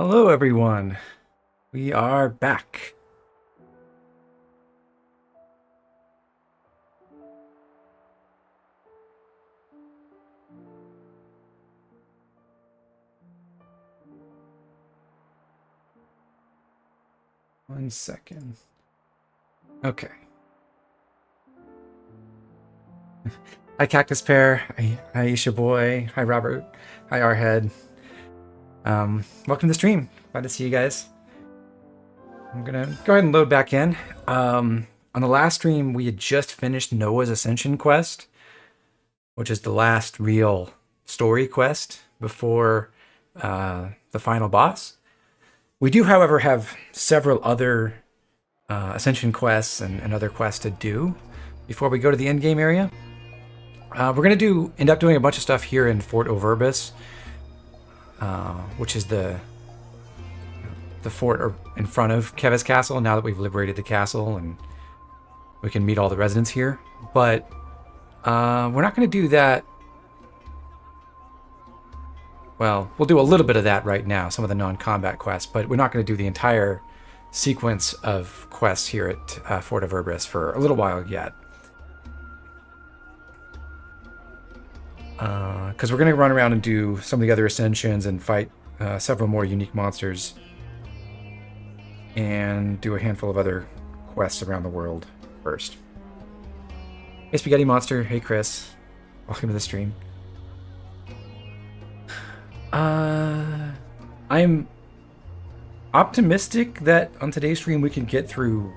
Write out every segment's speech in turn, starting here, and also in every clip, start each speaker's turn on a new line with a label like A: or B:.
A: Hello, everyone. We are back. One second. Okay. Hi, Cactus Pear. Hi, Aisha Boy. Hi, Robert. Hi, Arhead. Welcome to the stream. Glad to see you guys. I'm gonna go ahead and load back in. On the last stream, we had just finished Noah's Ascension quest, which is the last real story quest before the final boss. We do, however, have several other Ascension quests and other quests to do before we go to the endgame area. We're going to end up doing a bunch of stuff here in Fort Overbus, which is the fort in front of Keves Castle, now that we've liberated the castle and we can meet all the residents here. But we're not going to do that. Well, we'll do a little bit of that right now, some of the non-combat quests, but we're not going to do the entire sequence of quests here at Fort Overbus for a little while yet. Because we're going to run around and do some of the other ascensions and fight several more unique monsters and do a handful of other quests around the world first. Hey, Spaghetti Monster. Hey, Chris. Welcome to the stream. I'm optimistic that on today's stream we can get through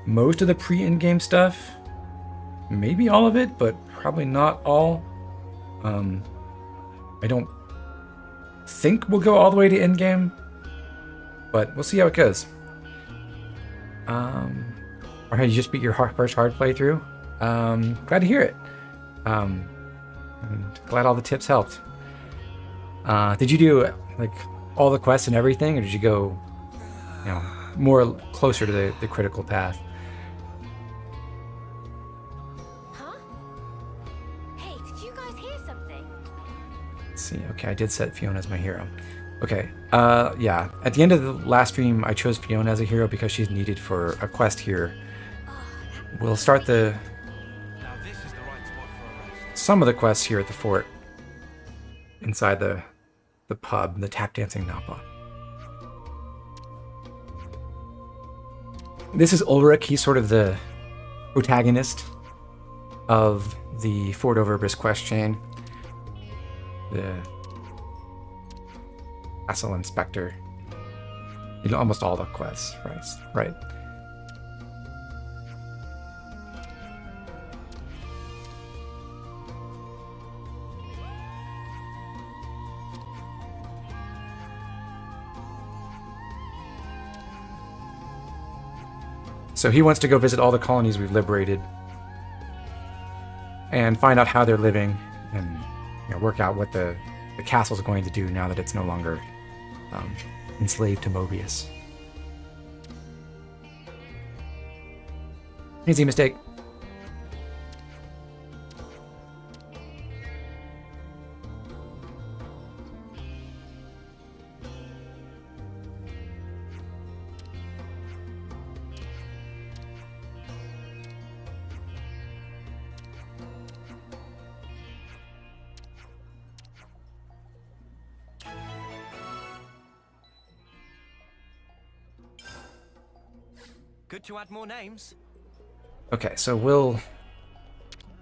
A: most of the pre-in-game stuff. Maybe all of it, but probably not all. I don't think we'll go all the way to endgame, but we'll see how it goes. Or had you just beat your first hard playthrough? Glad to hear it. And glad all the tips helped. Did you do like all the quests and everything, or did you go, more closer to the critical path?
B: Huh? Hey, did you guys hear something?
A: Let's see. Okay, I did set Fiona as my hero. Okay. Yeah. At the end of the last stream, I chose Fiona as a hero because she's needed for a quest here. We'll start some of the quests here at the fort, inside the pub, the tap dancing Napa. This is Ulrich. He's sort of the protagonist of the Fort Overbus quest chain. The castle inspector. Almost all the quests, right. So he wants to go visit all the colonies we've liberated and find out how they're living and work out what the castle's going to do now that it's no longer enslaved to Mobius. Easy mistake.
C: Good to add more names.
A: Okay, so we'll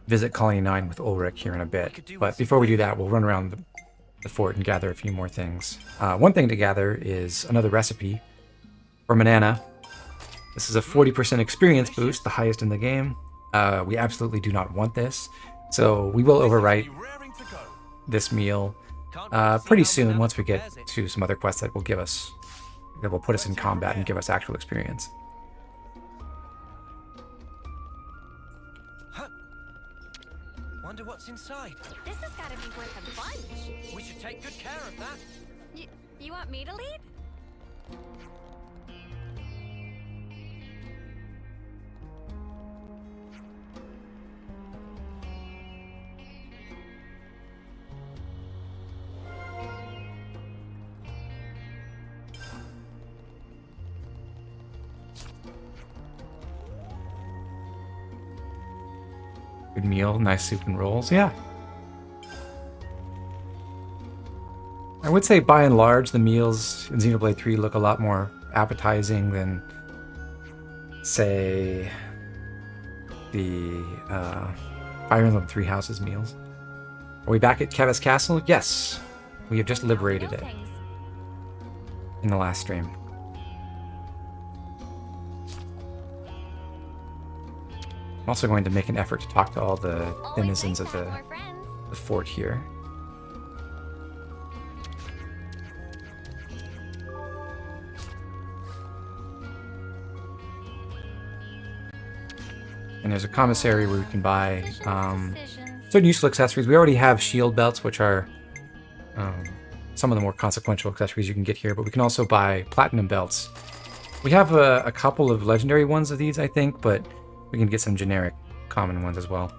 A: visit Colony 9 with Ulrich here in a bit. But before we do that, we'll run around the fort and gather a few more things. One thing to gather is another recipe for Manana. This is a 40% experience boost, the highest in the game. We absolutely do not want this, so we will overwrite this meal pretty soon once we get to some other quests that will put us in combat and give us actual experience.
C: Wonder what's inside.
B: This has got to be worth a bunch.
C: We should take good care of that.
B: You want me to lead?
A: Good meal, nice soup and rolls. Yeah. I would say by and large, the meals in Xenoblade 3 look a lot more appetizing than, say, the Fire Emblem Three Houses meals. Are we back at Keves Castle? Yes. We have just liberated it in the last stream. I'm also going to make an effort to talk to all the denizens of the fort here. And there's a commissary where we can buy certain useful accessories. We already have shield belts, which are some of the more consequential accessories you can get here, but we can also buy platinum belts. We have a couple of legendary ones of these, I think, but we can get some generic common ones as well.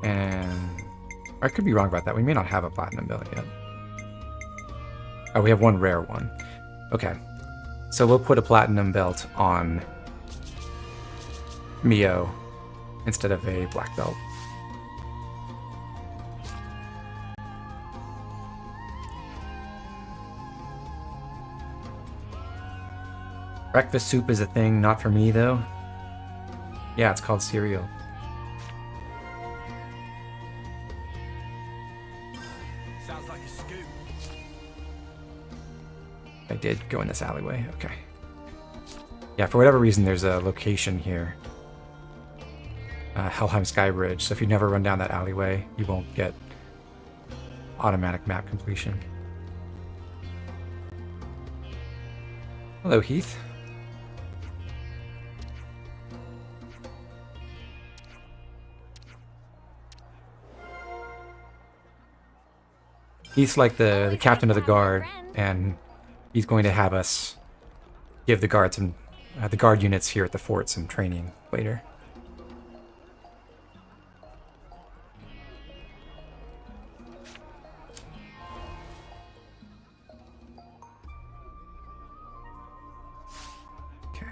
A: And I could be wrong about that. We may not have a platinum belt yet. Oh, we have one rare one. Okay. So we'll put a platinum belt on Mio instead of a black belt. Breakfast soup is a thing, not for me though. Yeah, it's called cereal.
C: Sounds like a scoop.
A: I did go in this alleyway, okay. Yeah, for whatever reason there's a location here. Helheim Sky Bridge, so if you never run down that alleyway, you won't get automatic map completion. Hello, Heath. He's like the captain of the guard, and he's going to have us give the guards some, the guard units here at the fort some training later. Okay.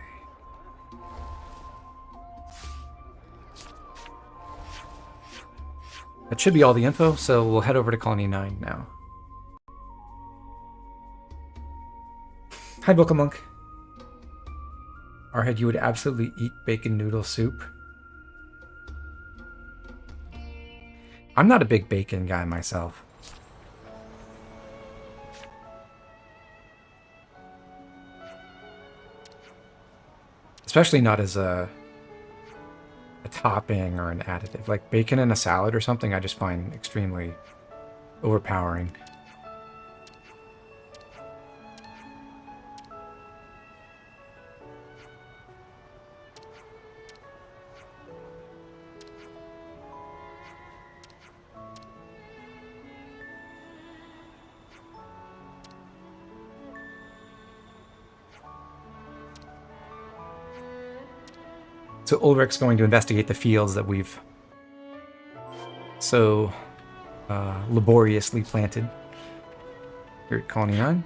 A: That should be all the info, so we'll head over to Colony 9 now. Hi, Boca Monk. Arhead, you would absolutely eat bacon noodle soup. I'm not a big bacon guy myself. Especially not as a topping or an additive. Like bacon in a salad or something, I just find extremely overpowering. So Ulrich's going to investigate the fields that we've so laboriously planted here at Colony 9.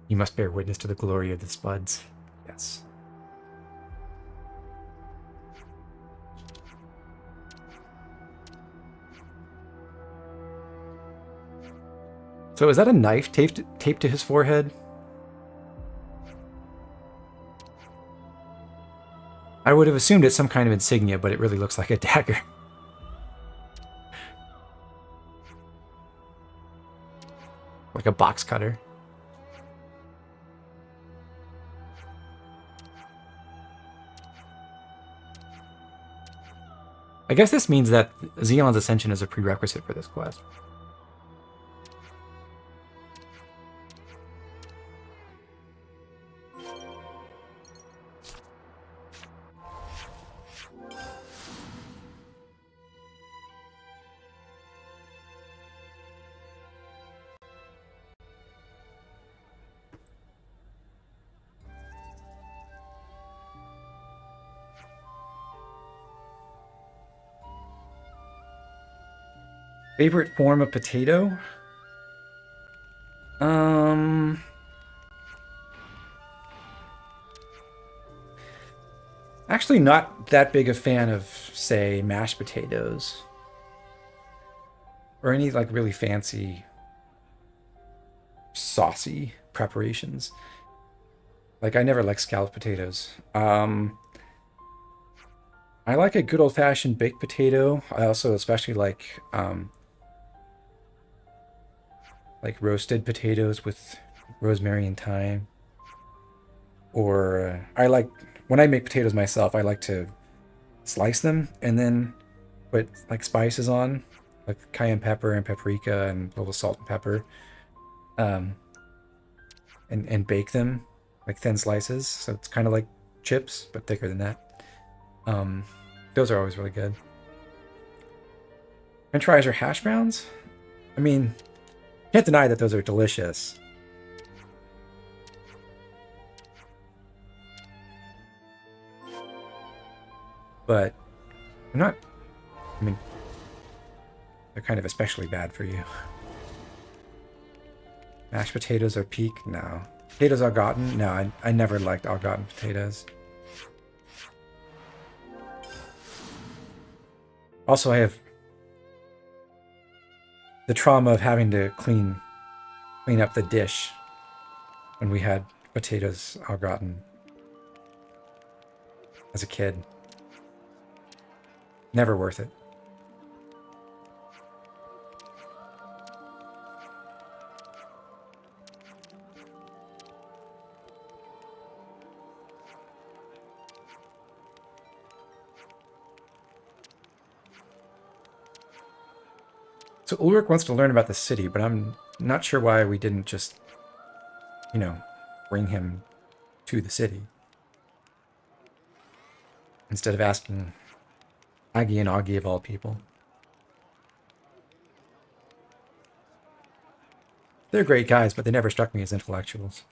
A: You must bear witness to the glory of the spuds. Yes. So is that a knife taped to his forehead? I would have assumed it's some kind of insignia, but it really looks like a dagger. Like a box cutter. I guess this means that Xenon's Ascension is a prerequisite for this quest. Favorite form of potato? Actually not that big a fan of, say, mashed potatoes. Or any like really fancy saucy preparations. Like I never like scalloped potatoes. I like a good old-fashioned baked potato. I also especially like roasted potatoes with rosemary and thyme. Or I like when I make potatoes myself, I like to slice them and then put like spices on, like cayenne pepper and paprika and a little salt and pepper, um, and bake them like thin slices. So it's kind of like chips, but thicker than that. Those are always really good. French fries or hash browns? I mean, can't deny that those are delicious. But I'm not, I mean, they're kind of especially bad for you. Mashed potatoes are peak? No. Potatoes au gratin? No, I never liked au gratin potatoes. Also, I have the trauma of having to clean up the dish when we had potatoes au gratin as a kid. Never worth it. So Ulrich wants to learn about the city, but I'm not sure why we didn't just, you know, bring him to the city. Instead of asking Aggie and Augie of all people. They're great guys, but they never struck me as intellectuals.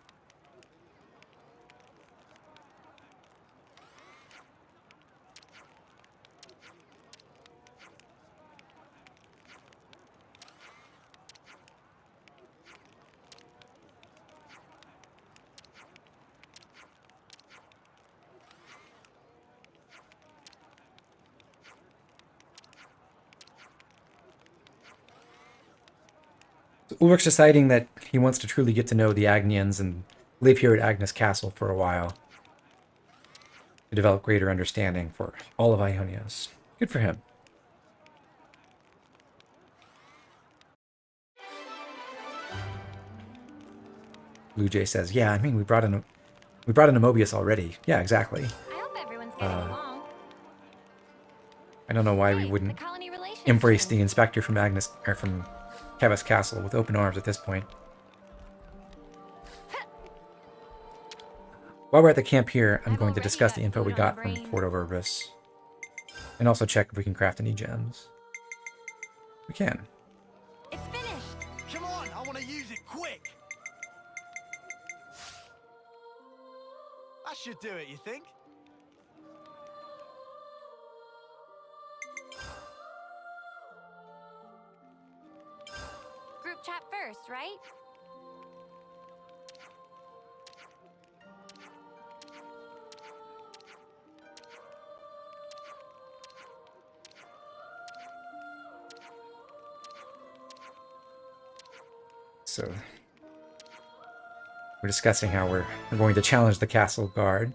A: Ulrich's deciding that he wants to truly get to know the Agnians and live here at Agnes Castle for a while to develop greater understanding for all of Ionios. Good for him. Blue Jay says, "Yeah, I mean we brought in a Mobius already. Yeah, exactly.
B: I hope everyone's getting along.
A: I don't know why we
B: Hey,
A: wouldn't
B: the colony relations
A: embrace
B: team.
A: the inspector from Keves Castle with open arms at this point." While we're at the camp here, I'm going to discuss the info we got from Fort Overbus. And also check if we can craft any gems. We can.
B: It's finished.
C: Come on, I want to use it quick. That should do it, you think?
B: Group chat first, right?
A: So we're discussing how we're going to challenge the castle guard.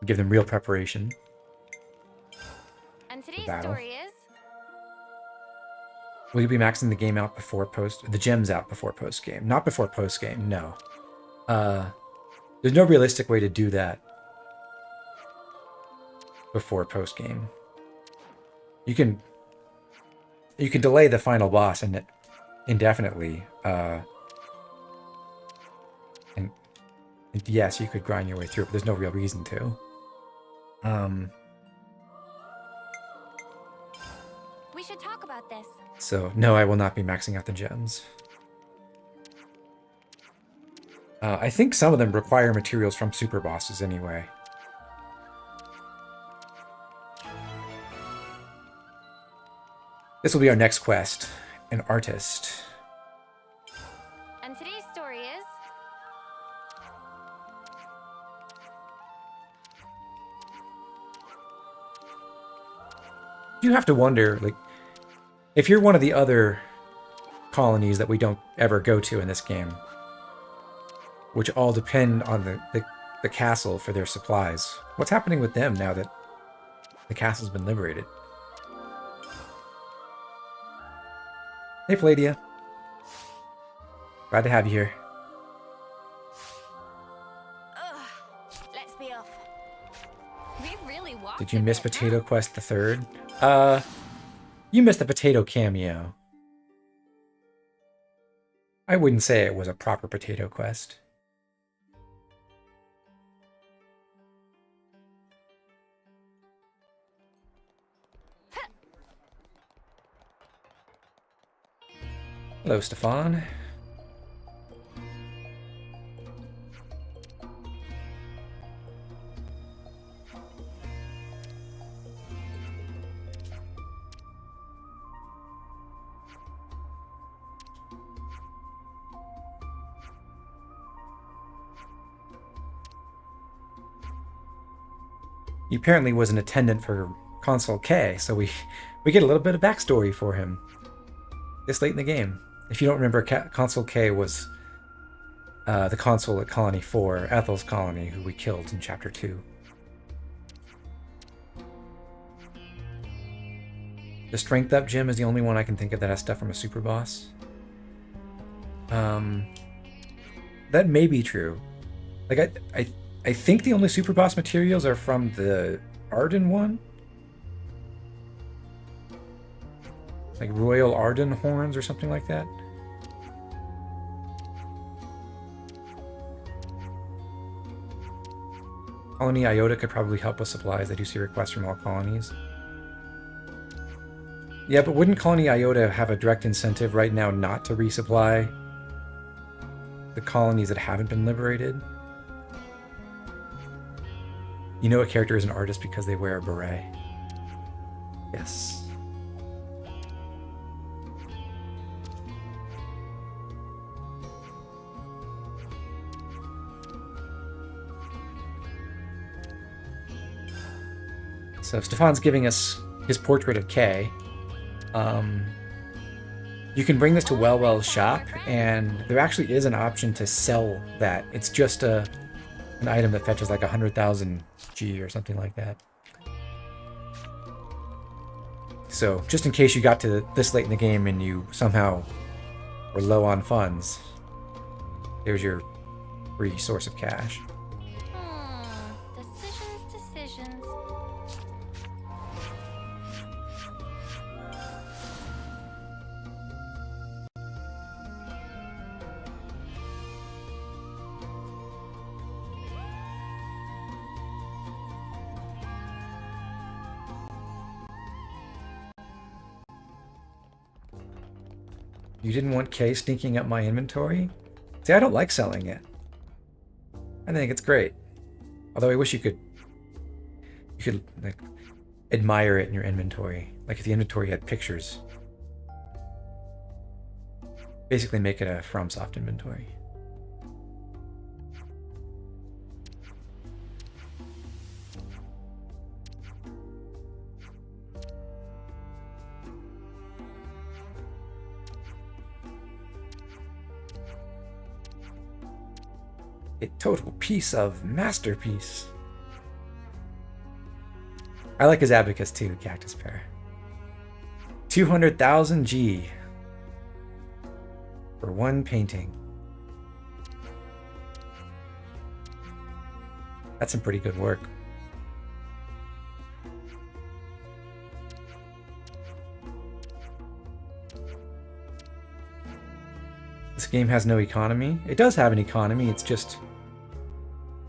A: Give them real preparation.
B: And today's
A: battle.
B: story is
A: Will you be maxing the game out before the gems out before post game? Not before post game, no. There's no realistic way to do that before post game. You can delay the final boss indefinitely. And yes, you could grind your way through it, but there's no real reason to.
B: we should talk about this.
A: So no, I will not be maxing out the gems. I think some of them require materials from super bosses anyway. This will be our next quest. An artist.
B: And today's story is...
A: You have to wonder, like, if you're one of the other colonies that we don't ever go to in this game, which all depend on the castle for their supplies, what's happening with them now that the castle's been liberated? Hey, Palladia. Glad to have you here.
B: Let's be off. We've really walked.
A: Did you
B: a
A: miss
B: bit,
A: Potato
B: huh?
A: Quest the Third? You missed the potato cameo. I wouldn't say it was a proper potato quest. Hello, Stefan. He apparently was an attendant for Console K, so we get a little bit of backstory for him this late in the game. If you don't remember, Console K was the console at Colony 4, Ethel's colony, who we killed in Chapter 2. The Strength Up gym is the only one I can think of that has stuff from a super boss. That may be true. Like, I think the only super boss materials are from the Arden one. Like Royal Arden horns or something like that. Colony Iota could probably help with supplies. They do see requests from all colonies. Yeah, but wouldn't Colony Iota have a direct incentive right now not to resupply the colonies that haven't been liberated? You know a character is an artist because they wear a beret. Yes. So Stefan's giving us his portrait of Kay. You can bring this to Wellwell's shop, and there actually is an option to sell that. It's just an item that fetches like 100,000 G or something like that. So just in case you got to this late in the game and you somehow were low on funds, there's your free source of cash.
B: Decisions.
A: You didn't want Kay sneaking up my inventory? See, I don't like selling it. I think it's great. Although I wish you could like admire it in your inventory. Like if the inventory had pictures. Basically make it a FromSoft inventory. A total piece of masterpiece. I like his abacus too, Cactus Pear. 200,000 G for one painting. That's some pretty good work. This game has no economy. It does have an economy, it's just...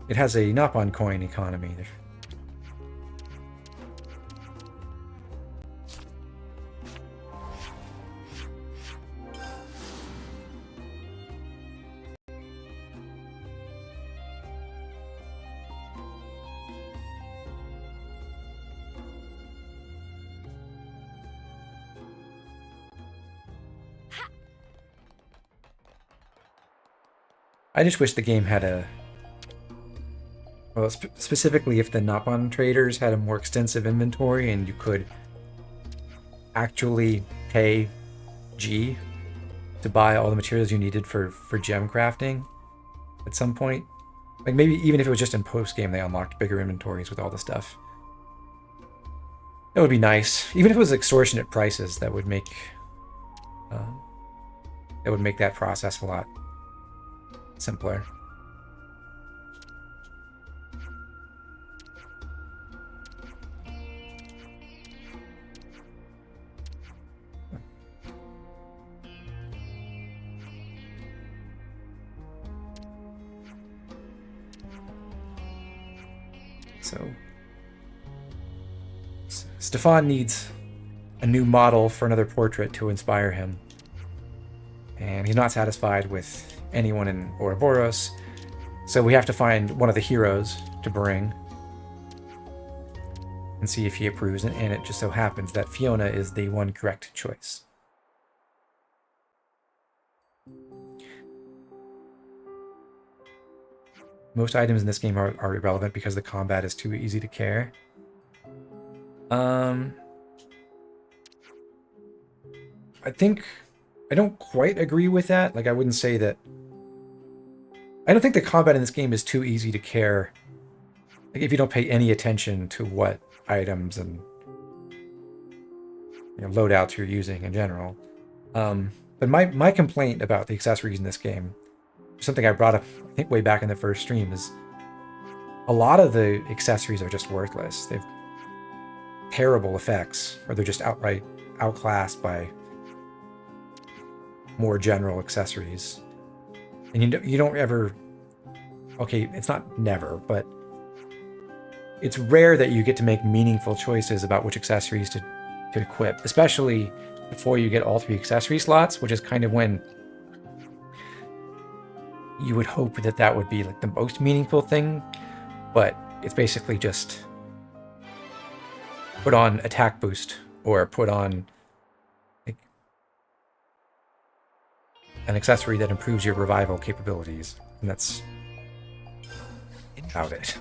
A: It has a Nopon coin economy. I just wish the game had a... Well, specifically if the Nopon traders had a more extensive inventory and you could actually pay G to buy all the materials you needed for gem crafting at some point. Like maybe even if it was just in post-game they unlocked bigger inventories with all the stuff. That would be nice. Even if it was extortionate prices, that would make that process a lot simpler. So Stefan needs a new model for another portrait to inspire him. And he's not satisfied with anyone in Ouroboros, so we have to find one of the heroes to bring and see if he approves, and it just so happens that Fiona is the one correct choice. Most items in this game are irrelevant because the combat is too easy to care. I think I don't quite agree with that. Like, I wouldn't say that... I don't think the combat in this game is too easy to care. Like, if you don't pay any attention to what items and loadouts you're using in general. But my complaint about the accessories in this game, something I brought up, I think, way back in the first stream, is a lot of the accessories are just worthless. They've terrible effects, or they're just outright outclassed by more general accessories. And you don't ever... Okay, it's not never, but it's rare that you get to make meaningful choices about which accessories to equip, especially before you get all 3 accessory slots, which is kind of when you would hope that that would be like the most meaningful thing, but it's basically just put on attack boost or put on like an accessory that improves your revival capabilities, and that's about it.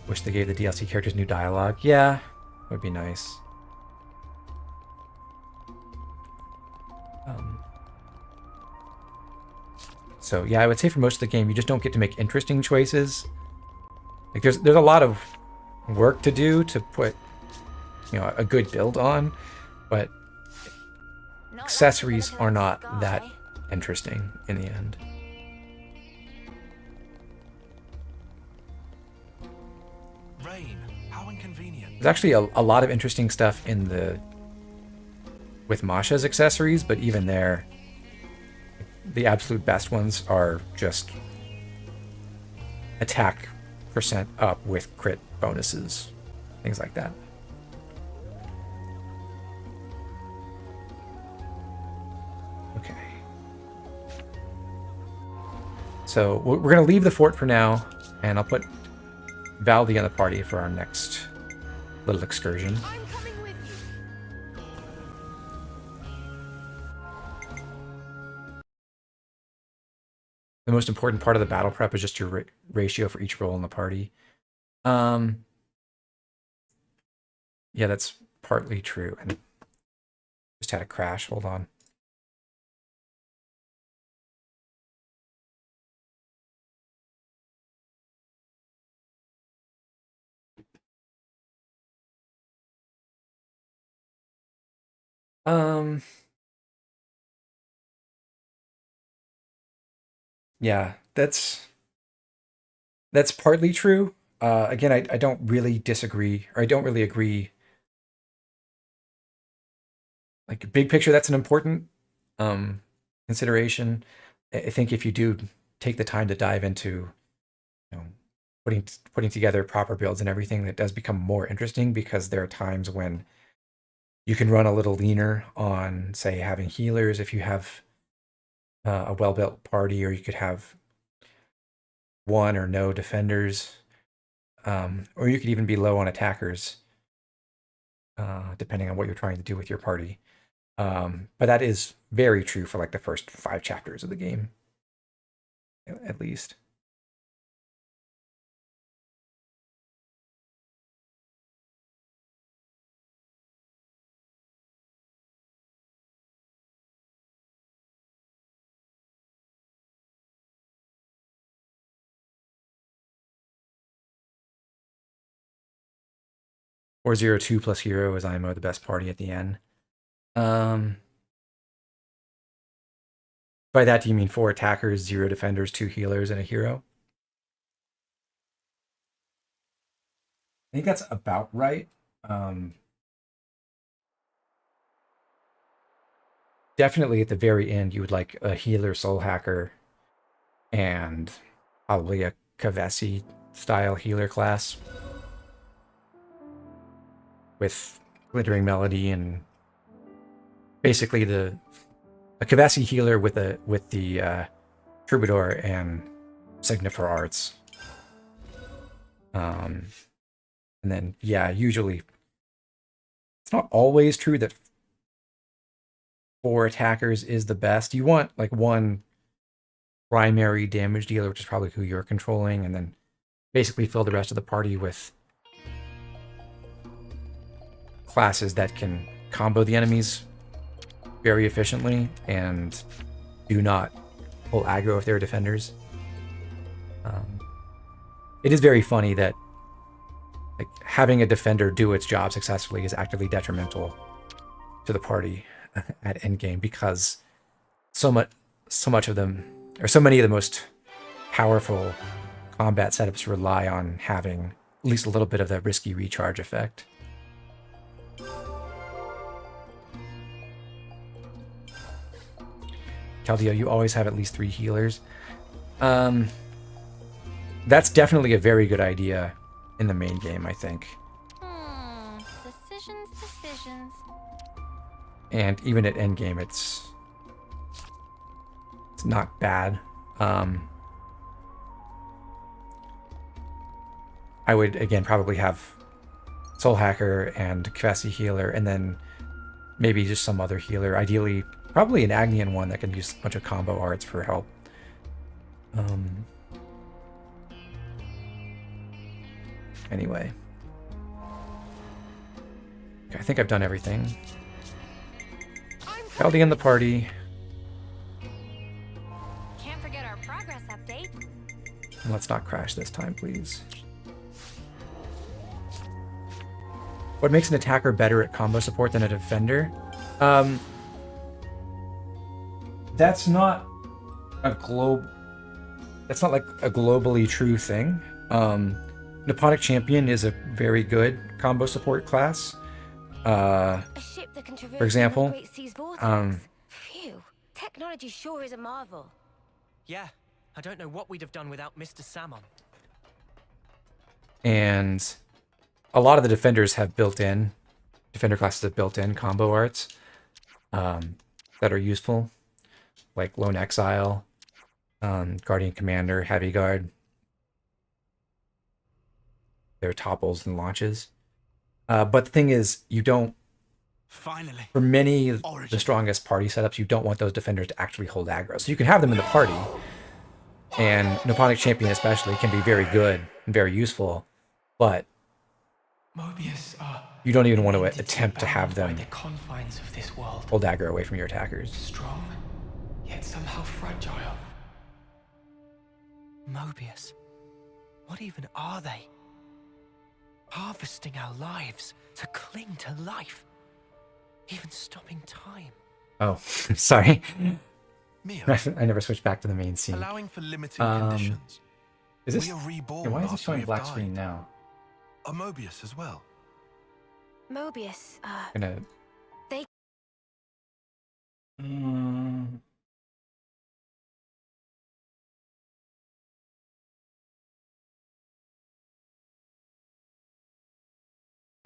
A: Wish they gave the DLC characters new dialogue. Yeah, would be nice. So yeah, I would say for most of the game, you just don't get to make interesting choices. Like there's a lot of work to do to put, a good build on, but accessories are not that interesting in the end.
C: Rain, how inconvenient.
A: There's actually a lot of interesting stuff with Masha's accessories, but even there, the absolute best ones are just attack percent up with crit bonuses, things like that. Okay. So we're going to leave the fort for now, and I'll put Valdi on the party for our next little excursion.
B: I'm coming with you.
A: The most important part of the battle prep is just your ratio for each role in the party. Yeah, that's partly true. And just had a crash. Hold on. Yeah, that's partly true. Again, I don't really disagree, or I don't really agree. Like, big picture, that's an important consideration. I think if you do take the time to dive into, putting together proper builds and everything, that does become more interesting, because there are times when you can run a little leaner on, say, having healers if you have a well-built party, or you could have one or no defenders, or you could even be low on attackers, depending on what you're trying to do with your party. But that is very true for like the first 5 chapters of the game, at least. Or 02 plus hero is IMO the best party at the end. By that, do you mean 4 attackers, 0 defenders, 2 healers, and a hero? I think that's about right. Definitely at the very end, you would like a healer soul hacker and probably a Kavesi style healer class with glittering melody and basically a Kavesi healer with the troubadour and signifer arts. And then yeah, usually it's not always true that 4 attackers is the best. You want like 1 primary damage dealer, which is probably who you're controlling, and then basically fill the rest of the party with classes that can combo the enemies very efficiently and do not pull aggro if they're defenders. It is very funny that like having a defender do its job successfully is actively detrimental to the party at endgame because so much of them, or so many of the most powerful combat setups rely on having at least a little bit of the risky recharge effect. Caldeo, you always have at least 3 healers. That's definitely a very good idea in the main game, I think.
B: Decisions.
A: And even at endgame, it's not bad. I would again probably have Soul Hacker and Kvesi healer, and then maybe just some other healer. Ideally, probably an Agnian one that can use a bunch of combo arts for help. Anyway. Okay, I think I've done everything. Caldi in the party.
B: Can't forget our progress update.
A: And let's not crash this time, please. What makes an attacker better at combo support than a defender? That's not like a globally true thing. Nipponic Champion is a very good combo support class.
B: A ship that can traverse
A: For example,
B: the Great Sea's vortex. Phew, technology sure is a marvel.
D: Yeah, I don't know what we'd have done without Mr. Salmon.
A: And a lot of the defender classes have built-in combo arts that are useful, like Lone Exile, Guardian Commander, Heavy Guard. Their topples and launches. But the thing is, you don't...
C: Finally.
A: For many of the strongest party setups, you don't want those defenders to actually hold aggro. So you can have them in the party, and Nipponic Champion especially can be very good and very useful, but
E: Mobius
A: you don't even want to attempt to have them
E: the confines of this world.
A: hold aggro away from your attackers.
E: Strong, yet somehow fragile.
D: Mobius. What even are they? Harvesting our lives to cling to life. Even stopping time.
A: Oh, sorry.
C: Mia,
A: I never switched back to the main scene.
C: allowing for limited conditions.
A: Is this...
C: We are reborn
A: Yeah, why is it
C: after
A: showing
C: we've
A: black
C: died.
A: screen now?
C: A Mobius as well.
B: Mobius,
A: Gonna...
B: They-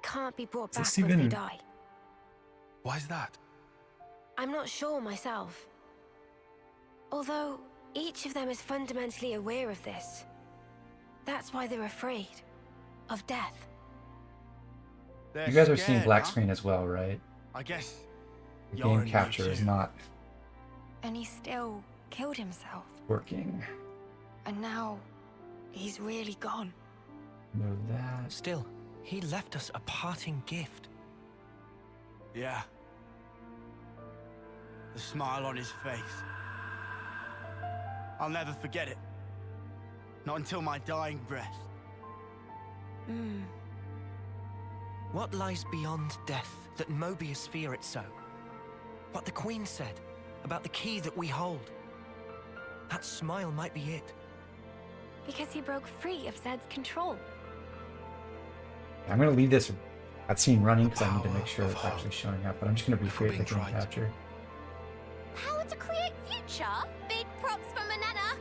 B: can't be brought
A: Is
B: back
A: this
B: once they
A: even-
B: die.
C: Why is that?
B: I'm not sure myself. Although, each of them is fundamentally aware of this. That's why they're afraid. Of death.
A: You guys are seeing black screen as well, right?
C: I guess.
A: The
E: You're
A: game
E: a new
A: capture is
E: too.
A: not
B: And he still killed himself.
A: working.
B: And now he's really gone.
A: Know that.
D: Still, he left us a parting gift.
E: Yeah. The smile on his face. I'll never forget it. Not until my dying breath.
B: Hmm.
D: What lies beyond death that Mobius fear it so? What the Queen said about the key that we hold. That smile might be it.
B: Because he broke free of Zed's control.
A: I'm gonna leave this scene running because I need to
C: power
A: make sure
C: of
A: it's
C: hope.
A: actually showing up. But I'm just gonna
C: Before
A: recreate the
C: being
A: game
C: tried.
A: capture.
F: Power to create future? Big props for Manana.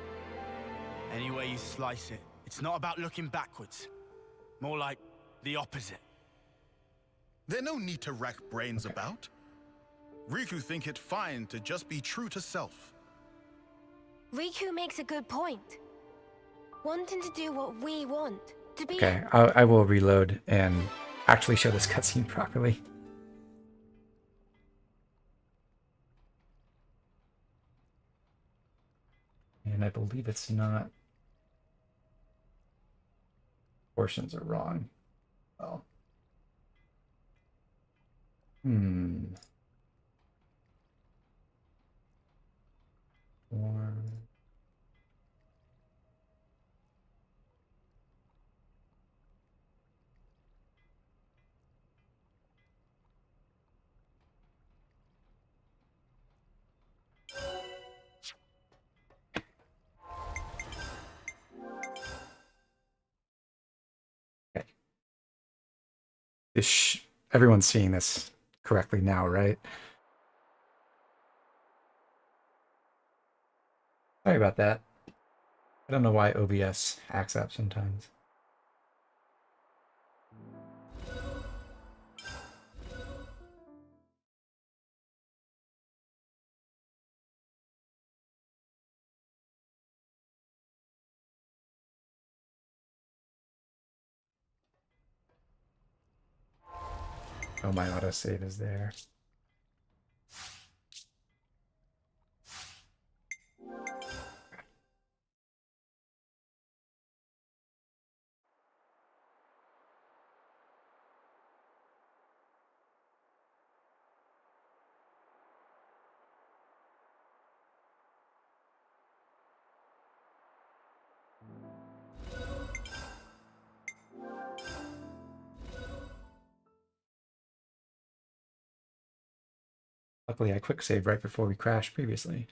E: Any way you slice it, it's not about looking backwards. More like the opposite.
G: There's no need to rack brains about. Riku think it fine to just be true to self.
B: Riku makes a good point. Wanting to do what we want. To be
A: Okay, I will reload and actually show this cutscene properly. And I believe it's not. Portions are wrong. Oh. Or... Okay. Everyone's seeing this correctly now, right? Sorry about that. I don't know why OBS acts up sometimes. Oh, my autosave is there. Luckily, I quick saved right before we crashed previously.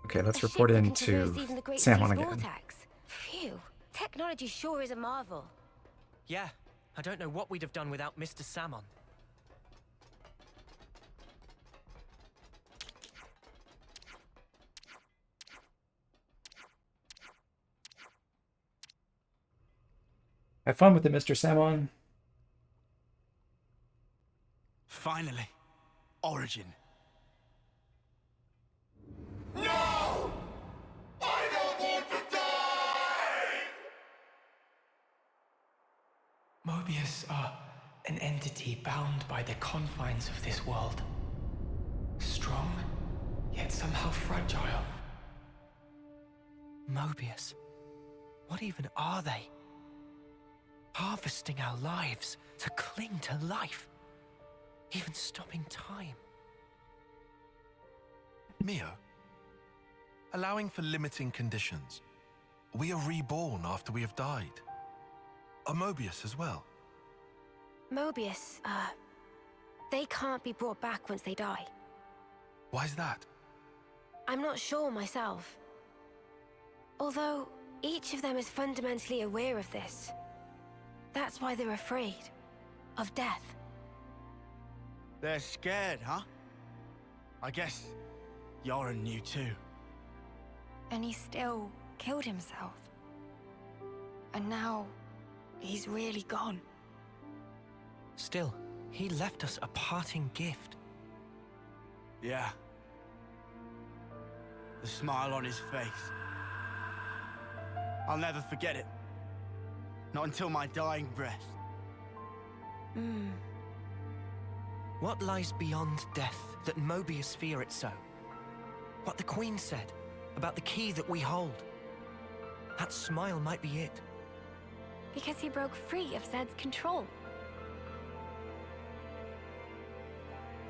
A: Okay, let's
B: a ship
A: report
B: that
A: in
B: can traverse
A: to
B: even the Great
A: Salmon
B: Sea's
A: again.
B: vortex. Phew. Technology sure is a marvel.
D: Yeah, I don't know what we'd have done without Mr. Salmon.
A: Have fun with it, Mr. Salmon.
E: Finally. Origin. Mobius are an entity bound by the confines of this world. Strong, yet somehow fragile.
D: Mobius. What even are they? Harvesting our lives to cling to life. Even stopping time.
C: Mio, allowing for limiting conditions. We are reborn after we have died. Are Mobius as well?
B: Mobius, they can't be brought back once they die.
C: Why is that?
B: I'm not sure myself. Although, each of them is fundamentally aware of this. That's why they're afraid. Of death.
E: They're scared, huh? I guess Yoren knew too.
B: And he still killed himself. And now, he's really gone.
D: Still, he left us a parting gift.
H: Yeah. The smile on his face. I'll never forget it. Not until my dying breath.
D: What lies beyond death that Mobius fear it so? What the Queen said about the key that we hold. That smile might be it.
B: Because he broke free of Zed's control.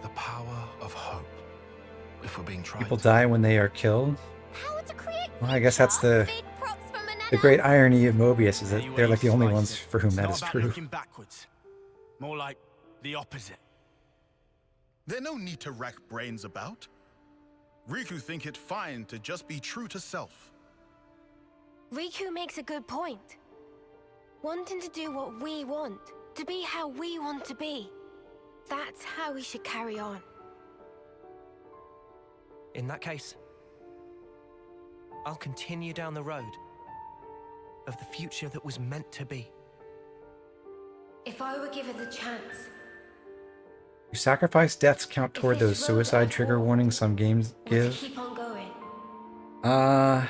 C: The power of hope. If we're being tried
A: People
C: to.
A: die when they are killed.
F: Power to create
A: Well, I guess that's
F: future.
A: the
F: Big props from
A: the
F: Manana.
A: great irony of Mobius is that
H: Any way
A: they're like the
H: you
A: only
H: slice
A: ones
H: it,
A: for whom
H: it's
A: that
H: not
A: is
H: about
A: true.
H: looking backwards. More like the opposite.
G: There's no need to rack brains about. Riku think it fine to just be true to self.
B: Riku makes a good point. Wanting to do what we want, to be how we want to be. That's how we should carry on.
D: In that case, I'll continue down the road of the future that was meant to be.
B: If I were given the chance,
A: Do sacrifice deaths count toward
B: this
A: those
B: road
A: suicide
B: I've
A: trigger
B: walked
A: warnings some games
B: or to
A: give?
B: keep on going,
A: Uh,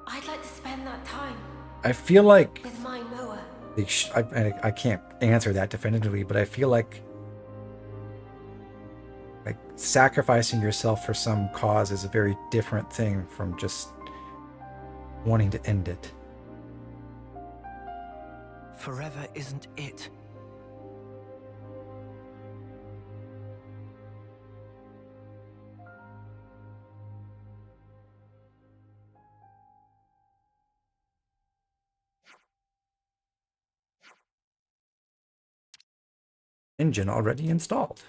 B: I'd like to spend that time
A: I feel like
B: with my Noah.
A: I can't answer that definitively, but I feel like sacrificing yourself for some cause is a very different thing from just wanting to end it.
D: Forever isn't it.
A: Engine already installed.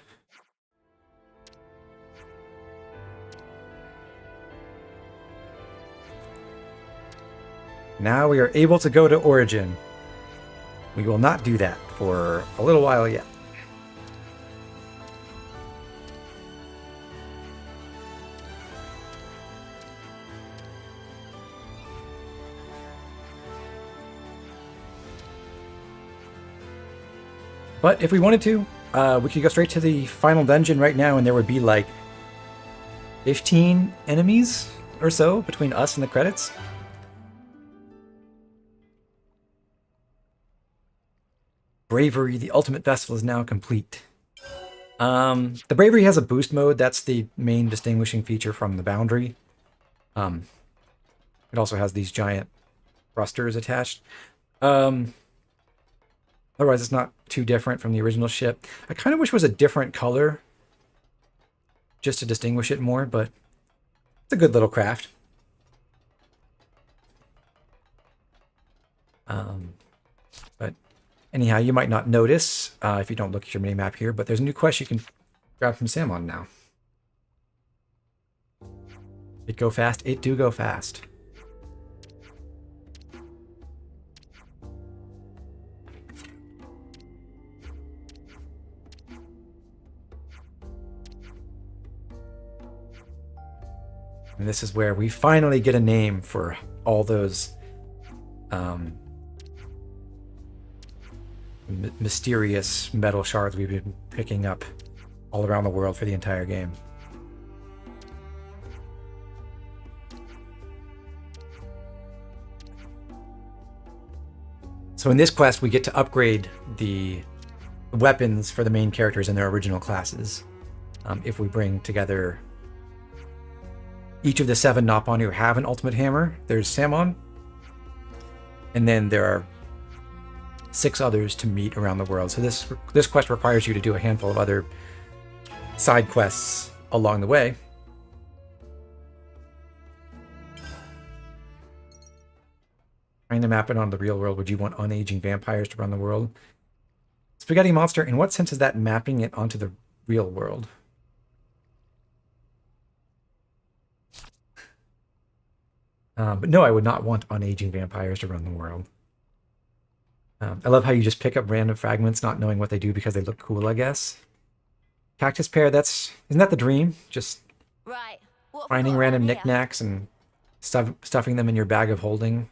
A: Now we are able to go to Origin. We will not do that for a little while yet. But if we wanted to, we could go straight to the final dungeon right now, and there would be like 15 enemies or so between us and the credits. Bravery, the ultimate vessel, is now complete. The Bravery has a boost mode. That's the main distinguishing feature from the Boundary. It also has these giant thrusters attached. Otherwise, it's not too different from the original ship. I kind of wish it was a different color, just to distinguish it more, but it's a good little craft. But anyhow, you might not notice if you don't look at your mini-map here, but there's a new quest you can grab from Samon now. It go fast? It do go fast. And this is where we finally get a name for all those mysterious metal shards we've been picking up all around the world for the entire game. So in this quest, we get to upgrade the weapons for the main characters in their original classes. If we bring together each of the 7 Nopon who have an ultimate hammer, there's Samon, and then there are 6 others to meet around the world. So this quest requires you to do a handful of other side quests along the way. Trying to map it on the real world, would you want unaging vampires to run the world? Spaghetti Monster, in what sense is that mapping it onto the real world? But no, I would not want unaging vampires to run the world. I love how you just pick up random fragments, not knowing what they do because they look cool, I guess. Cactus Pear, isn't that the dream? Just
F: Right. What have we
A: finding
F: got
A: random
F: around here?
A: knickknacks and stuffing them in your bag of holding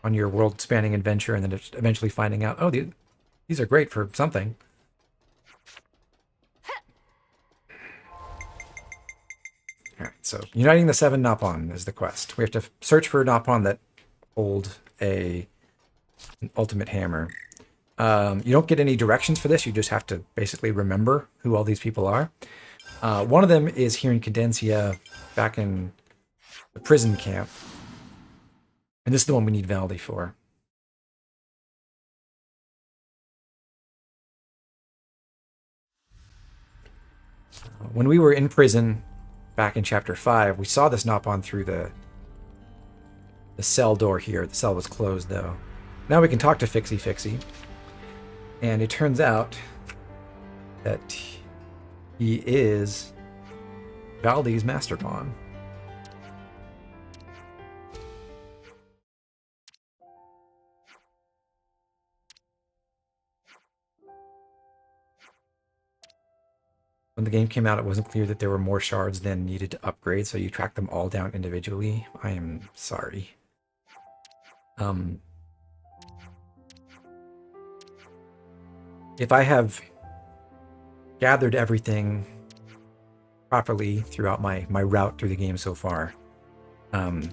A: on your world-spanning adventure, and then just eventually finding out, oh, these are great for something. Alright, so uniting the 7 Nopon is the quest. We have to search for Nopon that hold an ultimate hammer. You don't get any directions for this, you just have to basically remember who all these people are. One of them is here in Cadencia, back in the prison camp. And this is the one we need Valdi for. When we were in prison back in chapter 5, we saw this Nopon through the cell door here. The cell was closed, though. Now we can talk to Fixie. And it turns out that he is Valdi's master pawn. When the game came out, it wasn't clear that there were more shards than needed to upgrade, so you track them all down individually. I am sorry. If I have gathered everything properly throughout my route through the game so far, I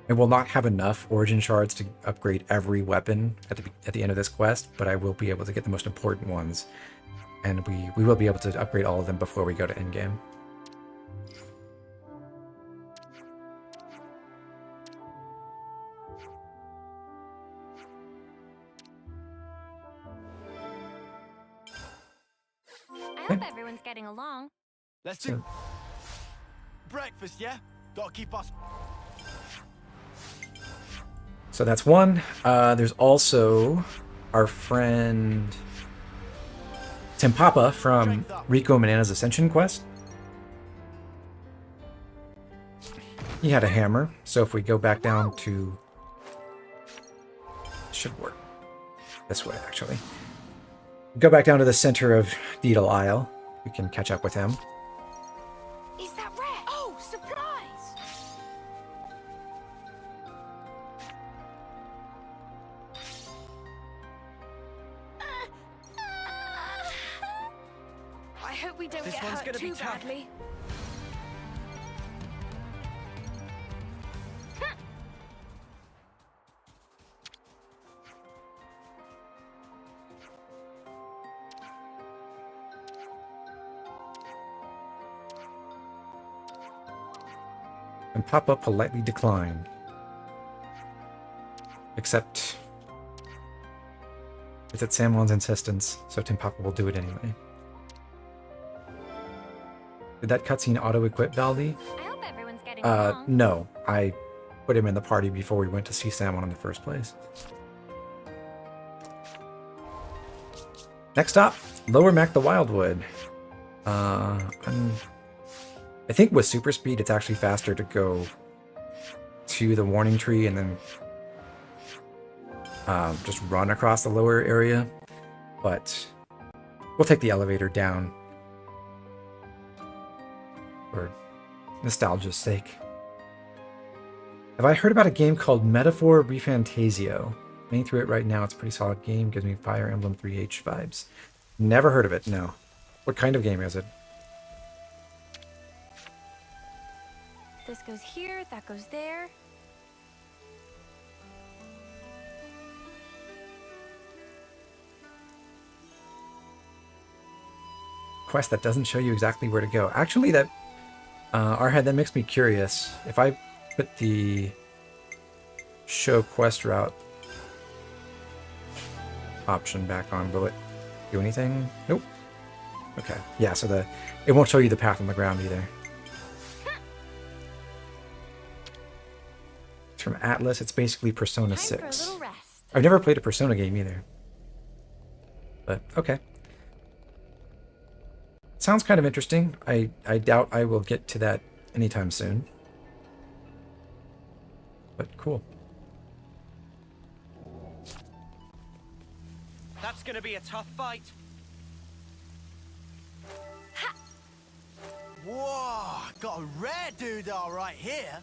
A: will not have enough origin shards to upgrade every weapon at the end of this quest, but I will be able to get the most important ones. And we will be able to upgrade all of them before we go to endgame.
F: I hope everyone's getting along.
H: Let's do breakfast, yeah? Gotta keep us.
A: So that's one. There's also our friend Timpapa from Rico Manana's Ascension quest. He had a hammer, so if we go back down to... should work. This way, actually. Go back down to the center of Deedle Isle. We can catch up with him.
B: Is that rare? Oh, supplies! I hope we don't
D: This
B: get
D: one's
B: hurt
D: gonna be
B: too
D: tough.
B: badly.
A: And Papa politely declined. Except it's at Samwon's insistence, so Timpapa will do it anyway. Did that cutscene auto-equip Valdi?
F: I hope everyone's getting along.
A: No. I put him in the party before we went to see Samwon in the first place. Next stop, Lower Mac the Wildwood. I think with super speed, it's actually faster to go to the warning tree and then just run across the lower area. But we'll take the elevator down for nostalgia's sake. Have I heard about a game called Metaphor Refantasio? Playing through it right now, it's a pretty solid game. Gives me Fire Emblem 3H vibes. Never heard of it, no. What kind of game is it?
F: This goes here, that goes there.
A: Quest that doesn't show you exactly where to go. Actually, that Arhead, that makes me curious. If I put the show quest route option back on, will it do anything? Nope. Okay. Yeah, so it won't show you the path on the ground either. It's from Atlas. It's basically Persona
F: Time for a
A: 6.
F: little rest.
A: I've never played a Persona game either. But, okay. Sounds kind of interesting. I doubt I will get to that anytime soon. But cool.
D: That's gonna be a tough fight.
H: Whoa, got a rare doodah right here.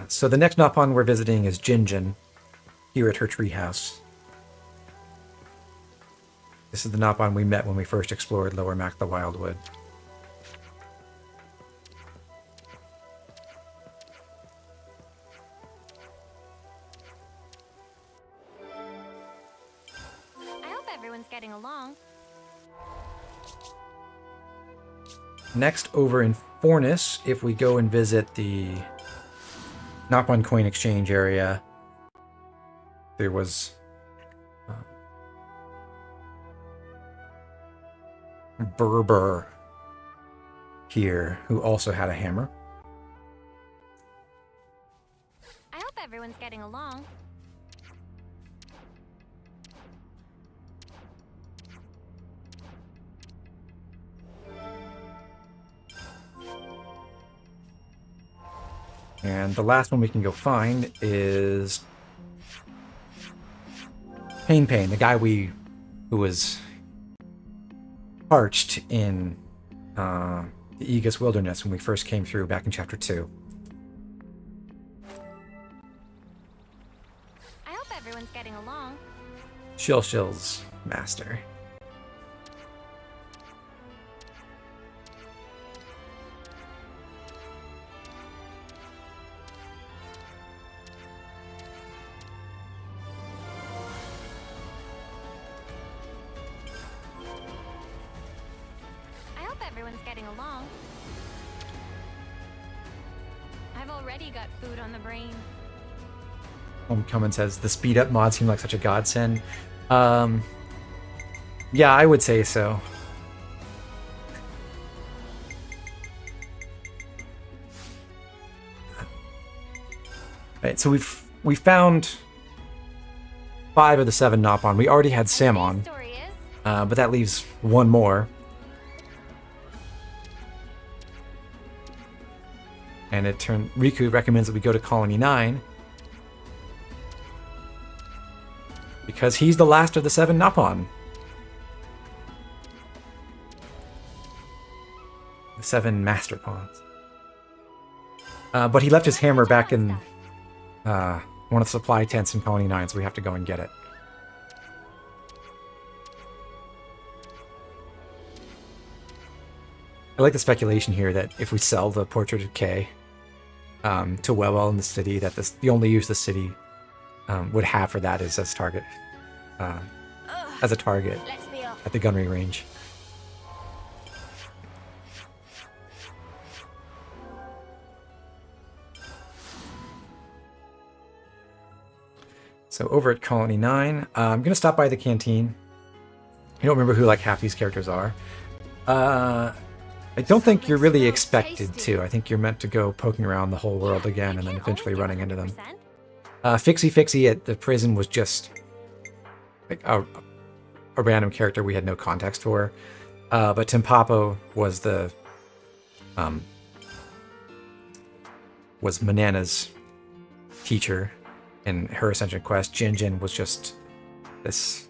A: So the next Nopon we're visiting is Jinjin, here at her treehouse. This is the Nopon we met when we first explored Lower Mac the Wildwood.
F: I hope everyone's getting along.
A: Next, over in Fornis, if we go and visit the Nopon coin exchange area, there was Berber here, who also had a hammer.
F: I hope everyone's getting along.
A: And the last one we can go find is Pain, the guy who was parched in the Aegis Wilderness when we first came through back in Chapter 2.
F: I hope everyone's getting along.
A: Shilshill's master.
F: I hope everyone's getting along. I've already got food on the brain.
A: Homecoming says the speed up mod seemed like such a godsend. Yeah, I would say so. Right, so we found 5 of the 7 Nopon. We already had Samon,
F: Story is,
A: but that leaves 1 more. And Riku recommends that we go to Colony 9 because he's the last of the 7 Nopon. The 7 Master Pawns. But he left his hammer back in one of the supply tents in Colony 9, so we have to go and get it. I like the speculation here that if we sell the Portrait of Kay to Wellwell in the city, that the only use the city would have for that is as target, as a target
F: let's be off.
A: at the gunnery range. So over at Colony 9, I'm going to stop by the canteen. I don't remember who like half these characters are. I don't think you're really expected to. I think you're meant to go poking around the whole world again and then eventually running into them. Fixie at the prison was just like a random character we had no context for. But Timpapo was was Manana's teacher in her Ascension quest. Jinjin was just this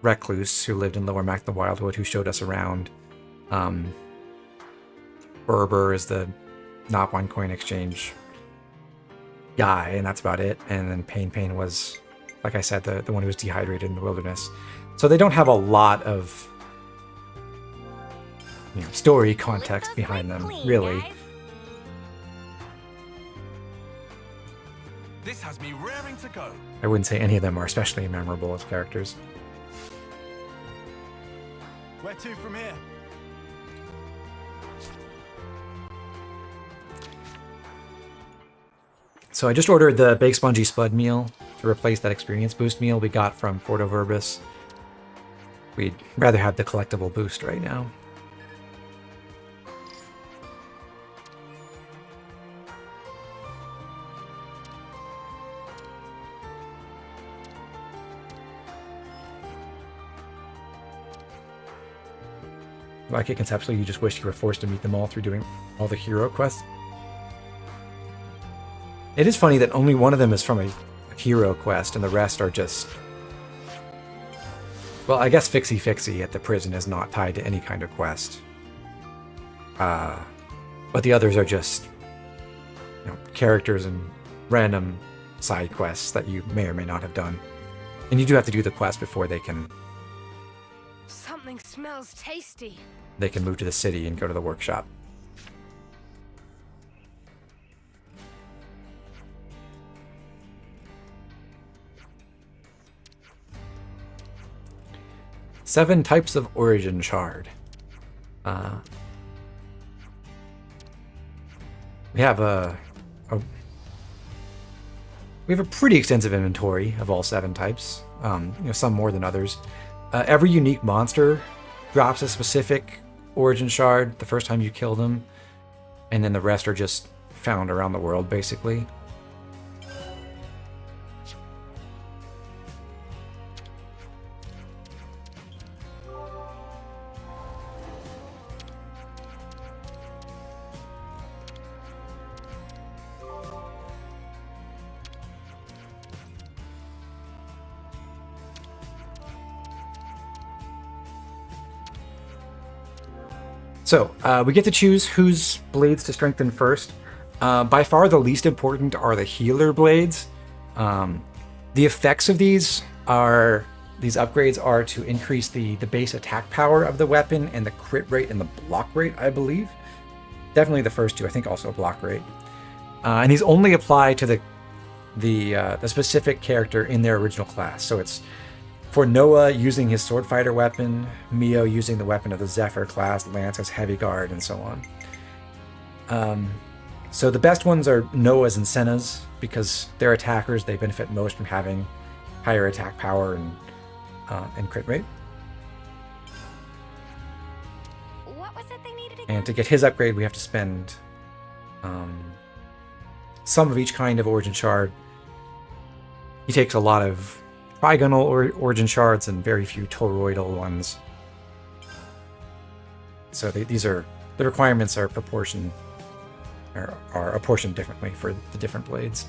A: recluse who lived in Lower Mac the Wildwood who showed us around. Berber is the Nopon coin exchange guy, and that's about it. And then Pain was, like I said, the one who was dehydrated in the wilderness. So they don't have a lot of story context behind them, really.
F: Guys.
C: This has me raring to go.
A: I wouldn't say any of them are especially memorable as characters.
H: Where to from here?
A: So I just ordered the Baked Spongy Spud meal to replace that experience boost meal we got from Porto Verbis. We'd rather have the collectible boost right now. Like it conceptually, you just wish you were forced to meet them all through doing all the hero quests. It is funny that only one of them is from a hero quest, and the rest are just... Well, I guess Fixie Fixie at the prison is not tied to any kind of quest. But the others are just, characters and random side quests that you may or may not have done. And you do have to do the quest before they can
B: Something smells tasty.
A: move to the city and go to the workshop. Seven types of origin shard. We have a pretty extensive inventory of all 7 types. Some more than others. Every unique monster drops a specific origin shard the first time you kill them, and then the rest are just found around the world, basically. So, we get to choose whose blades to strengthen first. By far the least important are the healer blades. The effects of these upgrades are to increase the base attack power of the weapon and the crit rate and the block rate, I believe. Definitely the first two, I think also block rate. And these only apply to the specific character in their original class. So it's for Noah using his sword fighter weapon, Mio using the weapon of the Zephyr class, Lance as heavy guard, and so on. So the best ones are Noah's and Senna's, because they're attackers. They benefit most from having higher attack power and crit rate.
F: What was it they needed again?
A: And to get his upgrade, we have to spend some of each kind of origin shard. He takes a lot of trigonal origin shards and very few toroidal ones. So the requirements are are apportioned differently for the different blades.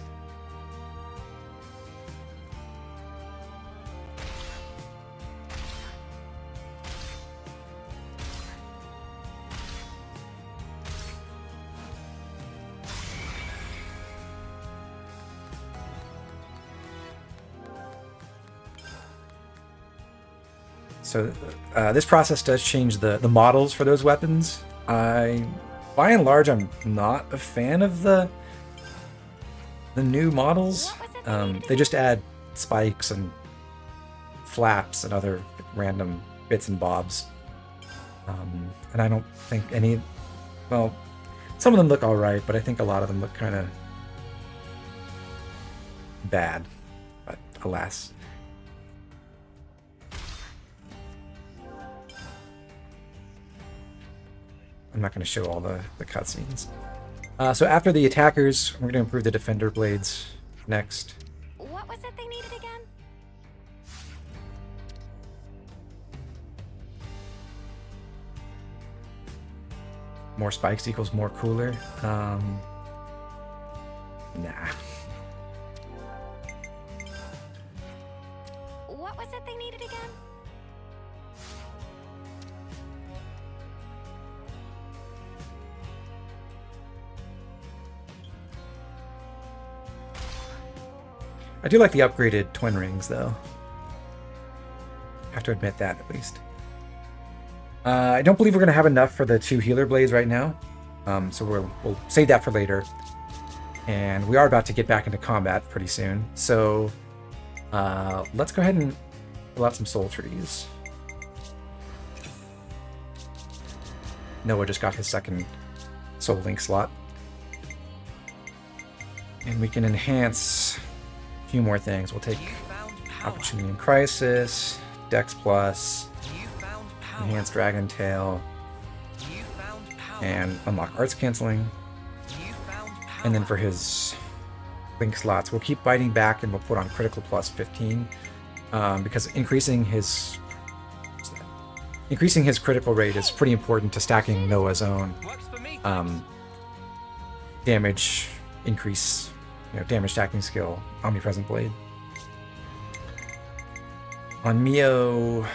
A: So this process does change the models for those weapons. By and large, I'm not a fan of the new models. They just add spikes and flaps and other random bits and bobs. And I don't think any... Well, some of them look alright, but I think a lot of them look kind of bad. But alas. I'm not going to show all the cutscenes. So after the attackers, we're going to improve the defender blades next.
F: What was it they needed again?
A: More spikes equals more cooler. Nah.
F: What was it they needed again?
A: I do like the upgraded twin rings, though. Have to admit that, at least. I don't believe we're going to have enough for the 2 healer blades right now. So we'll save that for later. And we are about to get back into combat pretty soon. So let's go ahead and pull out some soul trees. Noah just got his second soul link slot. And we can enhance a few more things. We'll take Opportunity in Crisis, Dex Plus, Enhanced Dragon Tail, and unlock Arts Canceling. And then for his link slots, we'll keep biting back and we'll put on Critical Plus 15, because increasing his critical rate is pretty important to stacking Noah's own damage increase damage stacking skill, Omnipresent Blade. On Mio,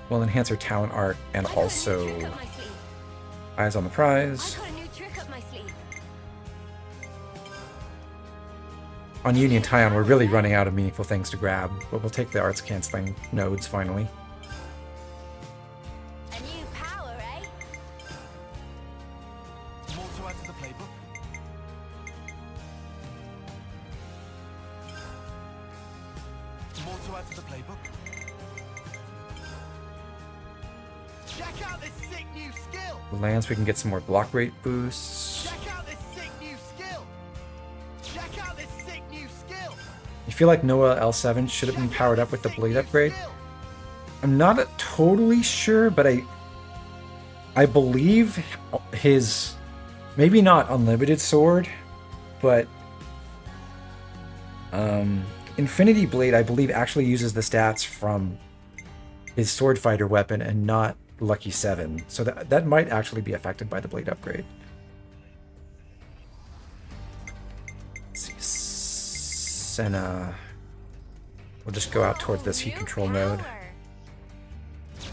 A: will enhance her talent art and also Eyes on the Prize.
B: I got a new trick up my sleeve.
A: On Union Tyon, we're really running out of meaningful things to grab, but we'll take the arts canceling nodes finally.
F: A new power, eh?
C: More to add to the playbook? More to add to the playbook?
H: Check out this sick new skill!
A: Lands, we can get some more block rate boosts.
H: Check out this sick new skill! Check out this sick new skill!
A: I feel like Noah L7 should have been powered up with the blade upgrade. I'm not totally sure, but I believe his, maybe not unlimited sword, but Infinity Blade, I believe, actually uses the stats from his sword fighter weapon and not Lucky 7. So that might actually be affected by the blade upgrade. Let's see. Senna. We'll just go out towards this heat control node.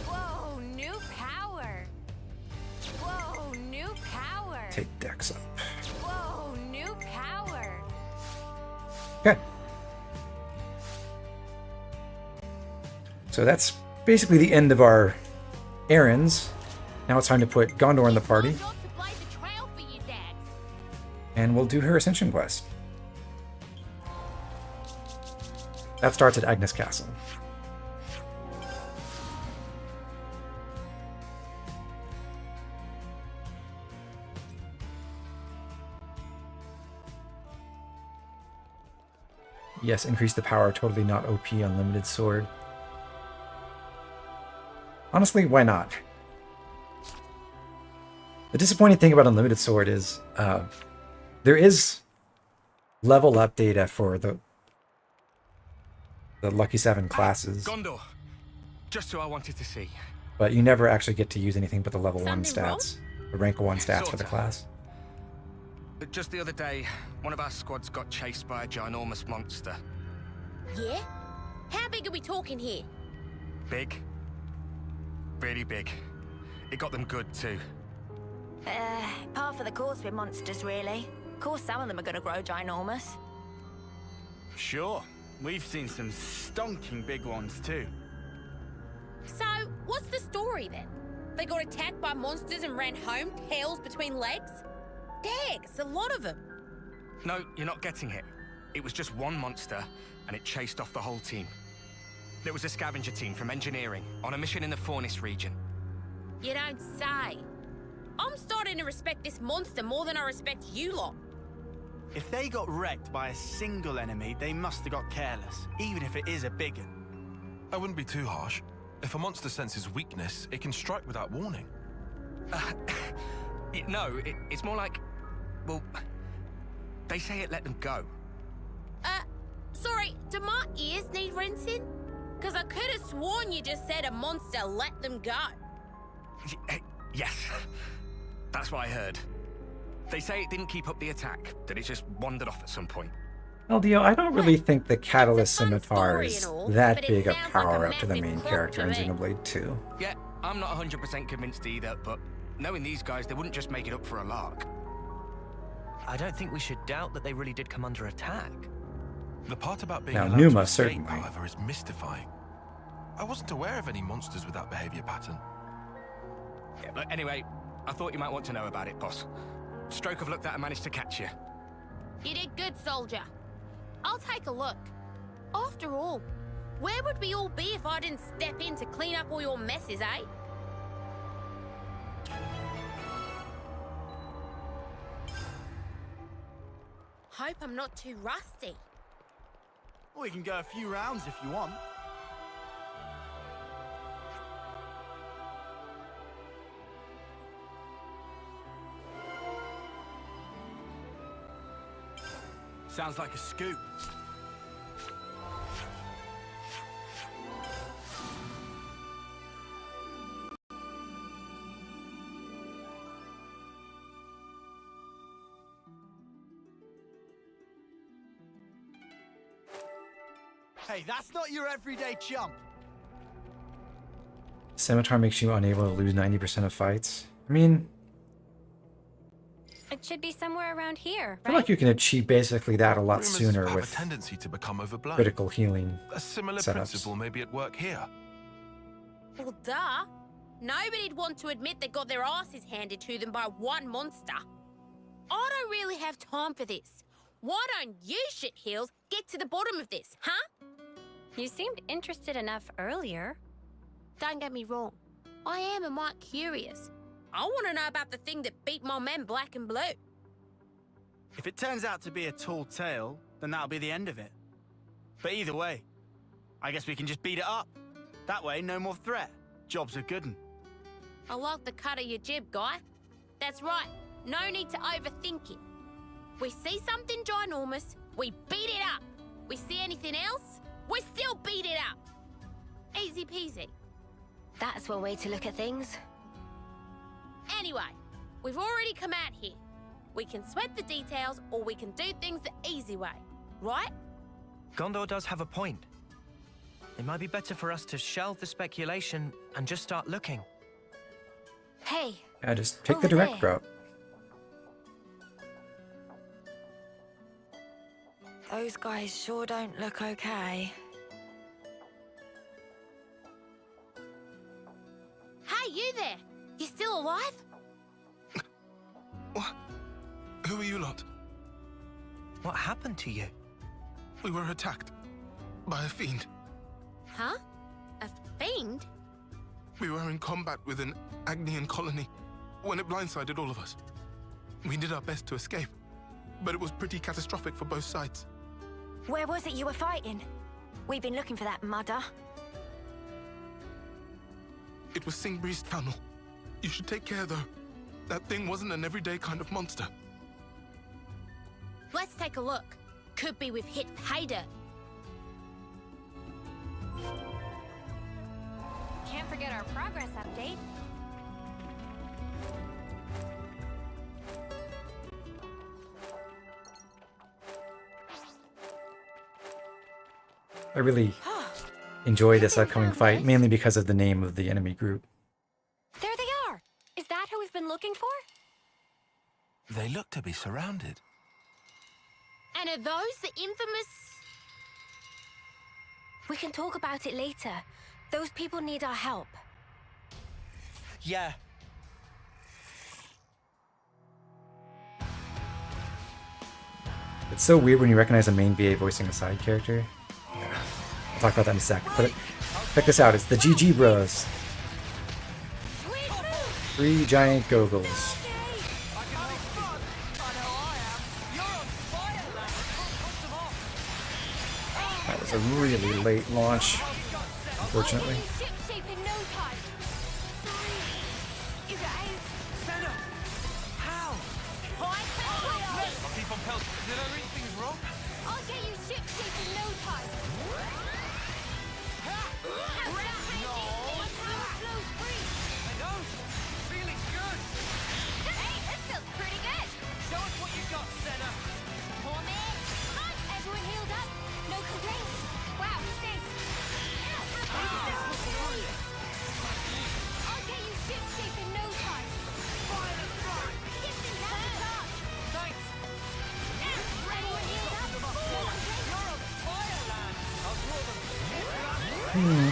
F: Whoa, new power. Whoa, new power.
A: Take Dex up.
F: Whoa, new power.
A: Okay. So that's basically the end of our errands. Now it's time to put Gondor in the party,
F: Not to blaze a trail for you, Dad.
A: and we'll do her Ascension quest. That starts at Agnes Castle. Yes, increase the power, totally not OP unlimited sword. Honestly, why not? The disappointing thing about unlimited sword is there is level up data for the Lucky 7 classes,
D: Gondor. Just who I wanted to see.
A: but you never actually get to use anything but the level 1
F: Something wrong?
A: stats, the rank 1 stats for the
D: Sorta.
A: class.
D: But just the other day, one of our squads got chased by a ginormous monster.
F: Yeah? How big are we talking here?
D: Big. Really big. It got them good too.
F: Par for the course with monsters, really. Of course, some of them are gonna grow ginormous.
H: Sure, we've seen some stonking big ones too.
I: So, what's the story then? They got attacked by monsters and ran home, tails between legs? Dags, a lot of them.
D: No, you're not getting it. It was just one monster, and it chased off the whole team. There was a scavenger team from engineering on a mission in the Fornis region.
I: You don't say. I'm starting to respect this monster more than I respect you lot.
H: If they got wrecked by a single enemy, they must have got careless, even if it is a big one.
C: I wouldn't be too harsh. If a monster senses weakness, it can strike without warning.
D: No, it's more like... Well, they say it let them go.
I: Sorry, do my ears need rinsing? Because I could have sworn you just said a monster let them go.
D: Yes, that's what I heard. They say it didn't keep up the attack, that it just wandered off at some point.
A: LDO, I don't really think the Catalyst
I: It's a fun
A: Scimitar
I: story
A: is
I: and all,
A: that
I: but it
A: big a
I: sounds like a
A: power up to the
I: massive
A: main
I: plot
A: character in
I: to me.
A: Xenoblade 2.
D: Yeah, I'm not 100% convinced either, but knowing these guys, they wouldn't just make it up for a lark. I don't think we should doubt that they really did come under attack.
C: The part about being
A: Now,
C: allowed
A: Numa
C: to escape,
A: certainly.
C: however, is mystifying. I wasn't aware of any monsters with that behavior pattern.
D: Yeah, but anyway, I thought you might want to know about it, boss. Stroke of luck that I managed to catch you.
I: You did good, soldier. I'll take a look. After all, where would we all be if I didn't step in to clean up all your messes, eh? Hope I'm not too rusty.
H: We can go a few rounds if you want. Sounds like a scoop. Hey, that's not your everyday chump.
A: Scimitar makes you unable to lose 90% of fights. I mean,
B: It should be somewhere around here,
A: I feel like you can achieve basically that a lot
C: Rumors
A: sooner
C: have
A: with
C: a tendency to become overblown.
A: critical healing
C: A similar
A: setups.
C: principle may be at work here.
I: Well, duh. Nobody'd want to admit they got their asses handed to them by one monster. I don't really have time for this. Why don't you shitheels get to the bottom of this, huh?
B: You seemed interested enough earlier.
I: Don't get me wrong. I am a mite curious. I want to know about the thing that beat my men black and blue.
H: If it turns out to be a tall tale, then that'll be the end of it. But either way, I guess we can just beat it up. That way, no more threat. Job's a good 'un.
I: I like the cut of your jib, guy. That's right. No need to overthink it. We see something ginormous, we beat it up. We see anything else, we still beat it up. Easy peasy.
B: That's one way to look at things.
I: Anyway, we've already come out here. We can sweat the details or we can do things the easy way, right?
D: Gondor does have a point. It might be better for us to shelve the speculation and just start looking.
B: Hey,
A: Yeah, just take the
B: Over
A: direct
B: there.
A: route.
F: Those guys sure don't look okay.
I: Hey, you there! You still alive?
C: What? Who are you lot?
D: What happened to you?
C: We were attacked by a fiend.
I: Huh? A fiend?
C: We were in combat with an Agnian colony when it blindsided all of us. We did our best to escape, but it was pretty catastrophic for both sides.
F: Where was it you were fighting? We've been looking for that mudder.
C: It was Singbri's tunnel. You should take care, though. That thing wasn't an everyday kind of monster.
I: Let's take a look. Could be we've hit pay dirt.
B: can't forget our progress update.
A: I really enjoy this upcoming fight, mainly because of the name of the enemy group.
B: There they are! Is that who we've been looking for?
C: They look to be surrounded.
I: And are those the infamous...
B: We can talk about it later. Those people need our help.
D: Yeah.
A: It's so weird when you recognize a main VA voicing a side character. Yeah. I'll talk about that in a sec. But check this out. It's the GG Bros. 3 giant goggles. That was a really late launch, unfortunately.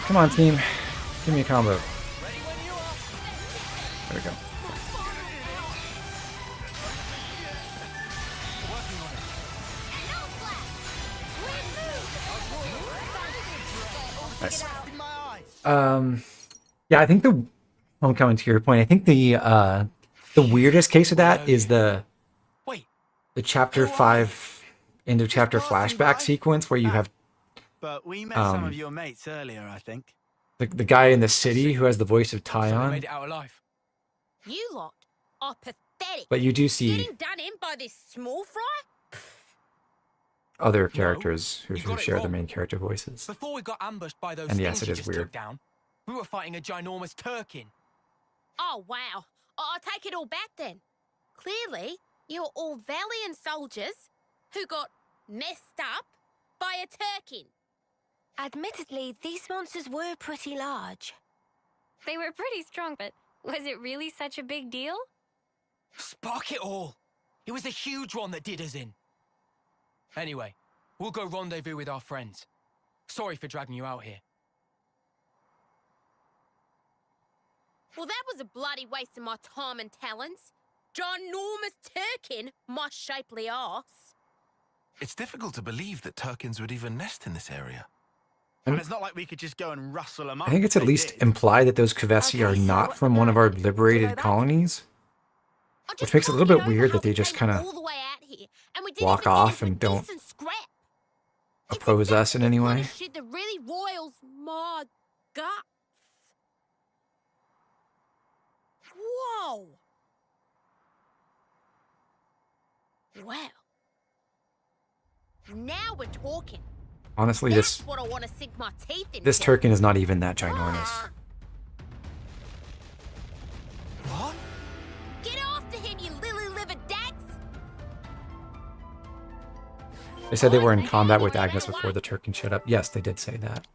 A: Come on, team. Give me a combo. There we go. Nice. Yeah, I think I'm coming to your point. I think the weirdest case of that is the chapter 5 end of chapter flashback sequence where you have
H: But we met some of your mates earlier, I think.
A: the guy in the city who has the voice of Tyon.
E: Made it out alive.
I: You lot are pathetic.
A: But you do see
I: Getting done in by this small fry?
A: other characters
E: you
A: who
E: got it
A: share the
E: wrong.
A: main character voices.
E: Before we got ambushed by those
A: And
E: things
A: yes, it
E: you
A: is
E: just
A: weird.
E: took down, we were fighting a ginormous Turkin.
I: Oh, wow. I'll take it all back then. Clearly, you're all valiant soldiers who got messed up by a Turkin.
B: Admittedly, these monsters were pretty large.
J: They were pretty strong, but was it really such a big deal?
D: Spark it all! It was a huge one that did us in. Anyway, we'll go rendezvous with our friends. Sorry for dragging you out here.
I: Well, that was a bloody waste of my time and talents. Ginormous Turkin, my shapely arse.
K: It's difficult to believe that Turkins would even nest in this area.
H: And it's not like we could just go and rustle them up.
A: I think it's at
H: They
A: least
H: did.
A: implied that those Kevesi are
B: Okay, so
A: not
B: what's
A: from
B: the
A: one of our
B: plan?
A: liberated
B: Go back?
A: colonies.
I: I
A: Which
I: just
A: makes it a
I: can't
A: little
I: get
A: bit
I: over
A: weird
I: how
A: that they
I: we
A: just
I: came
A: kinda
I: all the way out here, and we didn't
A: walk
I: even get
A: off
I: into a
A: and don't
I: decent scrap.
A: oppose us in any
I: It's
A: way.
I: the shit that really roils my guts. Whoa. Wow. Now we're talking.
A: Honestly,
I: That's
A: this
I: what I want to sink my teeth into.
A: this Turkin is not even that ginormous.
D: What?
I: Get after him, you lily-livered dags!
A: They said they were in combat with Agnes before the Turkin showed up. Yes, they did say that.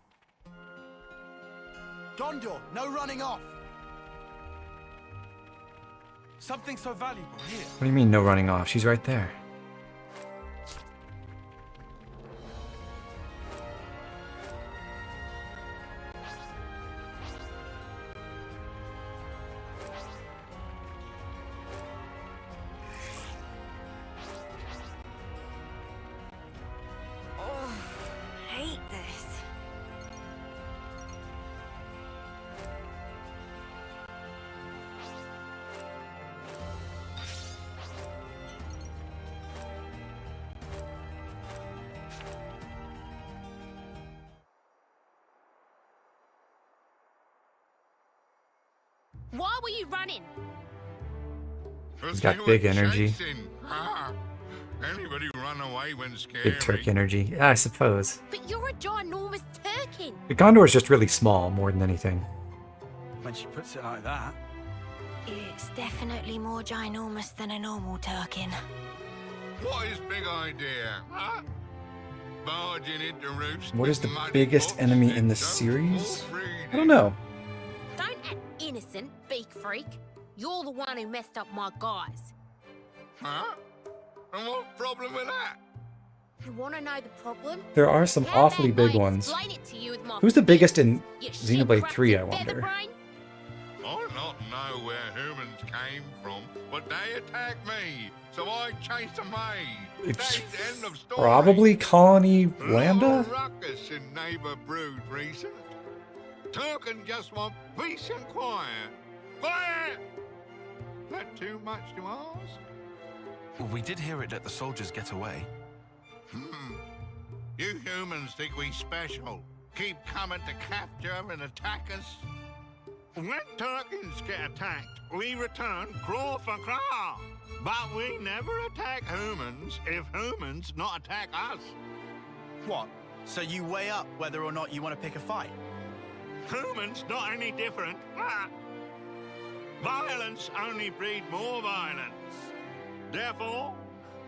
H: Gondor, no running off. Something so valuable here.
A: What do you mean, no running off? She's right there.
B: Oh, hate this.
I: Why were you running?
A: He's got big energy.
C: Anybody run away when scared?
A: Big Turk energy. Yeah, I suppose.
I: But you're a ginormous Turkin.
A: The Gondor is just really small, more than anything.
H: When she puts it like that.
B: It's definitely more ginormous than a normal Turkin.
C: What is big idea, huh? Barging into roost.
A: What is the
C: with muddy
A: biggest
C: books
A: enemy in
C: and
A: the
C: don't
A: series?
C: fall reading.
A: I don't know.
I: Don't act innocent, beak freak. You're the one who messed up my guys.
C: Huh? And what problem with that?
I: You want to know the problem?
A: There are some
I: How
A: awfully
I: about
A: big
I: I
A: ones.
I: explain it to you with my
A: Who's the biggest in
I: fists,
A: Xenoblade
I: you
A: 3, I
I: shit-crusted
A: wonder?
I: featherbrain?
C: I not know where humans came from, but they attacked me, so I chased them away.
A: It's
C: That's the end of story.
A: probably Colony
C: Lot of
A: Lambda?
C: ruckus in neighbour brood recent. Turkin just want peace and quiet. Quiet! That too much to ask?
K: Well, we did hear it let the soldiers get away.
C: You humans think we special. Keep coming to capture and attack us. When Turkins get attacked, we return claw for claw. But we never attack humans if humans not attack us.
H: What? So you weigh up whether or not you want to pick a fight?
C: Humans not any different. Ah. Violence only breed more violence. Therefore,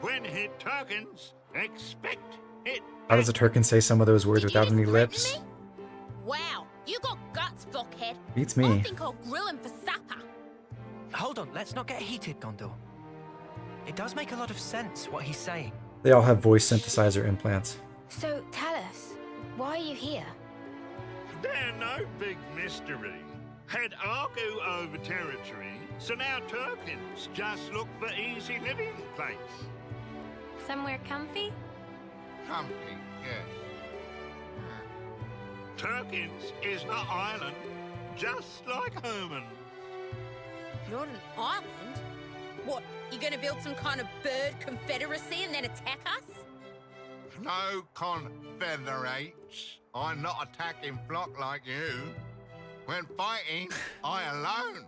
C: when hit Turkins, expect it.
A: How does a Turkin say some of those words
I: Did you
A: without
I: just
A: any
I: threaten
A: lips?
I: me? Wow, you got guts, blockhead.
A: Beats
I: I
A: me.
I: think I'll grill him for supper.
D: Hold on, let's not get heated, Gondor. It does make a lot of sense what he's saying.
A: They all have voice synthesizer implants.
B: So tell us, why are you here?
C: They're no big mystery. Had argue over territory, so now Turkins just look for easy living place.
J: Somewhere comfy?
C: Comfy, yes. Turkins is not island, just like humans.
I: Not an island? What, you gonna build some kind of bird confederacy and then attack us?
C: No confederates. I'm not attacking flock like you. When fighting, I alone.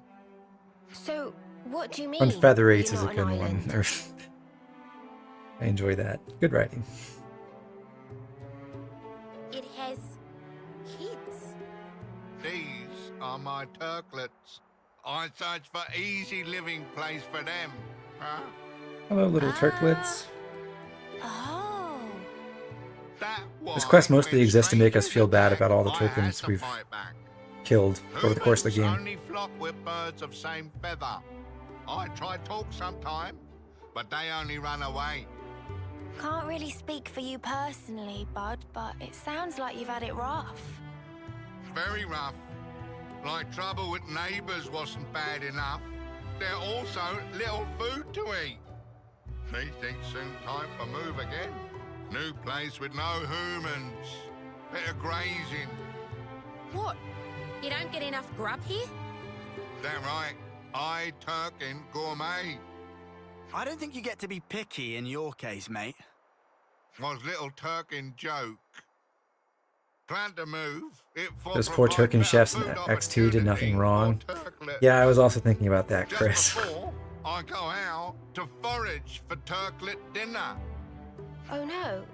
B: So, what do you mean?
A: Confederates
B: you're
A: is a
B: not
A: good
B: an
A: one.
B: island?
A: I enjoy that. Good writing.
I: It has kids.
C: These are my Turklets. I search for easy living place for them. Huh?
A: Hello, little Turklets.
B: Oh.
C: That
A: This quest mostly exists to make us feel bad about all the Turkins we've killed over the course of the game.
C: Only flock with birds of same feather. I try talk sometime, but they only run away.
F: Can't really speak for you personally, Bud, but it sounds like you've had it rough.
C: Very rough. Like trouble with neighbours wasn't bad enough. They're also little food to eat. He thinks soon time for move again. New place with no humans. Better grazing.
I: What? You don't get enough grub here?
C: That right. I Turkin gourmet.
H: I don't think you get to be picky in your case, mate.
C: Was little Turkin joke. Plan to move.
A: Those poor Turkin chefs in X2 did nothing wrong. Yeah, I was also thinking about that, Chris.
C: Just before I go out to forage for Turklet dinner.
B: Oh no.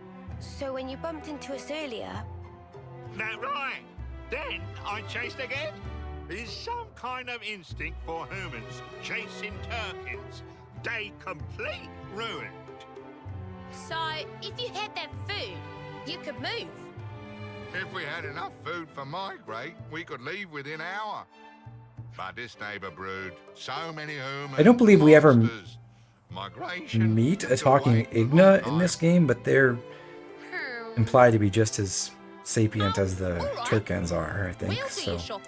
B: So when you bumped into us earlier...
C: That right. Then I chased again. There's some kind of instinct for humans chasing Turkins. They complete ruined.
I: So, if you had that food, you could move.
C: If we had enough food for migrate, we could leave within an hour. But this neighbor brood, so many humans.
A: I don't believe we ever
C: migration
A: meet a talking Igna in this game, but they're implied to be just as sapient as the Turkins are, I think. So,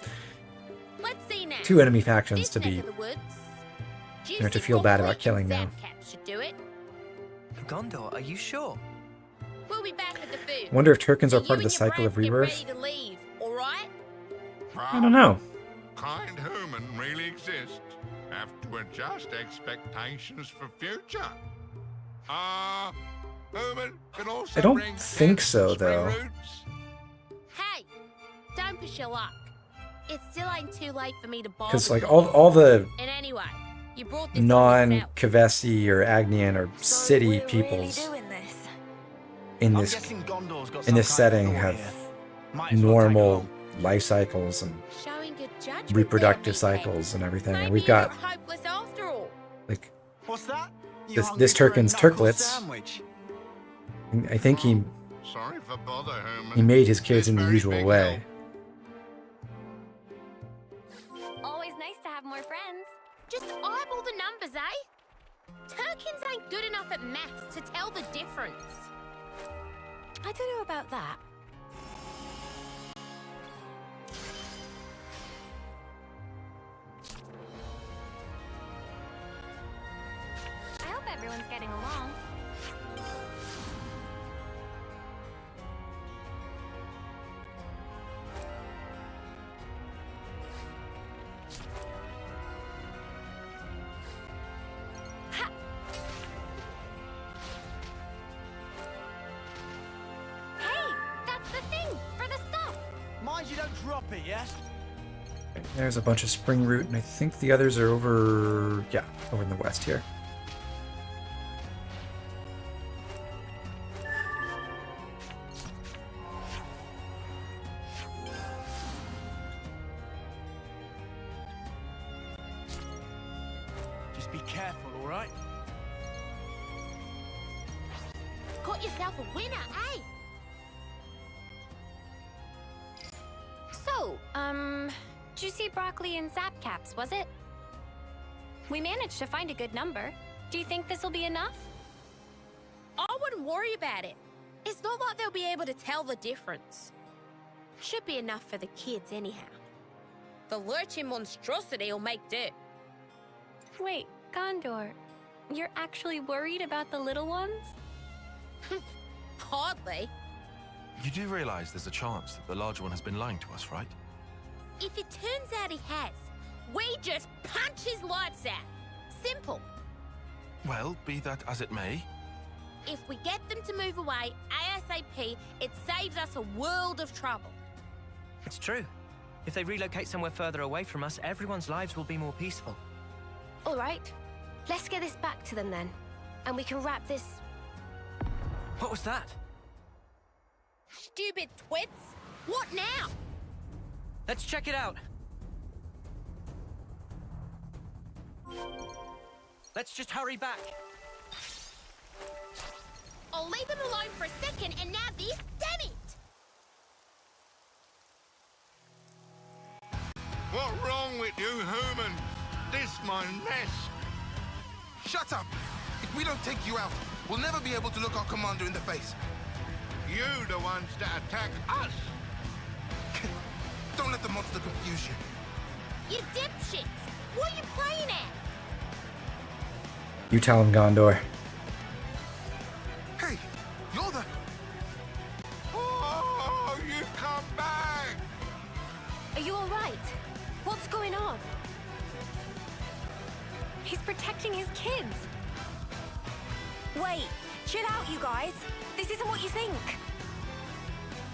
I: Let's see now.
A: two enemy factions to be, to feel bad about killing now.
I: Should do it.
D: Gondor, are you sure?
I: We'll be back at the food.
A: Wonder if Turkins
I: So
A: are part of the
I: you and your
A: cycle of
I: brats get
A: rebirth.
I: ready to leave, all right?
A: I don't know.
C: Kind human really exist. Have to adjust expectations for future. Human can also
A: I don't
C: bring
A: think so,
C: spring
A: though.
C: roots.
I: Hey, don't push your luck. It still ain't too late for me to buy.
A: Because like all the
I: And anyway, you brought this on yourself.
A: non-Kevesi or Agnian or city peoples in
H: I'm
A: this
H: guessing Gondor's got
A: in
H: some
A: this
H: kind
A: setting
H: of law
A: have
H: here. Might as well tag
A: normal
H: along.
A: life cycles and
I: Showing good judgment
A: reproductive
I: there, meathead.
A: cycles and everything. And
I: Maybe
A: we've
I: you're
A: got
I: not hopeless after all.
A: like
H: What's that? You
A: this
H: hungry for a
A: Turkin's
H: knuckle
A: Turklets.
H: sandwich?
A: I think he
C: Sorry for bother, human.
A: he made his kids
C: It's
A: in the
C: very
A: usual
C: big
A: way.
J: Always nice to have more friends.
I: Just eyeball the numbers, eh? Turkins ain't good enough at maths to tell the difference.
B: I don't know about that.
J: I hope everyone's getting along.
B: Hey, that's the thing for the stuff.
H: Mind you don't drop it, yeah?
A: There's a bunch of spring root, and I think the others are over in the west here.
H: Just be careful, all right?
I: Got yourself a winner, eh?
J: So, juicy broccoli and zap caps, was it? We managed to find a good number. Do you think this will be enough?
I: I wouldn't worry about it. It's not like they'll be able to tell the difference. Should be enough for the kids anyhow. The lurching monstrosity will make do.
J: Wait, Gondor, you're actually worried about the little ones?
I: Hardly.
K: You do realize there's a chance that the larger one has been lying to us, right?
I: If it turns out he has, we just punch his lights out. Simple.
K: Well, be that as it may,
I: If we get them to move away ASAP, it saves us a world of trouble.
D: It's true. If they relocate somewhere further away from us, everyone's lives will be more peaceful.
B: All right, let's get this back to them then, and we can wrap this.
D: What was that?
I: Stupid twits. What now?
D: Let's check it out. Let's just hurry back.
I: I'll leave them alone for a second, and now this? Damn it!
C: What's wrong with you humans? This my nest.
K: Shut up! If we don't take you out, we'll never be able to look our commander in the face.
C: You the ones that attack us.
K: Don't let the monster confuse you.
I: You dipshits! What are you playing at?
A: You tell him, Gondor.
K: Hey, you're the...
C: Oh, you come back!
B: Are you all right? What's going on?
J: He's protecting his kids.
F: Wait, chill out, you guys. This isn't what you think.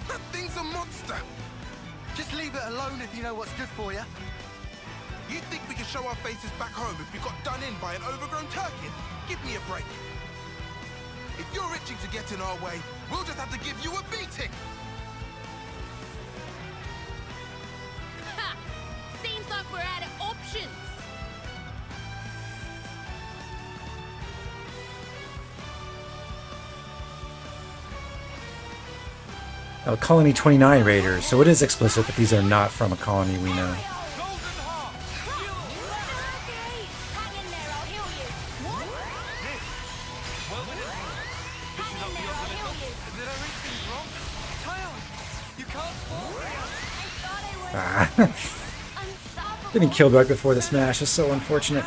K: That thing's a monster!
H: Just leave it alone if you know what's good for you.
K: You think we can show our faces back home if we got done in by an overgrown turkey? Give me a break. If you're itching to get in our way, we'll just have to give you a beating!
I: Ha! Seems like we're out of options.
A: Oh, Colony 29 raiders, so it is explicit that these are not from a colony we know. Getting killed right before the smash is so unfortunate.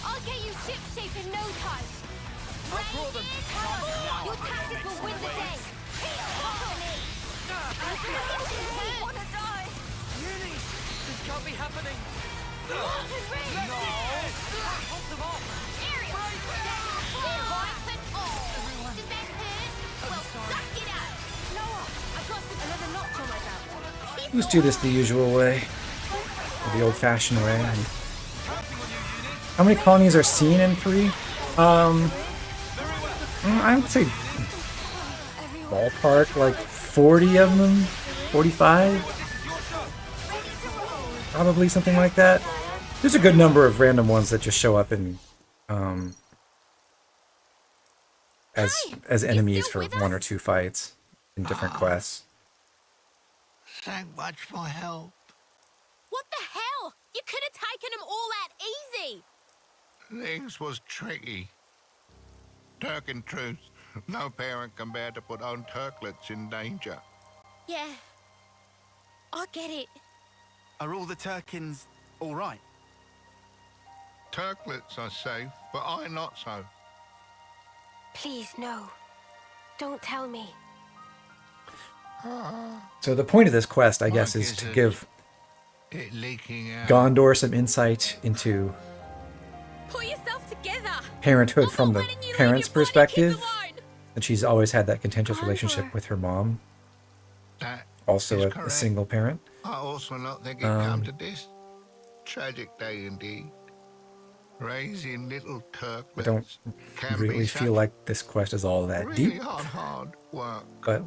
J: I'll get you shipshape in no time. Your tactics will win the day. I want to die.
D: Really? This can't be happening.
J: No!
D: Hold them off.
I: Does that hurt? Well, suck it up.
J: Noah, I've got another notch on my belt.
A: Let's do this the usual way. Or the old-fashioned way. How many colonies are seen in 3? I would say ballpark, like 40 of them, 45? Probably something like that. There's a good number of random ones that just show up in as enemies for 1 or 2 fights in different quests.
C: Thank much for help.
I: What the hell? You could have taken them all out easy.
C: Things was tricky. Turk in truth, no parent can bear to put own turklets in danger.
I: Yeah, I get it.
H: Are all the Turkins all right?
C: Turklets are safe, but I not so.
B: Please, no. Don't tell me.
A: So the point of this quest, I guess, is to give
C: It leaking out.
A: Gondor some insight into
I: Pull yourself together.
A: parenthood from the
I: letting you leave
A: parent's
I: your bloody
A: perspective.
I: kids alone.
A: And she's always had that contentious
B: Gondor.
A: relationship with her mom,
C: That
A: also
C: is
A: a
C: correct.
A: single parent.
C: I also not think it come to this. Tragic day indeed. Raising little Turklets
A: I don't
C: can
A: really
C: be
A: feel
C: such
A: like this quest is all that
C: really
A: deep,
C: hard work.
A: but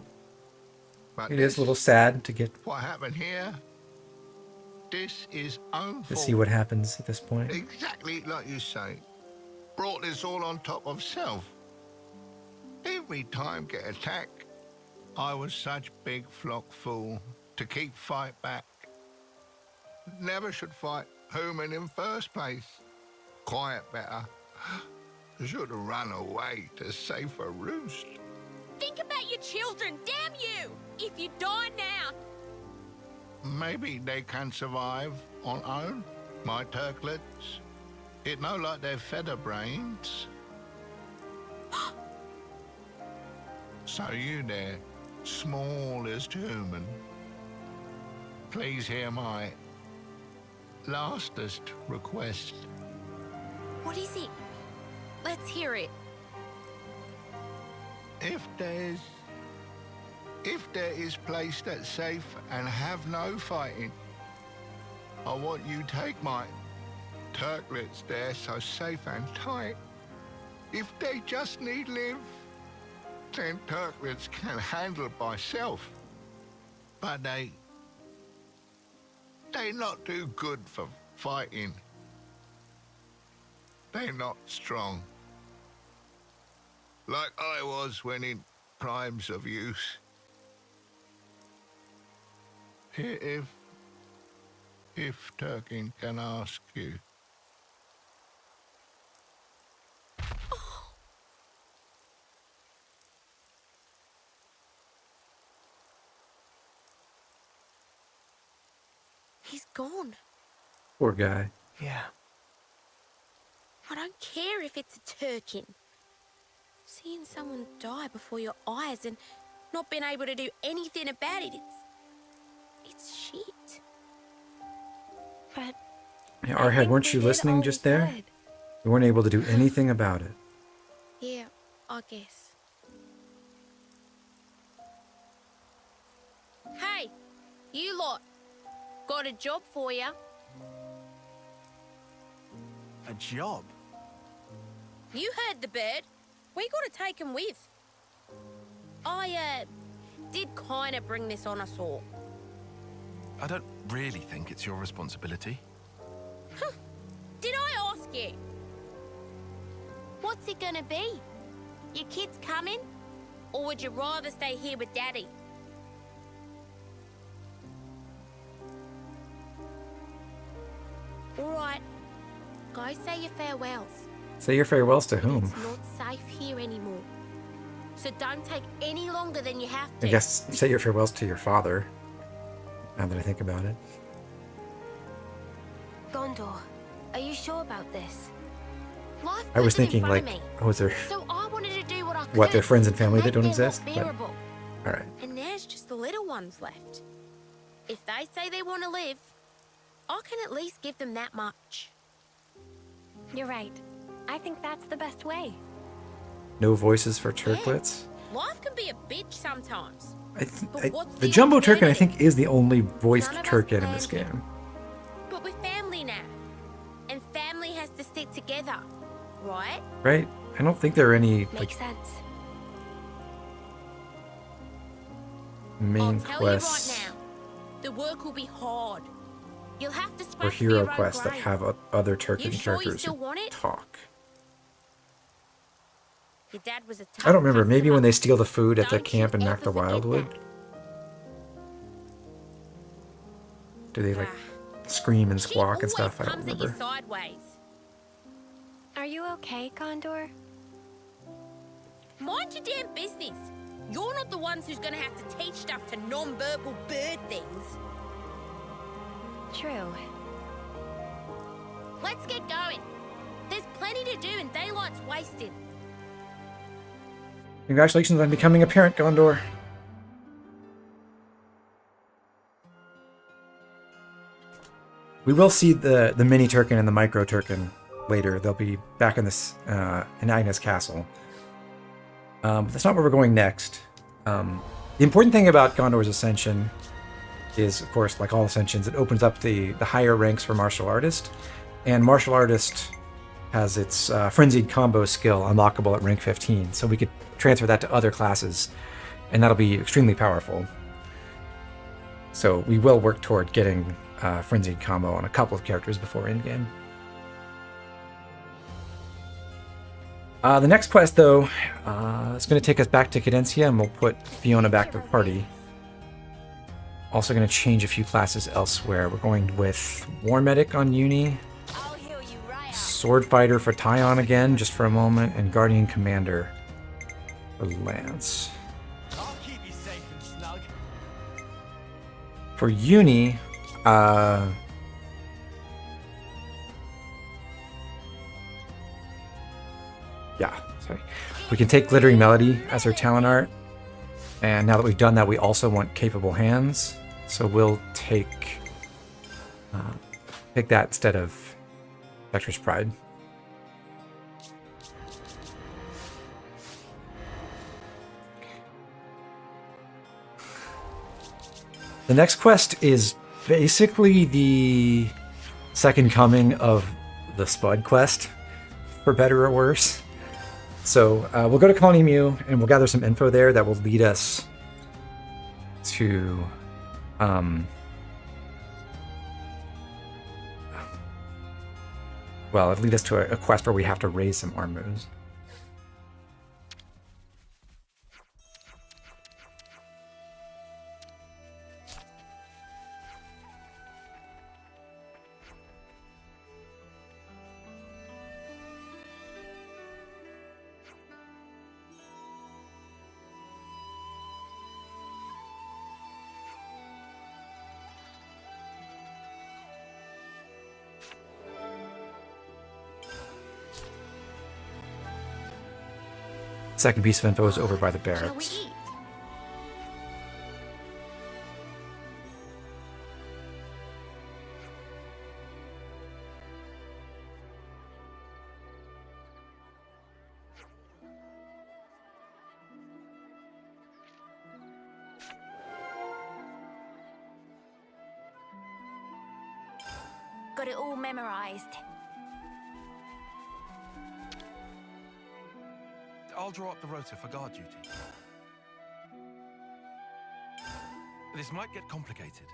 C: But
A: it is a little sad to get
C: what happened here. This is own
A: to
C: fault.
A: see what happens at this point.
C: Exactly like you say. Brought this all on top of self. Every time get attacked, I was such big flock fool to keep fight back. Never should fight human in first place. Quiet better. Should have run away to safer roost.
I: Think about your children, damn you! If you die now,
C: Maybe they can survive on own, my Turklets. It no like they're feather brains. So you there, smallest human, please hear my lastest request.
I: what is it? Let's hear it.
C: If there is place that's safe and have no fighting, I want you take my Turklets there so safe and tight. If they just need live, then Turklets can handle it by self. But they not too good for fighting. They not strong. Like I was when in primes of use. If Turkin can ask you.
I: He's gone.
A: Poor guy.
D: Yeah.
I: I don't care if it's a Turkin. Seeing someone die before your eyes and not being able to do anything about it, it's shit.
B: But
A: Yeah, Arhead, weren't you listening just there? We weren't able to do anything about it.
I: Yeah, I guess. Hey, you lot. Got a job for you.
H: A job?
I: You heard the bird. We gotta take him with. I, did kinda bring this on us all.
K: I don't really think it's your responsibility.
I: Did I ask you? What's it gonna be? Your kids coming? Or would you rather stay here with Daddy? Alright. Go say your farewells.
A: Say your farewells to whom?
I: It's not safe here anymore. So don't take any longer than you have to.
A: I guess say your farewells to your father. Now that I think about it.
B: Gondor, are you sure about this?
I: Life
A: I was
I: puts it in
A: thinking
I: front
A: like,
I: of me.
A: oh, is there
I: So I wanted to do what I could.
A: what, their friends and
I: to
A: family that
I: make
A: don't
I: their
A: exist?
I: lot
A: But,
I: bearable.
A: alright.
I: And there's just the little ones left. If they say they want to live, I can at least give them that much.
J: You're right. I think that's the best way.
A: No voices for Turklets?
I: Life can be a bitch sometimes. what's
A: The
I: the
A: Jumbo Turkin, I
I: alternative?
A: think, is the only voiced
I: None of us
A: Turkin in this
I: planned it.
A: game.
I: But we're family now. And family has to stick together, right?
A: Right? I don't think there are any like
B: Makes sense.
A: main
I: I'll tell
A: quests
I: you right now, the work will be hard. You'll have to
A: or
I: scratch for
A: hero
I: your own
A: quests that
I: grave.
A: have other Turkin
I: You sure you
A: characters
I: still
A: who
I: want it?
A: talk.
I: Your dad was a tough
A: I don't remember. Maybe when
I: customer.
A: they steal the food at the
I: Don't
A: camp
I: you
A: in
I: ever
A: Mac the
I: forget
A: Wildwood.
I: that.
A: Do they like
I: Ah,
A: scream and
I: she
A: squawk and
I: always
A: stuff? I don't
I: comes at you
A: remember.
I: sideways.
J: Are you okay, Gondor?
I: Mind your damn business. You're not the ones who's gonna have to teach stuff to non-verbal bird things.
J: True.
I: Let's get going. There's plenty to do and daylight's wasted.
A: Congratulations on becoming a parent, Gondor. We will see the mini Turkin and the micro Turkin later. They'll be back in this in Agnes Castle. But that's not where we're going next. The important thing about Gondor's Ascension is, of course, like all Ascensions, it opens up the higher ranks for Martial Artist. And Martial Artist has its Frenzied Combo skill unlockable at rank 15. So we could transfer that to other classes, and that'll be extremely powerful. So we will work toward getting Frenzied Combo on a couple of characters before endgame. The next quest, though, is going to take us back to Cadencia, and we'll put Fiona back to the party. Also going to change a few classes elsewhere. We're going with War Medic on Uni,
F: I'll heal you right up.
A: Sword Fighter for Tyon again, just for a moment, and Guardian Commander for Lance.
H: I'll keep you safe and snug.
A: For Uni, yeah, sorry. We can take Glittering Melody as our talent art. And now that we've done that, we also want Capable Hands. So we'll take that instead of Vector's Pride. The next quest is basically the second coming of the Spud quest, for better or worse. So we'll go to Colony Mu and we'll gather some info there that will lead us to well, it'll lead us to a quest where we have to raise some Armus. Second piece of info is over by the barracks.
F: Got it all memorized.
K: I'll draw up the rota for guard duty. This might get complicated.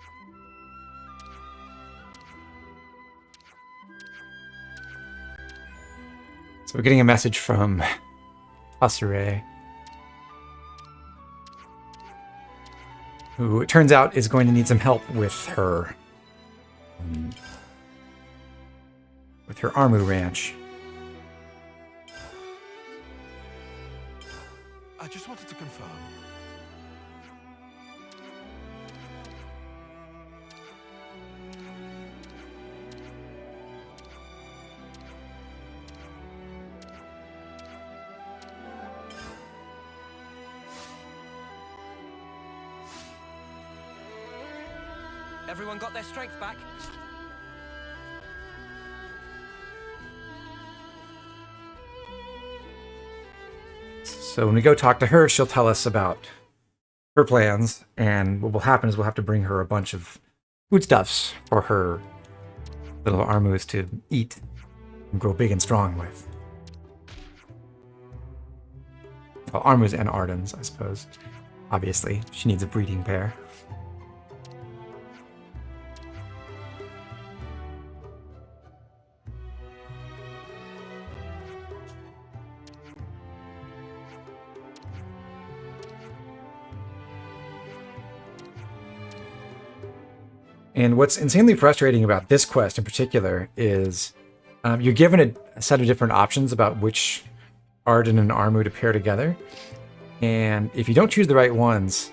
A: So we're getting a message from Asure, who it turns out is going to need some help with her Armu ranch.
K: I just wanted to confirm.
D: Everyone got their strength back?
A: So when we go talk to her, she'll tell us about her plans, and what will happen is we'll have to bring her a bunch of foodstuffs for her little Armus to eat and grow big and strong with. Well, Armus and Ardens, I suppose. Obviously, she needs a breeding pair. And what's insanely frustrating about this quest in particular is you're given a set of different options about which Arden and Armu to pair together. And if you don't choose the right ones,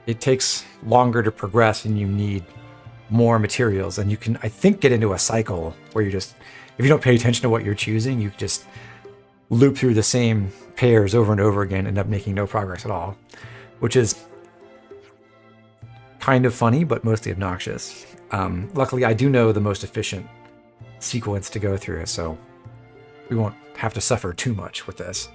A: it takes longer to progress and you need more materials. And you can, I think, get into a cycle where you just, if you don't pay attention to what you're choosing, you just loop through the same pairs over and over again, end up making no progress at all, which is kind of funny, but mostly obnoxious. Luckily, I do know the most efficient sequence to go through, so we won't have to suffer too much with this.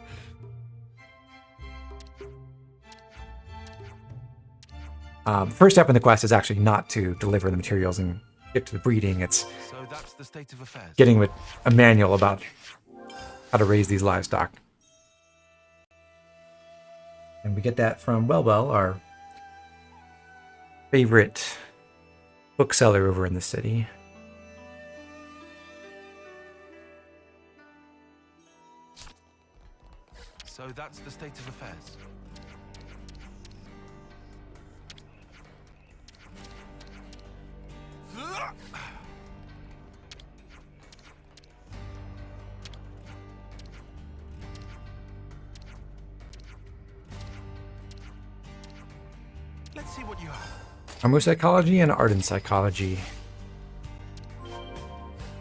A: First step in the quest is actually not to deliver the materials and get to the breeding. It's
K: So that's the state of affairs.
A: getting a manual about how to raise these livestock. And we get that from Well, our favorite bookseller over in the city.
K: So that's the state of affairs. Let's see what you have.
A: Armu psychology and Arden psychology.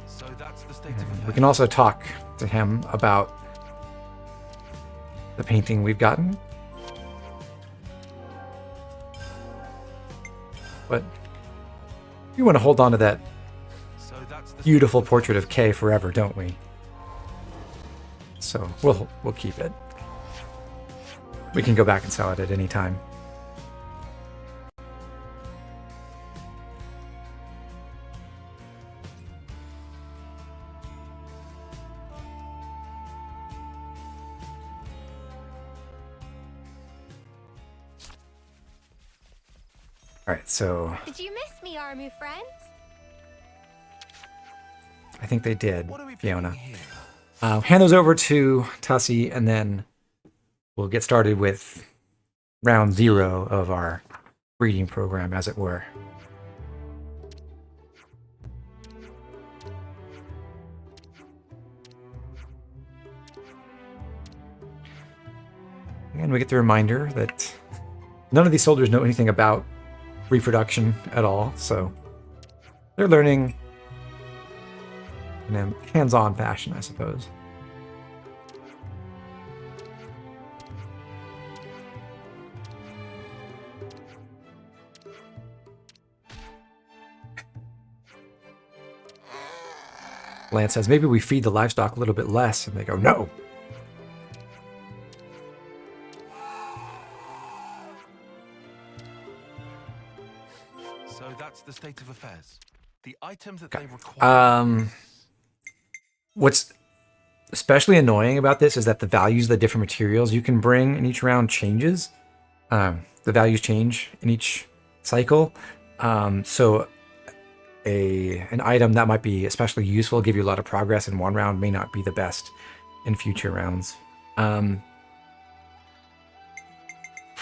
K: So that's the state of affairs.
A: We can also talk to him about the painting we've gotten. But we want to hold on to that
K: So that's the
A: beautiful portrait of Kay forever, don't we? So we'll keep it. We can go back and sell it at any time. Alright, so
J: Did you miss me, Armu friends?
A: I think they did,
K: What are we
A: Fiona.
K: picking here?
A: Hand those over to Tussie, and then we'll get started with round 0 of our breeding program, as it were. And we get the reminder that none of these soldiers know anything about reproduction at all, so they're learning in a hands-on fashion, I suppose. Lance says, maybe we feed the livestock a little bit less, and they go, no!
K: So that's the state of affairs. The items that they require.
A: What's especially annoying about this is that the values of the different materials you can bring in each round changes. The values change in each cycle. So an item that might be especially useful, give you a lot of progress in one round, may not be the best in future rounds. For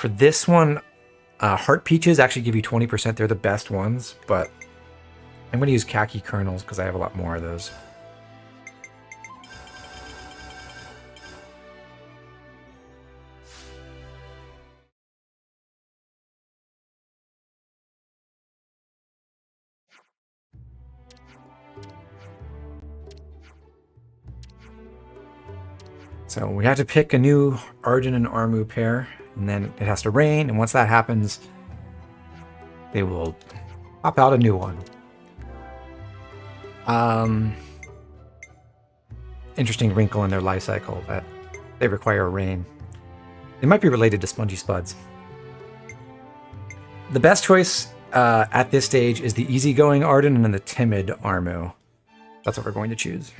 A: this one, heart peaches actually give you 20%. They're the best ones, but I'm going to use khaki kernels because I have a lot more of those. So we have to pick a new Arjun and Armu pair, and then it has to rain, and once that happens, they will pop out a new one. Interesting wrinkle in their life cycle that they require rain. They might be related to spongy spuds. The best choice at this stage is the easygoing Arden and then the timid Armu. That's what we're going to choose.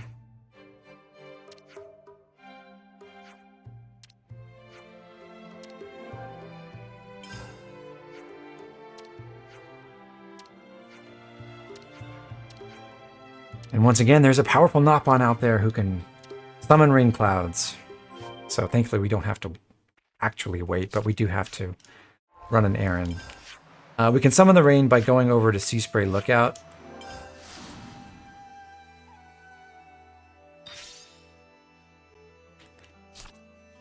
A: And once again, there's a powerful Nopon out there who can summon rain clouds. So thankfully we don't have to actually wait, but we do have to run an errand. We can summon the rain by going over to Sea Spray Lookout.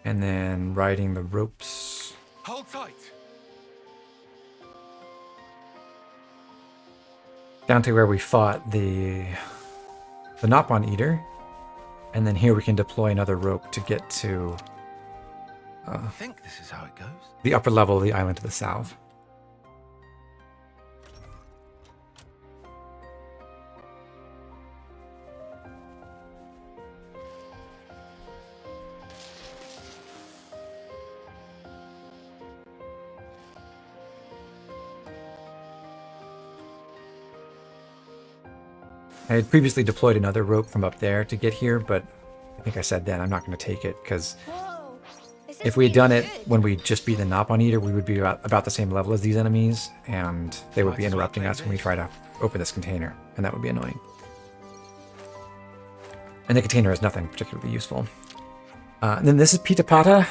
A: And then riding the ropes.
K: Hold tight.
A: Down to where we fought the Nopon Eater. And then here we can deploy another rope to get to
K: I think this is how it goes.
A: the upper level of the island to the south. I had previously deployed another rope from up there to get here, but I think I said then I'm not going to take it, because if we had done it when we just beat the Nopon Eater, we would be about the same level as these enemies, and they would be interrupting us when we try to open this container, and that would be annoying. And the container is nothing particularly useful. And then this is Pitapata,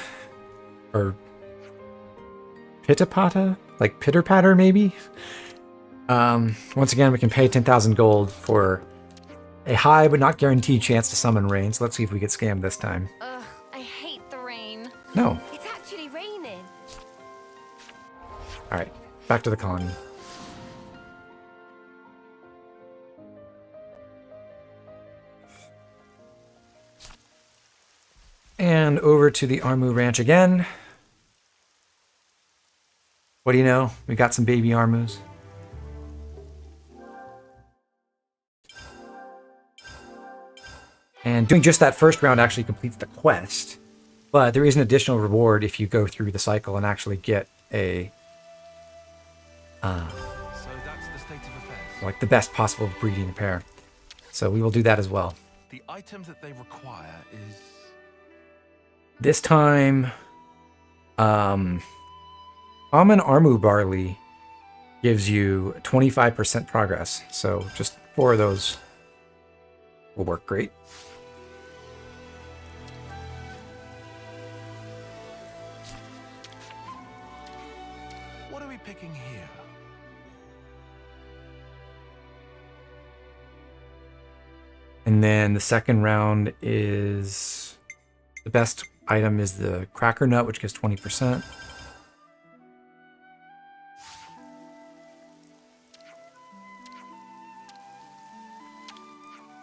A: or Pitapata? Like Pitter-Patter, maybe? Once again, we can pay 10,000 gold for a high but not guaranteed chance to summon rain, so let's see if we get scammed this time.
J: Ugh, I hate the rain.
A: No.
B: It's actually raining.
A: Alright, back to the colony. And over to the Armu Ranch again. What do you know? We got some baby Armus. And doing just that first round actually completes the quest. But there is an additional reward if you go through the cycle and actually get a...
K: So that's the state of affairs.
A: like the best possible breeding pair. So we will do that as well.
K: The items that they require is...
A: This time, common Armu barley gives you 25% progress. So just 4 of those will work great.
K: What are we picking here?
A: And then the second round is the best item is the cracker nut, which gives 20%.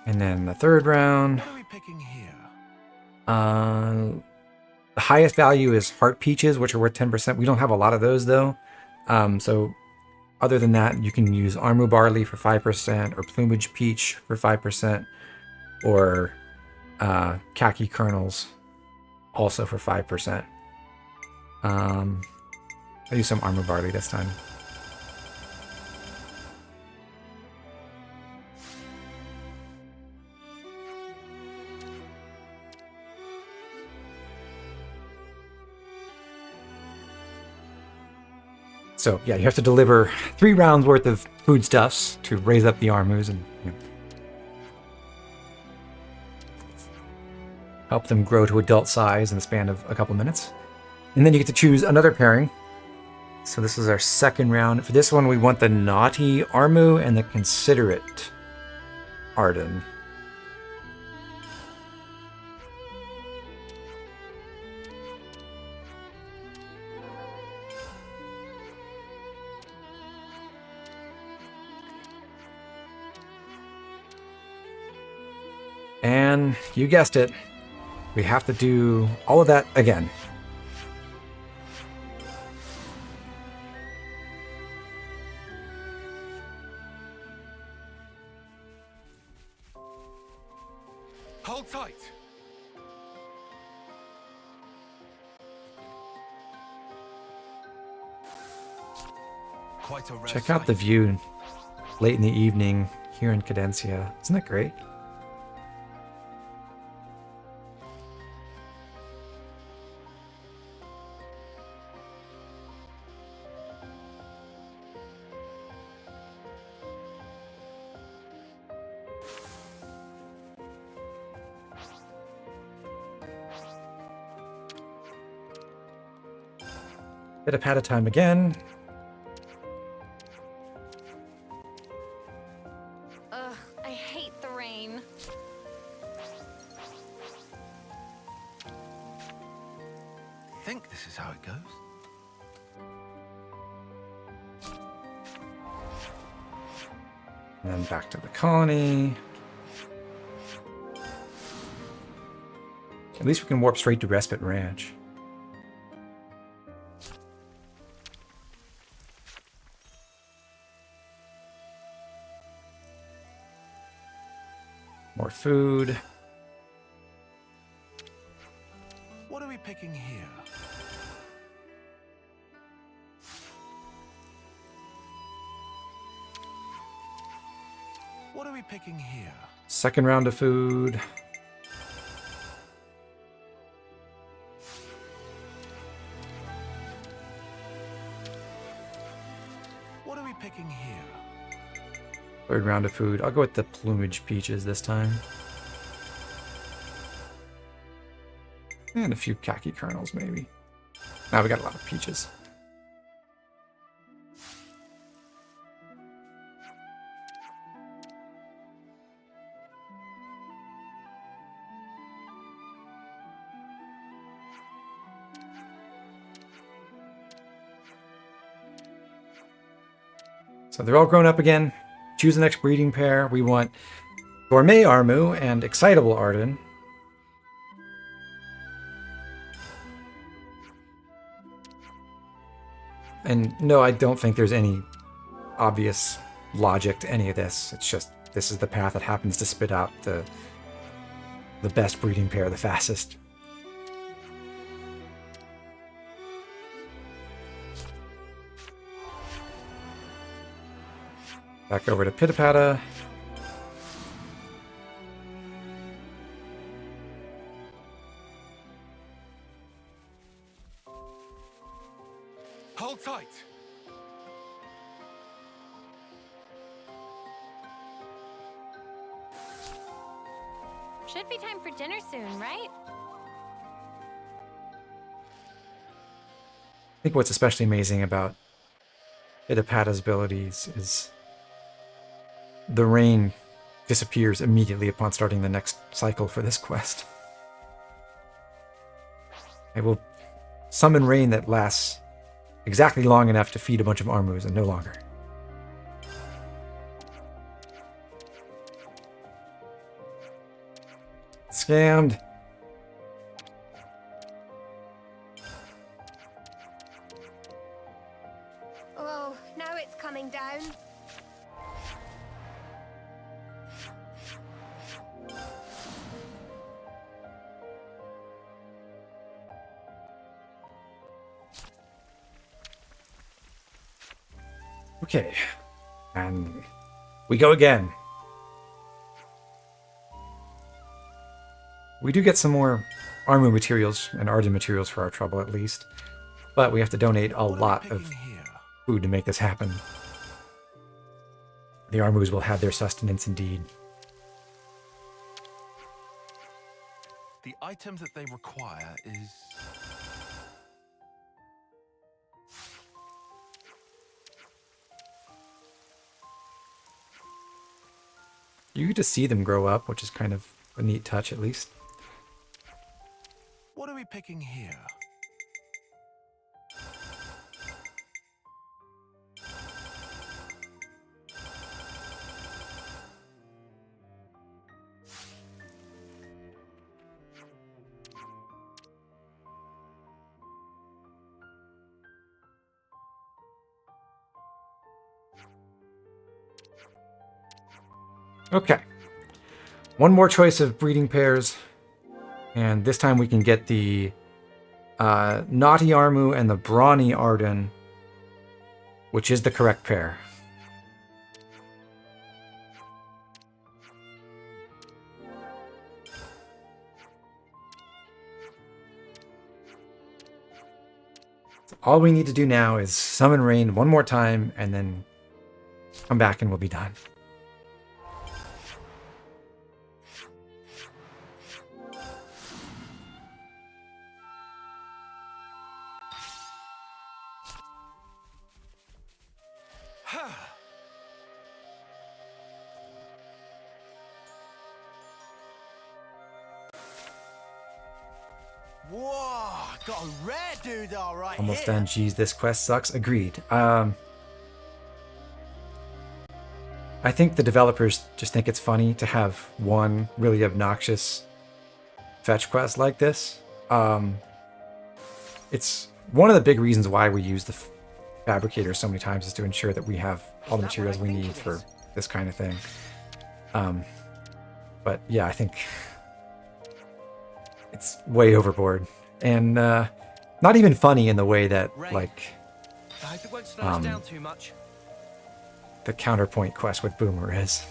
A: And then the third round,
K: What are we picking here?
A: the highest value is heart peaches, which are worth 10%. We don't have a lot of those though. So other than that, you can use armu barley for 5%, or plumage peach for 5%, or khaki kernels also for 5%. I'll use some armu barley this time. So yeah, you have to deliver 3 rounds worth of foodstuffs to raise up the armus and help them grow to adult size in the span of a couple minutes. And then you get to choose another pairing. So this is our second round. For this one, we want the naughty armu and the considerate Arden. And you guessed it, we have to do all of that again.
K: Hold tight. Quite a rare
A: Check out the
K: sight.
A: view late in the evening here in Cadencia. Isn't that great? Bit of pata time again.
J: Ugh, I hate the rain.
K: Think this is how it goes.
A: And then back to the colony. At least we can warp straight to Respite Ranch. More food.
K: What are we picking here? What are we picking here?
A: Second round of food.
K: What are we picking here?
A: Third round of food. I'll go with the plumage peaches this time. And a few khaki kernels, maybe. Now we got a lot of peaches. So they're all grown up again. Choose the next breeding pair. We want Gourmet Armu and Excitable Arden. And no, I don't think there's any obvious logic to any of this. It's just this is the path that happens to spit out the best breeding pair the fastest. Back over to Pitapata.
K: Hold tight.
J: Should be time for dinner soon, right?
A: I think what's especially amazing about Hitapata's abilities is the rain disappears immediately upon starting the next cycle for this quest. I will summon rain that lasts exactly long enough to feed a bunch of Armus and no longer. Scammed.
B: Oh, now it's coming down.
A: Okay, and we go again. We do get some more Armu materials and Arden materials for our trouble at least, but we have to donate a lot of food to make this happen. The Armus will have their sustenance indeed.
K: The item that they require is...
A: You get to see them grow up, which is kind of a neat touch at least.
K: What are we picking here?
A: Okay. One more choice of breeding pairs. And this time we can get the Naughty Armu and the Brawny Arden, which is the correct pair. So all we need to do now is summon rain one more time and then come back and we'll be done.
H: Whoa, got a rare doodah right
A: Almost
H: here.
A: done. Geez, this quest sucks. Agreed. I think the developers just think it's funny to have one really obnoxious fetch quest like this. It's one of the big reasons why we use the fabricator so many times is to ensure that we have all the materials we need for this kind of thing. But yeah, I think it's way overboard and not even funny in the way that like
D: I hope it won't slow us down too much.
A: the counterpoint quest with Boomer is.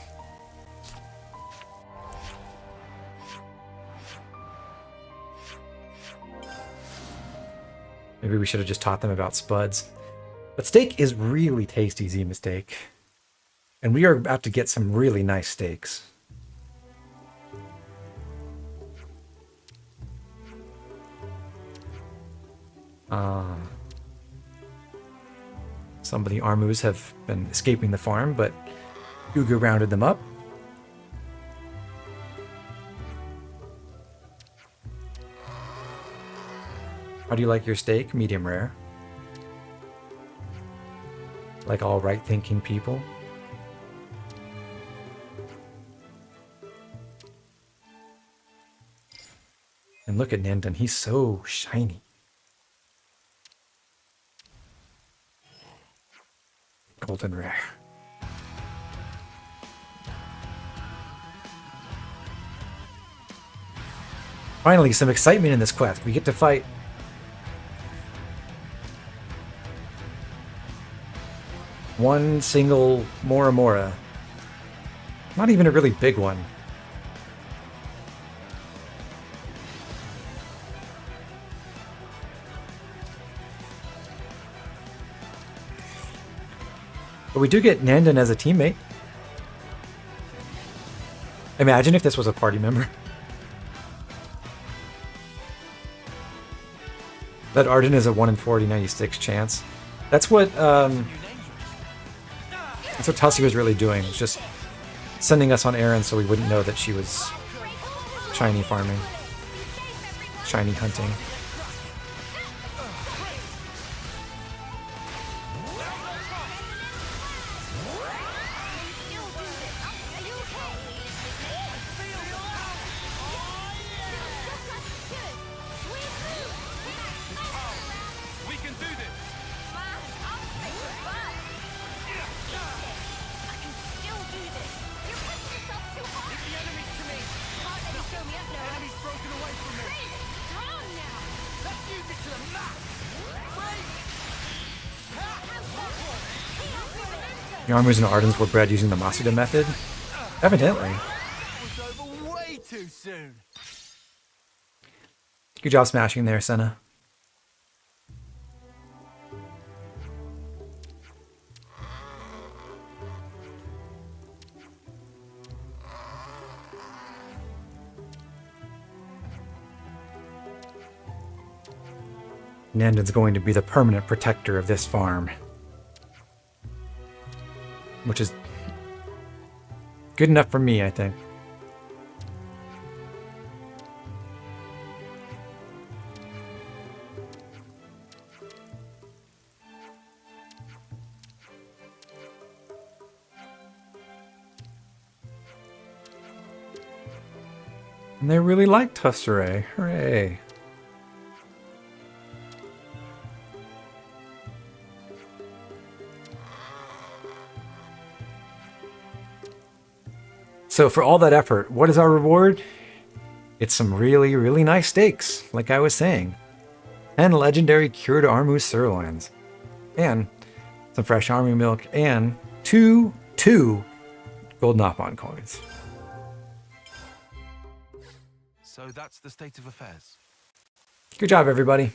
A: Maybe we should have just taught them about spuds. But steak is really tasty, Z-Mistake. And we are about to get some really nice steaks. Some of the Armus have been escaping the farm, but Gugu rounded them up. How do you like your steak? Medium rare. Like all right-thinking people. And look at Nandon, he's so shiny. Golden rare. Finally, some excitement in this quest. We get to fight one single Mora Mora. Not even a really big one. But we do get Nandon as a teammate. Imagine if this was a party member. That Arden is a 1 in 40/96 chance. That's what Tussie was really doing. Was just sending us on errands so we wouldn't know that she was shiny farming, shiny hunting. The armors and Ardens were bred using the Masuda method? Evidently.
H: Way too soon.
A: Good job smashing there, Senna. Nandon's going to be the permanent protector of this farm. Which is good enough for me, I think. And they really like Tusseray. Hooray. So for all that effort, what is our reward? It's some really, really nice steaks, like I was saying. And legendary cured Armu sirloins. And some fresh army milk and two gold Nopon coins.
K: So that's the state of affairs.
A: Good job, everybody.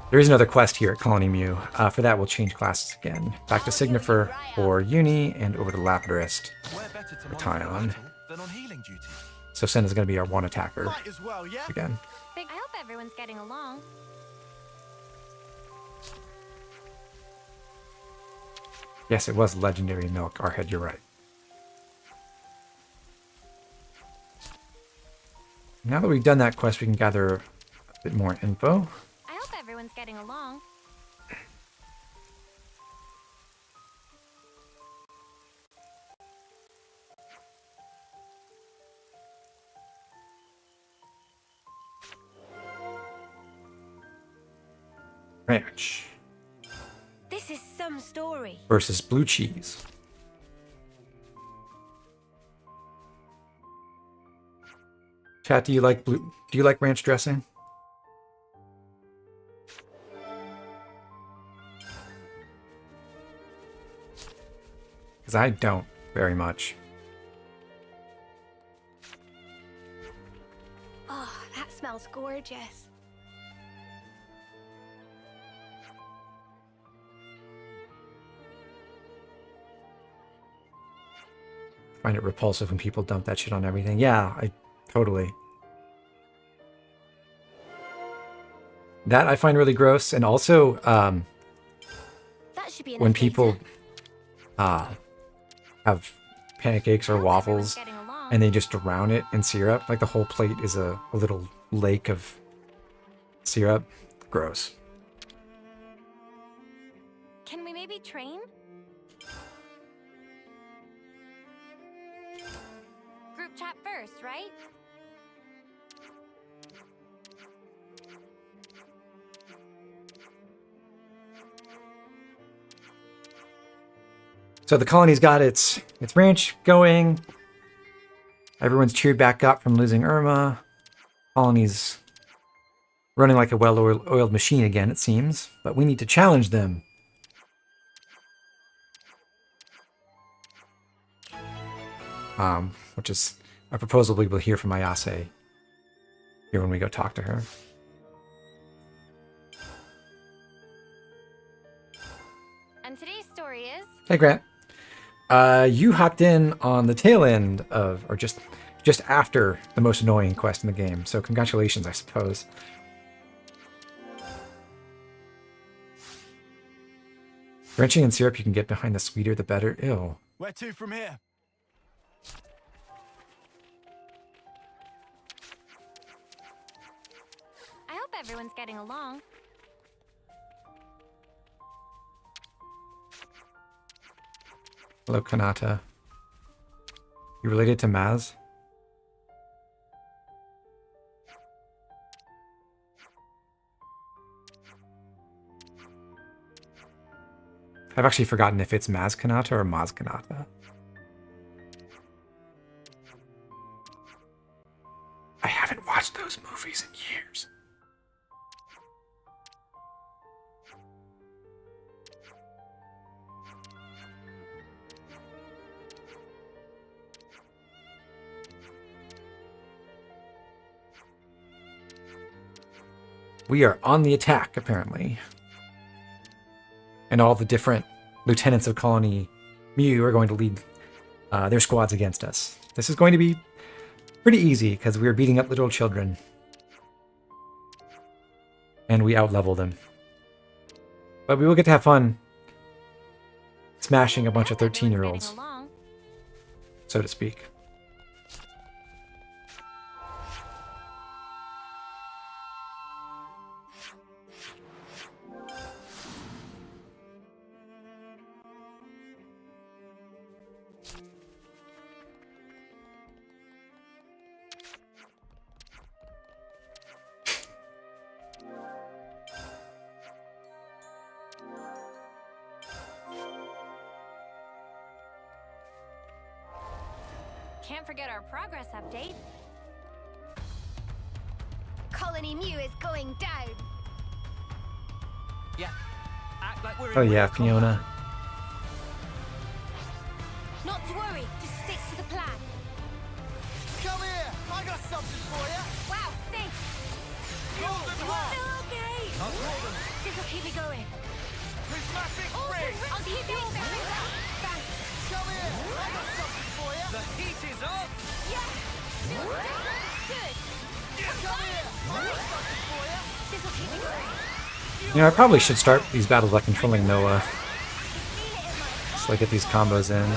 A: There is another quest here at Colony Mew. For that, we'll change classes again. Back to Signifer for Uni and over to Lapidurist for Tyon. So Senna's going to be our one attacker again.
J: I hope everyone's getting along.
A: Yes, it was legendary milk. Arhead, you're right. Now that we've done that quest, we can gather a bit more info.
J: I hope everyone's getting along.
A: Ranch.
B: This is some story.
A: Versus blue cheese. Chat, do you like ranch dressing? Because I don't very much.
B: Oh, that smells gorgeous.
A: I find it repulsive when people dump that shit on everything. Yeah, I totally. That I find really gross. And also,
B: That should be
A: when people have pancakes or waffles and they just drown it in syrup, like the whole plate is a little lake of syrup. Gross.
J: Can we maybe train? Group chat first, right?
A: So the colony's got its ranch going. Everyone's cheered back up from losing Irma. Colony's running like a well-oiled machine again, it seems. But we need to challenge them. Which is a proposal we will hear from Ayase here when we go talk to her.
J: And today's story is...
A: Hey, Grant. You hopped in on the tail end of, or just just after the most annoying quest in the game. So congratulations, I suppose. Drenching in syrup you can get behind, the sweeter the better. Ew.
H: Where to from here?
J: I hope everyone's getting along.
A: Hello, Kanata. You related to Maz? I've actually forgotten if it's Maz Kanata or Maz Kanata. I haven't watched those movies in years. We are on the attack, apparently. And all the different lieutenants of Colony Mu are going to lead their squads against us. This is going to be pretty easy, because we are beating up little children. And we outlevel them. But we will get to have fun smashing a bunch of 13-year-olds, so to speak.
J: Can't forget our progress update.
F: Colony Mu is going down.
D: Yeah. Act like we're
A: Oh
D: in
A: yeah,
D: real
A: Fiona.
B: Not to worry, just stick to the plan.
H: Come here! I got something for you!
B: Wow, thanks.
H: Golden
B: You
H: Heart!
B: feel okay?
H: I'll call them.
B: This'll keep me going.
H: Prismatic
B: Awesome,
H: ring!
B: I'll keep doing that. Thanks.
H: Come here! I got something for you!
D: The heat is up!
B: Yeah. Feels good.
H: Come here! I got something for you!
B: This'll keep me going.
A: You know, I probably should start these battles by controlling Noah. So I get these combos in.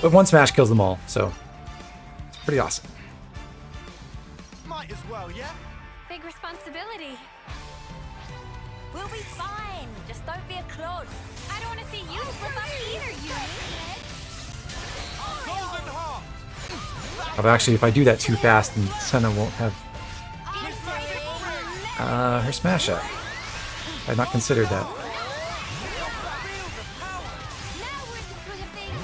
A: But one smash kills them all, so it's pretty awesome.
H: Might as well, yeah?
J: Big responsibility.
F: We'll be fine. Just don't be a clod.
J: I don't want to see you slip up either, Yumi.
H: Golden Heart!
A: Although actually, if I do that too fast, then Senna won't have her smash up. I had not considered that.
B: Now we're in the swing of things.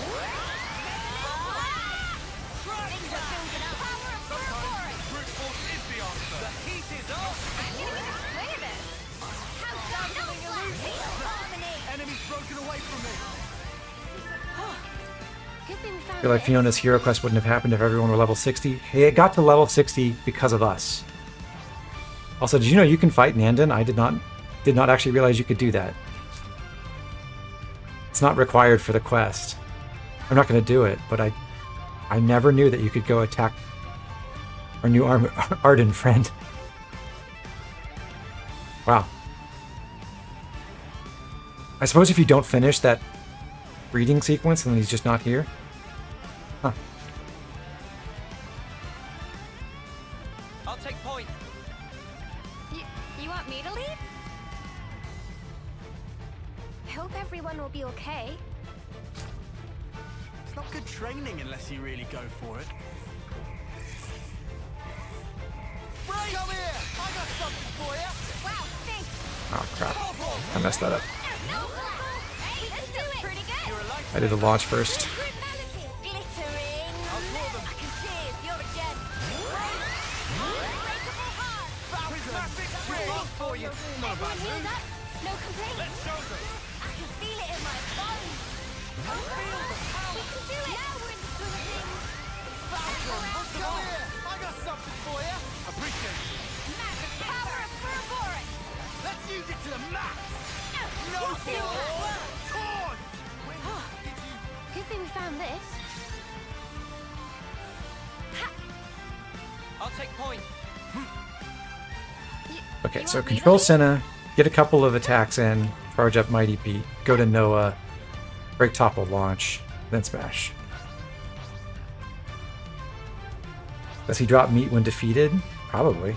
F: Things are building up.
B: Power of Furborg.
H: Brute force is the answer!
D: The heat is up!
J: I'm gonna get a swing of this.
B: How's that? No flashy.
F: Harmony.
H: Enemy's broken away from me!
B: Good thing we
A: I
B: found
A: feel like
B: this.
A: Fiona's hero quest wouldn't have happened if everyone were level 60. Hey, it got to level 60 because of us. Also, did you know you can fight Nandon? I did not actually realize you could do that. It's not required for the quest. I'm not going to do it, but I never knew that you could go attack our new Arden friend. Wow. I suppose if you don't finish that breeding sequence, then he's just not here. Huh.
D: I'll take point.
J: You want me to lead?
B: I hope everyone will be okay.
H: It's not good training unless you really go for it. Come here! I got something for you!
B: Wow, thanks.
A: Oh crap. I messed that up.
B: No purple. Hey, let's do it. Pretty good.
H: You're a light.
A: I did the launch first.
F: Glittering.
H: I'll call them.
F: I can see it. You're again.
B: Unbreakable heart.
H: Prismatic ring!
D: For you.
H: Not a bad
B: Healed
H: move.
B: up. No complaints.
H: Let's show them!
F: I can feel it in my bones.
B: We can do it. Now we're in the swing of things.
H: Come here! I got something for you! Appreciate it.
B: Magic power of Furborg.
H: Let's use it to the max! No
B: feel
H: more! Torn!
B: Good thing we found this.
D: take point.
A: Okay, so control Senna, get a couple of attacks in, charge up Mighty Beat, go to Noah, break topple, launch, then smash. Does he drop meat when defeated? Probably.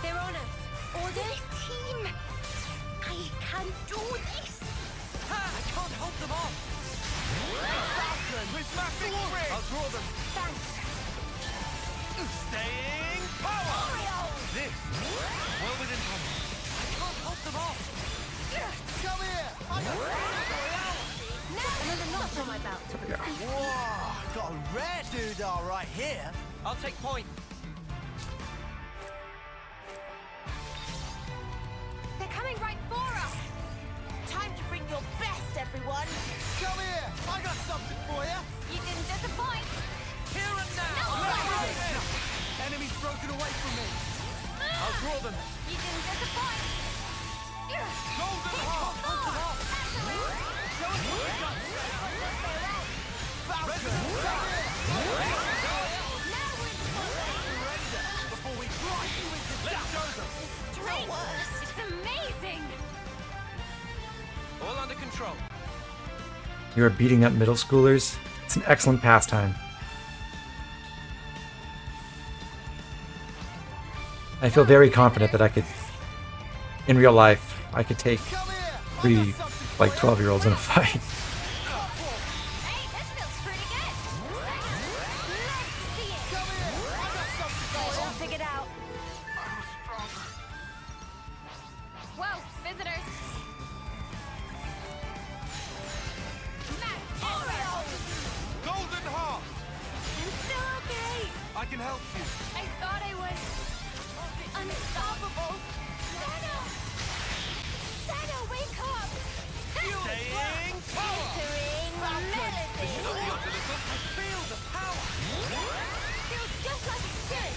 I: They're on us. Order team. I can do this.
D: I can't hold them off.
K: With my big rig. I'll draw them.
I: Thanks.
K: Staying power.
D: This. Well within hand. I can't hold them off.
K: Come here. I got
I: Another notch on my belt.
H: Whoa, got a rare doodah right here.
D: I'll take point.
I: They're coming right for us.
F: Time to bring your best, everyone.
K: Come here. I got something for you.
F: You didn't disappoint.
K: Here and now. Enemy's broken away from me. I'll draw them.
F: You didn't disappoint.
K: Golden heart. Show us what you got. Falcon. Before we drive you into let's show them.
J: It's amazing!
D: All under control.
A: You are beating up middle schoolers. It's an excellent pastime. I feel very confident that I could, in real life, I could take 3, like, 12-year-olds in a fight.
J: Hey, this feels pretty good! Let's see it!
F: All figured out.
J: Whoa, visitors!
K: Golden heart.
J: I'm still okay!
K: I can help you.
J: I thought I was unstoppable! Santa! Santa, wake up!
K: Staying power.
F: Entering medicine.
K: I feel the power.
J: Feels just like it should!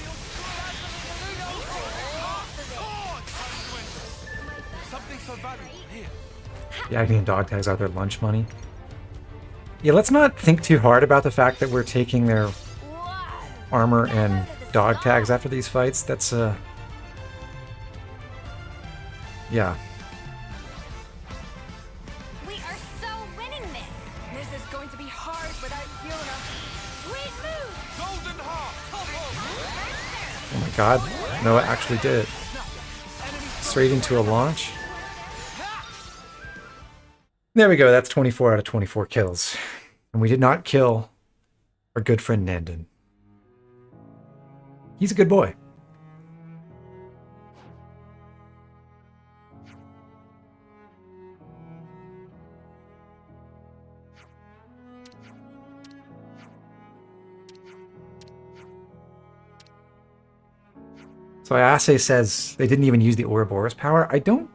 K: Something so valuable here.
A: The Agony and dog tags are their lunch money. Yeah, let's not think too hard about the fact that we're taking their armor and dog tags after these fights. That's, yeah.
J: We are so winning this! This is going to be hard without you enough. Sweet move!
K: Golden heart.
A: Oh my god. Noah actually did it. Straight into a launch. There we go, that's 24 out of 24 kills. And we did not kill our good friend Nandon. He's a good boy. So Iase says they didn't even use the Ouroboros power. I don't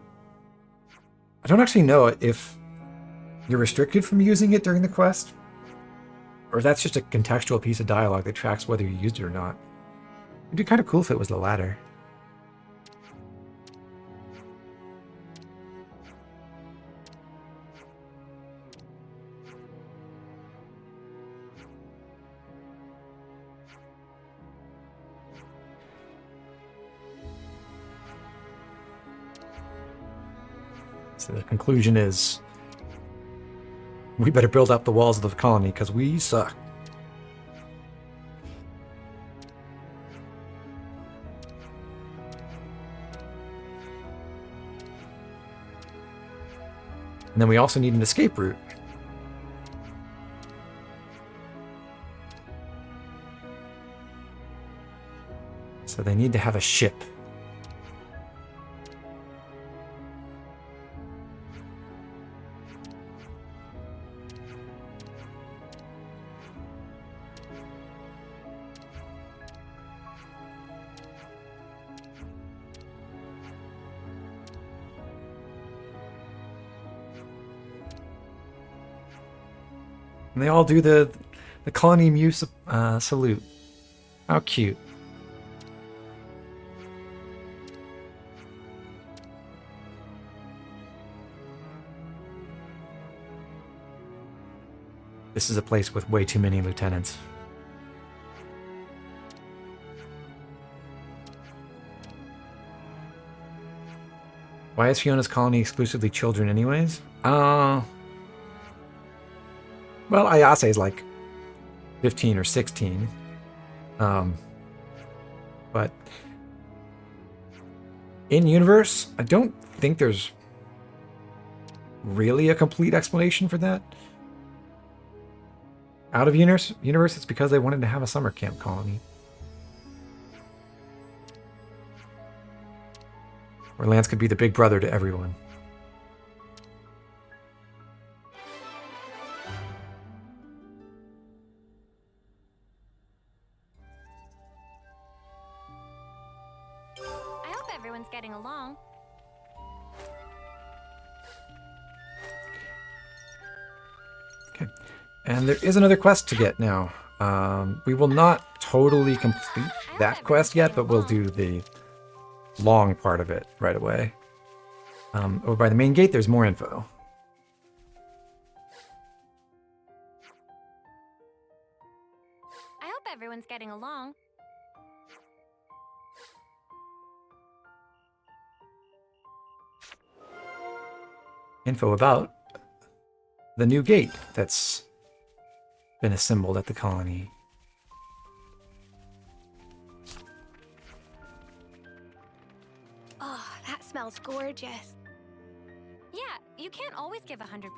A: actually know if you're restricted from using it during the quest, or if that's just a contextual piece of dialogue that tracks whether you used it or not. It'd be kind of cool if it was the latter. So the conclusion is, we better build up the walls of the colony because we suck. And then we also need an escape route. So they need to have a ship. And they all do the colony Mew salute. How cute. This is a place with way too many lieutenants. Why is Fiona's colony exclusively children anyways? Well, Ayase is like 15 or 16. But in universe, I don't think there's really a complete explanation for that. Out of universe, it's because they wanted to have a summer camp colony. Where Lance could be the big brother to everyone.
J: I hope everyone's getting along.
A: Okay. And there is another quest to get now. We will not totally complete that quest yet, but we'll do the long part of it right away. Over by the main gate, there's more info.
J: I hope everyone's getting along.
A: Info about the new gate that's been assembled at the colony.
B: Oh, that smells gorgeous.
J: Yeah, you can't always give 100%.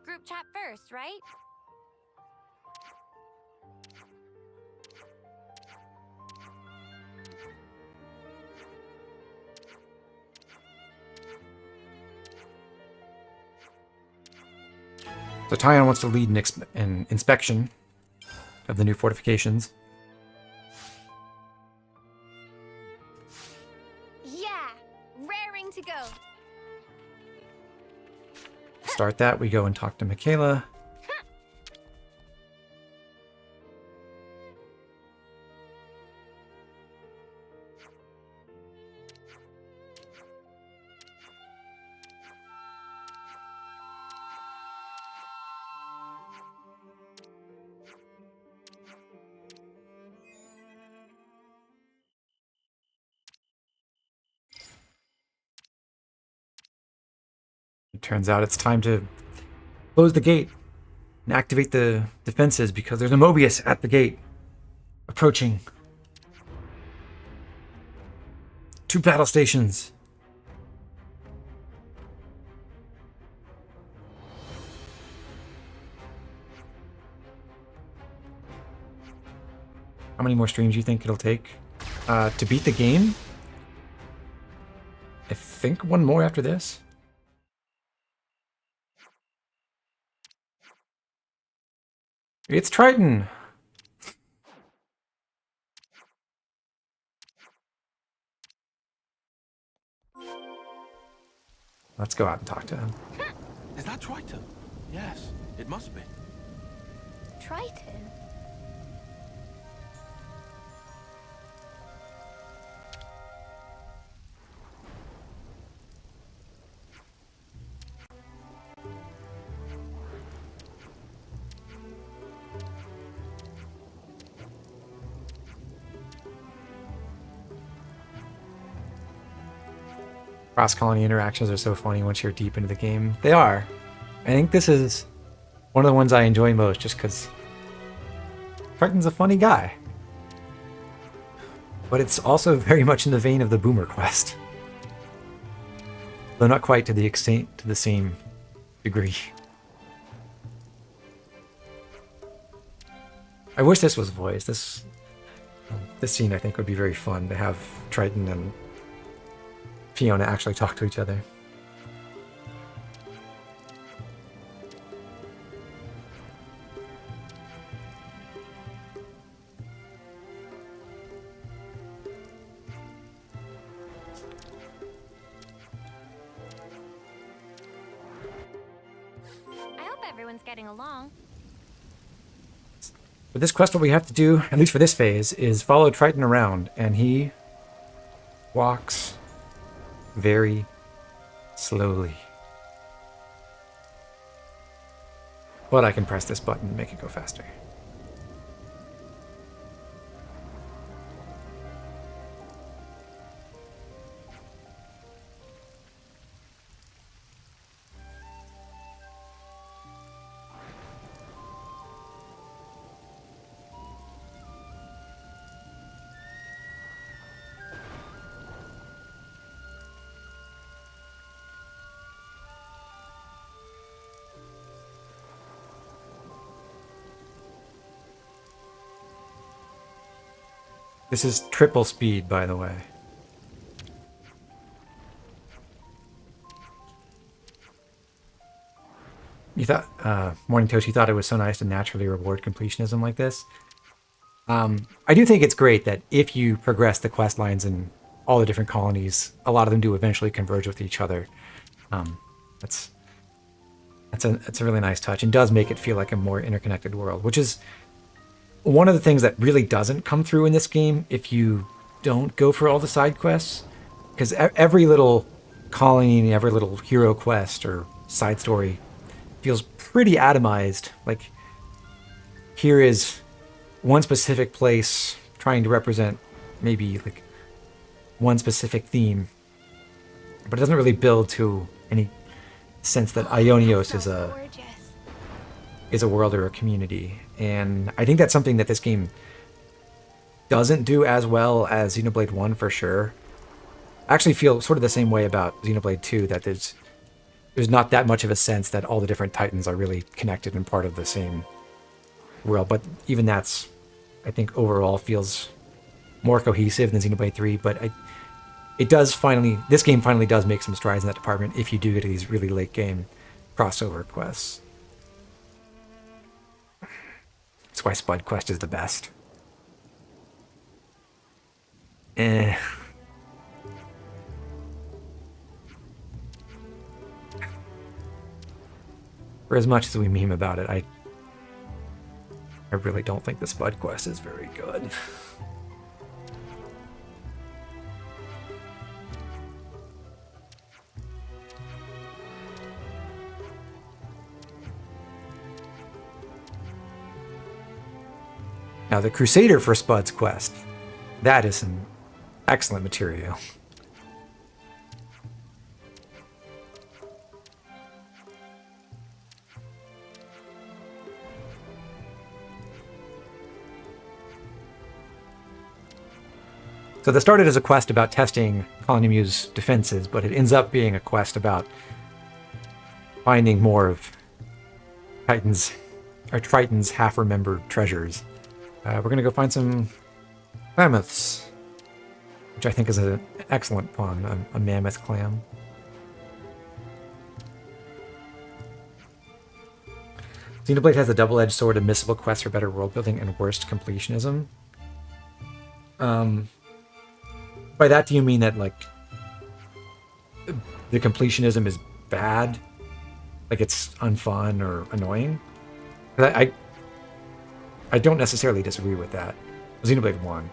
J: Group chat first, right?
A: So Tyon wants to lead an inspection of the new fortifications.
B: Yeah, raring to go.
A: Start that, we go and talk to Michaela. It turns out it's time to close the gate and activate the defenses because there's a Mobius at the gate approaching. 2 battle stations. How many more streams do you think it'll take to beat the game? I think one more after this. It's Triton. Let's go out and talk to him.
K: Is that Triton? Yes, it must be.
B: Triton?
A: Cross-colony interactions are so funny once you're deep into the game. They are. I think this is one of the ones I enjoy most just because Triton's a funny guy. But it's also very much in the vein of the Boomer quest. Though not quite to the extent, to the same degree. I wish this was voiced. This scene I think would be very fun to have Triton and Fiona actually talk to each other.
J: I hope everyone's getting along.
A: For this quest, what we have to do, at least for this phase, is follow Triton around, and he walks very slowly. But I can press this button and make it go faster. This is triple speed, by the way. You thought, Morning Toast, you thought it was so nice to naturally reward completionism like this. I do think it's great that if you progress the quest lines in all the different colonies, a lot of them do eventually converge with each other. That's a really nice touch and does make it feel like a more interconnected world, which is one of the things that really doesn't come through in this game if you don't go for all the side quests. Because every little colony, every little hero quest or side story feels pretty atomized. Like, here is one specific place trying to represent maybe like one specific theme, but it doesn't really build to any sense that Ionios is a world or a community. And I think that's something that this game doesn't do as well as Xenoblade 1 for sure. I actually feel sort of the same way about Xenoblade 2, that there's not that much of a sense that all the different titans are really connected and part of the same world. But even that's, I think, overall feels more cohesive than Xenoblade 3. But this game finally does make some strides in that department if you do get to these really late game crossover quests. That's why Spud Quest is the best. For as much as we meme about it, I really don't think the Spud Quest is very good. Now, the Crusader for Spud's Quest, that is some excellent material. So this started as a quest about testing Colony Muse defenses, but it ends up being a quest about finding more of Triton's half-remembered treasures. We're going to go find some mammoths, which I think is an excellent pun, a mammoth clam. Xenoblade has a double-edged sword of missable quests for better world building and worst completionism. By that, do you mean that, like, the completionism is bad? Like, it's unfun or annoying? I don't necessarily disagree with that. Xenoblade 1.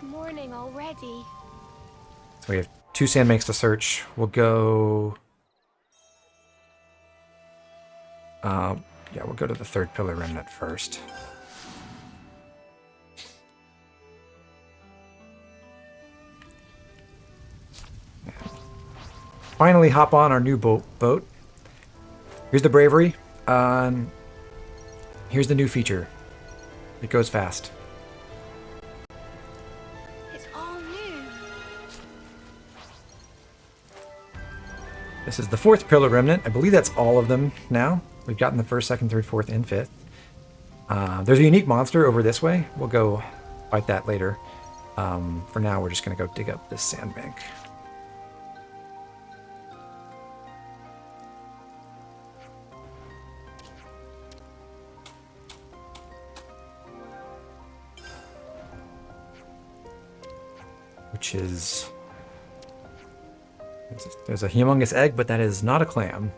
B: Morning already.
A: So we have 2 sandbanks to search. We'll go... we'll go to the third pillar remnant first. Finally hop on our new boat. Here's the bravery. Here's the new feature. It goes fast.
B: It's all new.
A: This is the 4th pillar remnant. I believe that's all of them now. We've gotten the 1st, 2nd, 3rd, 4th, and 5th. There's a unique monster over this way. We'll go fight that later. For now, we're just going to go dig up this sandbank. Which is... There's a humongous egg, but that is not a clam.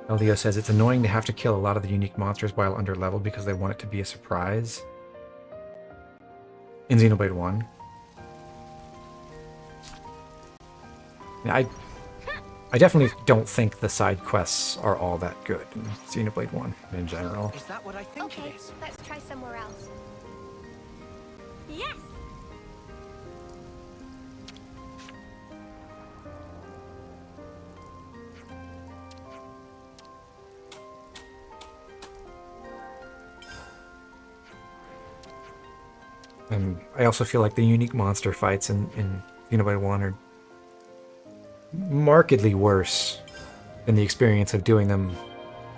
A: LDO says it's annoying to have to kill a lot of the unique monsters while under level because they want it to be a surprise. In Xenoblade 1. Yeah, I definitely don't think the side quests are all that good in Xenoblade 1 in general.
D: Is that what I think
B: Okay,
D: it is?
B: let's try somewhere else.
I: Yes!
A: And I also feel like the unique monster fights in Xenoblade 1 are markedly worse than the experience of doing them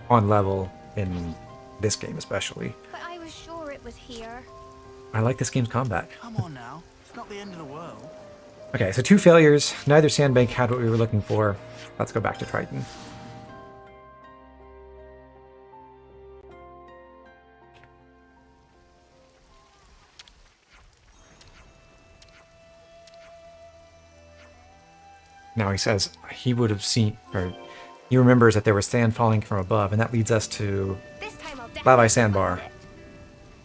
A: on level in this game especially.
J: But I was sure it was here.
A: I like this game's combat.
H: Come on now. It's not the end of the world.
A: Okay, so 2 failures. Neither sandbank had what we were looking for. Let's go back to Triton. Now he says he would have seen, or he remembers that there was sand falling from above, and that leads us to Lavi Sandbar.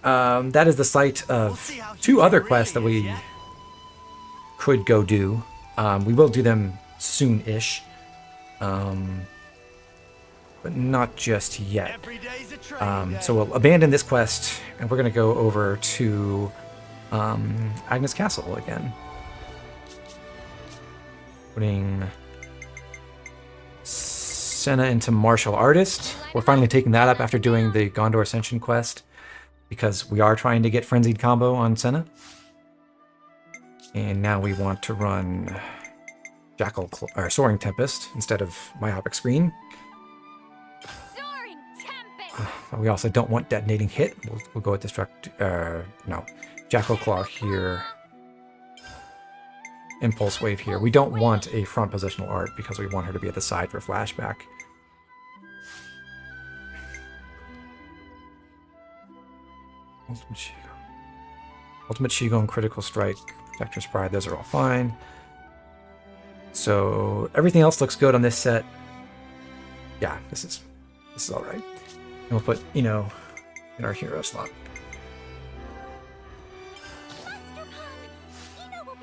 A: That is the site of 2 other quests that we could go do. We will do them soon-ish, but not just yet. So we'll abandon this quest, and we're going to go over to Agnes Castle again. Putting Senna into Martial Artist. We're finally taking that up after doing the Gondor Ascension quest, because we are trying to get Frenzied Combo on Senna. And now we want to run Soaring Tempest instead of Myopic Screen.
J: Soaring Tempest!
A: We also don't want Detonating Hit. We'll go with Jackal Claw here. Impulse Wave here. We don't want a front positional art because we want her to be at the side for flashback. Ultimate Shigo and Critical Strike, Protector's Pride, those are all fine. So everything else looks good on this set. Yeah, this is all right. And we'll put Ino in our hero slot.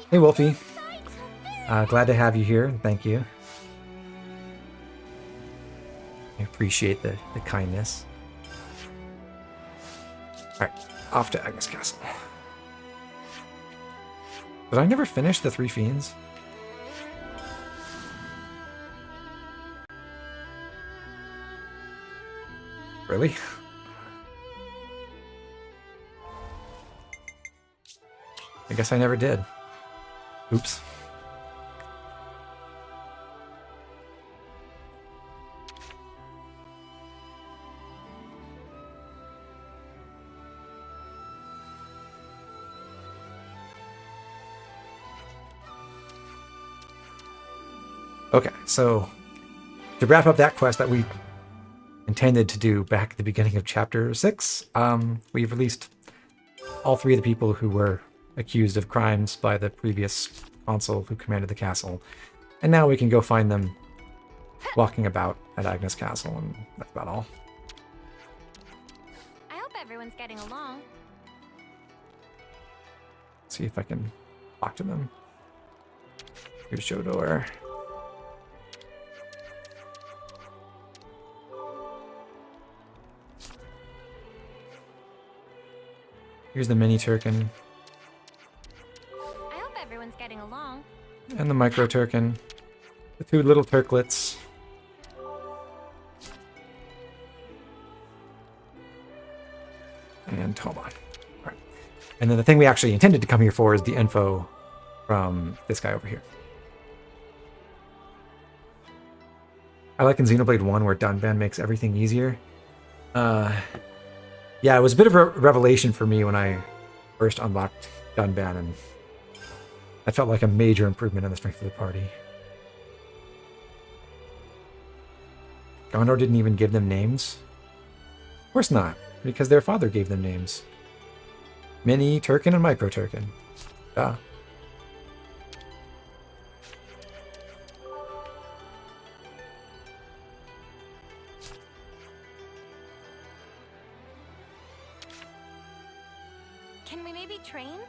A: Hey Wolfie. Glad to have you here. Thank you. I appreciate the kindness. Alright, off to Agnes Castle. Did I never finish the 3 Fiends? Really? I guess I never did. Oops. Okay, so to wrap up that quest that we intended to do back at the beginning of Chapter 6, we've released all 3 of the people who were accused of crimes by the previous consul who commanded the castle. And now we can go find them walking about at Agnes Castle, and that's about all.
J: I hope everyone's getting along.
A: See if I can talk to them. Here's Shodor. Here's the mini Turkin.
J: I hope everyone's getting along.
A: And the micro Turkin. The 2 little Turklets. And Tomon. Alright. And then the thing we actually intended to come here for is the info from this guy over here. I like in Xenoblade 1 where Dunban makes everything easier. Yeah, it was a bit of a revelation for me when I first unlocked Dunban, and that felt like a major improvement in the strength of the party. Gondor didn't even give them names? Of course not, because their father gave them names. Mini Turkin and Micro Turkin. Duh.
J: Can we maybe train?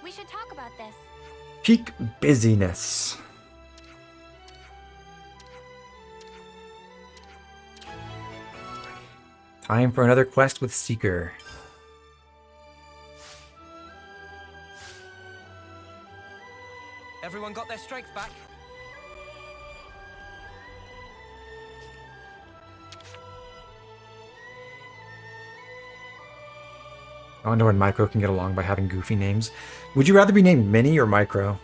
J: We should talk about this.
A: Peak busyness. Time for another quest with Seeker.
D: Everyone got their strength back?
A: I wonder when Micro can get along by having goofy names. Would you rather be named Mini or Micro?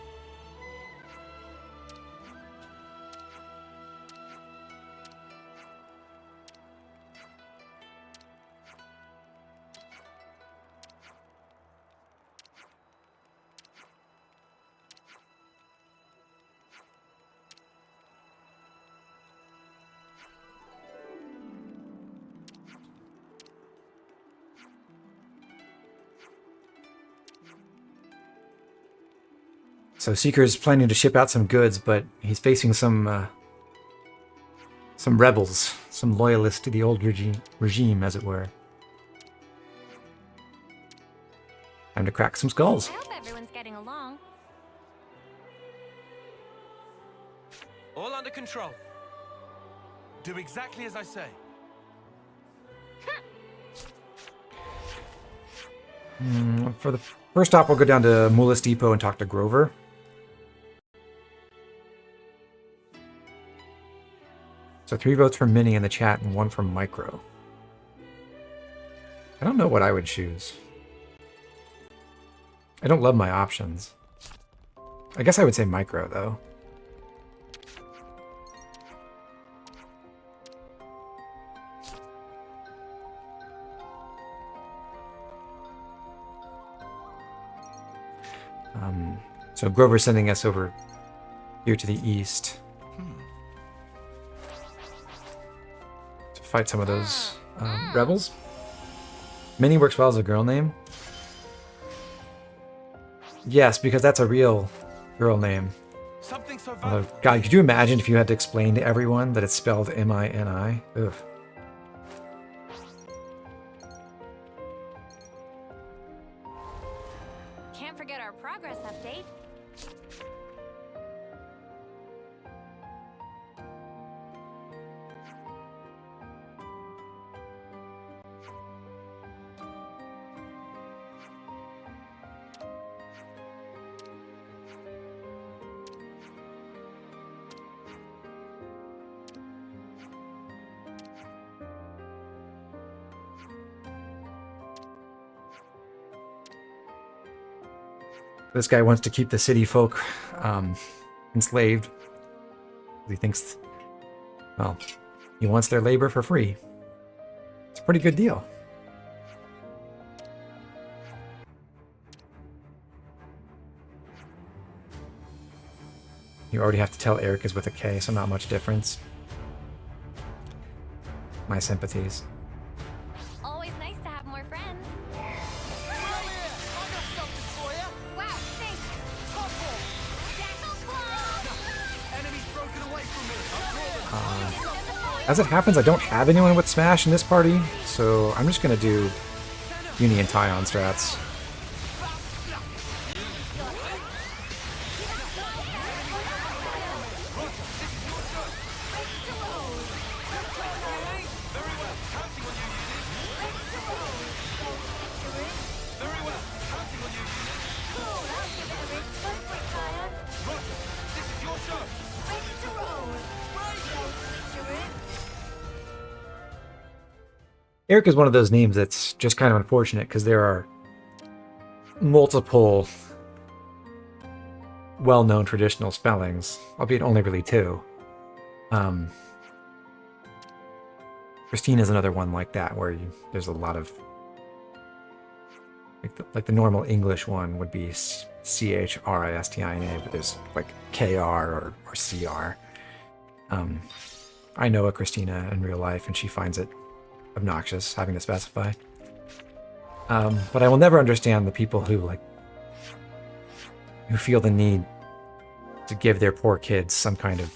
A: So Seeker's planning to ship out some goods, but he's facing some rebels, some loyalists to the old regime, as it were. Time to crack some skulls.
J: I hope everyone's getting along.
E: All under control. Do exactly as I say.
A: For the first stop, we'll go down to Mullis Depot and talk to Grover. So 3 votes for Minnie in the chat and 1 from Micro. I don't know what I would choose. I don't love my options. I guess I would say Micro, though. So Grover's sending us over here to the east to fight some of those rebels. Minnie works well as a girl name. Yes, because that's a real girl name. Although, God, could you imagine if you had to explain to everyone that it's spelled M-I-N-I? Ugh.
J: Can't forget our progress update.
A: This guy wants to keep the city folk enslaved. He thinks, well, he wants their labor for free. It's a pretty good deal. You already have to tell Eric is with a K, so not much difference. My sympathies.
J: Always nice to have more friends.
A: As it happens, I don't have anyone with Smash in this party, so I'm just gonna do Uni and Tyon strats. Eric is one of those names that's just kind of unfortunate because there are multiple well-known traditional spellings, albeit only really 2. Christine is another one like that, where there's a lot of like the normal English one would be C-H-R-I-S-T-I-N-A, but there's like K-R or C-R. I know a Christina in real life, and she finds it obnoxious having to specify. But I will never understand the people who feel the need to give their poor kids some kind of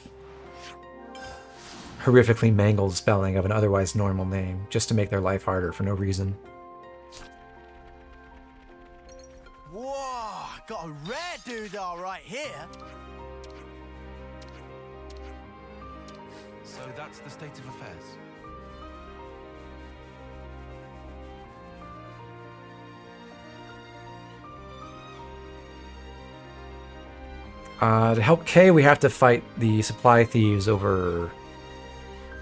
A: horrifically mangled spelling of an otherwise normal name just to make their life harder for no reason.
H: Whoa, got a rare doodah right here.
E: So that's the state of affairs.
A: To help Kay, we have to fight the supply thieves over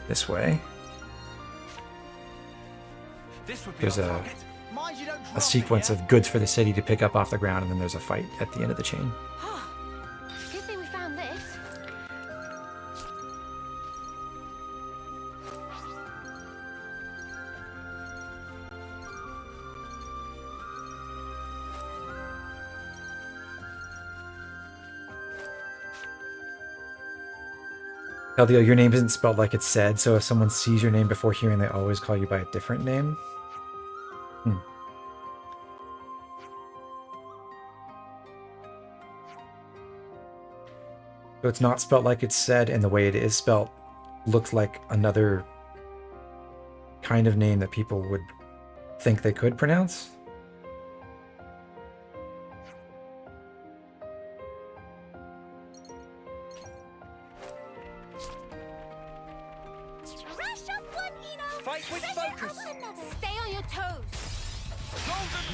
A: this way.
E: This would be
A: There's
E: our
A: a
E: target.
H: Mind you don't drop
A: a
H: it,
A: sequence
H: yeah?
A: of goods for the city to pick up off the ground, and then there's a fight at the end of the chain.
B: Good thing we found this.
A: Eldio, your name isn't spelled like it's said, so if someone sees your name before hearing, they always call you by a different name. So it's not spelled like it's said, and the way it is spelled looks like another kind of name that people would think they could pronounce.
D: Fight with focus.
B: Stay on your toes.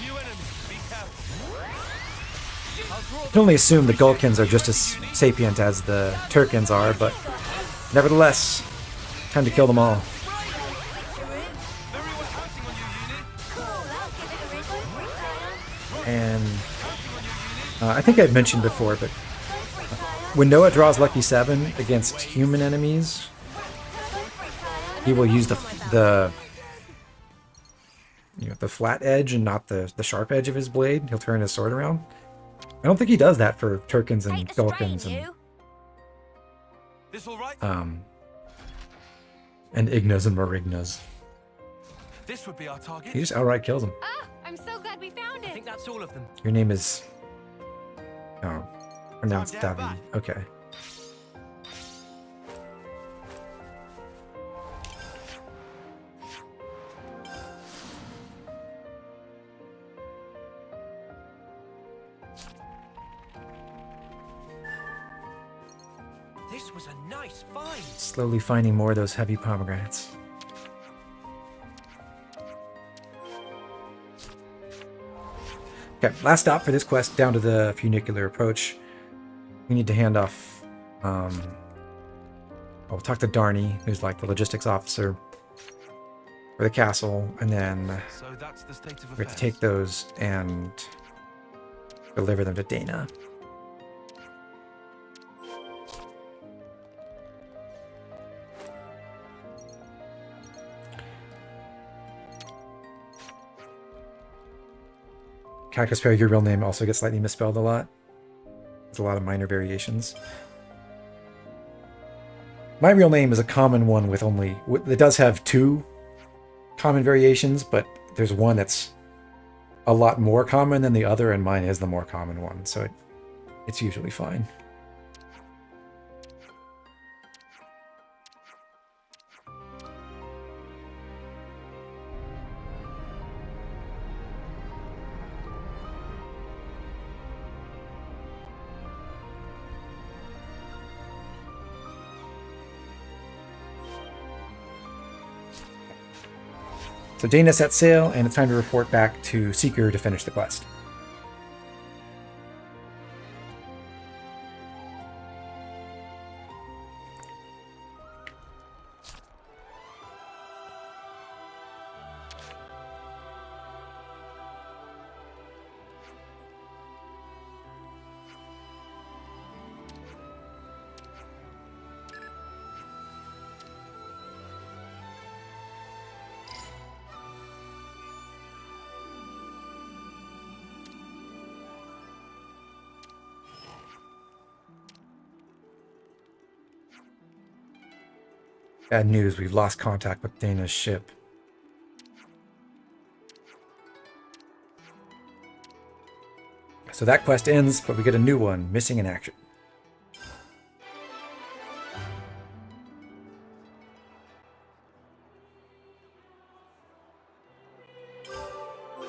K: New enemy. Be careful.
A: I can only assume the Gulkins are just as sapient as the Turkins are, but nevertheless, time to kill them all. And I think I've mentioned before, but when Noah draws Lucky 7 against human enemies, he will use the flat edge and not the sharp edge of his blade. He'll turn his sword around. I don't think he does that for Turkins and Gulkins and Ignas and Marignas.
K: This would be our target.
A: He just outright kills him.
J: Ah, I'm so glad we found
D: I
J: it.
D: think that's all of them.
A: Your name is pronounced Davi. Okay.
D: This was a nice find.
A: Slowly finding more of those heavy pomegranates. Okay, last stop for this quest, down to the funicular approach. We need to hand off, we'll talk to Darny, who's like the logistics officer for the castle, and then
K: So that's the state of
A: we have to take those and deliver them to Dana. Cactus Pear, your real name also gets slightly misspelled a lot. There's a lot of minor variations. My real name is a common one with only... It does have 2 common variations, but there's one that's a lot more common than the other, and mine is the more common one, so it's usually fine. So Dana set sail, and it's time to report back to Seeker to finish the quest. Bad news, we've lost contact with Dana's ship. So that quest ends, but we get a new one, missing in action.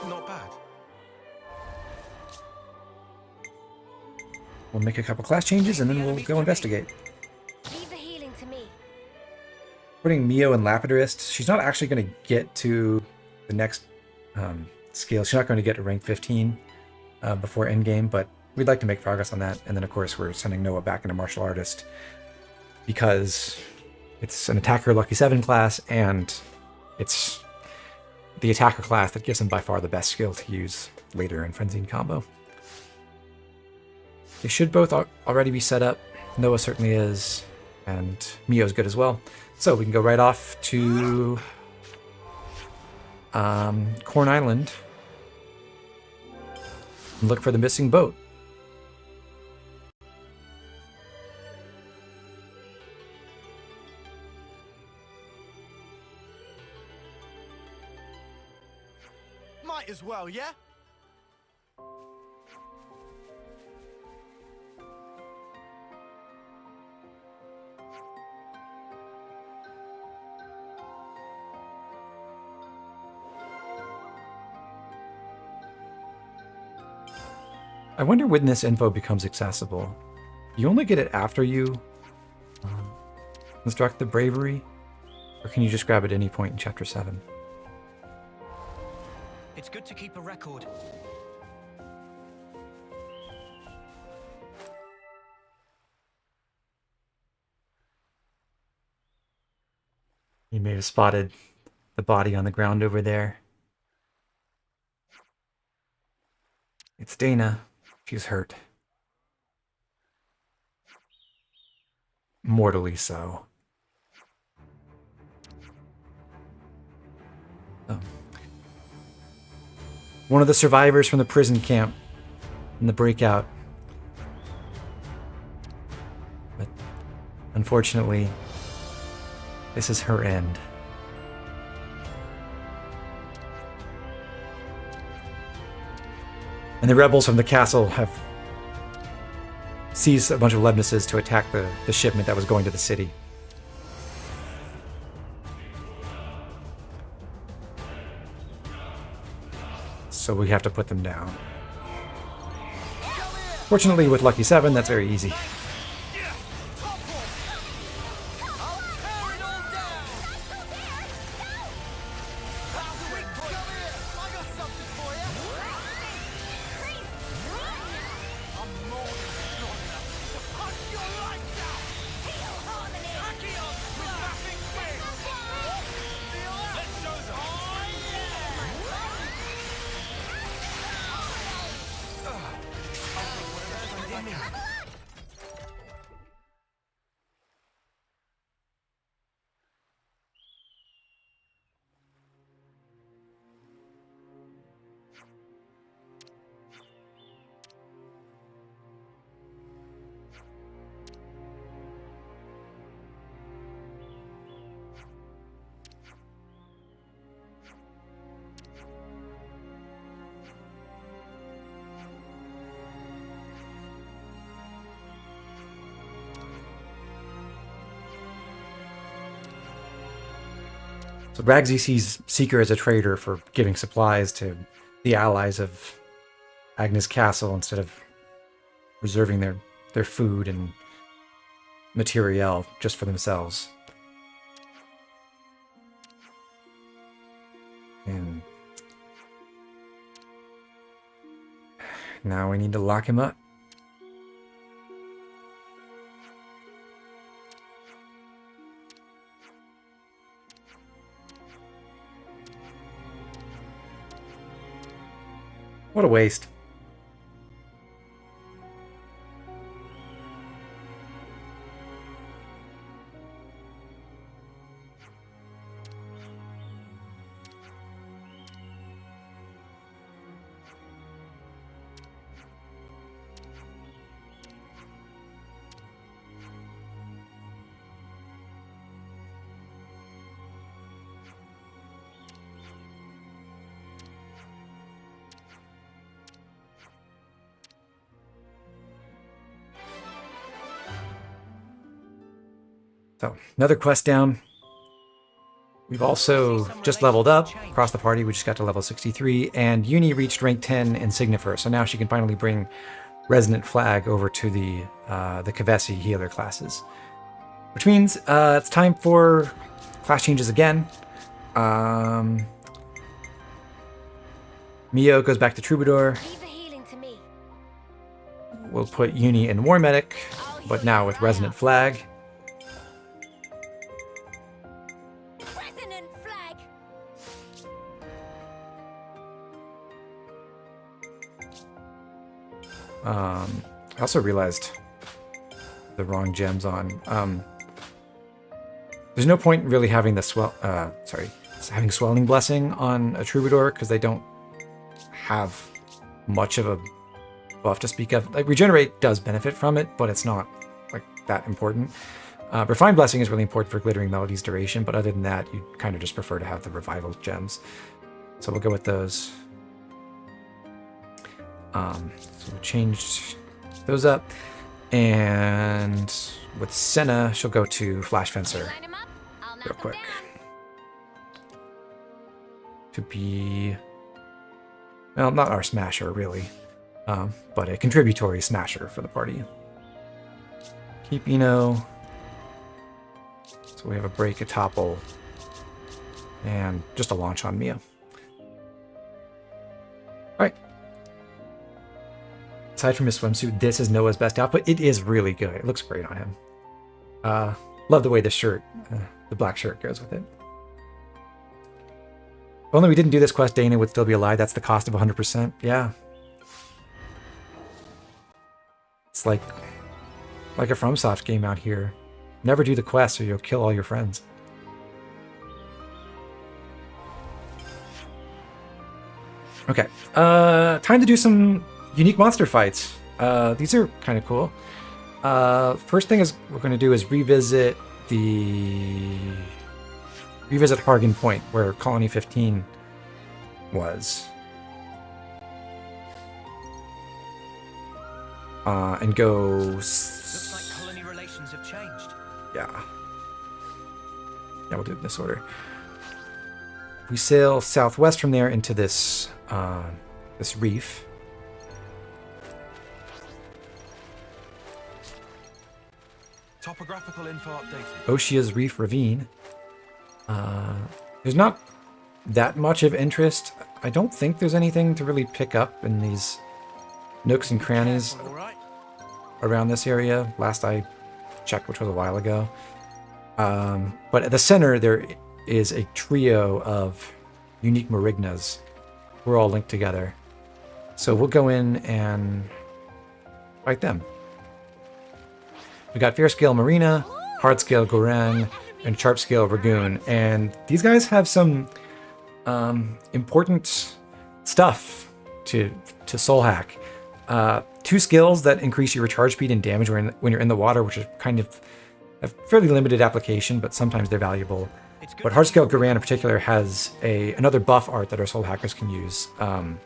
K: Not bad.
A: We'll make a couple class changes and then we'll go investigate.
B: Leave the healing to me.
A: Putting Mio and Lapidurist, she's not actually going to get to the next scale. She's not going to get to rank 15 before endgame, but we'd like to make progress on that. And then, of course, we're sending Noah back into Martial Artist because it's an Attacker Lucky 7 class, and it's the attacker class that gives him by far the best skill to use later in Frenzied combo. They should both already be set up. Noah certainly is, and Mio's good as well. So we can go right off to Corn Island and look for the missing boat.
H: Might as well, yeah?
A: I wonder when this info becomes accessible. You only get it after you instruct the bravery, or can you just grab it at any point in Chapter 7?
D: It's good to keep a record.
A: You may have spotted the body on the ground over there. It's Dana. She's hurt. Mortally so. One of the survivors from the prison camp in the breakout. But unfortunately, this is her end. And the rebels from the castle have seized a bunch of Leibnices to attack the shipment that was going to the city. So we have to put them down. Fortunately, with Lucky 7, that's very easy. So Ragsy sees Seeker as a traitor for giving supplies to the allies of Agnes Castle instead of reserving their food and materiel just for themselves. And now we need to lock him up. What a waste. So, another quest down. We've also just leveled up across the party. We just got to level 63, and Uni reached rank 10 in Signifer, so now she can finally bring Resonant Flag over to the Keves healer classes. Which means it's time for class changes again. Mio goes back to Troubadour. We'll put Uni in War Medic, but now with Resonant Flag. I also realized the wrong gems on. There's no point really having the having Swelling Blessing on a Troubadour because they don't have much of a buff to speak of. Like, Regenerate does benefit from it, but it's not like that important. Refined Blessing is really important for Glittering Melody's duration, but other than that, you kind of just prefer to have the Revival gems. So we'll go with those. So we'll change those up. And with Senna, she'll go to Flash Fencer real quick. To be, well, not our Smasher, really, but a contributory Smasher for the party. Keep Eno. So we have a break, a topple, and just a launch on Mia. Alright. Aside from his swimsuit, this is Noah's best outfit. It is really good. It looks great on him. Love the way the shirt, the black shirt goes with it. If only we didn't do this quest, Dana would still be alive. That's the cost of 100%. Yeah. It's like a FromSoft game out here. Never do the quest or you'll kill all your friends. Okay. Time to do some unique monster fights. These are kind of cool. First thing is we're going to do is revisit Hargan Point, where Colony 15 was. And go...
D: Looks like colony relations have changed.
A: Yeah. Yeah, we'll do it in this order. We sail southwest from there into this this reef.
K: Topographical info updated.
A: Oshia's Reef Ravine. There's not that much of interest. I don't think there's anything to really pick up in these nooks and crannies around this area. Last I checked, which was a while ago. But at the center, there is a trio of unique Marignas. We're all linked together. So we'll go in and fight them. We got Fair Scale Marina, Hard Scale Goren, and Sharp Scale Ragoon. And these guys have some important stuff to soul hack. 2 skills that increase your recharge speed and damage when you're in the water, which is kind of a fairly limited application, but sometimes they're valuable. But Hard Scale Goran in particular has another buff art that our soul hackers can use. I'll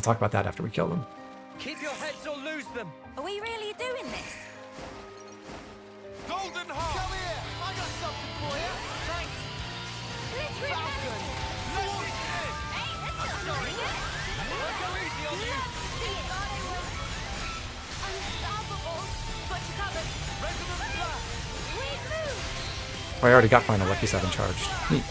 A: talk about that after we kill them.
D: Keep your heads or lose them.
F: Are we really doing this?
K: Golden Heart! Come here! I got something for you! Thanks! Falcon! Let's dig in!
F: Hey, that's not sorry.
K: Go easy on you!
F: Unstoppable. Got you covered.
K: Resonant blast!
F: Sweet move.
A: Oh, I already got Final Lucky 7 charged. Neat.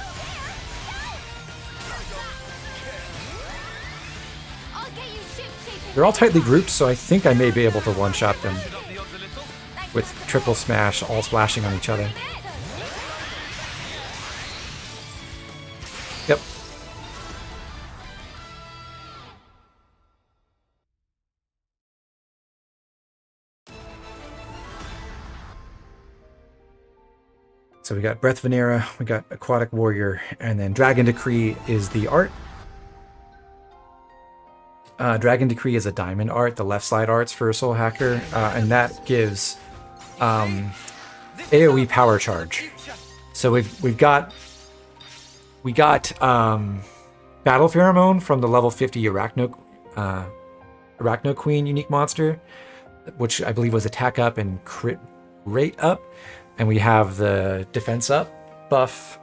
F: I'll get you ship-shape.
A: They're all tightly grouped, so I think I may be able to one-shot them with triple smash, all splashing on each other. Yep. So we got Breath Venera, we got Aquatic Warrior, and then Dragon Decree is the art. Dragon Decree is a diamond art, the left side arts for Soul Hacker, and that gives AoE power charge. So we got Battle Pheromone from the level 50 Arachno Queen unique monster, which I believe was attack up and crit rate up, and we have the defense up buff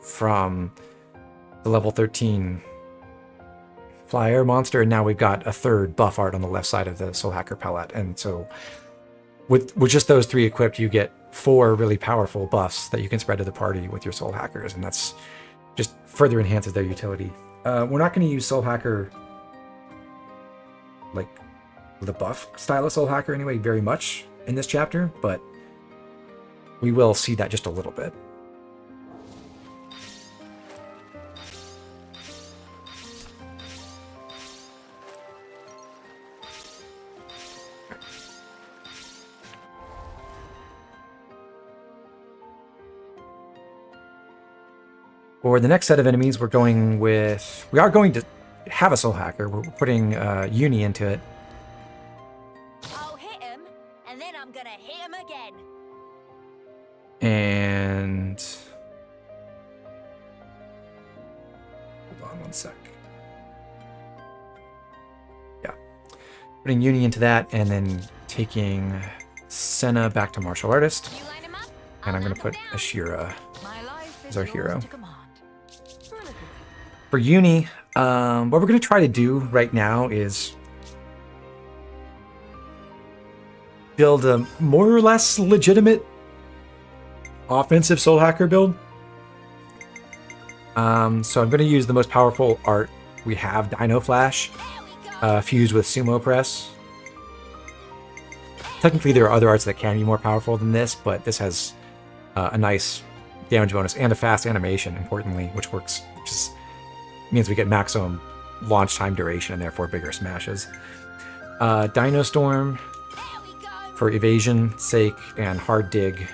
A: from the level 13 Flyer monster, and now we've got a third buff art on the left side of the Soul Hacker palette. And so with just those 3 equipped, you get 4 really powerful buffs that you can spread to the party with your Soul Hackers, and that's just further enhances their utility. We're not going to use Soul Hacker, like the buff style of Soul Hacker anyway, very much in this chapter, but we will see that just a little bit. For the next set of enemies, we are going to have a soul hacker. We're putting Uni into it.
F: I'll hit him, and then I'm gonna hit him again.
A: And hold on one sec. Yeah, putting Uni into that, and then taking Senna back to martial artist. And I'm gonna put Ashira as our hero. For Uni, what we're going to try to do right now is build a more or less legitimate offensive soul hacker build. So I'm going to use the most powerful art we have, Dino Flash, fused with Sumo Press. Technically, there are other arts that can be more powerful than this, but this has a nice damage bonus and a fast animation, importantly, which means we get maximum launch time duration and therefore bigger smashes. Dino Storm for evasion sake and hard dig,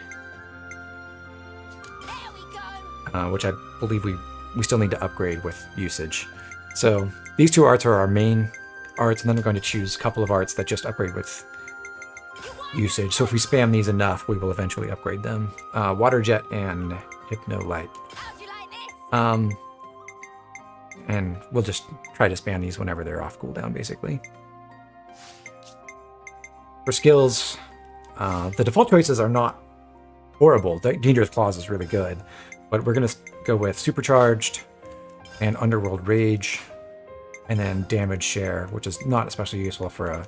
A: which I believe we still need to upgrade with usage. So these two arts are our main arts, and then I'm going to choose a couple of arts that just upgrade with usage. So if we spam these enough, we will eventually upgrade them. Water Jet and Hypno Light. And we'll just try to spam these whenever they're off cooldown, basically. For skills, the default choices are not horrible. Dangerous Claws is really good, but we're going to go with Supercharged and Underworld Rage, and then Damage Share, which is not especially useful for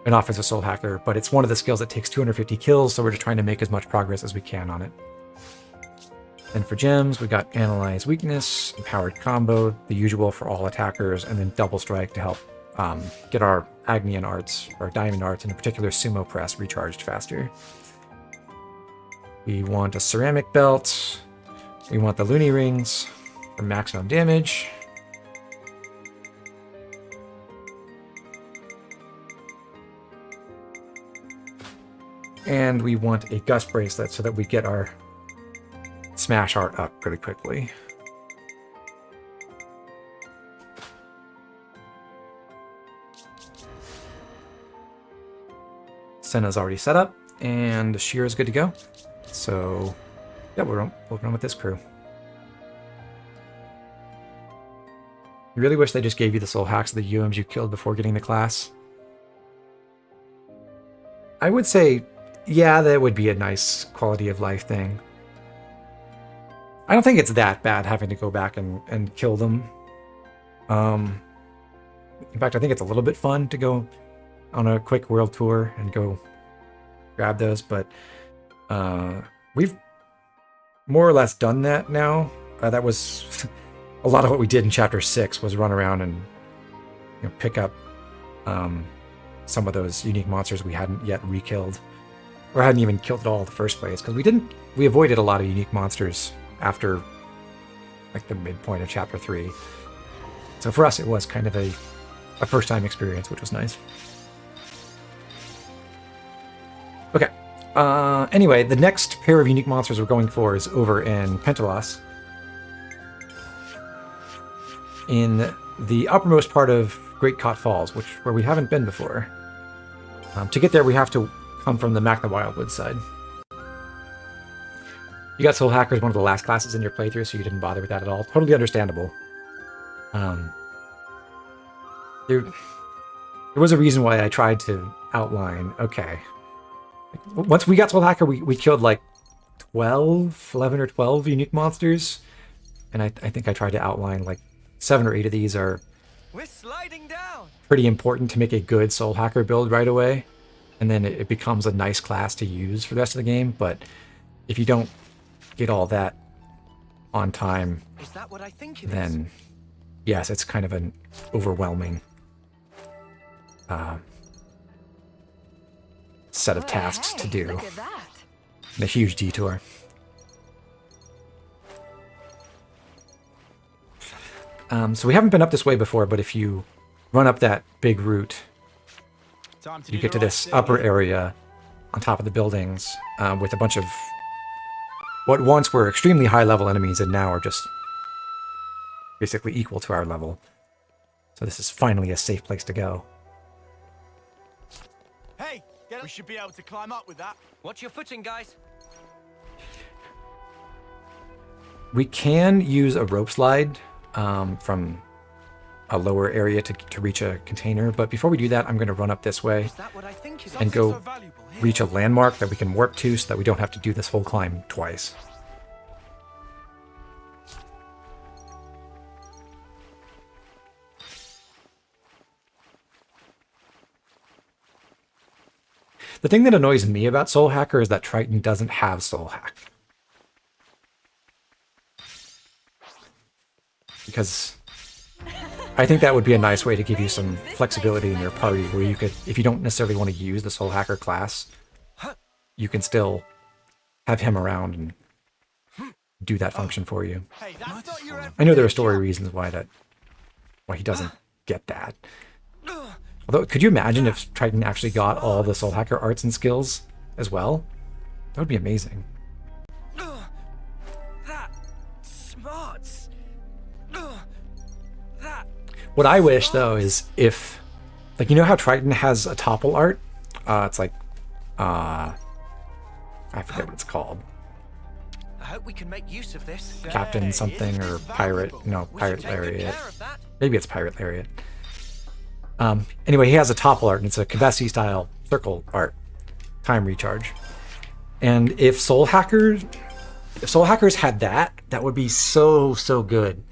A: an offensive soul hacker, but it's one of the skills that takes 250 kills, so we're just trying to make as much progress as we can on it. And for gems, we got Analyze Weakness, Empowered Combo, the usual for all attackers, and then Double Strike to help get our Agnian arts, or Diamond arts, and in particular Sumo Press, recharged faster. We want a Ceramic Belt. We want the Loony Rings for maximum damage. And we want a Gust Bracelet so that we get our smash art up pretty quickly. Senna's already set up, and Shira's good to go. So, yeah, we'll run with this crew. You really wish they just gave you the soul hacks of the UMs you killed before getting the class. I would say, yeah, that would be a nice quality of life thing. I don't think it's that bad having to go back and kill them. In fact, I think it's a little bit fun to go on a quick world tour and go grab those, but we've more or less done that now. That was a lot of what we did in Chapter 6 was run around and pick up some of those unique monsters we hadn't yet re-killed, or hadn't even killed at all in the first place, because we avoided a lot of unique monsters after like the midpoint of Chapter 3. So for us, it was kind of a first-time experience, which was nice. Okay. Anyway, the next pair of unique monsters we're going for is over in Pentelos, in the uppermost part of Great Cot Falls, where we haven't been before. To get there, we have to come from the Magna Wildwood side. You got Soul Hacker as one of the last classes in your playthrough, so you didn't bother with that at all. Totally understandable. There was a reason why I tried to outline, okay. Once we got Soul Hacker, we killed like 11 or 12 unique monsters. And I think I tried to outline like 7 or 8 of these are
D: We're sliding down.
A: Pretty important to make a good Soul Hacker build right away. And then it becomes a nice class to use for the rest of the game. But if you don't get all that on time,
D: Is that what I think it
A: then yes, it's kind of an overwhelming set of tasks to do.
F: Look at that.
A: And a huge detour. So we haven't been up this way before, but if you run up that big route, you get to this upper area on top of the buildings with a bunch of what once were extremely high-level enemies and now are just basically equal to our level. So this is finally a safe place to go.
H: Hey, we should be able to climb up with that.
D: Watch your footing, guys.
A: We can use a rope slide from a lower area to reach a container, but before we do that, I'm going to run up this way and go reach a landmark that we can warp to so that we don't have to do this whole climb twice. The thing that annoys me about Soul Hacker is that Triton doesn't have Soul Hack. Because I think that would be a nice way to give you some flexibility in your party where you could, if you don't necessarily want to use the Soul Hacker class, you can still have him around and do that function for you. I know there are story reasons why he doesn't get that. Although, could you imagine if Triton actually got all the Soul Hacker arts and skills as well? That would be amazing. What I wish, though, is if, like, you know how Triton has a topple art? It's like, I forget what it's called.
D: I hope we can make use of this.
A: Captain something or pirate. No, pirate lariat. Maybe it's pirate lariat. Anyway, he has a topple art, and it's a Kevesi style circle art, time recharge. And if Soul Hackers had that, that would be so good.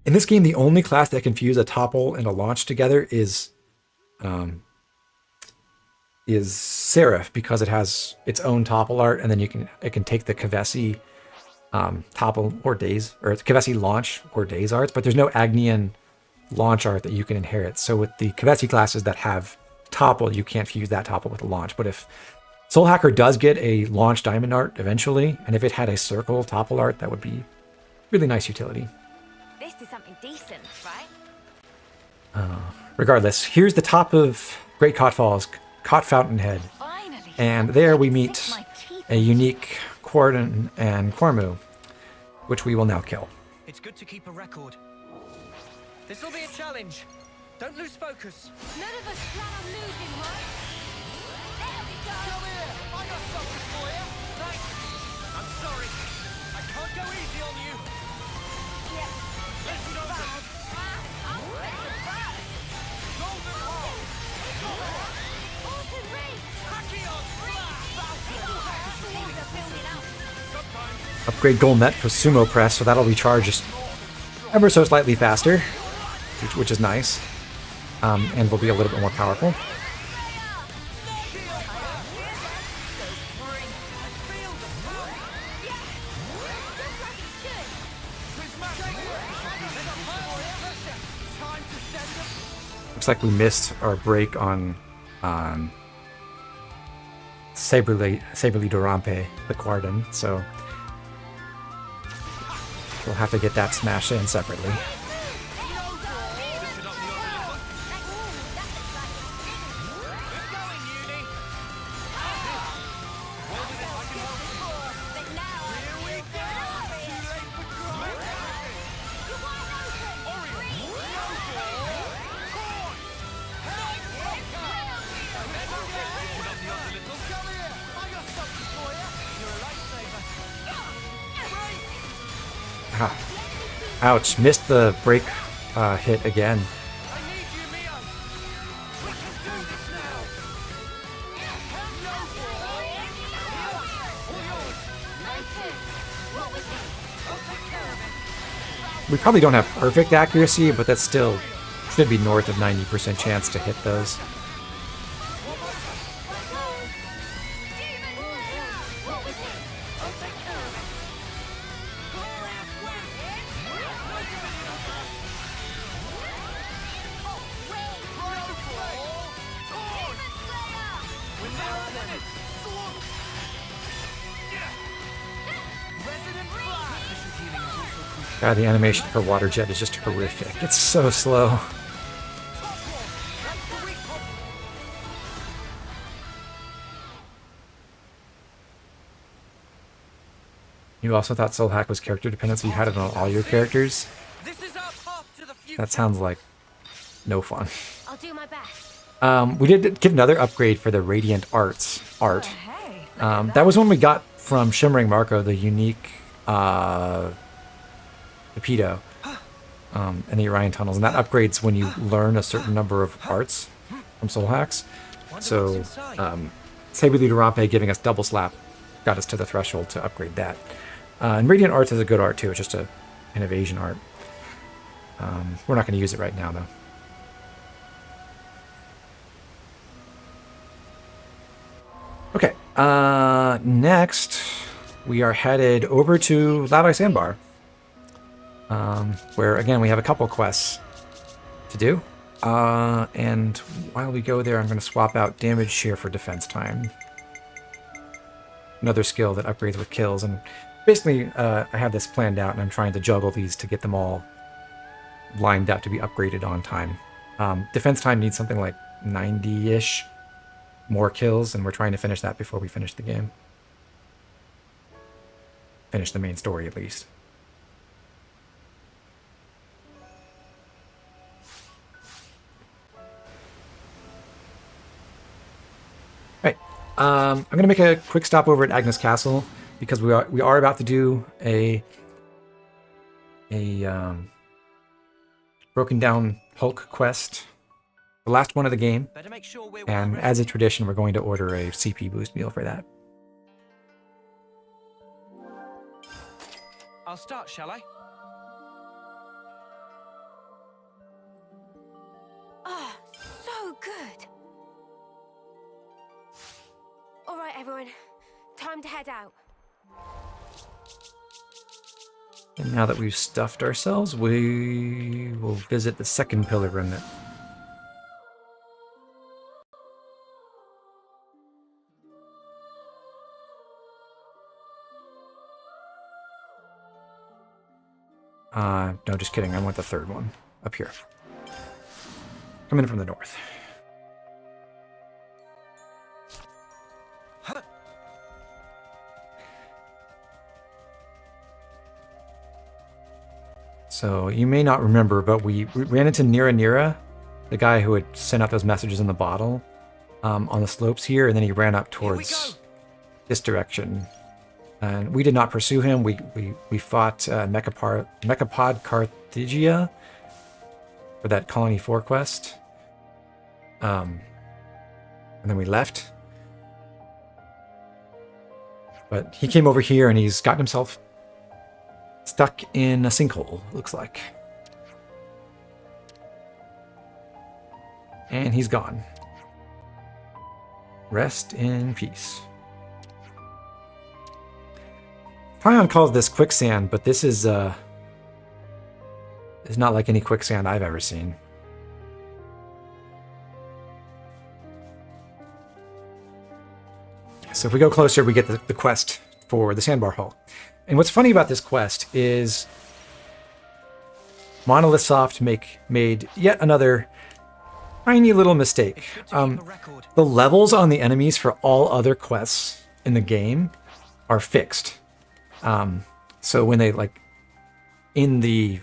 A: In this game, the only class that can fuse a topple and a launch together is Seraph, because it has its own topple art, and then it can take the Kevesi topple or days, or Kevesi launch or days arts, but there's no Agnian launch art that you can inherit. So with the Kevesi classes that have topple, you can't fuse that topple with a launch. But if Soul Hacker does get a launch diamond art eventually, and if it had a circle topple art, that would be really nice utility.
F: This is something decent, right?
A: Regardless, here's the top of Great Cot Falls, Cot Fountainhead. And there we meet a unique Quorden and Cormu, which we will now kill.
D: It's good to keep a record. This will be a challenge. Don't lose focus.
I: None of us plan on losing, right?
F: There we go!
H: Come here! I got something for you!
D: Thanks. I'm sorry. I can't go easy on you.
F: Yeah.
D: Let's go.
H: Golden hole!
I: Awesome race!
H: Tachyon!
F: Things are building up.
A: Upgrade Gold Net for Sumo Press, so that'll recharge just ever so slightly faster, which is nice, and will be a little bit more powerful. Looks like we missed our break on Saberly Durampe, the Quorden, so we'll have to get that smashed in separately. Ouch, missed the break hit again. We probably don't have perfect accuracy, but that still should be north of 90% chance to hit those. God, the animation for Water Jet is just horrific. It's so slow. You also thought Soul Hack was character dependent, so you had it on all your characters? That sounds like no fun.
B: I'll do my best.
A: We did get another upgrade for the Radiant Arts art. That was one we got from Shimmering Marco, the unique torpedo, and the Orion tunnels, and that upgrades when you learn a certain number of arts from Soul Hacks. So, Saber Leader Rampe giving us double slap got us to the threshold to upgrade that. And Radiant Arts is a good art too. It's just an evasion art. We're not going to use it right now though. Okay, next we are headed over to Lavi Sandbar, where again we have a couple quests to do. And while we go there, I'm going to swap out damage share for defense time. Another skill that upgrades with kills, and basically I have this planned out and I'm trying to juggle these to get them all lined up to be upgraded on time. Defense time needs something like 90-ish more kills, and we're trying to finish that before we finish the game. Finish the main story at least. Right. I'm going to make a quick stop over at Agnes Castle because we are about to do a broken down Hulk quest, the last one of the game, and as a tradition, we're going to order a CP boost meal for that.
D: I'll start, shall I?
B: Oh, so good. All right, everyone. Time to head out.
A: And now that we've stuffed ourselves, we will visit the second pillar remnant. No, just kidding. I want the third one up here. Coming in from the north. So you may not remember, but we ran into Nira, the guy who had sent out those messages in the bottle, on the slopes here, and then he ran up towards this direction. And we did not pursue him. We fought Mechapod Carthagia for that Colony 4 quest. And then we left. But he came over here and he's gotten himself stuck in a sinkhole, looks like. And he's gone. Rest in peace. Pion calls this quicksand, but this is not like any quicksand I've ever seen. So if we go closer, we get the quest for the Sandbar Hull. And what's funny about this quest is Monolith Soft made yet another tiny little mistake. The levels on the enemies for all other quests in the game are fixed. So when they in the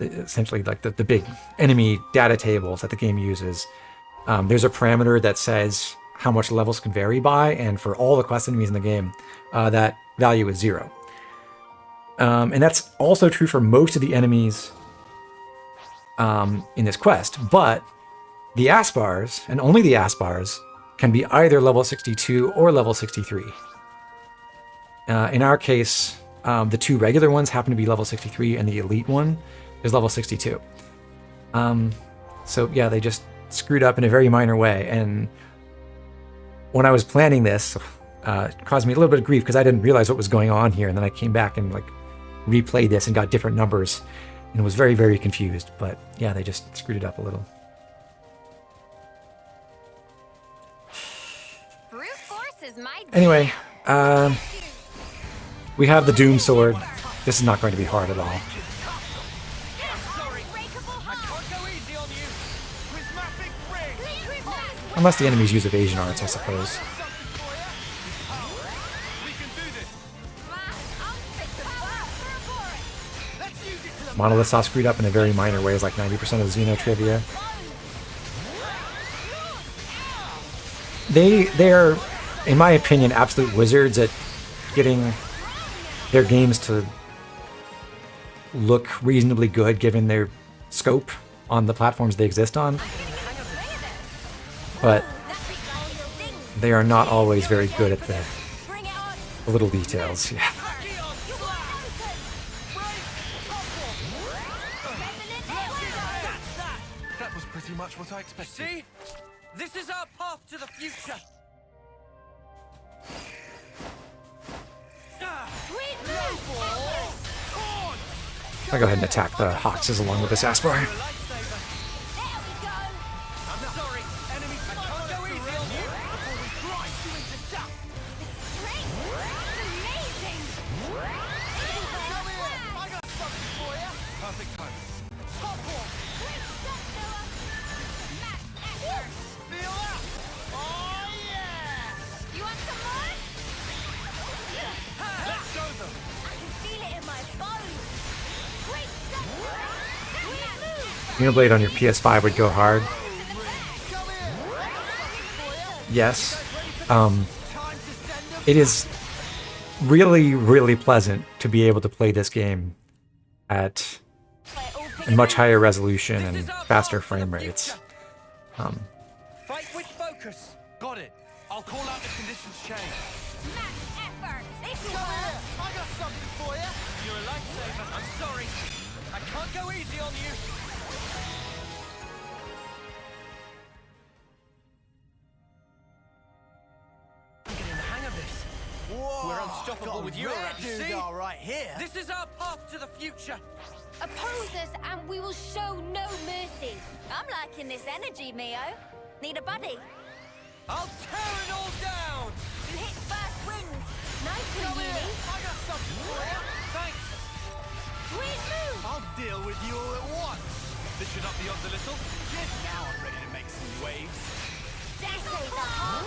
A: essentially the big enemy data tables that the game uses, there's a parameter that says how much levels can vary by, and for all the quest enemies in the game, that value is 0. And that's also true for most of the enemies in this quest, but the Aspars, and only the Aspars, can be either level 62 or level 63. In our case, the two regular ones happen to be level 63, and the elite one is level 62. So yeah, they just screwed up in a very minor way, and when I was planning this, it caused me a little bit of grief because I didn't realize what was going on here, and then I came back and replayed this and got different numbers, and was very, very confused. But yeah, they just screwed it up a little.
I: Brute force is my
A: Anyway, we have the Doom Sword. This is not going to be hard at all. Unless the enemies use evasion arts, I suppose. Monolith saw screwed up in a very minor ways, like 90% of Xeno trivia. They're, in my opinion, absolute wizards at getting their games to look reasonably good given their scope on the platforms they exist on. But they are not always very good at the little details. Yeah.
D: That was pretty much what I expected. See? This is our path to the future.
A: I'll go ahead and attack the Hoxes along with this Aspar. Xenoblade on your PS5 would go hard. Yes. It is really, really pleasant to be able to play this game at a much higher resolution and faster frame rates.
D: Fight with focus. Got it. I'll call out the conditions change. I got something for you. You're a lifesaver. I'm sorry. I can't go easy on you. I'm getting the hang of this.
H: Whoa,
D: We're unstoppable with you around. You see?
H: Right here.
D: This is our path to the future.
J: Oppose us and we will show no mercy.
F: I'm liking this energy, Mio. Need a buddy?
D: I'll tear it all down.
F: You hit first wins.
J: Nice
H: Come
J: one,
H: here.
J: Yumi.
H: I got something for you.
D: Thanks.
J: Sweet move.
H: I'll deal with you all at once.
D: This should up the odds a little.
H: Now I'm ready to make some waves.
F: That's the heart.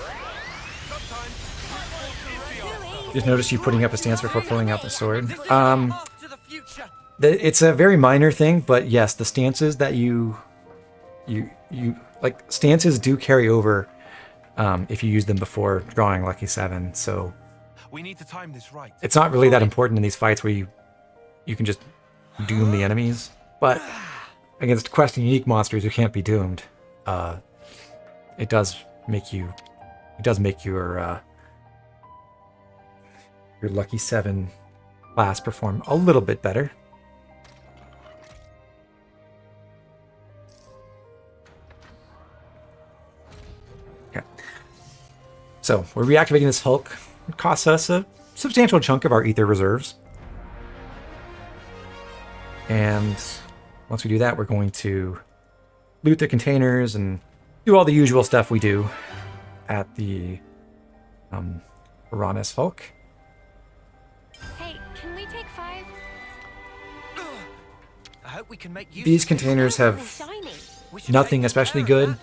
D: Sometimes
A: Just noticed you putting up a stance before pulling out the sword.
D: this is our path to the future.
A: It's a very minor thing, but yes, the stances that you like, stances do carry over if you use them before drawing Lucky 7. So
K: We need to time this right.
A: it's not really that important in these fights where you can just doom the enemies, but against quest and unique monsters who can't be doomed, it does make your Lucky 7 class perform a little bit better. Okay. So we're reactivating this Hulk. It costs us a substantial chunk of our ether reserves. And once we do that, we're going to loot the containers and do all the usual stuff we do at the Uranus Hulk.
J: Hey, can we take 5?
D: I hope we can make use
A: These
D: of
A: containers
J: They're
A: have
J: shiny.
D: We should
A: nothing
D: take
A: especially
D: care of
A: good.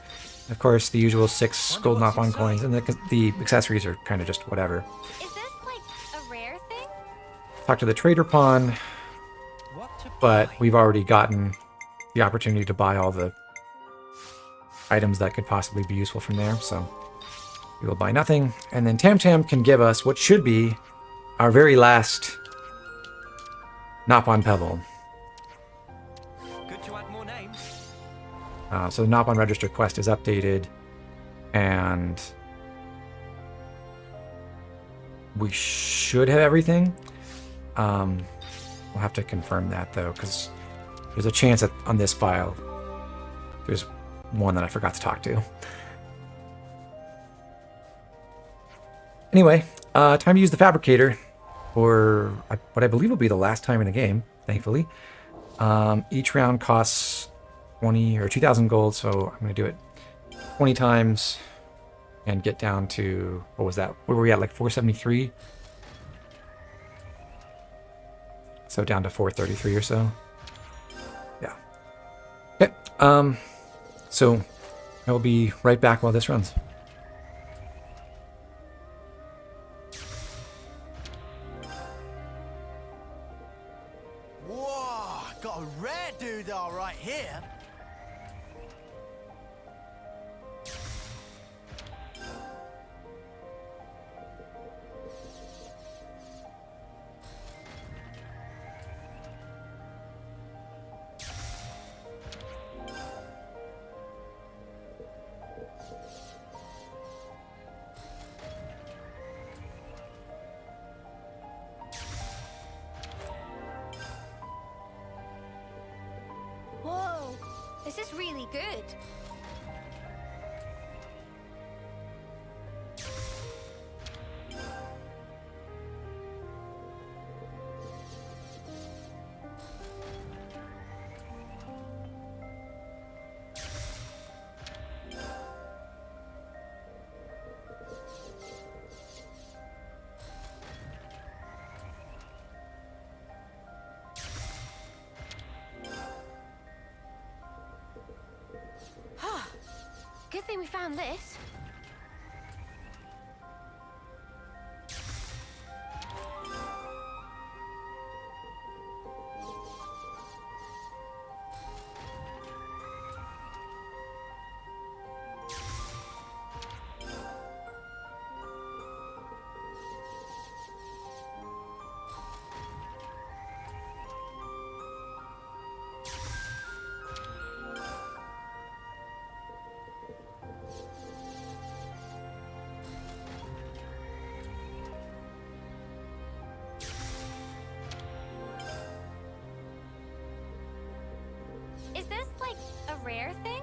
A: Of course, the usual 6 golden off-on coins, and the accessories are kind of just whatever.
J: Is this like a rare thing?
A: Talk to the trader pawn,
D: that. What to
A: but
D: buy?
A: we've already gotten the opportunity to buy all the items that could possibly be useful from there, so we will buy nothing. And then Tam Tam can give us what should be our very last Nopon Pebble.
D: Good to add more names.
A: So the Nopon Register quest is updated, and we should have everything. We'll have to confirm that, though, because there's a chance that on this file there's one that I forgot to talk to. Anyway, time to use the Fabricator for what I believe will be the last time in the game, thankfully. Each round costs 20 or 2,000 gold, so I'm going to do it 20 times and get down to, what was that? Where were we at, like 473? So down to 433 or so. Yeah. Okay. So I will be right back while this runs.
H: Whoa, got a rare doodah right here.
J: Whoa, this is really good.
B: Good thing we found this.
J: Is this, like, a rare thing?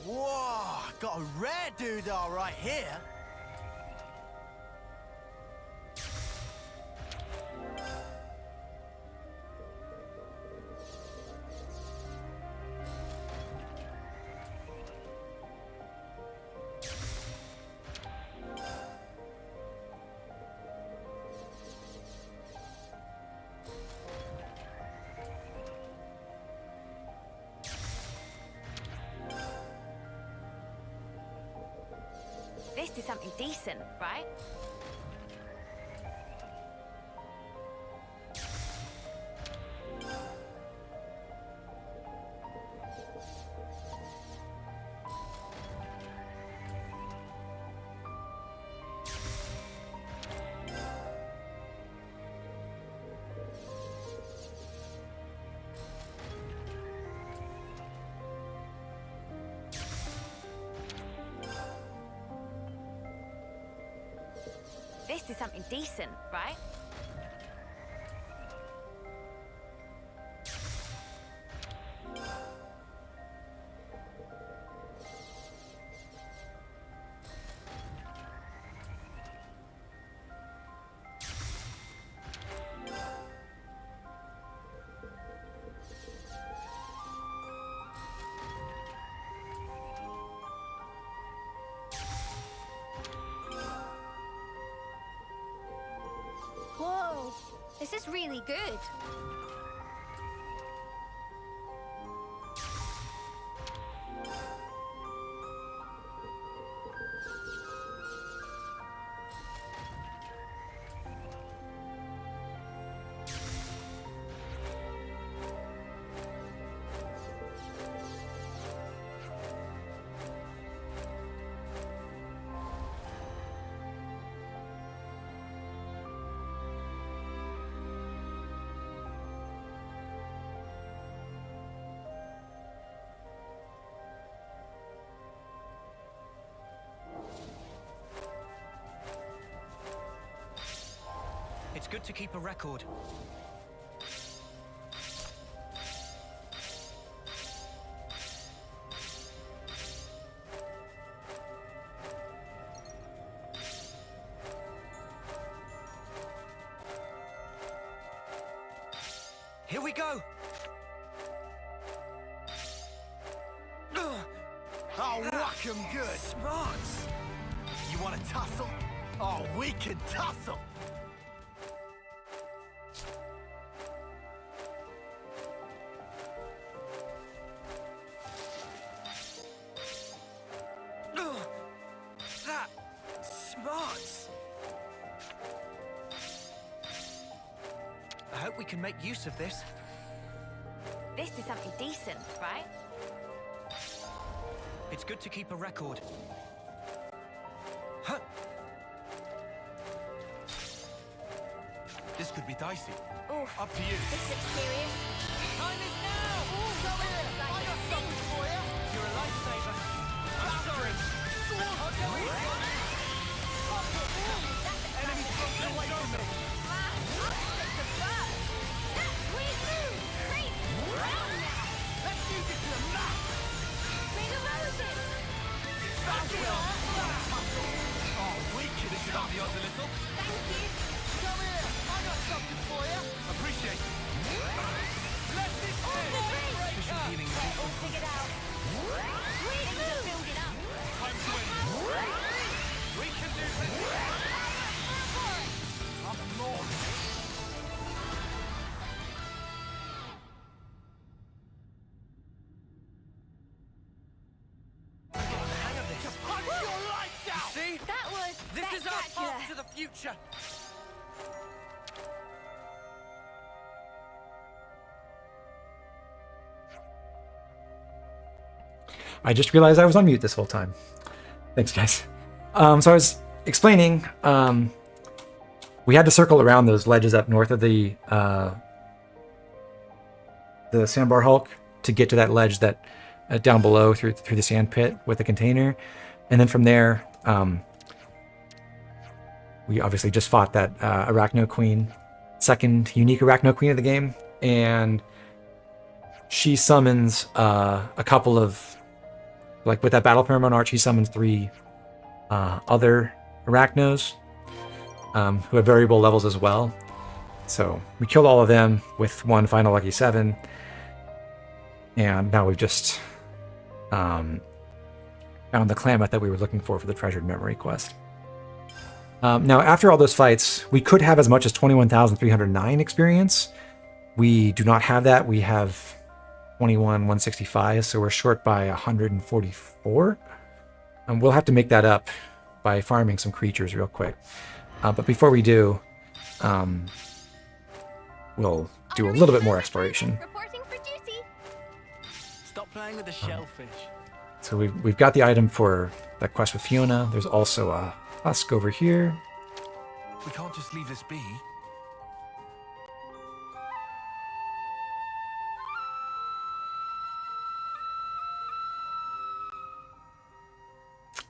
H: Whoa, got a rare doodah right here.
F: This is something decent, right? This is something decent, right?
J: Whoa, this is really good.
D: It's good to keep a record. Here we go!
H: I'll whack 'em good.
D: Smarts.
H: You want to tussle? Oh, we can tussle.
D: That smarts. I hope we can make use of this.
F: This is something decent, right?
D: It's good to keep a record. Huh.
K: This could be dicey.
F: Oof.
K: Up to you.
F: This looks serious.
D: Time is now!
F: Come here! I got something for you!
D: You're a lifesaver. I'm sorry. I'll go in.
K: Enemies broken away from me.
H: Let's use it to the max.
K: Oh, we can stop the odds a little.
H: Come here. I got something for you.
K: Appreciate it.
H: Let this
K: Official healing.
F: All figured out. Things are building up.
K: Time to win. We can do this. I'm more.
D: Hang of this.
H: Punch your lights out.
D: See?
F: That was
D: This is our
F: spectacular.
D: path to the future.
A: I just realized I was on mute this whole time. Thanks, guys. So I was explaining, we had to circle around those ledges up north of the sandbar hulk to get to that ledge that down below through the sand pit with the container, and then from there, we obviously just fought that Arachno Queen, second unique Arachno Queen of the game, and she summons a couple of, like with that Battle Pheromone Arch, he summons 3 other Arachnos who have variable levels as well. So we killed all of them with one final Lucky 7, and now we've just found the Klamath that we were looking for the Treasured Memory quest. Now, after all those fights, we could have as much as 21,309 experience. We do not have that. We have 21,165, so we're short by 144. We'll have to make that up by farming some creatures real quick. But before we do, we'll do a little bit more exploration.
I: Reporting for duty.
H: Stop playing with the shellfish.
A: So we've got the item for that quest with Fiona. There's also a husk over here.
K: We can't just leave this be.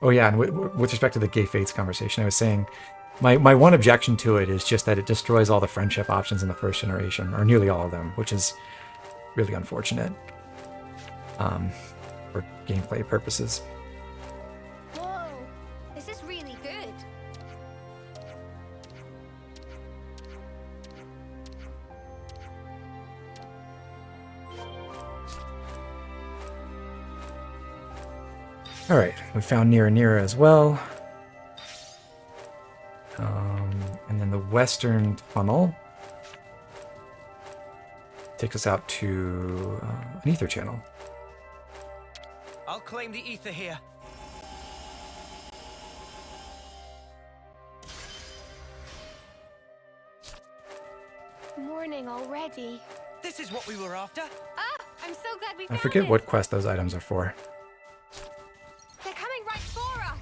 A: Oh yeah, and with respect to the Gay Fates conversation, I was saying my one objection to it is just that it destroys all the friendship options in the first generation, or nearly all of them, which is really unfortunate for gameplay purposes.
B: Whoa, this is really good.
A: All right, we found Nira as well. And then the western tunnel takes us out to an ether channel.
D: I'll claim the ether here.
B: Morning already.
D: This is what we were after.
B: Ah, I'm so glad we
A: I
B: found
A: forget
B: it.
A: what quest those items are for.
B: They're coming right for us.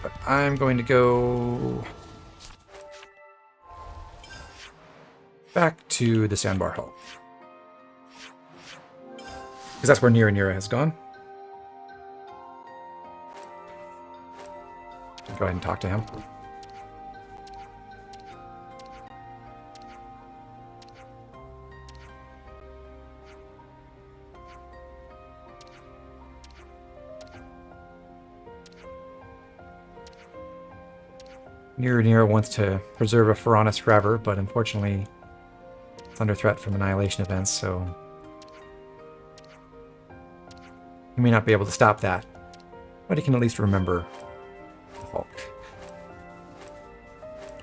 A: But I'm going to go back to the sandbar hull, because that's where Nira has gone. Go ahead and talk to him. Nira wants to preserve a Pharaonis forever, but unfortunately it's under threat from annihilation events, so He may not be able to stop that, but he can at least remember the Hulk.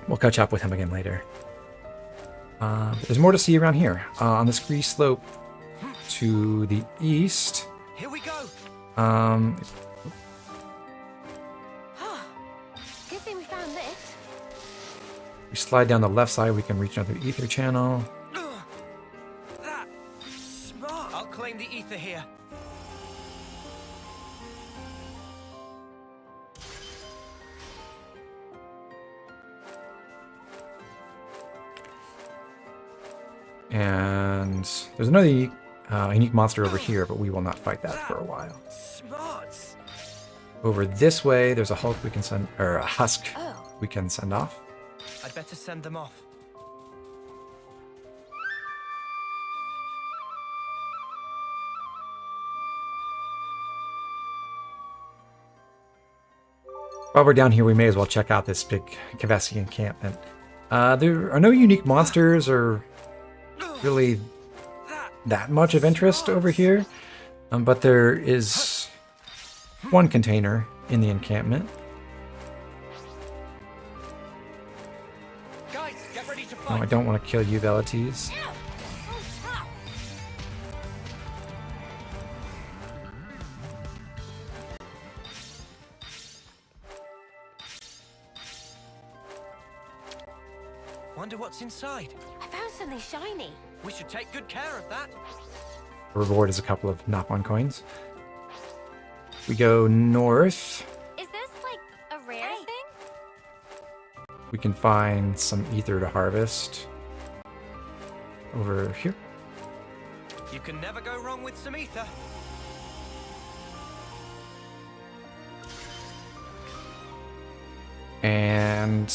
A: We'll catch up with him again later. But there's more to see around here. On the ski slope to the east.
D: Here we go.
B: Good thing we found this.
A: We slide down the left side, we can reach another ether channel.
D: That smart. I'll claim the ether here.
A: And there's another unique monster over here, but we will not fight that for a while.
D: Smarts.
A: Over this way, there's a Hulk we can send, or a Husk
B: Oh.
A: we can send off.
D: I'd better send them off.
A: While we're down here, we may as well check out this big Keves encampment. There are no unique monsters or really that much of interest over here, but there is one container in the encampment.
D: Guys, get ready to
A: No,
D: fight.
A: I don't want to kill you, Velites.
D: Wonder what's inside.
B: I found something shiny.
D: We should take good care of that.
A: The reward is a couple of Nopon coins. We go north.
J: Is this like a rare thing?
A: We can find some ether to harvest over here.
D: You can never go wrong with some ether.
A: And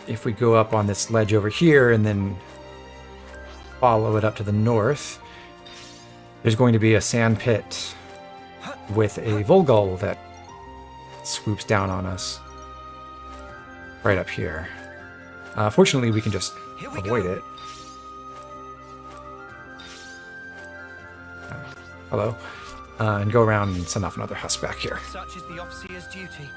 A: if we go up on this ledge over here and then follow it up to the north, there's going to be a sand pit with a Volgull that swoops down on us right up here. Fortunately, we can just avoid it. Hello. And go around and send off another Husk back here.
D: Such is the Overseer's duty.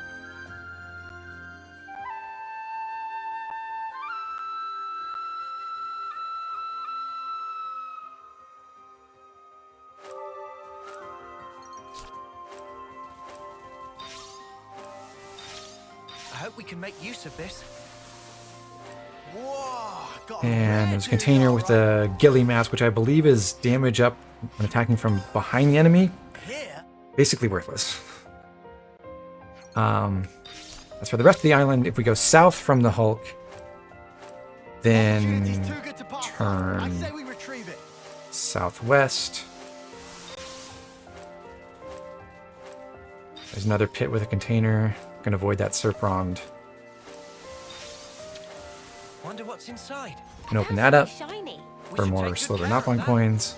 D: I hope we can make use of this.
H: Whoa, got a
A: And there's a
H: rare
A: container
H: dude,
A: with
H: alright.
A: a ghillie mask, which I believe is damage up when attacking from behind the enemy.
H: Here?
A: Basically worthless. As for the rest of the island, if we go south from the Hulk, then
H: Opportunity's too good to pass up. I
A: turn
H: say we retrieve it.
A: southwest. There's another pit with a container. Gonna avoid that Serprond.
D: Wonder what's inside.
A: Can open that up
B: Shiny.
A: for
D: should
A: more
D: take good
A: Slither
D: care of
A: Nopon
D: that.
A: coins.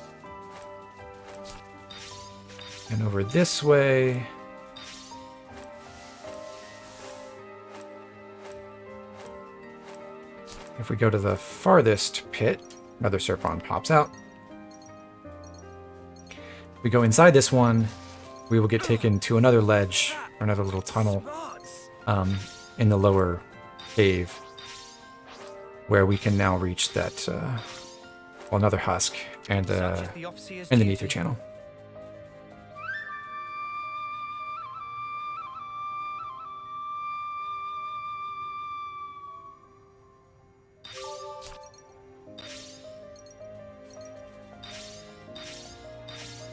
A: And over this way. If we go to the farthest pit, another Serpon pops out. If we go inside this one, we will get taken to another ledge, or another little tunnel
D: Smarts.
A: in the lower cave, where we can now reach that, well, another Husk and
D: Such is
A: an
D: the Overseer's
A: ether
D: duty.
A: channel.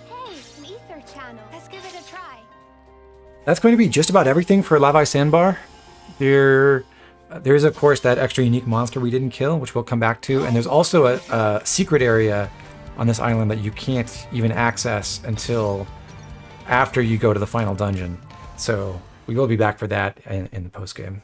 J: Hey, an ether channel.
B: Let's give it a try.
A: That's going to be just about everything for Lavi Sandbar. There's of course that extra unique monster we didn't kill, which we'll come back to, and there's also a secret area on this island that you can't even access until after you go to the final dungeon. So we will be back for that in the post game.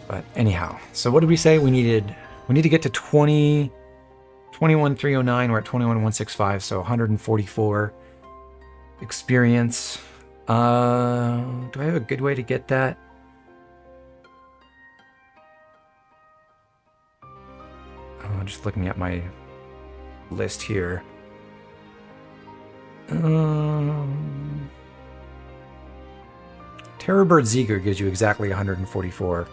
A: But anyhow, so what did we say? We need to get to 21,309. We're at 21,165, so 144 experience. Do I have a good way to get that? just looking at my list here. Terrorbird Zeger gives you exactly 144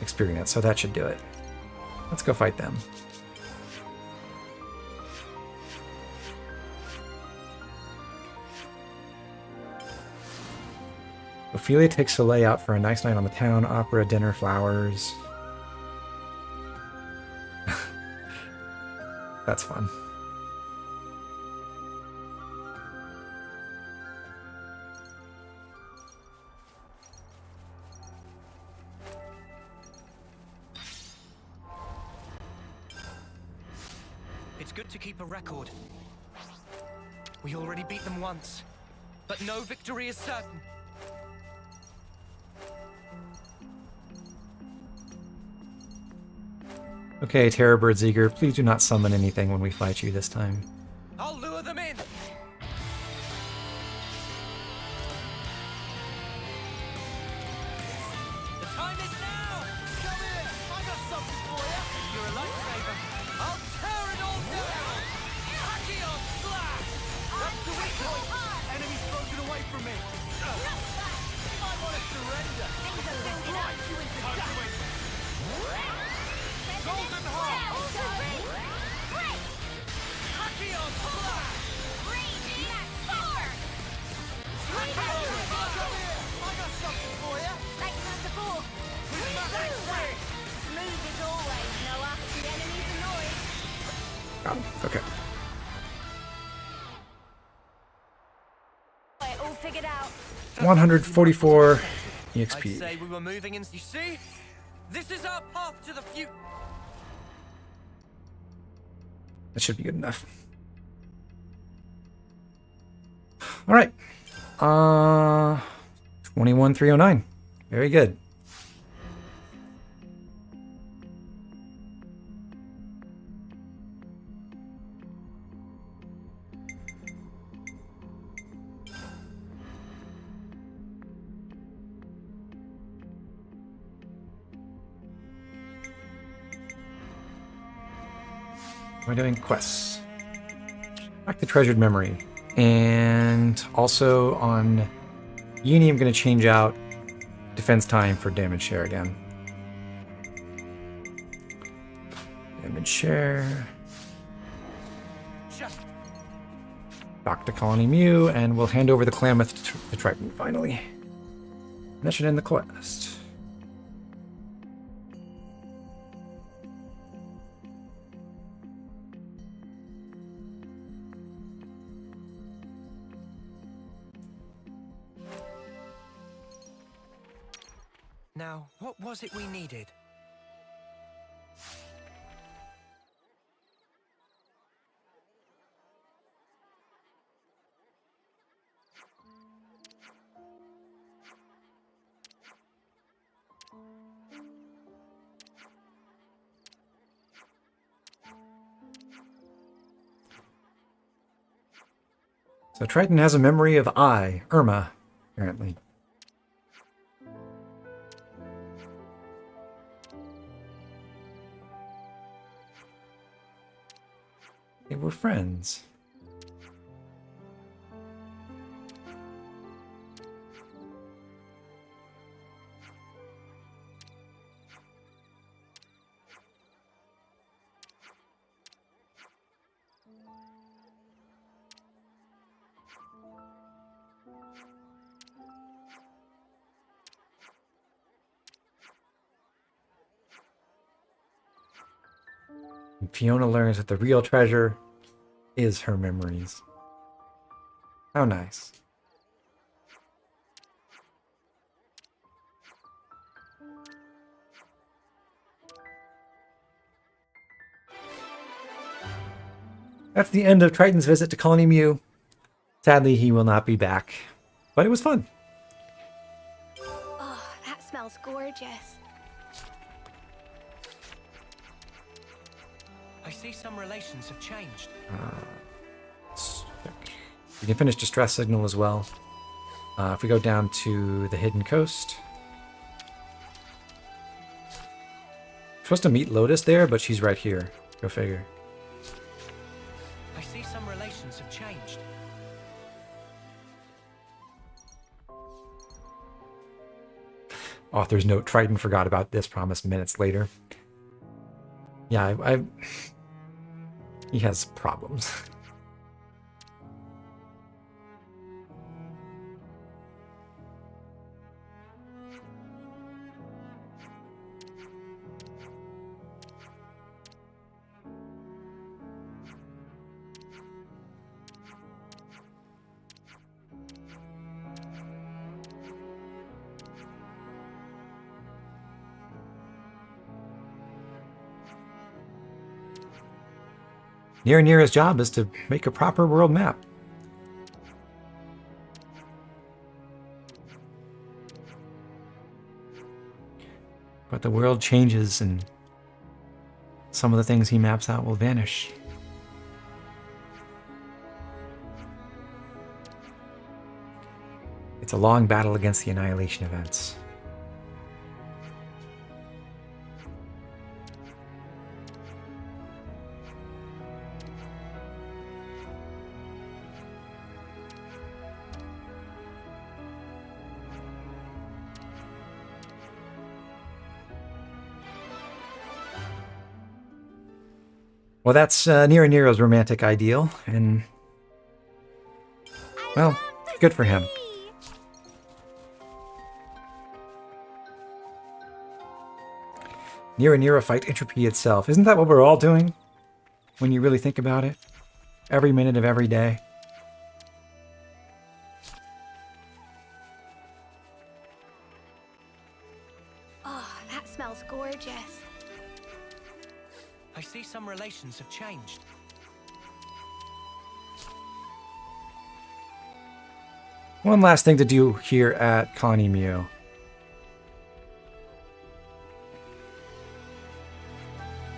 A: experience, so that should do it. Let's go fight them. Ophelia takes Soleil out for a nice night on the town, opera, dinner, flowers. That's fun.
D: It's good to keep a record. We already beat them once, but no victory is certain.
A: Okay, Terrorbird Zeger, please do not summon anything when we fight you this time.
D: I'll lure them in. The time is now. Come here. I got something for you. You're a lifesaver. I'll tear it all down. Tachyon slash. That's the weak point. Enemy's broken away from me. You might want to surrender. Things are building up to into dust. Golden Heart! Tachyon slash!
F: Reach that sword!
D: Come here! I got something for you!
F: Thanks for the support. Smooth as always, Noah. The enemy's annoyed.
A: Got him. Okay.
F: All figured out.
A: 144
D: I'd
A: EXP.
D: say we were moving in. You see? This is our path to the future.
A: That should be good enough. All right. 21,309. Very good. We're doing quests. Back to Treasured Memory. And also on Uni, I'm going to change out defense time for damage share again. Damage share. Back to Colony Mew, and we'll hand over the Klamath to Triton finally. And that should end the quest.
D: Now, what was it we needed?
A: So Triton has a memory of Irma, apparently. They were friends. And Fiona learns that the real treasure is her memories. How nice. That's the end of Triton's visit to Colony Mew. Sadly, he will not be back, but it was fun.
F: Oh, that smells gorgeous.
D: I see some relations have changed.
A: Let's check. We can finish Distress Signal as well. If we go down to the Hidden Coast. Supposed to meet Lotus there, but she's right here. Go figure.
D: I see some relations have changed.
A: Author's note, Triton forgot about this promise minutes later. Yeah, he has problems. Nira's job is to make a proper world map. But the world changes and some of the things he maps out will vanish. It's a long battle against the annihilation events. Well, that's Nero's romantic ideal, and, well, good for him. Nero fight entropy itself. Isn't that what we're all doing when you really think about it? Every minute of every day.
F: Oh, that smells gorgeous.
D: I see some relations have changed.
A: One last thing to do here at Colony Mew.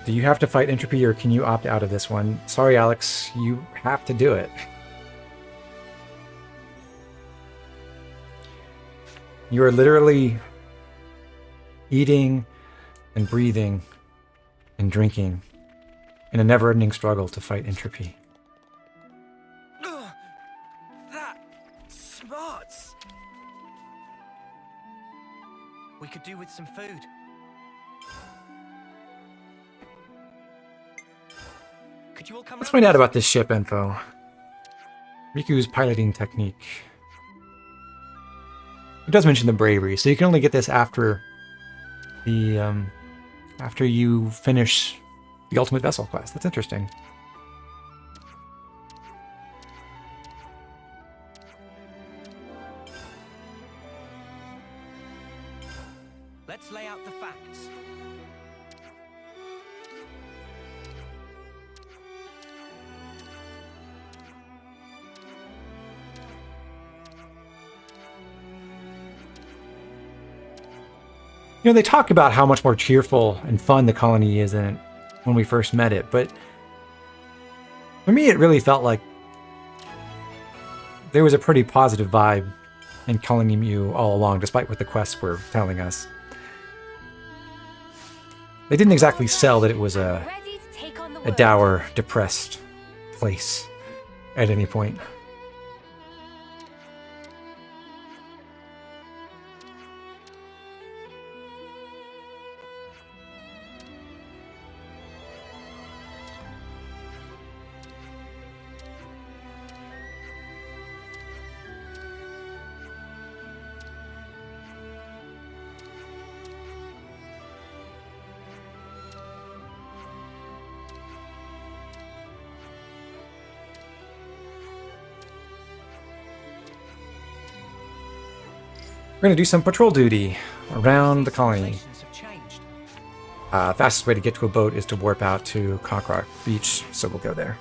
A: Do you have to fight entropy or can you opt out of this one? Sorry, Alex, you have to do it. You are literally eating and breathing and drinking in a never-ending struggle to fight entropy.
D: That smarts. We could do with some food. Could you all come?
A: Let's find out about this ship info. Riku's piloting technique. It does mention the bravery, so you can only get this after the after you finish the Ultimate Vessel quest. That's interesting.
D: Let's lay out the facts.
A: You know, they talk about how much more cheerful and fun the colony is than when we first met it, but for me it really felt like there was a pretty positive vibe in Colony Mew all along, despite what the quests were telling us. They didn't exactly sell that it was a dour, depressed place at any point. We're going to do some patrol duty around the colony. Fastest way to get to a boat is to warp out to Cockrock Beach, so we'll go there.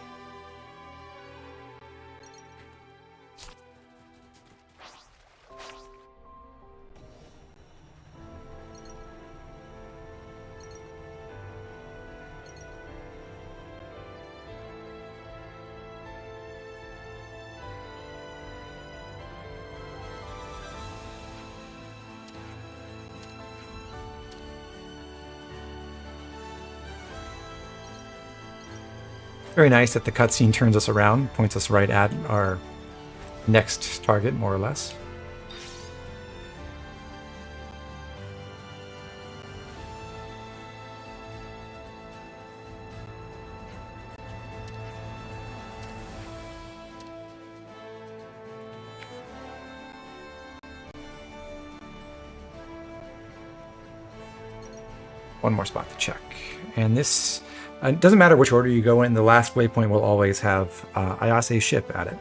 A: Very nice that the cutscene turns us around, points us right at our next target, more or less. One more spot to check. And this, it doesn't matter which order you go in, the last waypoint will always have Ayase's ship at it.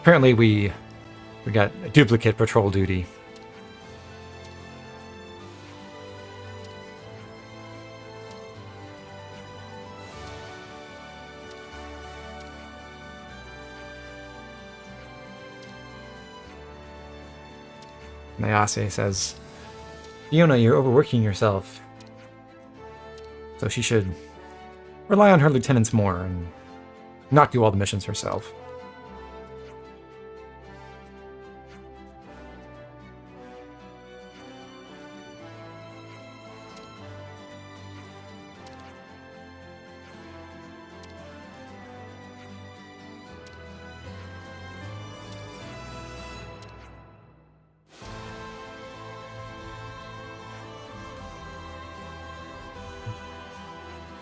A: Apparently we got a duplicate patrol duty. Ayase says, Fiona, you're overworking yourself. So she should rely on her lieutenants more and not do all the missions herself.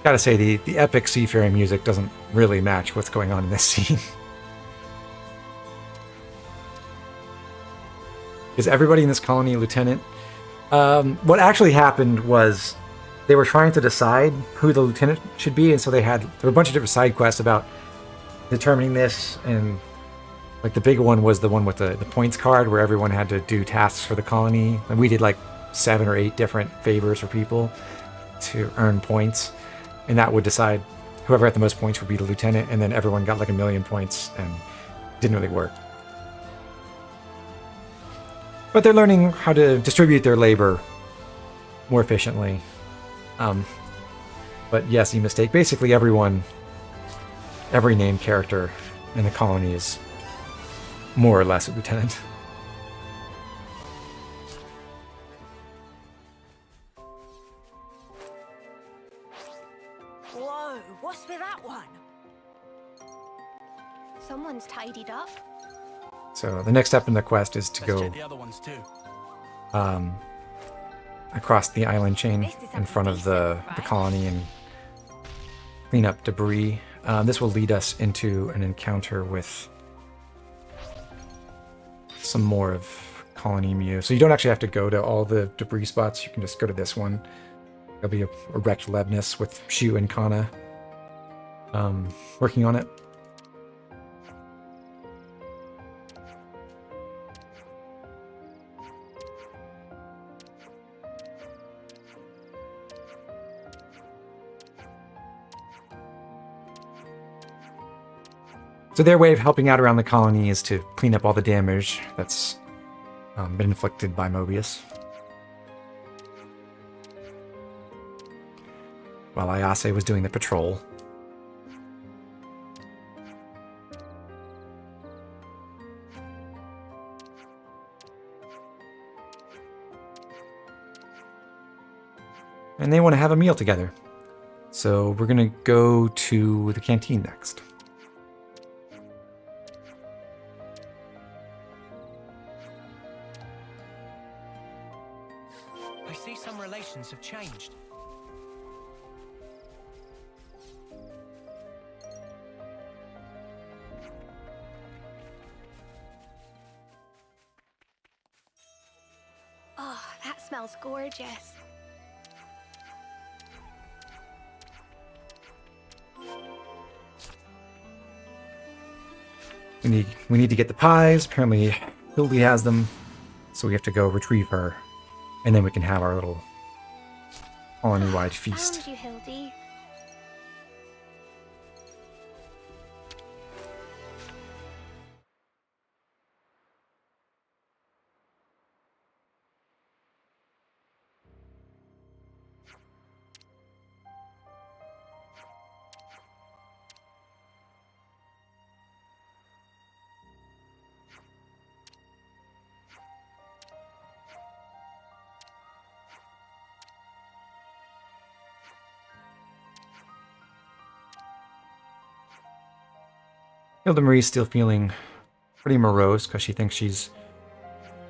A: Gotta say, the epic seafaring music doesn't really match what's going on in this scene. Is everybody in this colony a lieutenant? What actually happened was they were trying to decide who the lieutenant should be, and so there were a bunch of different side quests about determining this, and like the big one was the one with the points card where everyone had to do tasks for the colony, and we did like 7 or 8 different favors for people to earn points. And that would decide whoever had the most points would be the lieutenant, and then everyone got like 1,000,000 points, and it didn't really work. But they're learning how to distribute their labor more efficiently. But yes, you mistake. Basically every named character in the colony is more or less a lieutenant.
F: What's with that one?
J: Someone's tidied up.
A: So the next step in the quest is to go
H: The other ones too.
A: Across the island chain in front of the colony and clean up debris. This will lead us into an encounter with some more of colony Mew. So you don't actually have to go to all the debris spots. You can just go to this one. There'll be a wrecked Lebnis with Shu and Kana working on it. So their way of helping out around the colony is to clean up all the damage that's been inflicted by Mobius. While Ayase was doing the patrol. And they want to have a meal together. So we're going to go to the canteen next.
E: I see some relations have changed.
J: Oh, that smells gorgeous.
A: We need to get the pies. Apparently Hildy has them, so we have to go retrieve her, and then we can have our little colony-wide feast.
J: Found you, Hildy.
A: Hilda Marie's still feeling pretty morose because she thinks she's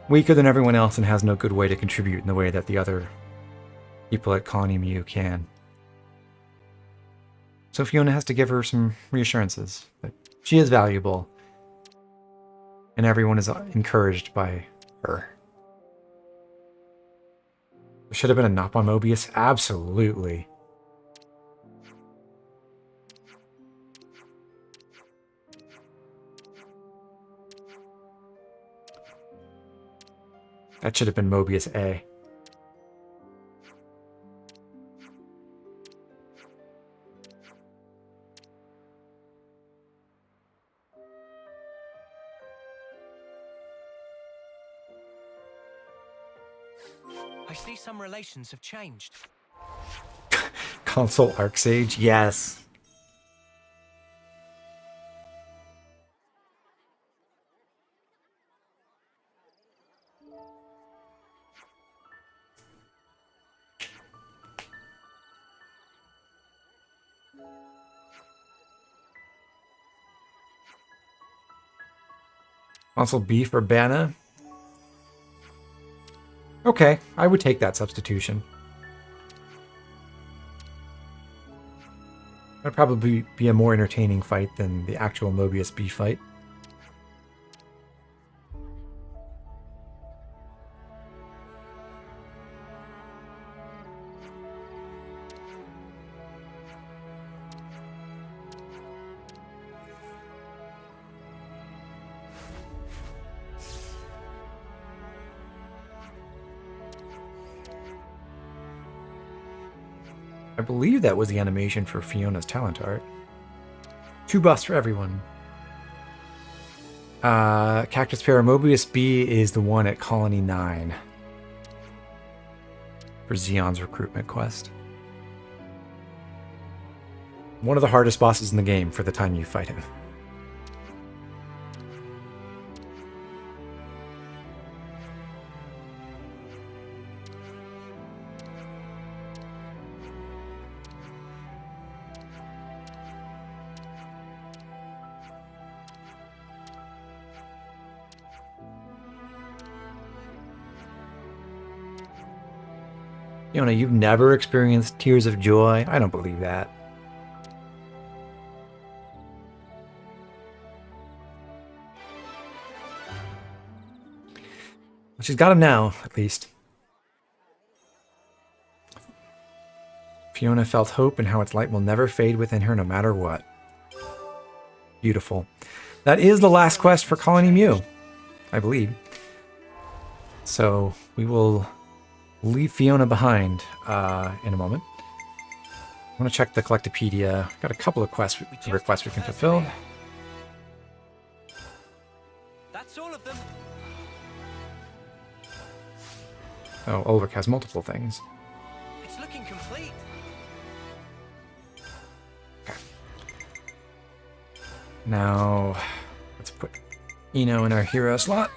A: weaker than everyone else and has no good way to contribute in the way that the other people at Colony Mu can. So Fiona has to give her some reassurances that she is valuable and everyone is encouraged by her. There should have been a knock on Mobius? Absolutely. That should have been Mobius A.
D: I see some relations have changed.
A: Console Arcsage? Yes. Console B for Banna? Okay, I would take that substitution. That'd probably be a more entertaining fight than the actual Mobius B fight. I believe that was the animation for Fiona's talent art. 2 buffs for everyone. Cactus Pair Mobius B is the one at Colony 9 for Xeon's recruitment quest. One of the hardest bosses in the game for the time you fight him. Fiona, you've never experienced tears of joy? I don't believe that. Well, she's got him now, at least. Fiona felt hope and how its light will never fade within her no matter what. Beautiful. That is the last quest for Colony Mu, I believe. So we will leave Fiona behind in a moment. I want to check the Collectopedia. Got a couple of requests we can fulfill.
D: That's all of them.
A: Oh, Ulrich has multiple things.
D: It's looking complete.
A: Okay. Now, let's put Eno in our hero slot.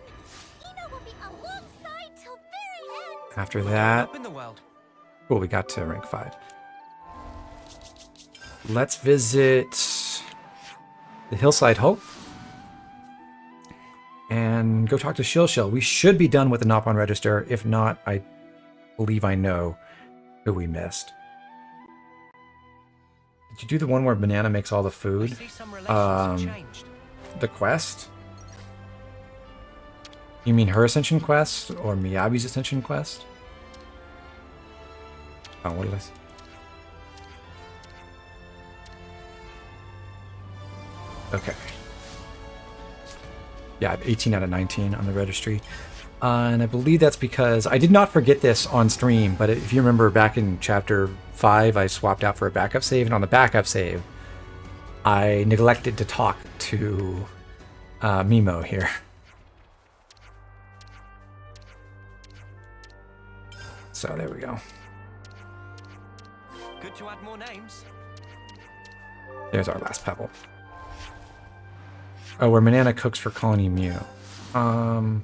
A: After that, cool, we got to rank 5. Let's visit the Hillside Hope and go talk to Shilshil. We should be done with the Nopon Register. If not, I believe I know who we missed. Did you do the one where Banana makes all the food? The quest? You mean her Ascension quest or Miyabi's Ascension quest? Oh, what did I say? Okay. Yeah, I have 18 out of 19 on the registry. And I believe that's because I did not forget this on stream, but if you remember back in chapter 5, I swapped out for a backup save, and on the backup save, I neglected to talk to Mimo here. So there we go.
D: Good to add more names.
A: There's our last pebble. Oh, where Manana cooks for Colony Mu. I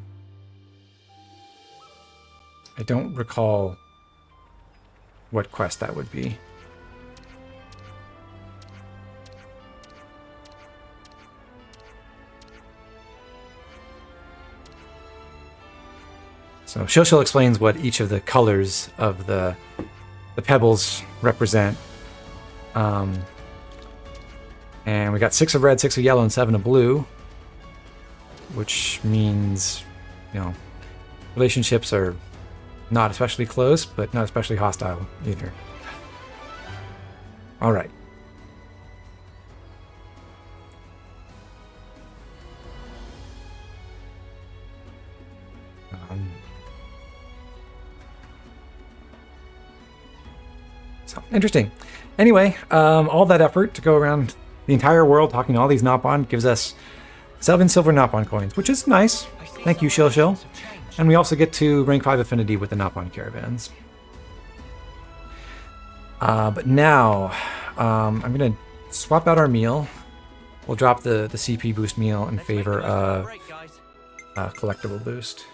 A: don't recall what quest that would be. So Shilshil explains what each of the colors of the pebbles represent. And we got 6 of red, 6 of yellow, and 7 of blue. Which means, you know, relationships are not especially close, but not especially hostile either. All right. So interesting. Anyway, all that effort to go around the entire world talking to all these Nopon gives us 7 silver Nopon coins, which is nice. Thank you, Shil. And we also get to rank 5 affinity with the Nopon caravans. But now, I'm going to swap out our meal. We'll drop the CP boost meal in favor of collectible boost.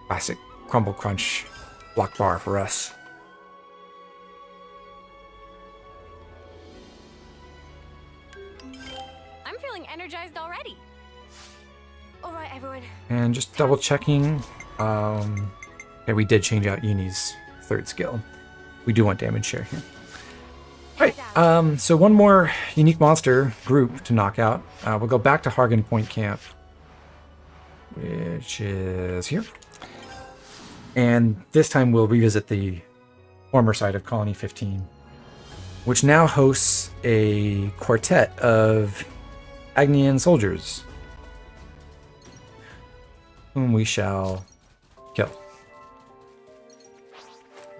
A: Classic Crumble Crunch block bar for us.
J: I'm feeling energized already.
B: All right, everyone.
A: And just double checking. Yeah, we did change out Uni's 3rd skill. We do want damage share here. Alright, so one more unique monster group to knock out. We'll go back to Hargan Point Camp, which is here. And this time we'll revisit the former site of Colony 15, which now hosts a quartet of Agnian soldiers, whom we shall kill.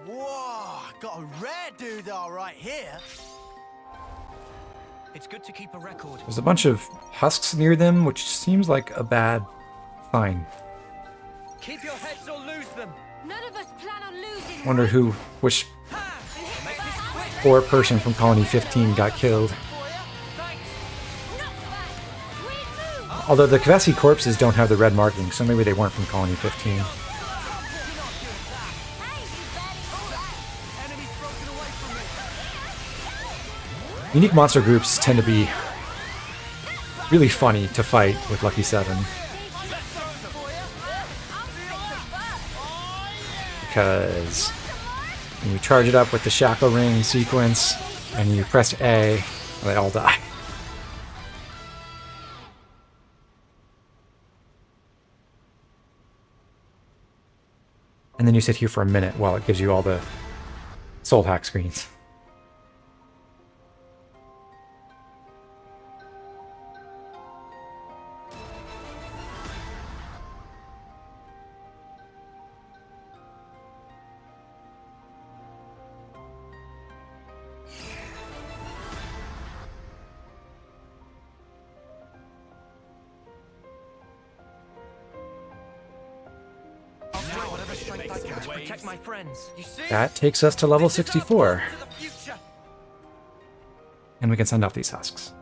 H: Whoa, got a rare doodah right here.
D: It's good to keep a record.
A: There's a bunch of husks near them, which seems like a bad sign.
D: Keep your heads or lose them.
B: None of us plan on losing.
A: Wonder which poor person from Colony 15 got killed. Although the Kvesi corpses don't have the red marking, so maybe they weren't from Colony 15. Unique monster groups tend to be really funny to fight with Lucky 7. Because when you charge it up with the Shackle Ring sequence and you press A, they all die. And then you sit here for a minute while it gives you all the soul hack screens.
D: Protect my friends. You see?
A: That takes us to level 64. And we can send off these husks.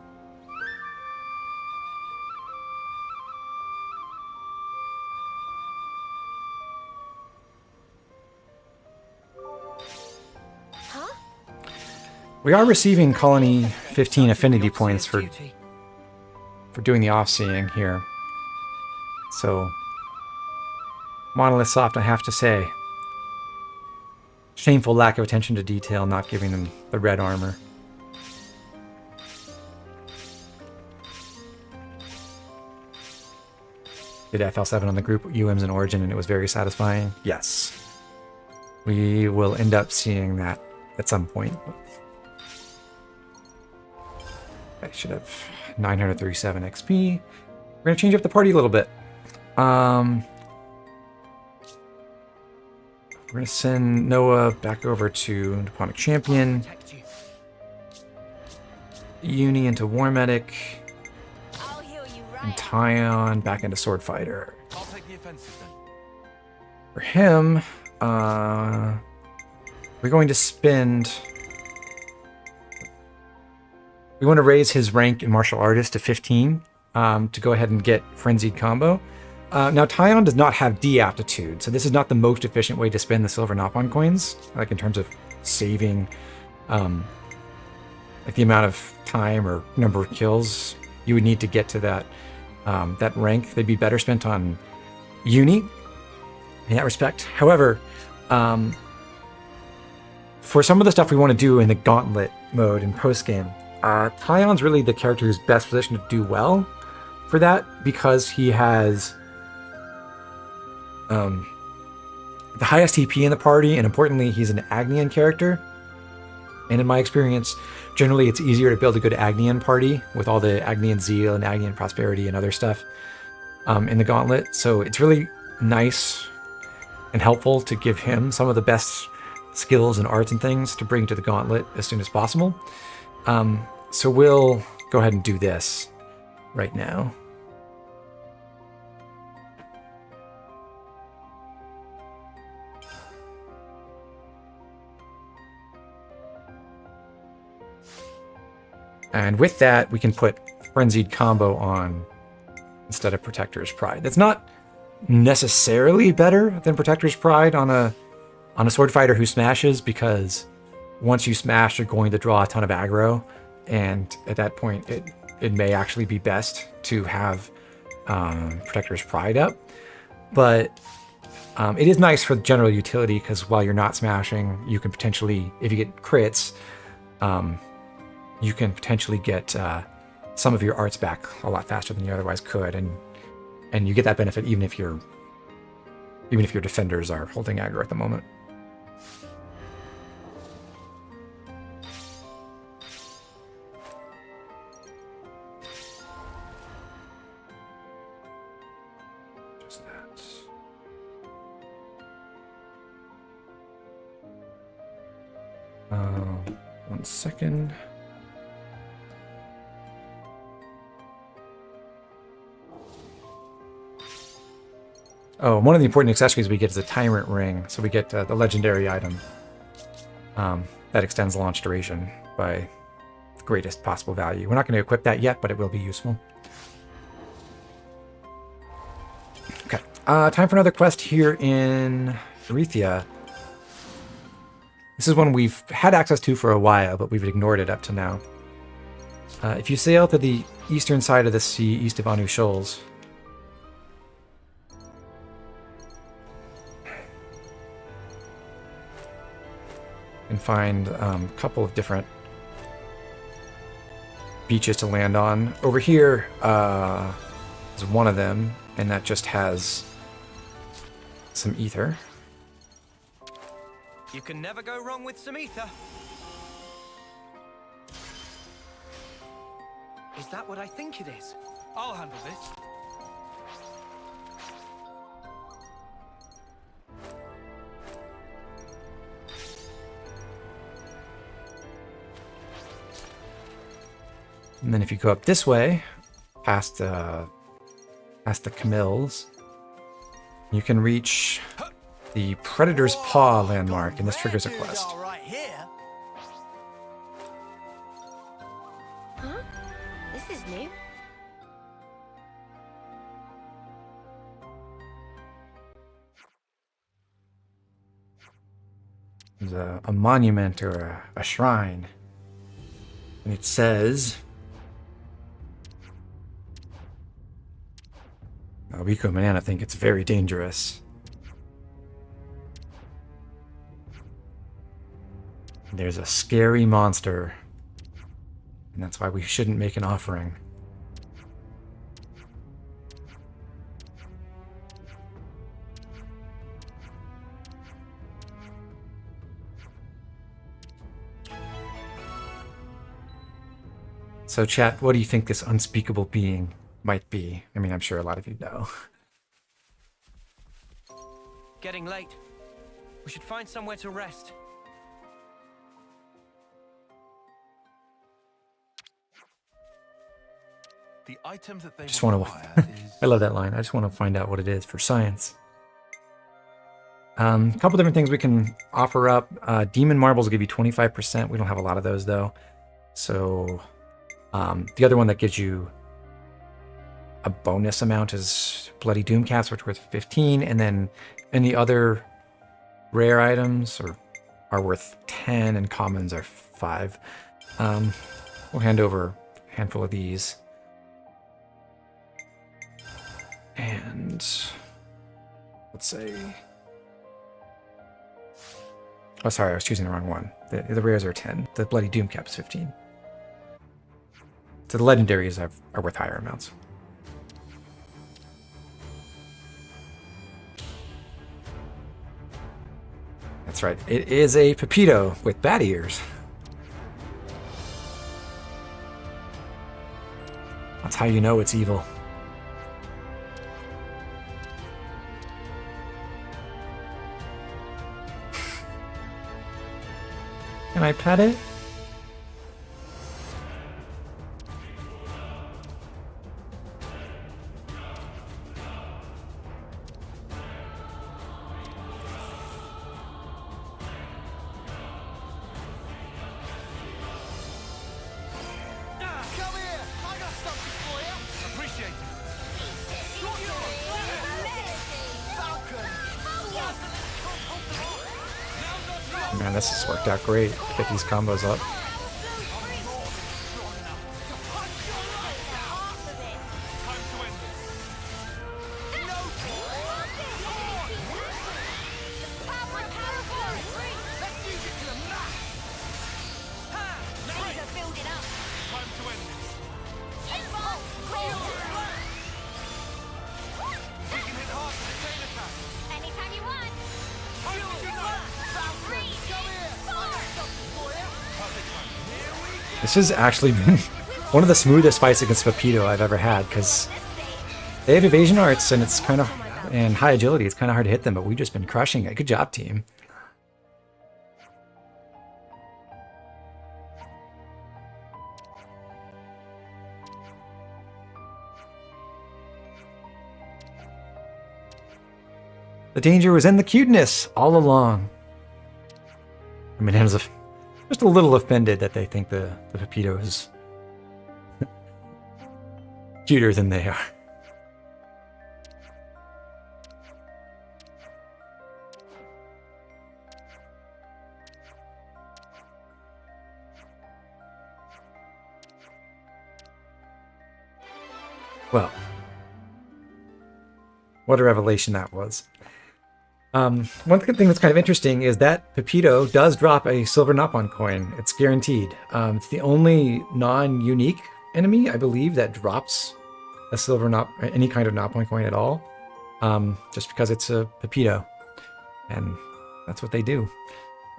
B: Huh?
A: We are receiving Colony 15 affinity points for doing the off-seeing here. So, Monolith Soft, I have to say, shameful lack of attention to detail, not giving them the red armor. Did FL7 on the group UMs in Origin and it was very satisfying? Yes. We will end up seeing that at some point. I should have 937 XP. We're going to change up the party a little bit. We're going to send Noah back over to Nipponic Champion. Uni into War Medic. And Tyon back into Sword Fighter.
K: I'll take the offensive then.
A: For him, we're going to spend... We want to raise his rank in Martial Artist to 15 to go ahead and get Frenzied Combo. Now, Tyon does not have D aptitude, so this is not the most efficient way to spend the Silver Nopon coins, like in terms of saving like the amount of time or number of kills you would need to get to that that rank. They'd be better spent on uni in that respect. However, for some of the stuff we want to do in the gauntlet mode in post-game, Tyon's really the character who's best positioned to do well for that, because he has the highest TP in the party, and importantly, he's an Agnian character. And in my experience, generally it's easier to build a good Agnian party with all the Agnian Zeal and Agnian Prosperity and other stuff in the Gauntlet. So it's really nice and helpful to give him some of the best skills and arts and things to bring to the Gauntlet as soon as possible. So we'll go ahead and do this right now. And with that, we can put Frenzied Combo on instead of Protector's Pride. That's not necessarily better than Protector's Pride on a sword fighter who smashes, because once you smash, you're going to draw a ton of aggro, and at that point, it may actually be best to have Protector's Pride up. But it is nice for general utility, because while you're not smashing, you can potentially, if you get crits, you can potentially get some of your arts back a lot faster than you otherwise could, and you get that benefit even if your defenders are holding aggro at the moment. Just that. 1 second. Oh, one of the important accessories we get is a Tyrant Ring. So we get the legendary item that extends launch duration by the greatest possible value. We're not going to equip that yet, but it will be useful. Okay, time for another quest here in Erythia. This is one we've had access to for a while, but we've ignored it up to now. If you sail to the eastern side of the sea, east of Anu Shoals, and find a couple of different beaches to land on. Over here is one of them, and that just has some ether.
D: You can never go wrong with some ether. Is that what I think it is? I'll handle this.
A: And then if you go up this way, past the Camilles, you can reach the Predator's Paw landmark, and this triggers a quest.
B: Huh? This is new.
A: There's a monument or a shrine, and it says, Rico and Manana think it's very dangerous. There's a scary monster, and that's why we shouldn't make an offering. So chat, what do you think this unspeakable being might be? I mean, I'm sure a lot of you know.
D: Getting late. We should find somewhere to rest.
K: The items that they
A: Just want to. I love that line. I just want to find out what it is for science. A couple different things we can offer up. Demon marbles will give you 25%. We don't have a lot of those though. So the other one that gives you a bonus amount is Bloody Doom Caps, which are worth 15, and then any other rare items are worth 10, and commons are 5. We'll hand over a handful of these. and let's say, oh sorry, I was choosing the wrong one. The rares are 10. The Bloody Doom cap is 15. So the legendaries are worth higher amounts. That's right. It is a Pepito with bat ears. That's how you know it's evil. Can I pet it?
D: Come here! I got something for you! Appreciate it. Falcon!
A: Man, this has worked out great to get these combos up.
J: Anytime you want.
A: This has actually been one of the smoothest fights against Pepito I've ever had, because they have evasion arts and it's kind of, and high agility, it's kind of hard to hit them, but we've just been crushing it. Good job, team. The danger was in the cuteness all along. I mean, I was just a little offended that they think the Pepito is cuter than they are. Well, what a revelation that was. One thing that's kind of interesting is that Pepito does drop a silver Nopon coin. It's guaranteed. It's the only non-unique enemy, I believe, that drops a silver any kind of Nopon coin at all. Just because it's a Pepito, and that's what they do.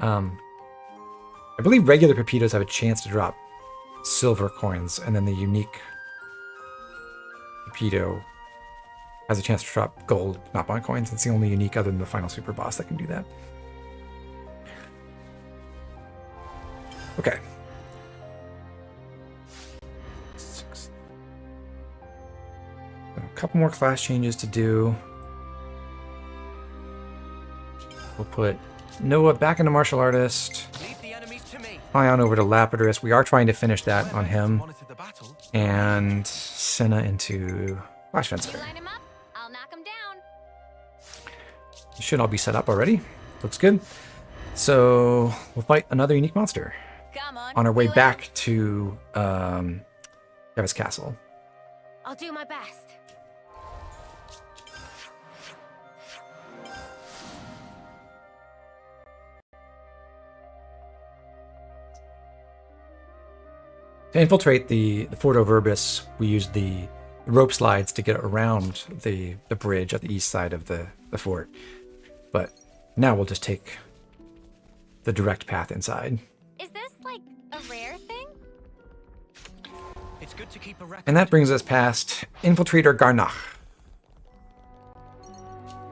A: I believe regular Pepitos have a chance to drop silver coins, and then the unique Pepito has a chance to drop gold Nopon coins. It's the only unique other than the final super boss that can do that. Okay. A couple more class changes to do. We'll put Noah back into martial artist. Fly on over to Lapidus. We are trying to finish that on him. And Senna into Flash Fencer. It should all be set up already. Looks good. So we'll fight another unique monster on our way back to Keves Castle.
B: I'll do my best.
A: To infiltrate the Fort Overbus, we used the rope slides to get around the bridge at the east side of the fort. But now we'll just take the direct path inside.
J: Is this like a rare thing?
D: It's good to keep a record.
A: And that brings us past Infiltrator Garnach.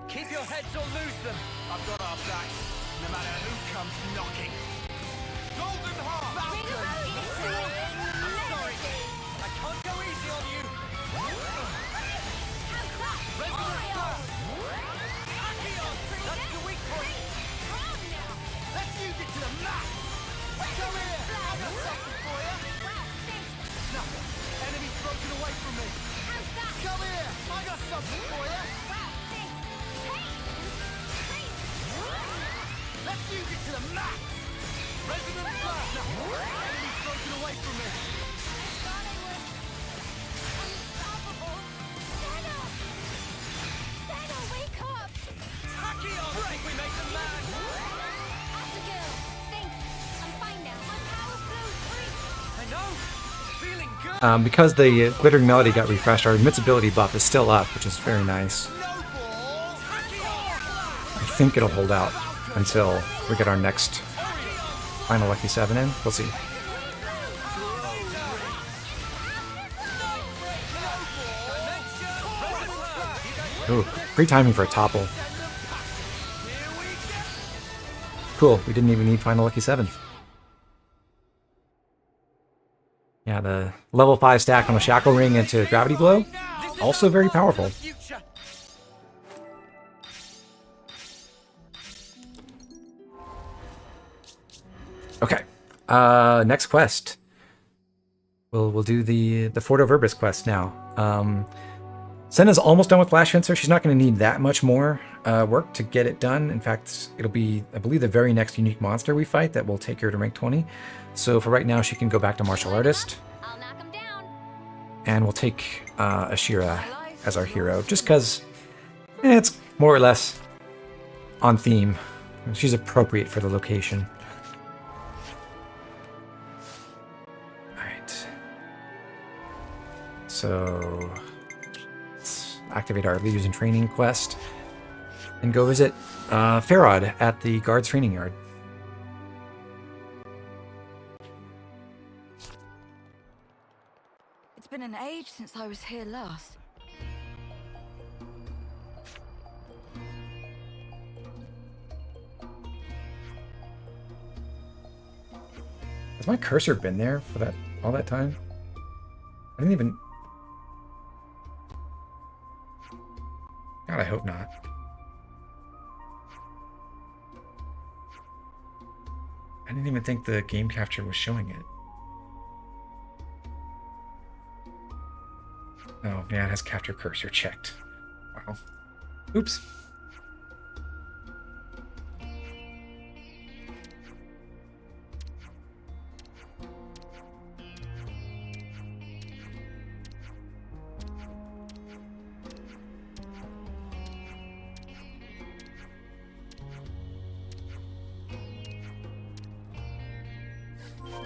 D: Keep your heads or lose them. I've got our backs, no matter who comes knocking. Golden Heart! Falcon! I'm sorry, I can't go easy on you. That's the weak point. Let's use it to the max. Come here, I got something for you. Nothing. Enemy's broken away from me. Come here, I got something for you. Let's use it to the max. Resonant blast. Enemy's broken away from me. I thought I was unstoppable.
A: Because the Glittering Melody got refreshed, our invincibility buff is still up, which is very nice. I think it'll hold out until we get our next final Lucky 7 in. We'll see. Ooh, great timing for a topple. Cool, we didn't even need final Lucky 7. Yeah, the level 5 stack on a Shackle Ring into Gravity Blow, also very powerful. Okay, next quest. We'll do the Fordo Verbis quest now. Senna's almost done with Flash Fencer. She's not going to need that much more work to get it done. In fact, it'll be, I believe, the very next unique monster we fight that will take her to rank 20. So for right now, she can go back to Martial Artist.
J: I'll knock him down.
A: And we'll take Ashira as our hero, just because it's more or less on theme. She's appropriate for the location. Alright. So let's activate our Leaders in Training quest and go visit Farod at the Guards Training Yard.
L: It's been an age since I was here last.
A: Has my cursor been there for all that time? I didn't even... God, I hope not. I didn't even think the game capture was showing it. Oh, yeah, it has capture cursor checked. Wow. Oops.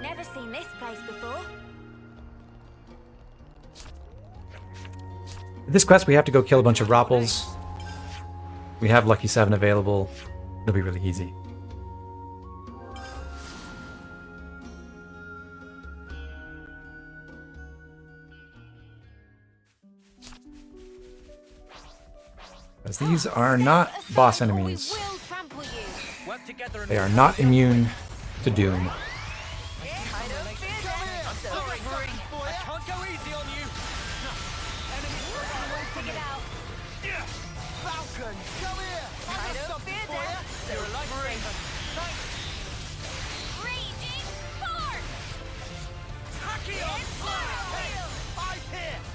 F: Never seen this place before.
A: This quest, we have to go kill a bunch of Ropples. We have Lucky 7 available. It'll be really easy. As these are not boss enemies. They are not immune to Doom.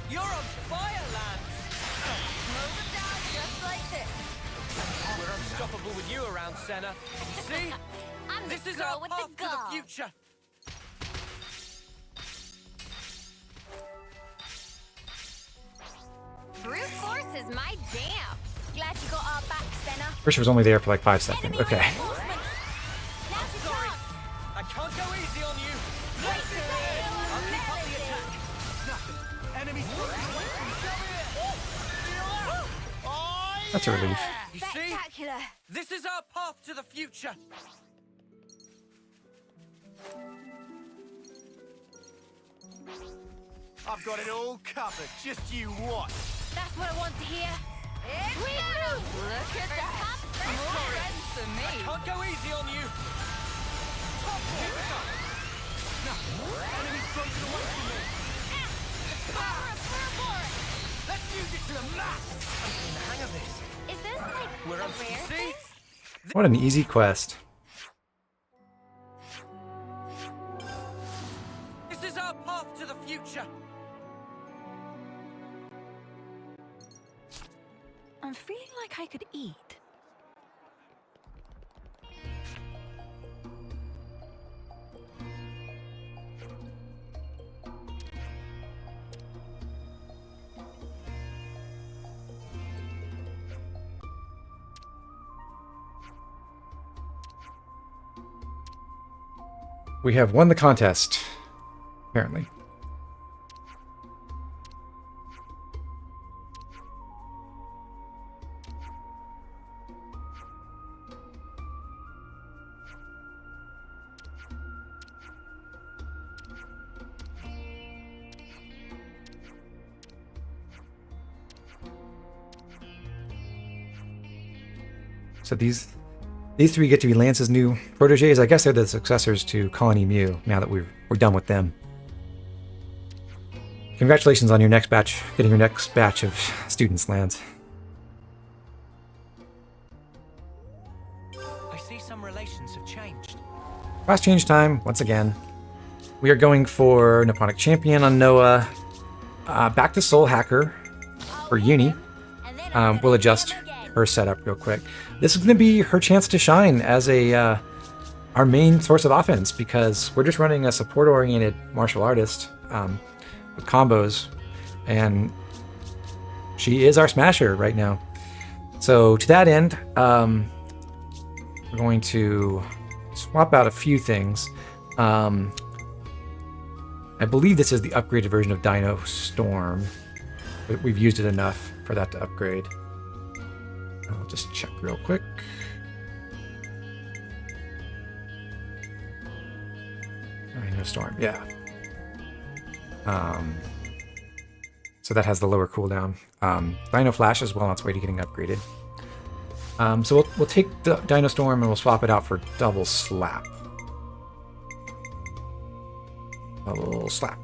D: You're on fire, lad!
L: Just like this.
D: We're unstoppable with you around, Senna. See?
J: I'm
D: This
J: the
D: is
J: girl
D: our
J: with
D: path
J: the
D: to the
J: gall.
D: future.
J: Brute force is my jam. Glad you got our back, Senna.
A: First, was only there for like 5 seconds. Okay.
D: Sorry, I can't go easy on you. I'll keep up the attack. Nothing. Enemies
A: That's a relief.
D: You see?
L: Spectacular.
D: This is our path to the future.
H: I've got it all covered. Just you watch.
J: That's what I want to hear.
L: Look at that. More friends than me.
D: Can't go easy on you. Top pickup. Enemies broken away from me. Let's use it to the max. I'm getting the hang of this.
J: Is this like
D: We're
J: a
D: on
J: rare
D: see?
J: thing?
A: What an easy quest.
D: This is our path to the future.
L: I'm feeling like I could eat.
A: We have won the contest, apparently. So these three get to be Lance's new proteges. I guess they're the successors to Colony Mew now that we're done with them. Congratulations on your next batch, getting your next batch of students, Lance.
D: I see some relations have changed.
A: Class change time, once again. We are going for Nipponic Champion on Noah. Back to Soul Hacker for Uni. We'll adjust her setup real quick. This is going to be her chance to shine as our main source of offense, because we're just running a support-oriented martial artist with combos, and she is our smasher right now. So to that end, we're going to swap out a few things. I believe this is the upgraded version of Dino Storm, but we've used it enough for that to upgrade. I'll just check real quick. Dino Storm, yeah. So that has the lower cooldown. Dino Flash is well on its way to getting upgraded. So we'll take the Dino Storm and we'll swap it out for Double Slap. Double Slap,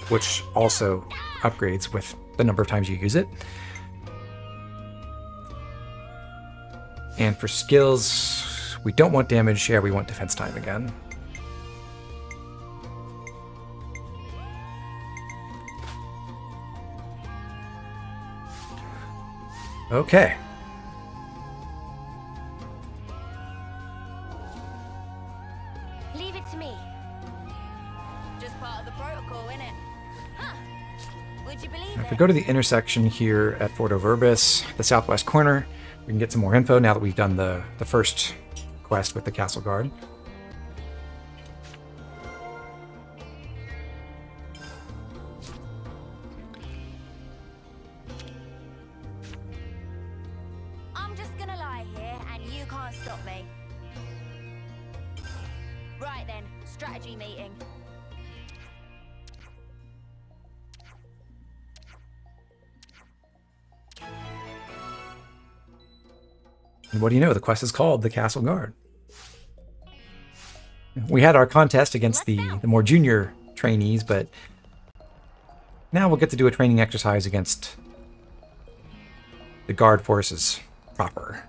A: which also upgrades with the number of times you use it. And for skills, we don't want damage share, we want defense time again. Okay.
F: Leave it to me. Just part of the protocol, innit? Huh. Would you believe
A: If we go to the intersection here at Fordo Verbis, the southwest corner, we can get some more info now that we've done the first quest with the Castle Guard.
F: I'm just gonna lie here and you can't stop me. Right then, strategy meeting.
A: And what do you know? The quest is called the Castle Guard. We had our contest against the more junior trainees, but now we'll get to do a training exercise against the guard forces proper.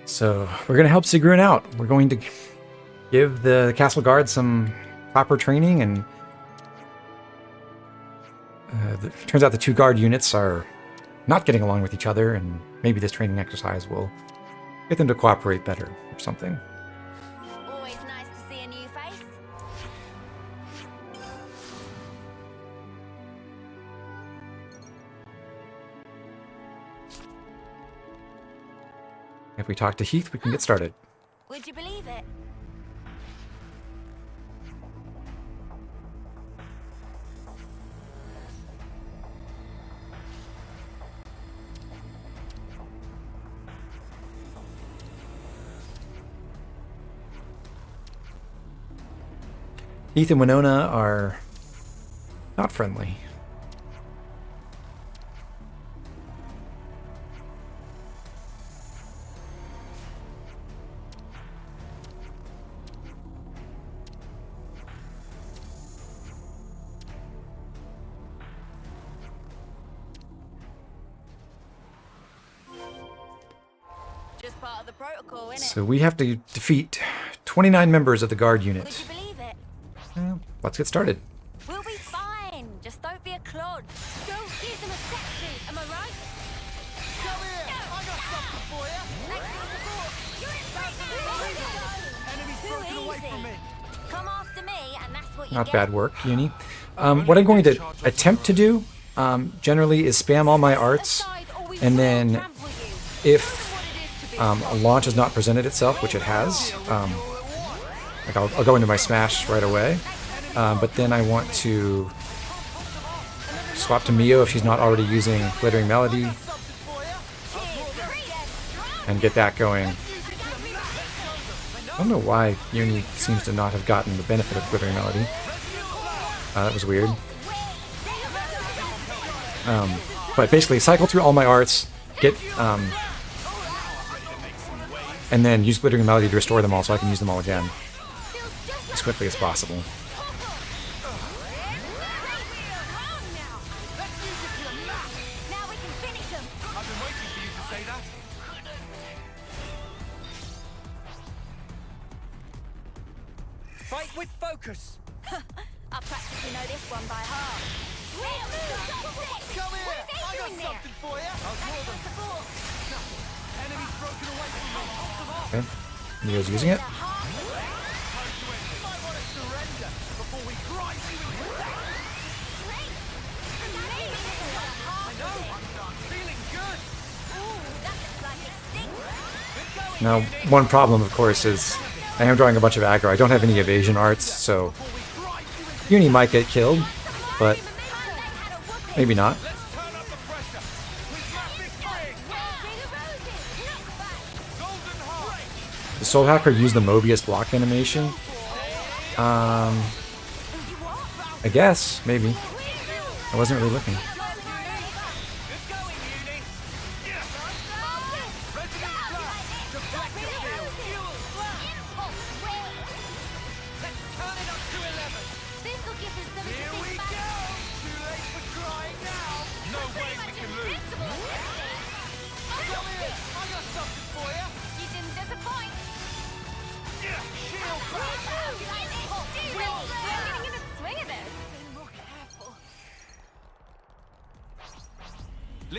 A: So we're going to help Sigrun out. We're going to give the Castle Guard some proper training, and turns out the two guard units are not getting along with each other, and maybe this training exercise will get them to cooperate better or something.
F: Always nice to see a new face.
A: If we talk to Heath, we can get started.
F: Would you believe it?
A: Heath and Winona are not friendly.
F: Just part of the protocol, innit?
A: So we have to defeat 29 members of the guard
F: Would
A: unit.
F: you believe it?
A: Let's get started.
F: We'll be fine. Just don't be a clod.
I: Don't give them a section, am I right?
D: Come here! I got something for you!
F: Enemy's broken away from me. Come after me, and that's what you
A: Not
F: get.
A: bad work, Uni. What I'm going to attempt to do generally is spam all my arts, and then if a launch has not presented itself, which it has, like I'll go into my smash right away, but then I want to swap to Mio if she's not already using Glittering Melody, and get that going. I don't know why Uni seems to not have gotten the benefit of Glittering Melody. That was weird. But basically, cycle through all my arts, get and then use Glittering Melody to restore them all so I can use them all again as quickly as possible.
D: Fight with focus.
F: I practically know this one by heart.
D: Come here! I got something for you! I'll draw them. Enemy's broken away from me.
A: Okay, Neo's using it.
D: You might want to surrender before we grind you into I know! I'm feeling good!
F: Ooh, that looks like it stinks.
A: Now, one problem, of course, is I am drawing a bunch of aggro. I don't have any evasion arts, so Uni might get killed, but maybe not. The Soul Hacker used the Mobius block animation. I guess, maybe. I wasn't really looking.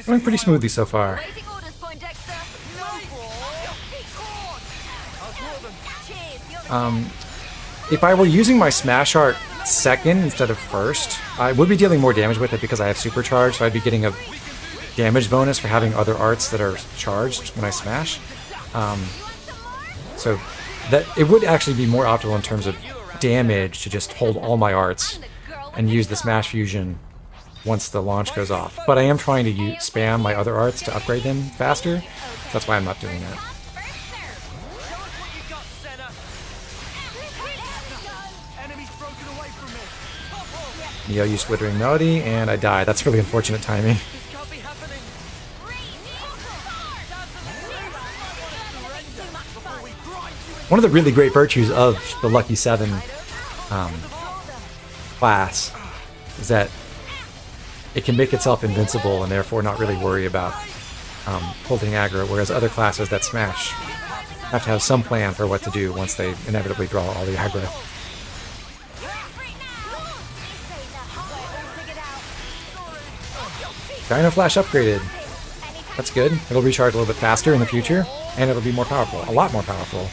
A: Going pretty smoothly so far. If I were using my Smash Art second instead of first, I would be dealing more damage with it because I have Supercharge, so I'd be getting a damage bonus for having other arts that are charged when I smash. So that it would actually be more optimal in terms of damage to just hold all my arts and use the Smash Fusion once the launch goes off. But I am trying to spam my other arts to upgrade them faster. That's why I'm not doing that. Neo used Glittering Melody, and I died. That's really unfortunate timing. One of the really great virtues of the Lucky 7 class is that it can make itself invincible and therefore not really worry about holding aggro, whereas other classes that smash have to have some plan for what to do once they inevitably draw all the aggro. Dino Flash upgraded. That's good. It'll recharge a little bit faster in the future, and it'll be more powerful. A lot more powerful.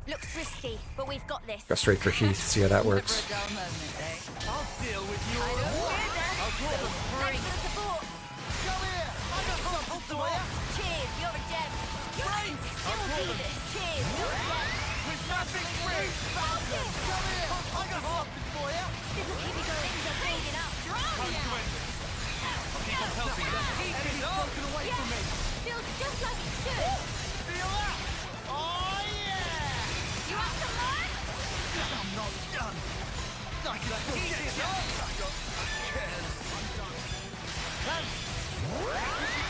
F: Looks risky, but we've got this.
A: Go straight for Heath, see how that works.
D: I'll deal with you. I'll draw them.
F: Thanks for the support.
D: Come here! I got something for you!
F: Cheers, you're a gem. You can still do this. Cheers, you're a gem.
D: With nothing free! Come here! I got something for you!
F: This will keep you going. You're building up.
D: Enemy's broken away from me!
F: Feels just like it should.
D: Feel that? Oh yeah!
F: You up to learn?
D: I'm not done! I can still get it up!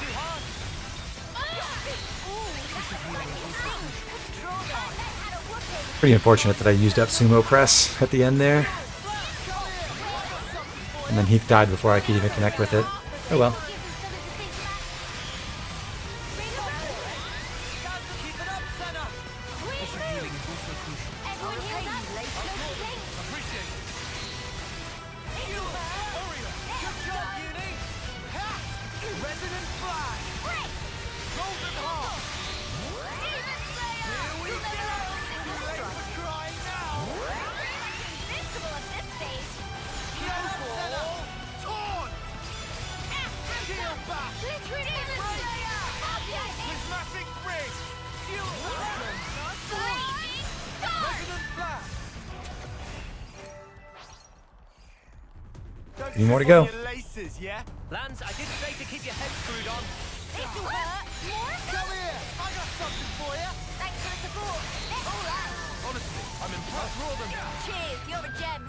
D: Too hard!
A: Pretty unfortunate that I used up Sumo Press at the end there. And then Heath died before I could even connect with it. Oh well. Any more to go?
H: Your laces, yeah?
D: Lance, I did say to keep your head screwed on.
F: This'll hurt. More?
D: Come here! I got something for you!
F: Thanks for the support. Let's all out.
K: Honestly, I'm impressed.
D: Draw them down.
F: Cheers, you're a gem.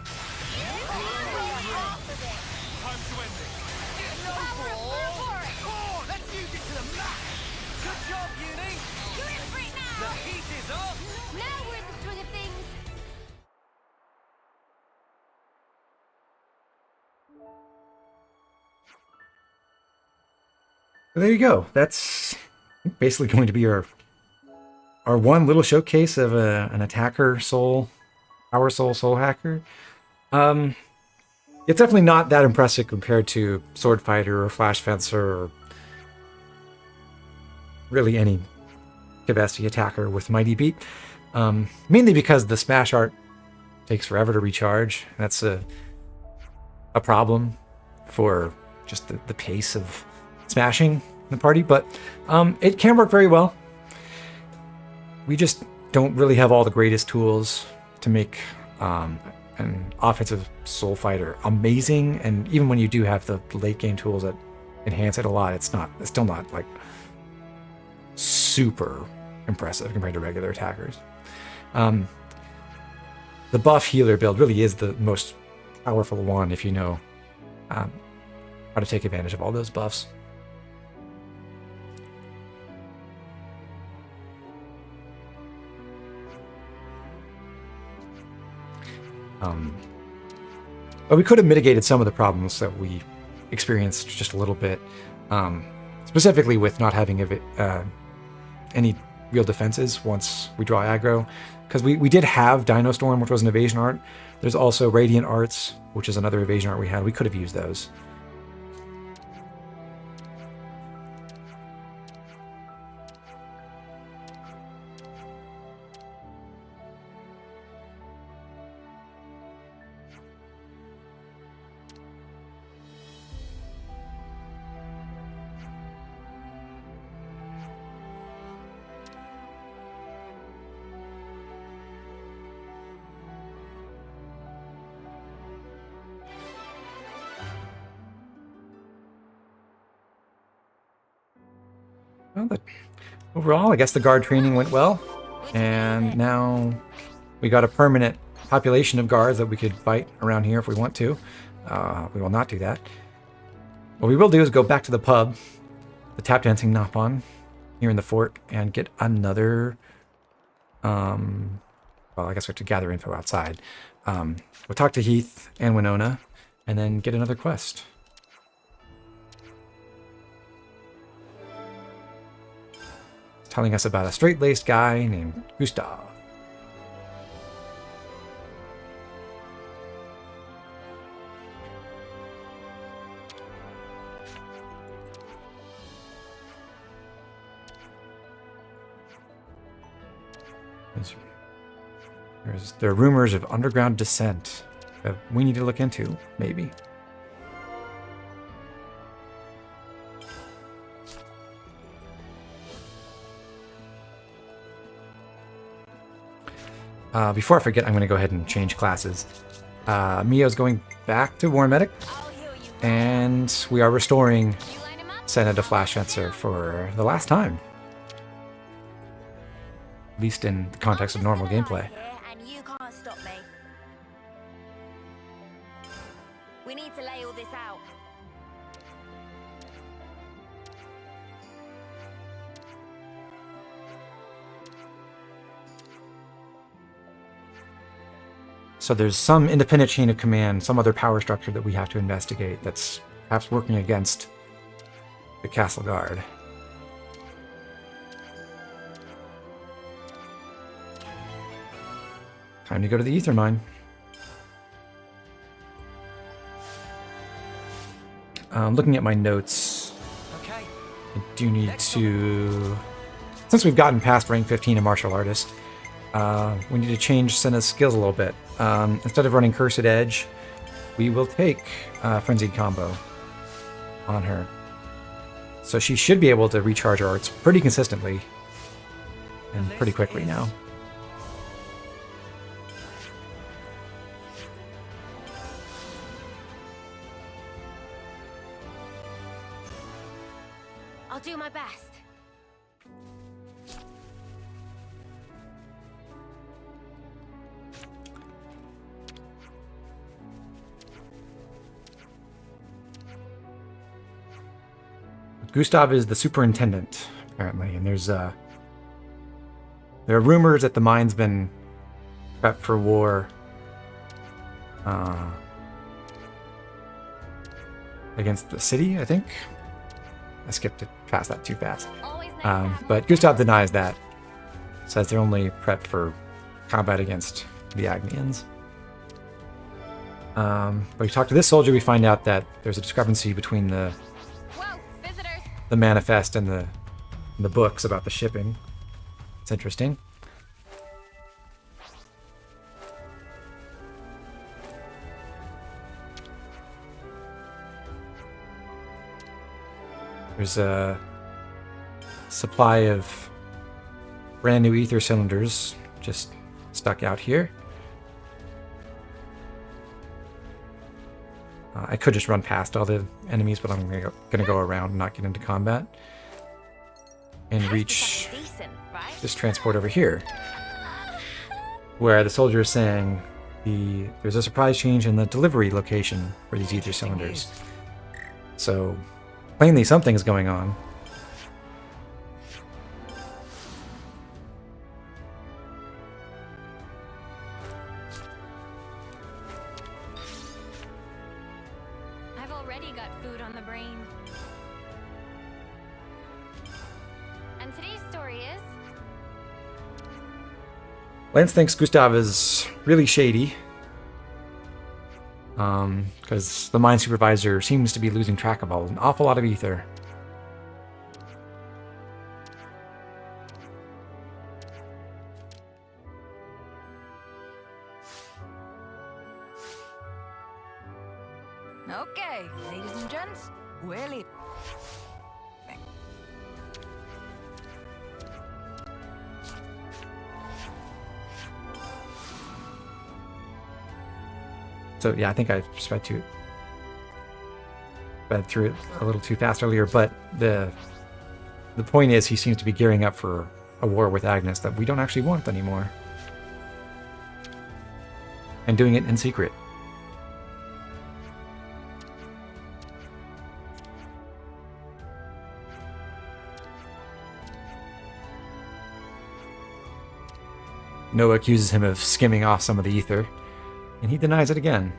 F: Half of it.
K: Time to end this.
D: Come on, let's use it to the max! Good job, Uni!
F: You're in for it
D: The
F: now.
D: heat is up!
F: Now we're in the swing of things.
A: So there you go. That's basically going to be our one little showcase of an attacker soul, power soul hacker. It's definitely not that impressive compared to sword fighter or flash fencer or really any capacity attacker with mighty beat. Mainly because the smash art takes forever to recharge. That's a problem for just the pace of smashing the party, but it can work very well. We just don't really have all the greatest tools to make an offensive soul fighter amazing, and even when you do have the late game tools that enhance it a lot, it's still not like super impressive compared to regular attackers. The buff healer build really is the most powerful one if you know how to take advantage of all those buffs. But we could have mitigated some of the problems that we experienced just a little bit, specifically with not having any real defenses once we draw aggro, because we did have Dino Storm, which was an evasion art. There's also Radiant Arts, which is another evasion art we had. We could have used those. Well, but overall, I guess the guard training went well, and now we got a permanent population of guards that we could fight around here if we want to. We will not do that. What we will do is go back to the pub, the tap dancing Napon, here in the fort, and get another. Well, I guess we have to gather info outside. We'll talk to Heath and Winona, and then get another quest. Telling us about a straight-laced guy named Gustav. There are rumors of underground descent that we need to look into, maybe. Before I forget, I'm going to go ahead and change classes. Mio's going back to War Medic, and we are restoring Senna to Flash Fencer for the last time. At least in the context of normal gameplay.
F: And you can't stop me. We need to lay all this out.
A: So there's some independent chain of command, some other power structure that we have to investigate that's perhaps working against the Castle Guard. Time to go to the Ether Mine. Looking at my notes,
D: Okay.
A: I do need to... Since we've gotten past rank 15 in Martial Artist, we need to change Senna's skills a little bit. Instead of running Cursed Edge, we will take Frenzied Combo on her. So she should be able to recharge her arts pretty consistently and pretty quickly now.
B: I'll do my best.
A: Gustav is the superintendent, apparently, and there are rumors that the mine's been prepped for war against the city, I think. I skipped it past that too fast. But Gustav denies that. Says they're only prepped for combat against the Agnians. But we talk to this soldier, we find out that there's a discrepancy between the manifest and the books about the shipping. It's interesting. There's a supply of brand new ether cylinders just stuck out here. I could just run past all the enemies, but I'm gonna go around and not get into combat. And reach this transport over here, where the soldier is saying there's a surprise change in the delivery location for these ether cylinders. So plainly something's going on.
J: I've already got food on the brain. And today's story is...
A: Lance thinks Gustav is really shady. Because the mine supervisor seems to be losing track of an awful lot of ether.
L: Okay, ladies and gents, we're leaving.
A: So yeah, I think I sped through it a little too fast earlier, but the point is he seems to be gearing up for a war with Agnes that we don't actually want anymore. And doing it in secret. Noah accuses him of skimming off some of the ether, and he denies it again.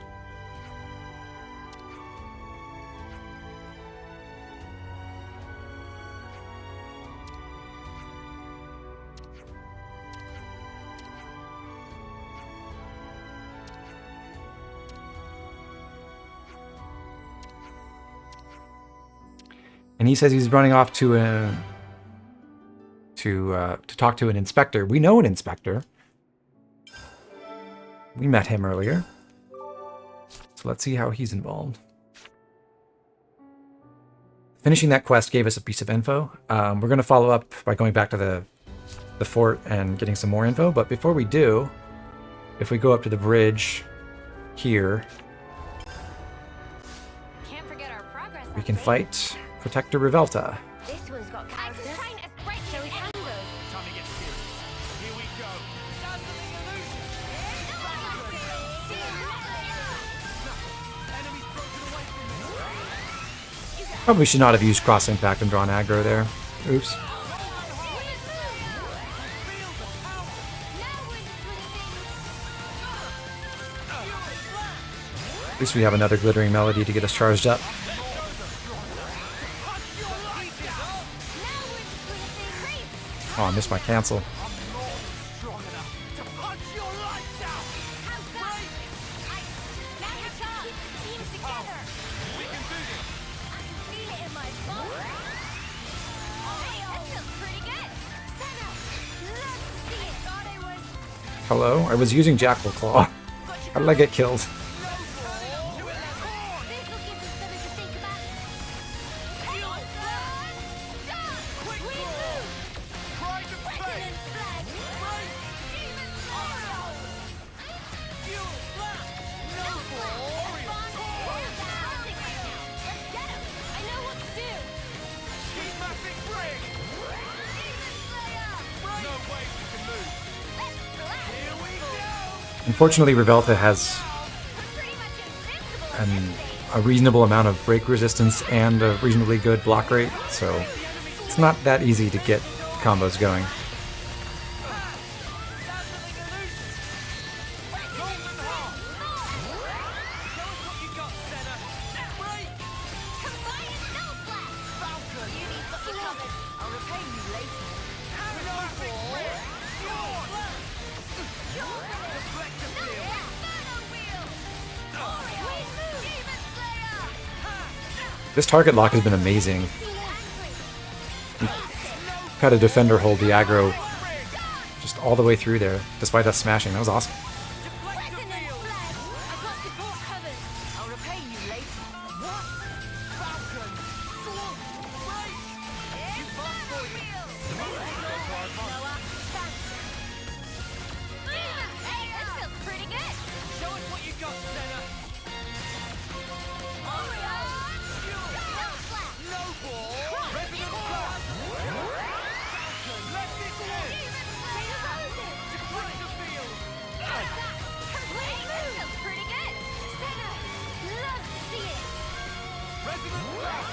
A: And he says he's running off to talk to an inspector. We know an inspector. We met him earlier. So let's see how he's involved. Finishing that quest gave us a piece of info. We're going to follow up by going back to the fort and getting some more info. But before we do, if we go up to the bridge here,
J: Can't forget our progress.
A: we can fight Protector Revelta.
B: This one's got character. Shall we tango?
H: Time to get serious. Here we go. Dazzling illusion. Enemies broken away from me.
A: Probably should not have used cross impact and drawn aggro there. Oops. At least we have another glittering melody to get us charged up. Oh, I missed my cancel.
H: Strong enough to punch your lights out. We can do this.
J: Feel it in my bones. Hey, that feels pretty good. Senna, let's see it. Thought I was...
A: Hello? I was using Jackal Claw. How did I get killed?
J: This'll give us something to think about. Hey, we move. Reckoning flag. Even more.
H: Fuel blast.
J: No flag. Let's get him. I know what to do.
H: Keep mapping
A: Unfortunately, Revelta has a reasonable amount of break resistance and a reasonably good block rate, so it's not that easy to get combos going. This target lock has been amazing. Had a defender hold the aggro just all the way through there, despite us smashing. That was awesome.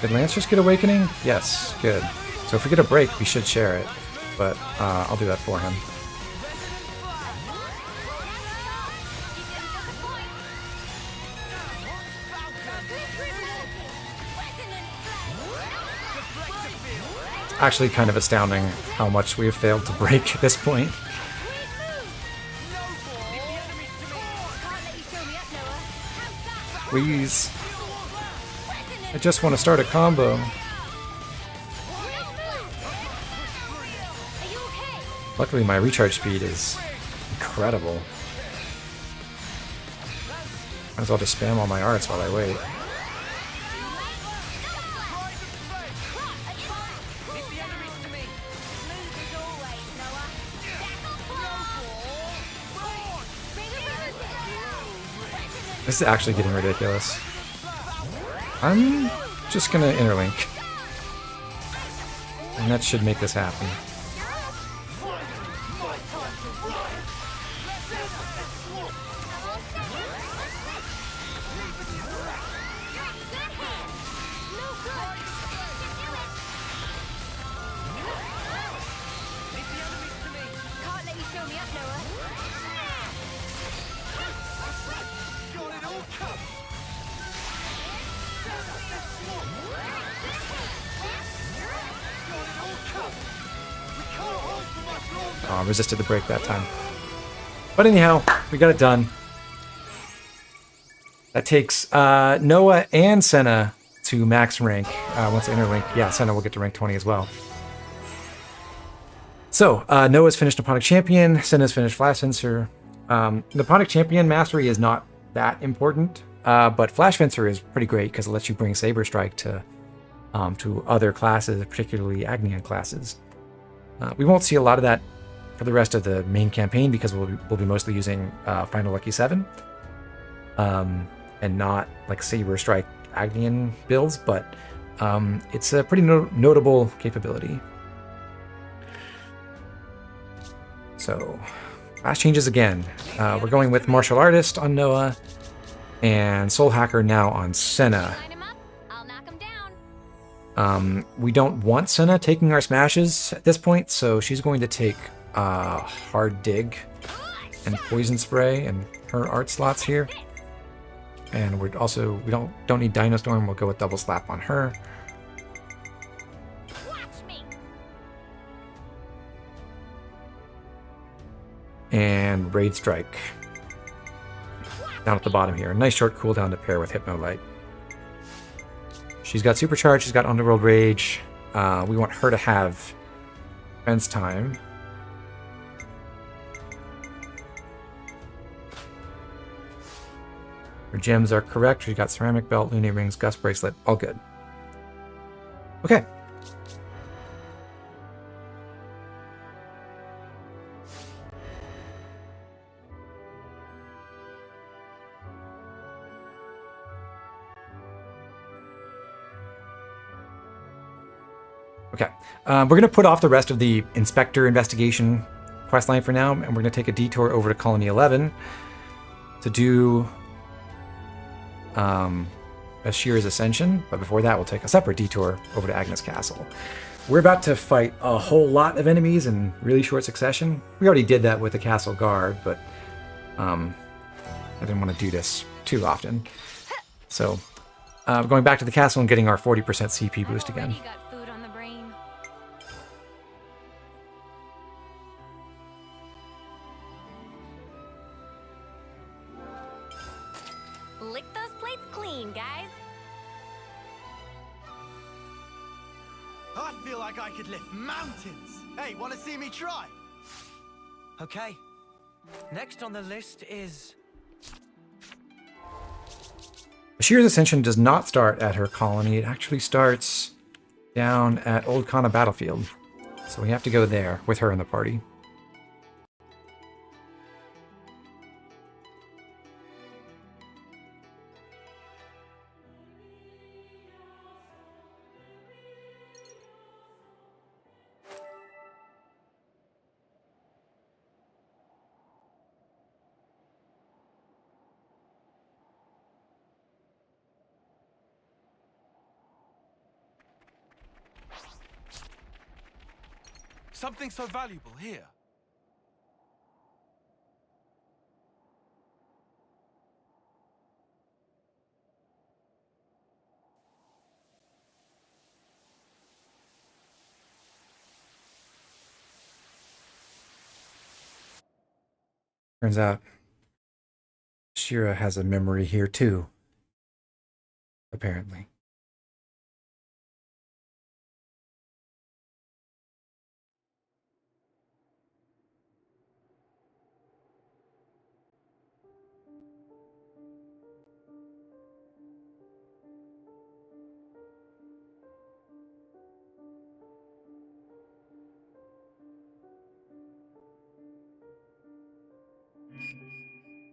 A: Did Lance just get Awakening? Yes, good. So if we get a break, we should share it. But I'll do that for him. Actually kind of astounding how much we have failed to break at this point. Please. I just want to start a combo. Luckily my recharge speed is incredible. Might as well just spam all my arts while I wait. This is actually getting ridiculous. I'm just gonna interlink. And that should make this happen. Resisted the break that time. But anyhow, we got it done. That takes Noah and Senna to max rank. Once they interlink, yeah, Senna will get to rank 20 as well. So, Noah's finished Nipponic Champion, Senna's finished Flash Fencer. Nipponic Champion mastery is not that important, but Flash Fencer is pretty great because it lets you bring Saber Strike to other classes, particularly Agnian classes. We won't see a lot of that for the rest of the main campaign because we'll be mostly using Final Lucky 7 and not like Saber Strike Agnian builds, but it's a pretty notable capability. So, class changes again. We're going with Martial Artist on Noah and Soul Hacker now on Senna. We don't want Senna taking our smashes at this point, so she's going to take Hard Dig and Poison Spray and her art slots here. And we don't need Dino Storm, we'll go with Double Slap on her. And Raid Strike down at the bottom here. A nice short cooldown to pair with Hypno Light. She's got Supercharge, she's got Underworld Rage. We want her to have Defense Time. Her gems are correct. She's got Ceramic Belt, Lune Rings, Gust Bracelet, all good. Okay. Okay, we're going to put off the rest of the Inspector investigation questline for now, and we're going to take a detour over to Colony 11 to do Ashira's Ascension, but before that we'll take a separate detour over to Agnes Castle. We're about to fight a whole lot of enemies in really short succession. We already did that with the Castle Guard, but I didn't want to do this too often. So going back to the castle and getting our 40% CP boost again.
F: Already got food on the brain.
J: Lick those plates clean, guys.
H: I feel like I could lift mountains. Hey, want to see me try?
D: Okay. Next on the list is...
A: Ashira's Ascension does not start at her colony. It actually starts down at Old Kana Battlefield. So we have to go there with her in the party.
K: Something so valuable here.
A: Turns out Shira has a memory here too, apparently.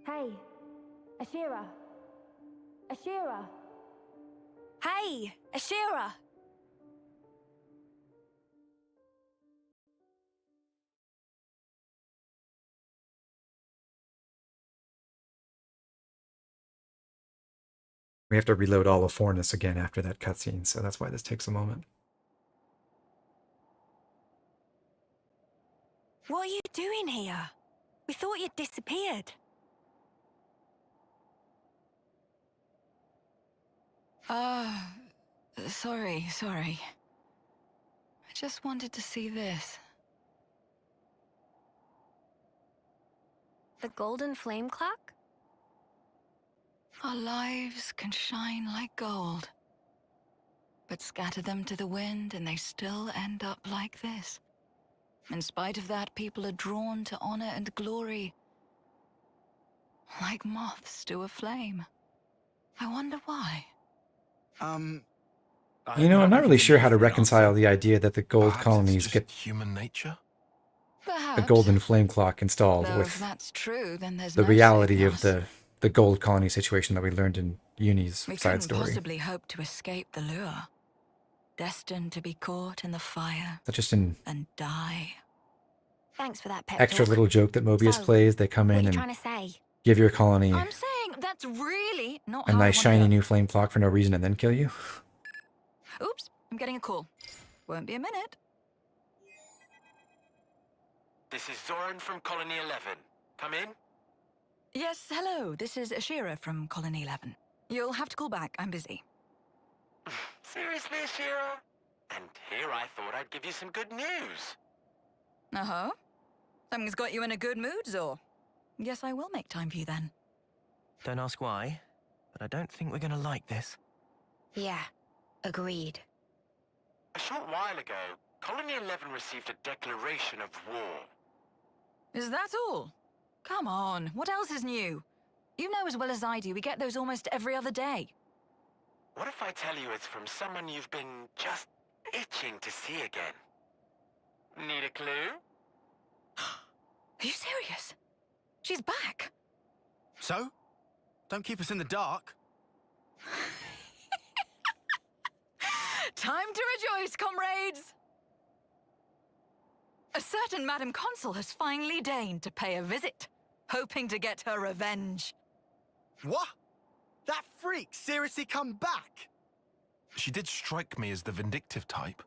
B: Hey, Ashira. Ashira.
J: Hey, Ashira.
A: We have to reload all of Fornus again after that cutscene, so that's why this takes a moment.
J: What are you doing here? We thought you'd disappeared.
L: Sorry. I just wanted to see this.
B: The golden flame clock?
L: Our lives can shine like gold. But scatter them to the wind and they still end up like this. In spite of that, people are drawn to honor and glory. Like moths to a flame. I wonder why.
A: You know, I'm not really sure how to reconcile the idea that the gold colonies get
K: human nature.
L: Perhaps.
A: the golden flame clock installed
L: Though if
A: with
L: that's true, then there's
A: the
L: no
A: reality
L: saving
A: of
L: us.
A: the gold colony situation that we learned in Uni's
L: We
A: side
L: couldn't
A: story.
L: possibly hope to escape the lure. Destined to be caught in the fire
A: That's just an
L: and die.
B: Thanks for that pep
A: extra
B: talk.
A: little joke that Mobius
B: So,
A: plays. They come
B: What are
A: in
B: you
A: and
B: trying to say?
A: give your colony
L: I'm saying that's really not
A: a
L: how
A: nice
L: I
A: shiny
L: wanna
A: new flame clock for no reason and then kill you.
L: go. Oops, I'm getting a call. Won't be a minute.
M: This is Zoran from Colony 11. Come in.
L: Yes, hello. This is Ashira from Colony 11. You'll have to call back. I'm busy.
M: Seriously, Ashira? And here I thought I'd give you some good news.
L: Uh-huh. Something's got you in a good mood, Zor. Guess I will make time for you then.
D: Don't ask why, but I don't think we're gonna like this.
B: Yeah, agreed.
M: A short while ago, Colony 11 received a declaration of war.
L: Is that all? Come on, what else is new? You know as well as I do, we get those almost every other day.
M: What if I tell you it's from someone you've been just itching to see again? Need a clue?
L: Are you serious? She's back.
H: So? Don't keep us in the dark.
L: Time to rejoice, comrades! A certain Madam Consul has finally deigned to pay a visit, hoping to get her revenge.
H: What? That freak seriously come back?
K: She did strike me as the vindictive type.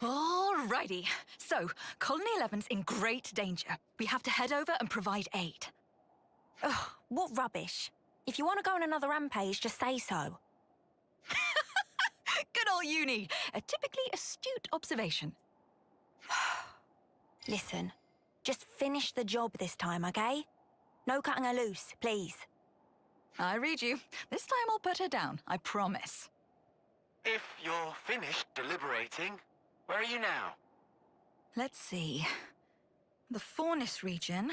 L: Alrighty. So, Colony 11's in great danger. We have to head over and provide aid.
B: Ugh, what rubbish. If you want to go on another rampage, just say so.
L: Good old Uni. A typically astute observation.
B: Listen, just finish the job this time, okay? No cutting her loose, please.
L: I read you. This time I'll put her down, I promise.
M: If you're finished deliberating, where are you now?
L: Let's see. The Faunus region,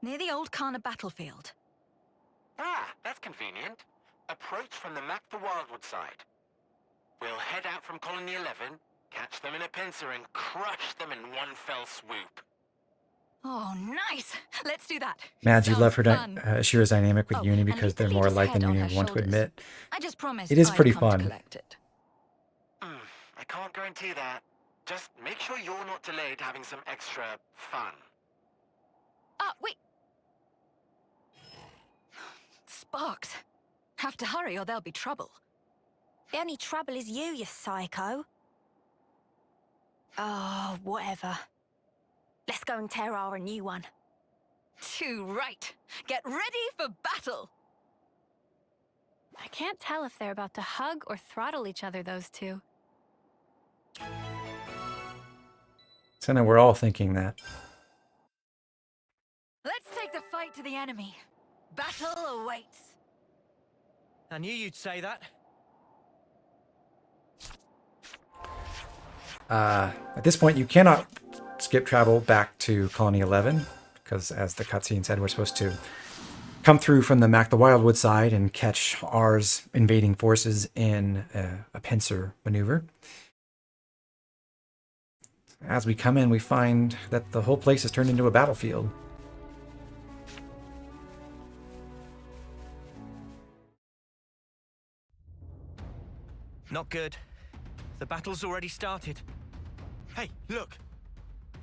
L: near the old Kana battlefield.
M: Ah, that's convenient. Approach from the Mac the Wildwood side. We'll head out from Colony 11, catch them in a pincer and crush them in one fell swoop.
L: Oh, nice! Let's do that.
A: Mad, you love her
L: Sounds fun.
A: Ashira's dynamic with
L: Oh,
A: Uni
L: and
A: because
L: leave the
A: they're more
L: leader's
A: alike than
L: head on
A: you
L: her
A: want to
L: shoulders.
A: admit.
L: I just promised
A: It is
L: I'd
A: pretty
L: come to
A: fun.
L: collect it.
M: I can't guarantee that. Just make sure you're not delayed having some extra fun.
L: Ah, wait! Sparks. Have to hurry or there'll be trouble.
B: The only trouble is you psycho. Oh, whatever. Let's go and tear our new one.
L: Too right. Get ready for battle!
F: I can't tell if they're about to hug or throttle each other, those two.
A: So now we're all thinking that.
L: Let's take the fight to the enemy. Battle awaits.
D: I knew you'd say that.
A: At this point, you cannot skip travel back to Colony 11, because as the cutscene said, we're supposed to come through from the Mac the Wildwood side and catch ours invading forces in a pincer maneuver. As we come in, we find that the whole place is turned into a battlefield.
D: Not good. The battle's already started.
H: Hey, look.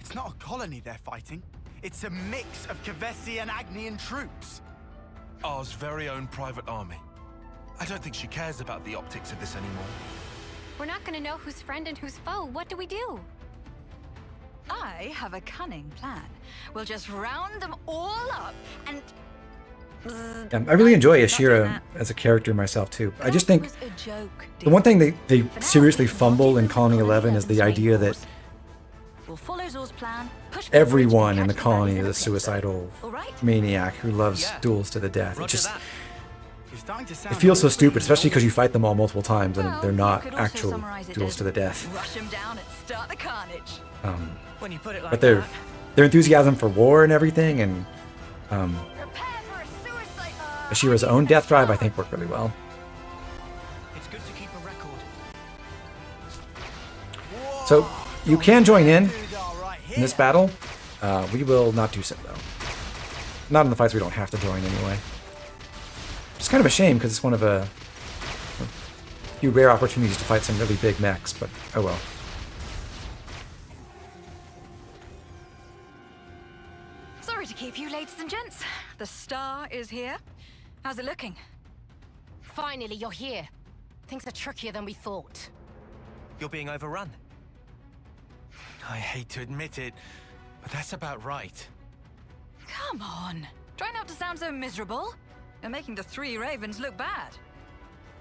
H: It's not a colony they're fighting. It's a mix of Kevesi and Agnian troops.
K: Ours very own private army. I don't think she cares about the optics of this anymore.
F: We're not gonna know who's friend and who's foe. What do we do?
L: I have a cunning plan. We'll just round them all up and...
A: I really enjoy Ashira as a character myself too. I just think
L: That was a joke,
A: the one thing they
L: For now,
A: seriously fumble
L: we'll
A: in
L: keep
A: Colony
L: with
A: 11 is the
L: 11's main
A: idea that
L: force. We'll follow Zor's plan, push for the bridge
A: everyone
L: and
A: in the
L: catch
A: colony
L: baddies
A: is
L: in
A: a
L: a
A: suicidal
L: pincer. All right?
A: maniac who loves
D: Yeah.
A: duels to the death. It
D: Roger
A: just
D: that.
H: You're starting to
A: it
H: sound
A: feels so
H: awfully
A: stupid, especially because you
H: normal.
A: fight them all multiple times and
L: Well,
A: they're
L: you
A: not
L: could also
A: actual
L: summarize it
A: duels
L: as
A: to the death.
L: Rush them down and start the carnage.
D: When you put it like
A: But their
D: that.
A: enthusiasm for war and everything, and
L: Prepare for a suicide.
A: Ashira's own death drive, I think, worked really well.
D: It's good to keep a record.
A: So you can join in
H: Right
A: in this
H: here.
A: battle. We will not do so though. Not in the fights we don't have to join anyway. It's kind of a shame because it's one of a few rare opportunities to fight some really big mechs, but oh well.
L: Sorry to keep you, ladies and gents. The star is here. How's it looking?
F: Finally, you're here. Things are trickier than we thought.
D: You're being overrun.
K: I hate to admit it, but that's about right.
L: Come on. Try not to sound so miserable. You're making the three ravens look bad.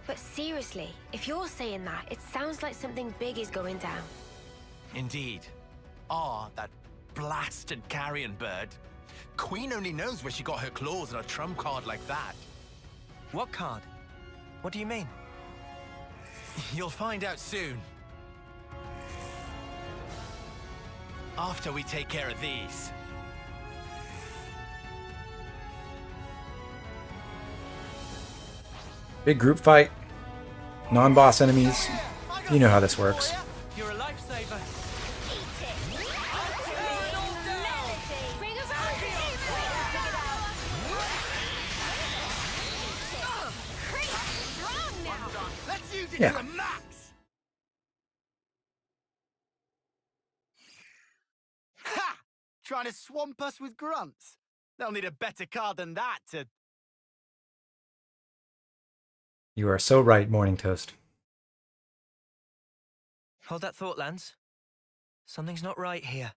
B: But seriously, if you're saying that, it sounds like something big is going down.
K: Indeed. That blasted carrion bird. Queen only knows where she got her claws on a trump card like that.
D: What card? What do you mean?
K: You'll find out soon. After we take care of these.
A: Big group fight, non-boss enemies. You know how this works.
D: You're a lifesaver.
H: Let's use it
A: Yeah.
H: to the max. Ha! Trying to swamp us with grunts. They'll need a better card than that to
A: You are so right, Morning Toast.
D: Hold that thought, Lance. Something's not right here.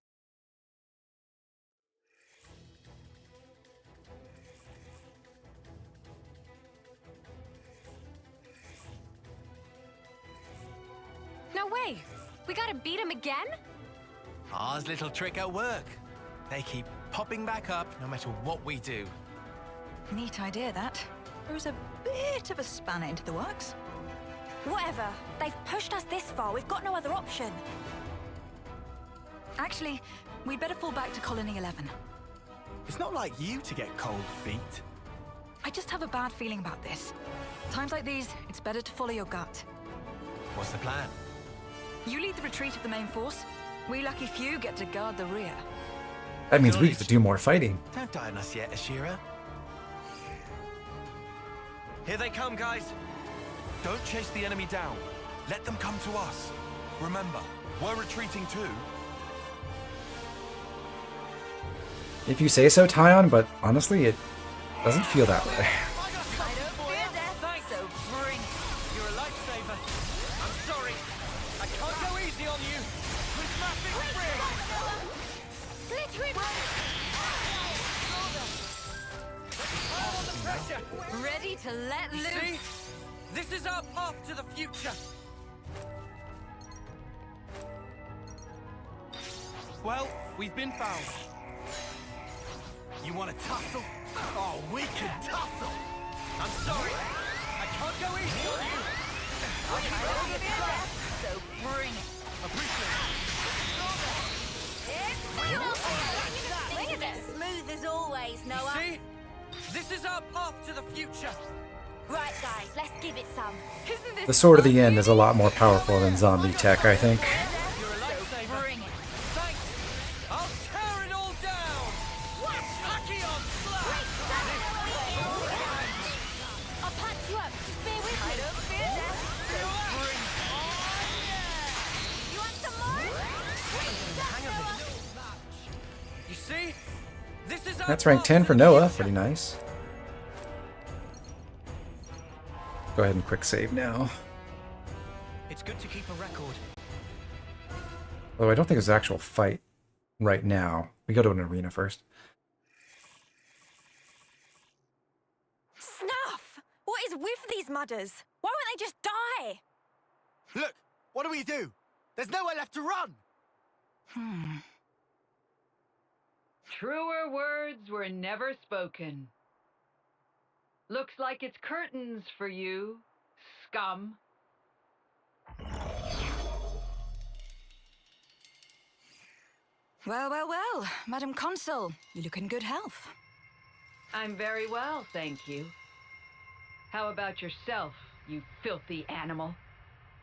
J: No way! We gotta beat him again?
D: Ours little trick at work. They keep popping back up no matter what we do.
L: Neat idea, that. Throws a bit of a spanner into the works.
J: Whatever. They've pushed us this far. We've got no other option.
L: Actually, we'd better fall back to Colony 11.
H: It's not like you to get cold feet.
L: I just have a bad feeling about this. Times like these, it's better to follow your gut.
D: What's the plan?
L: You lead the retreat of the main force. We lucky few get to guard the rear.
A: That means we have to do more fighting.
H: Don't die on us yet, Ashira.
D: Here they come, guys.
K: Don't chase the enemy down. Let them come to us. Remember, we're retreating too.
A: If you say so, Tyon, but honestly, it doesn't feel that way.
D: I don't fear death. Thanks. So bring. You're a lifesaver. I'm sorry. I can't go easy on you. With nothing free.
J: Glittering!
D: Under pressure.
J: Ready to let
D: You
J: loose.
D: see? This is our path to the future.
K: Well, we've been found.
H: You want to tussle? Oh, we can tussle!
D: I'm sorry. I can't go easy on you.
J: So bring it.
F: Swing of it. Smooth as always, Noah.
D: See? This is our path to the future.
F: Right, guys, let's give it some.
J: Isn't this
A: The Sword of the End is a lot more powerful than zombie tech, I think.
D: You're a lifesaver.
J: bring it.
D: Thanks. I'll tear it all down. Accio slash.
F: I'll patch you up. Just bear with me.
J: don't fear death. So bring it.
F: You want some more?
D: You see? This is our
A: That's rank
D: path
A: 10
D: to
A: for
D: the
A: Noah.
D: future.
A: Pretty nice. Go ahead and quick save now.
D: It's good to keep a record.
A: Although I don't think there's an actual fight right now. We go to an arena first.
J: Snuff! What is with these mudders? Why won't they just die?
H: Look, what do we do? There's nowhere left to run!
N: Truer words were never spoken. Looks like it's curtains for you, scum.
L: Well, well, well. Madam Consul, you look in good health.
N: I'm very well, thank you. How about yourself, you filthy animal?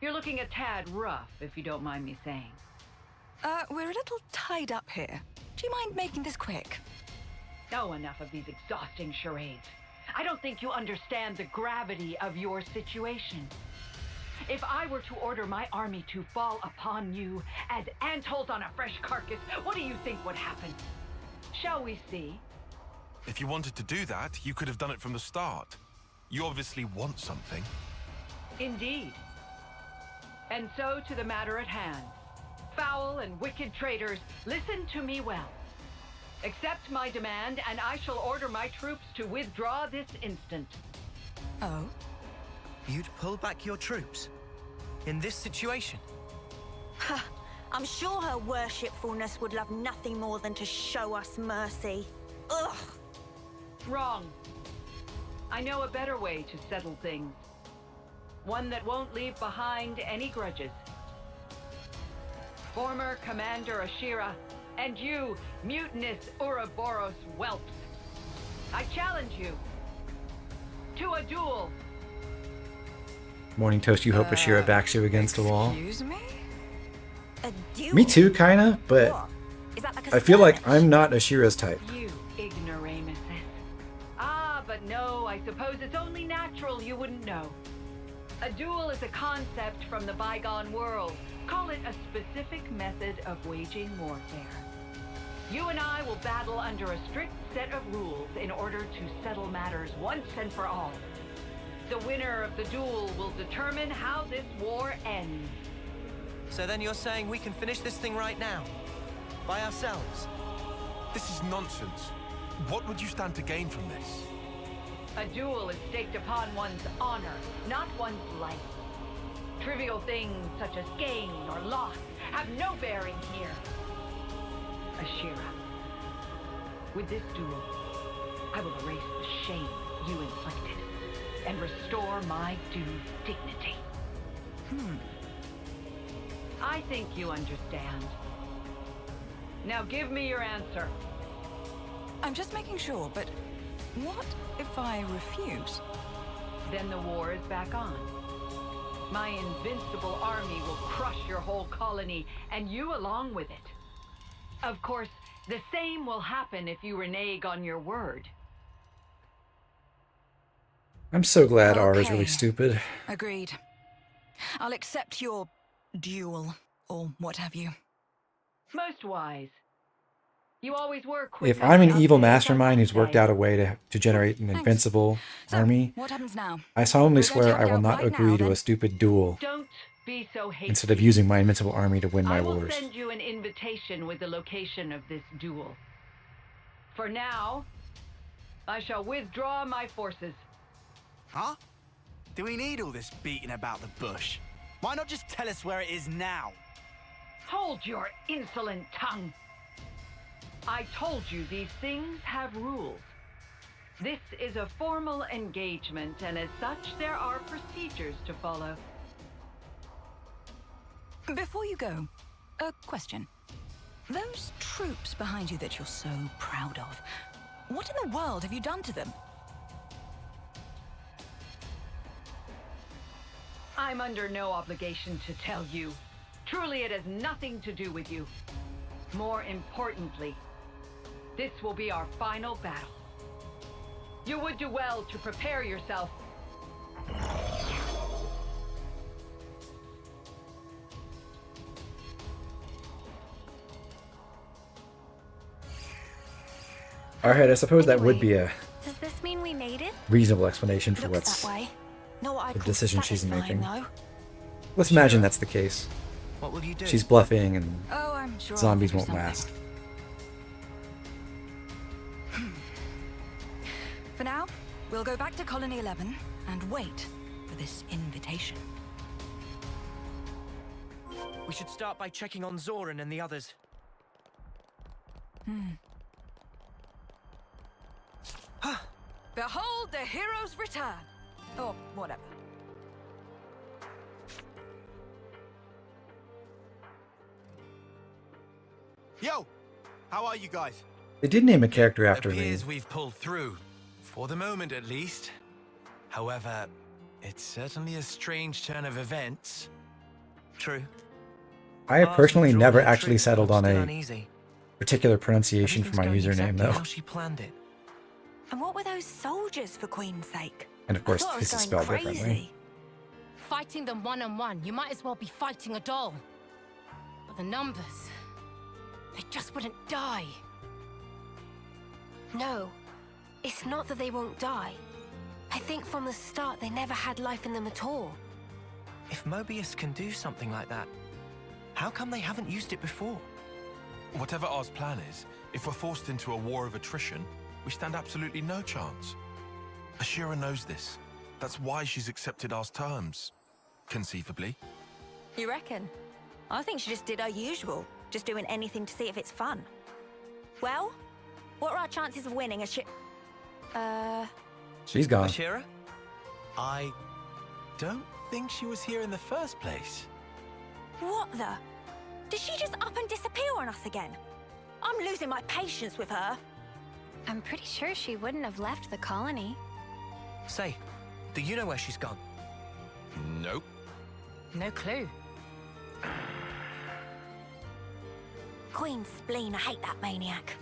N: You're looking a tad rough, if you don't mind me saying.
L: We're a little tied up here. Do you mind making this quick?
N: Oh, enough of these exhausting charades. I don't think you understand the gravity of your situation. If I were to order my army to fall upon you as antholes on a fresh carcass, what do you think would happen? Shall we see?
K: If you wanted to do that, you could have done it from the start. You obviously want something.
N: Indeed. And so to the matter at hand. Foul and wicked traitors, listen to me well. Accept my demand, and I shall order my troops to withdraw this instant.
L: Oh?
D: You'd pull back your troops? In this situation?
J: I'm sure her worshipfulness would love nothing more than to show us mercy. Ugh!
N: Wrong. I know a better way to settle things. One that won't leave behind any grudges. Former Commander Ashira, and you, mutinous Ouroboros whelps. I challenge you to a duel.
A: Morning Toast, you hope Ashira backs you against a wall.
L: Excuse me?
J: A duel?
A: Me too, kinda, but
J: What? Is that like a
A: I feel like
J: skirmish?
A: I'm not Ashira's type.
N: You ignoramuses. Ah, but no, I suppose it's only natural you wouldn't know. A duel is a concept from the bygone world. Call it a specific method of waging warfare. You and I will battle under a strict set of rules in order to settle matters once and for all. The winner of the duel will determine how this war ends.
D: So then you're saying we can finish this thing right now? By ourselves?
K: This is nonsense. What would you stand to gain from this?
N: A duel is staked upon one's honor, not one's life. Trivial things such as gain or loss have no bearing here. Ashira, with this duel, I will erase the shame you inflicted and restore my due dignity. I think you understand. Now give me your answer.
L: I'm just making sure, but what if I refuse?
N: Then the war is back on. My invincible army will crush your whole colony, and you along with it. Of course, the same will happen if you renege on your word.
A: I'm so glad R is really
L: Okay.
A: stupid.
L: Agreed. I'll accept your duel, or what have you.
N: Most wise. You always were quick.
A: If I'm an
N: on the
A: evil
N: updates, I
A: mastermind
N: must
A: who's worked
N: say.
A: out a way to generate an
L: Thanks.
A: invincible
L: So,
A: army,
L: what happens now?
A: I solemnly
L: We're going to
A: swear
L: have
A: I
L: it
A: will
L: out
A: not
L: right
A: agree
L: now,
A: to
L: then.
A: a stupid duel
N: Don't be so hasty.
A: instead of using my invincible army to win my
N: I will
A: wars.
N: send you an invitation with the location of this duel. For now, I shall withdraw my forces.
H: Huh? Do we need all this beating about the bush? Why not just tell us where it is now?
N: Hold your insolent tongue. I told you these things have rules. This is a formal engagement, and as such, there are procedures to follow.
L: Before you go, a question. Those troops behind you that you're so proud of, what in the world have you done to them?
N: I'm under no obligation to tell you. Truly, it has nothing to do with you. More importantly, this will be our final battle. You would do well to prepare yourself.
A: Alright, I suppose that would be a
J: Does this mean we made it?
A: reasonable explanation for
J: Looks
A: what's
J: that way. Not what I'd
A: the
J: call
A: decision she's
J: satisfying,
A: making.
J: though.
A: Let's imagine that's the case.
D: What will you do?
A: She's bluffing and
L: Oh, I'm sure I'll
A: zombies
L: think
A: won't
L: of
A: last.
L: something. For now, we'll go back to Colony 11 and wait for this invitation.
D: We should start by checking on Zoran and the others.
L: Behold the hero's return! Or whatever.
H: Yo! How are you guys?
A: They did name a character after me.
E: Appears we've pulled through, for the moment at least. However, it's certainly a strange turn of events.
D: True.
A: I have
D: Ours
A: personally
D: withdrawal
A: never
D: of
A: actually
D: troops,
A: settled
D: I'm
A: on
D: still
A: a
D: uneasy.
A: particular pronunciation for my
D: Everything's going
A: username,
D: exactly
A: though.
D: how she planned it.
J: And what were those soldiers, for Queen's sake?
A: And of course,
J: I thought I
A: this
J: was
A: is
J: going
A: spelled
J: crazy.
A: differently.
I: Fighting them one-on-one, you might as well be fighting a doll. But the numbers, they just wouldn't die.
B: No, it's not that they won't die. I think from the start they never had life in them at all.
D: If Mobius can do something like that, how come they haven't used it before?
K: Whatever R's plan is, if we're forced into a war of attrition, we stand absolutely no chance. Ashira knows this. That's why she's accepted R's terms. Conceivably.
J: You reckon? I think she just did her usual, just doing anything to see if it's fun. Well, what are our chances of winning a
A: She's gone.
E: Ashira? I don't think she was here in the first place.
J: What the? Did she just up and disappear on us again? I'm losing my patience with her.
F: I'm pretty sure she wouldn't have left the colony.
D: Say, do you know where she's gone?
K: Nope.
I: No clue.
J: Queen spleen, I hate that maniac.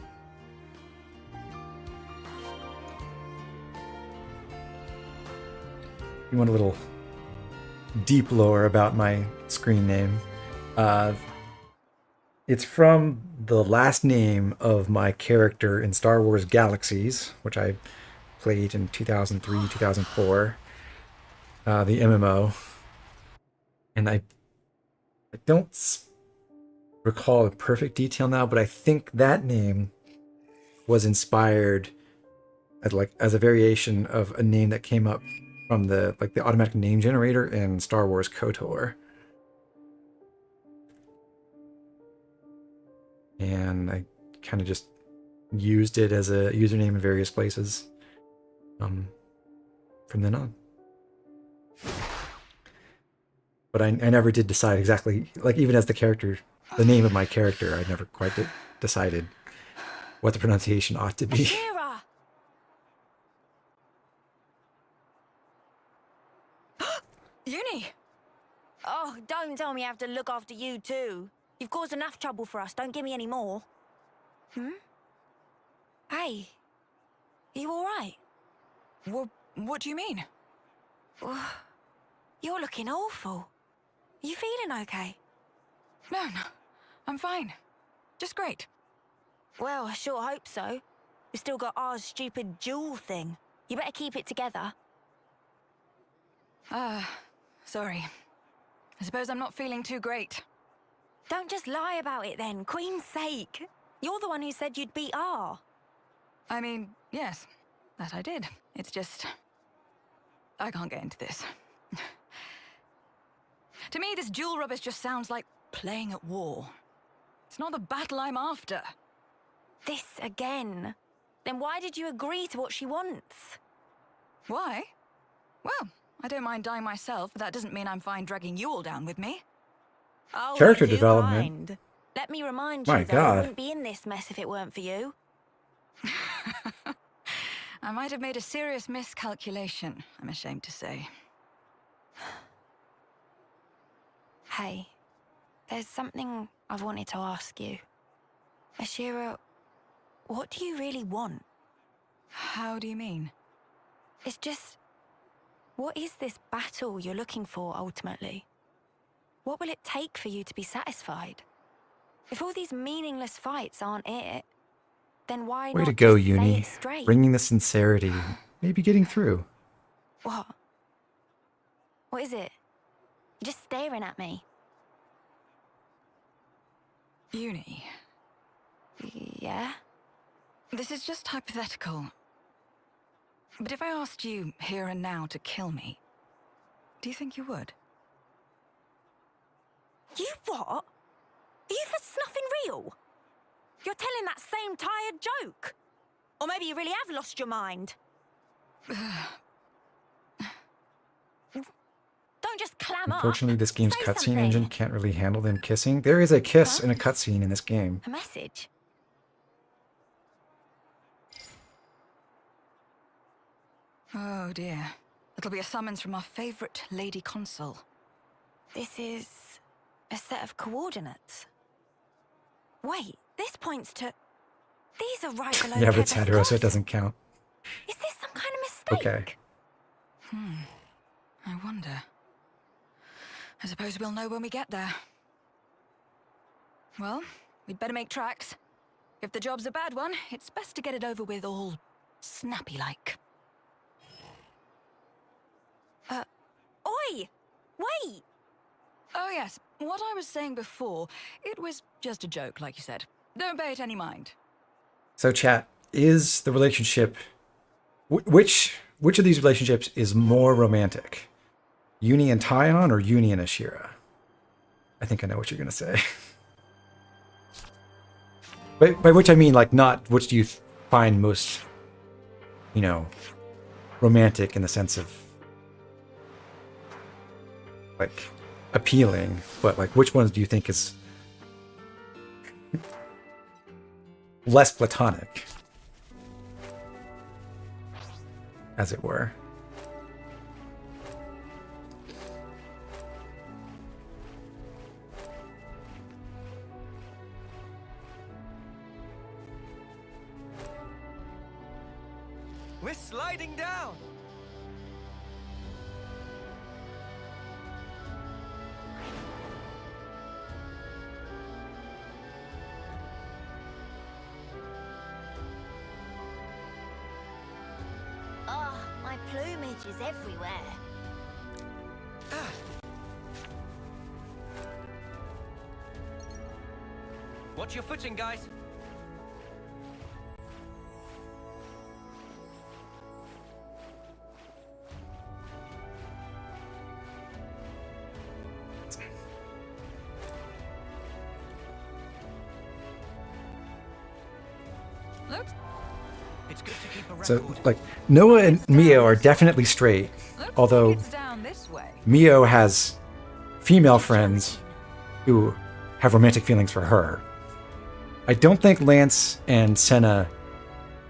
A: You want a little deep lore about my screen name. It's from the last name of my character in Star Wars Galaxies, which I played in 2003, 2004. the MMO, and I don't recall the perfect detail now, but I think that name was inspired as a variation of a name that came up from the automatic name generator in Star Wars KOTOR. And I kind of just used it as a username in various places from then on. But I never did decide exactly, even as the name of my character, I never quite decided what the pronunciation ought to be.
F: Ashira!
J: Uni!
F: Oh, don't tell me I have to look after you too. You've caused enough trouble for us. Don't give me any more. Hey, are you all right?
L: What do you mean?
F: You're looking awful. You feeling okay?
L: No, I'm fine. Just great.
F: Well, I sure hope so. We've still got our stupid jewel thing. You better keep it together.
L: Sorry. I suppose I'm not feeling too great.
F: Don't just lie about it then, Queen's sake. You're the one who said you'd beat R.
L: I mean, yes, that I did. It's just... I can't get into this. To me, this jewel rubbish just sounds like playing at war. It's not the battle I'm after.
F: This again. Then why did you agree to what she wants?
L: Why? Well, I don't mind dying myself, but that doesn't mean I'm fine dragging you all down with me.
F: Oh,
A: Character
F: you're too
A: development.
F: kind. Let me remind
A: My
F: you, though,
A: God.
F: I wouldn't be in this mess if it weren't for you.
L: I might have made a serious miscalculation, I'm ashamed to say.
F: Hey, there's something I've wanted to ask you. Ashira, what do you really want?
L: How do you mean?
F: It's just... what is this battle you're looking for, ultimately? What will it take for you to be satisfied? If all these meaningless fights aren't it, then why
A: Way
F: not
A: to go,
F: just say
A: Uni.
F: it straight?
A: Bringing the sincerity. Maybe getting through.
F: What? What is it? You're just staring at me.
L: Uni.
F: Yeah?
L: This is just hypothetical. But if I asked you here and now to kill me, do you think you would?
F: You what? Are you for snuffing real? You're telling that same tired joke? Or maybe you really have lost your mind? Don't just clam up.
A: Unfortunately, this game's
F: Say
A: cutscene
F: something.
A: engine can't really handle them kissing. There is a kiss in a cutscene in this game.
F: A message?
L: Oh dear. It'll be a summons from our favorite lady consul.
F: This is a set of coordinates. Wait, this points to... These are right below
A: Yeah, but it's
F: Keves
A: hetero, so it
F: Castle.
A: doesn't count.
F: Is this some kind of mistake?
A: Okay.
L: I wonder. I suppose we'll know when we get there. Well, we'd better make tracks. If the job's a bad one, it's best to get it over with all snappy-like.
F: Oi! Wait!
L: Oh yes, what I was saying before, it was just a joke, like you said. Don't pay it any mind.
A: So, chat, is the relationship... Which of these relationships is more romantic? Uni and Tyon or Uni and Ashira? I think I know what you're going to say. By which I mean, not which do you find most, romantic in the sense of, appealing, but, which ones do you think is less platonic, as it were?
D: We're sliding down.
F: Oh, my plumage is everywhere.
D: Watch your footing, guys.
L: Looks
D: It's good to keep a record.
A: So, like, Noah and Mio are definitely straight, although
L: it's down this way.
A: Mio has female friends who have romantic feelings for her. I don't think Lance and Senna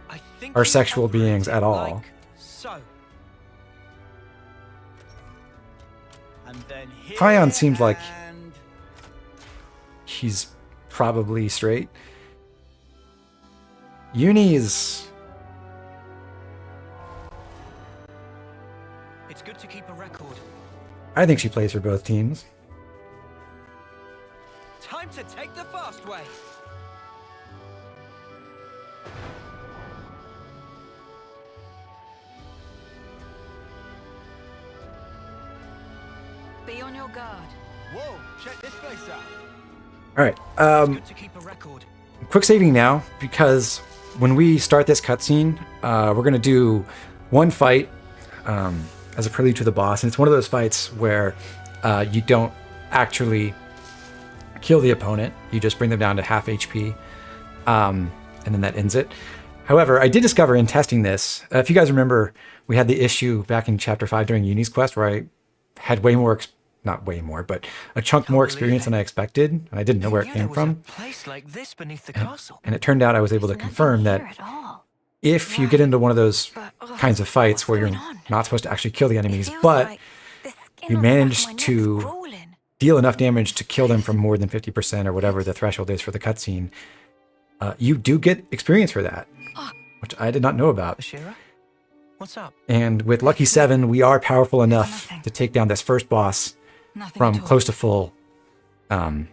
D: I think
A: are
D: you
A: sexual
D: operate
A: beings
D: it
A: at all.
D: like so.
H: And then here
A: Kion seems like
H: and...
A: he's probably straight. Uni is...
D: It's good to keep a record.
A: I think she plays for both teams.
D: Time to take the fast way.
L: Be on your guard.
H: Whoa, check this place out.
A: Alright,
D: It's good to keep a record.
A: quick saving now, because when we start this cutscene, we're going to do one fight as a prelude to the boss, and it's one of those fights where you don't actually kill the opponent, you just bring them down to half HP, and then that ends it. However, I did discover in testing this, if you guys remember, we had the issue back in Chapter 5 during Uni's quest where I had way more, not way more, but a chunk more experience than I expected, and I didn't know where it came from.
D: Place like this beneath the castle.
A: And it turned out I was able to confirm that if you get into one of those kinds of fights where you're not supposed to actually kill the enemies, but you manage to deal enough damage to kill them from more than 50% or whatever the threshold is for the cutscene, you do get experience for that, which I did not know about.
D: Ashira? What's up?
A: And with Lucky 7, we are powerful enough to take down this first boss from close to full, and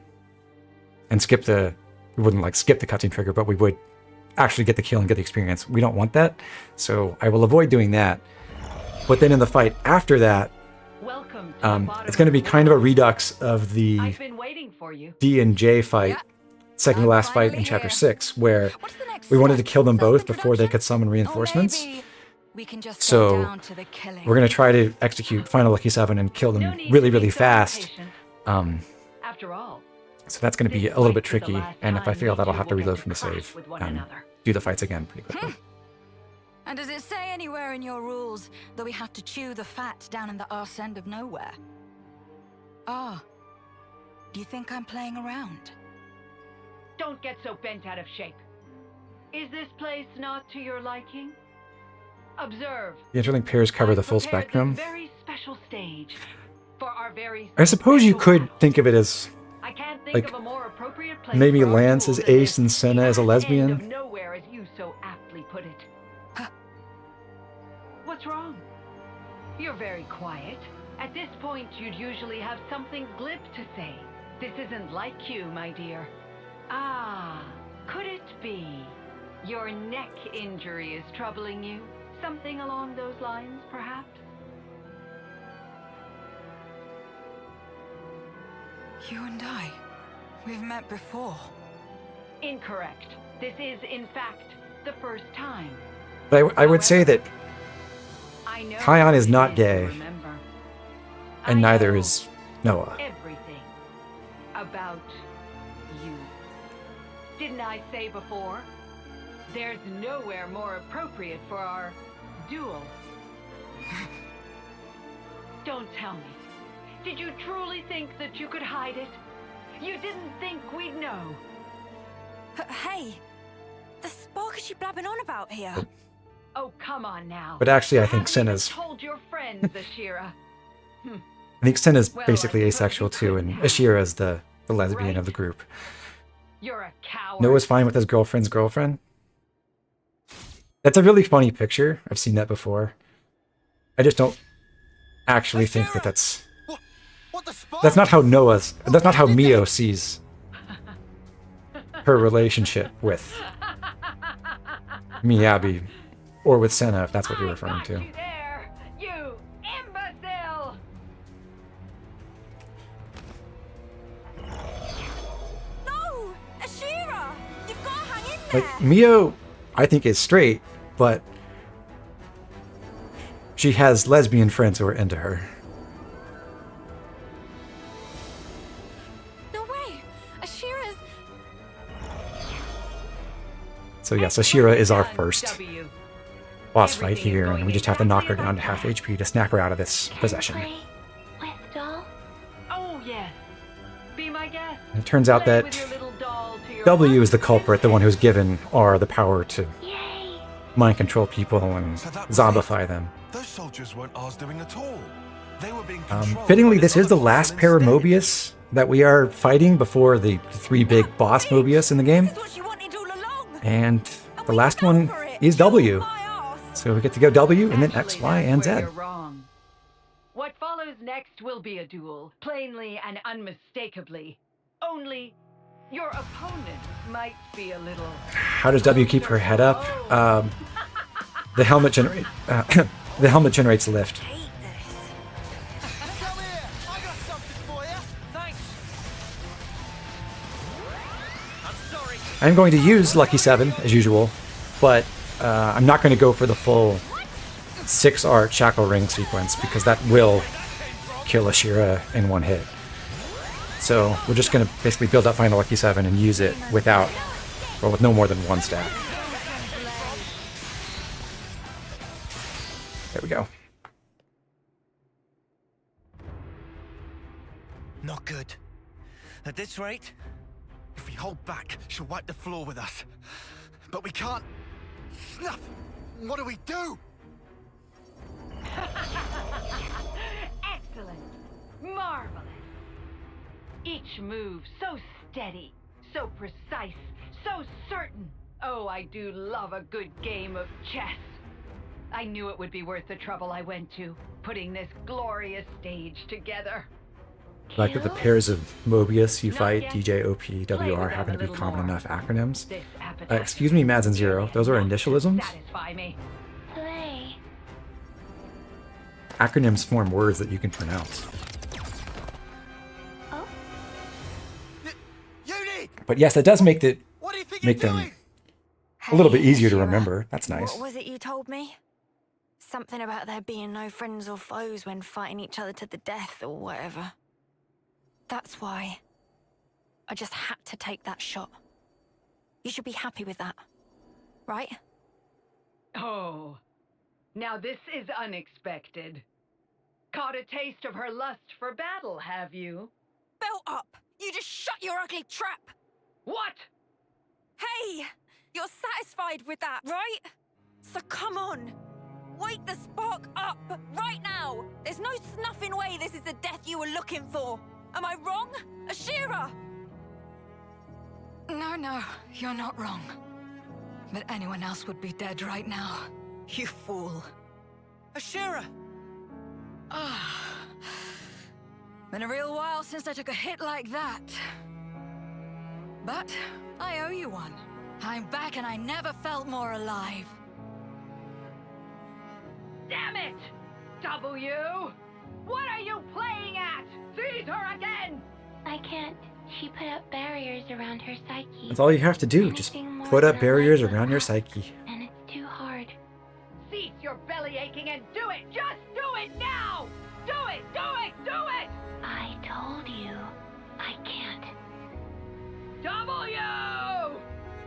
A: skip the, we wouldn't like skip the cutscene trigger, but we would actually get the kill and get the experience. We don't want that, so I will avoid doing that. But then in the fight after that, it's going to be kind of a redux of the
N: I've been waiting for you.
A: D and J fight, second to last fight in Chapter 6, where we wanted to kill them both before they could summon reinforcements. So we're going to try to execute Final Lucky 7 and kill them really, really fast.
N: After all,
A: So that's going to be a little bit tricky, and if I fail that, I'll have to reload from the save and do the fights again pretty quickly.
L: And does it say anywhere in your rules that we have to chew the fat down in the arse end of nowhere? Ah, do you think I'm playing around?
N: don't get so bent out of shape. Is this place not to your liking? Observe.
A: The interlink pairs cover the full
N: I've prepared
A: spectrum.
N: this very special stage for our very
A: I suppose you could think of it as
N: I can't think
A: like
N: of a more appropriate place
A: maybe
N: for our
A: Lance
N: duel
A: is
N: than
A: ace
N: this
A: and Senna is a
N: end of
A: lesbian.
N: nowhere, as you so aptly put it. What's wrong? You're very quiet. At this point, you'd usually have something glib to say. This isn't like you, my dear. Ah, could it be your neck injury is troubling you? Something along those lines, perhaps?
L: You and I, we've met before.
N: Incorrect. This is, in fact, the first time.
A: But I would say that
N: I know
A: Kion is not
N: it
A: gay,
N: to remember.
A: and
N: I
A: neither
N: know
A: is Noah.
N: everything about you. Didn't I say before? There's nowhere more appropriate for our duel. Don't tell me. Did you truly think that you could hide it? You didn't think we'd know?
F: Hey, the spark is you blabbing on about here?
N: Oh, come on now.
A: But actually, I think
N: Haven't
A: Senna's
N: even told your friends, Ashira.
A: I think Senna's
N: Well, I
A: basically
N: suppose
A: asexual
N: you
A: too,
N: couldn't
A: and
N: have.
A: Ashira is the lesbian of the group.
N: You're a coward.
A: Noah's fine with his girlfriend's girlfriend. That's a really funny picture. I've seen that before. I just don't actually think that that's not how that's not how Mio sees her relationship with Miyabi, or with Senna, if that's what you're referring to.
N: You there, you imbecile!
F: No! Ashira!
A: Like, Mio, I think, is straight, but she has lesbian friends who are into her.
F: No way! Ashira's...
A: So yes, Ashira is our first boss fight here, and we just have to knock her down to half HP to snap her out of this possession.
N: With doll? Oh, yes. Be my guest.
A: And it turns out that W is the culprit, the one who's given R the power to mind control people and zombify them.
K: Those soldiers weren't ours doing at all. They were being controlled
A: Fittingly,
K: by
A: this is the last pair of
K: instead.
A: Mobius that we are fighting before the three big boss Mobius in the game. And the last one is W. So we get to go W and then X, Y, and Z.
N: You're wrong. What follows next will be a duel, plainly and unmistakably. Only your opponent might be a little...
A: How does W keep her head up? The helmet generates lift. I'm going to use Lucky 7 as usual, but I'm not going to go for the full 6-art shackle ring sequence because that will kill Ashira in one hit. So we're just going to basically build up Final Lucky 7 and use it with no more than one stack. There we go.
H: Not good. At this rate, if we hold back, she'll wipe the floor with us. But we can't. Snuff! What do we do?
N: Excellent. Marvelous. Each move so steady, so precise, so certain. Oh, I do love a good game of chess. I knew it would be worth the trouble I went to, putting this glorious stage together.
A: I like that the pairs of Mobius you fight, DJ, OP, WR, happen to be common enough acronyms. Excuse me, Mads and Zero, those are initialisms?
N: Satisfy me.
J: Play.
A: Acronyms form words that you can pronounce. But yes, that does make them a little bit easier to remember. That's nice.
F: What was it you told me? Something about there being no friends or foes when fighting each other to the death or whatever. That's why I just had to take that shot. You should be happy with that, right?
N: Oh, now this is unexpected. Caught a taste of her lust for battle, have you?
F: Belt up! You just shut your ugly trap!
N: What?
F: Hey! You're satisfied with that, right? So come on! Wake the spark up right now! There's no snuffing way this is the death you were looking for! Am I wrong? Ashira!
L: No, you're not wrong. But anyone else would be dead right now. You fool.
H: Ashira!
L: Been a real while since I took a hit like that. But I owe you one. I'm back and I never felt more alive.
N: Damn it! W! What are you playing at? Seize her again!
J: I can't. She put up barriers around her psyche.
A: That's all you have to do. Just put up barriers around your psyche.
J: And it's too hard.
N: Cease your belly aching and do it! Just do it now! Do it! Do it! Do it!
J: I told you. I can't.
N: W!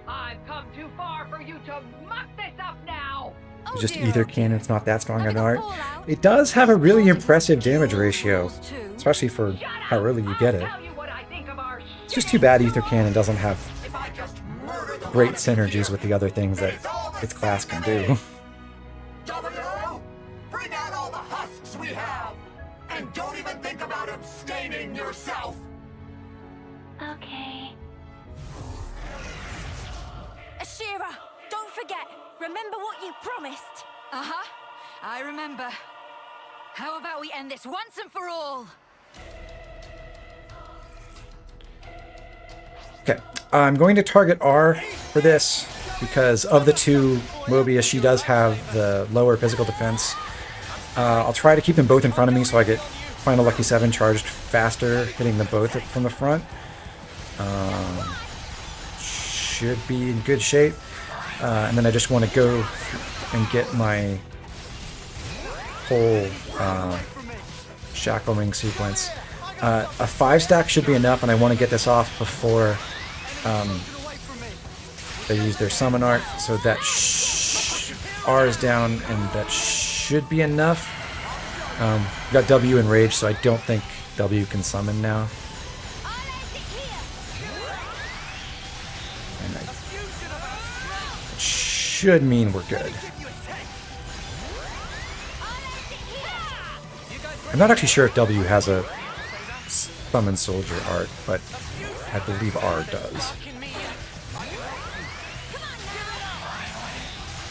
N: I've come too far for you to muck this up now!
A: It's just ether cannon's not that strong an art. It does have a really impressive damage ratio, especially for how early you get it. It's just too bad ether cannon doesn't have great synergies with the other things that its class can do.
D: W! Bring out all the husks we have! And don't even think about abstaining yourself!
J: Okay.
F: Ashira, don't forget. Remember what you promised.
L: Uh-huh. I remember. How about we end this once and for all?
A: Okay, I'm going to target R for this because of the two Mobius, she does have the lower physical defense. I'll try to keep them both in front of me so I get Final Lucky 7 charged faster, hitting them both from the front. should be in good shape. And then I just want to go and get my whole shackling sequence. A 5-stack should be enough, and I want to get this off before they use their summon art, so that R is down, and that should be enough. Got W and Rage, so I don't think W can summon now. And that should mean we're good. I'm not actually sure if W has a summon soldier art, but I believe R does.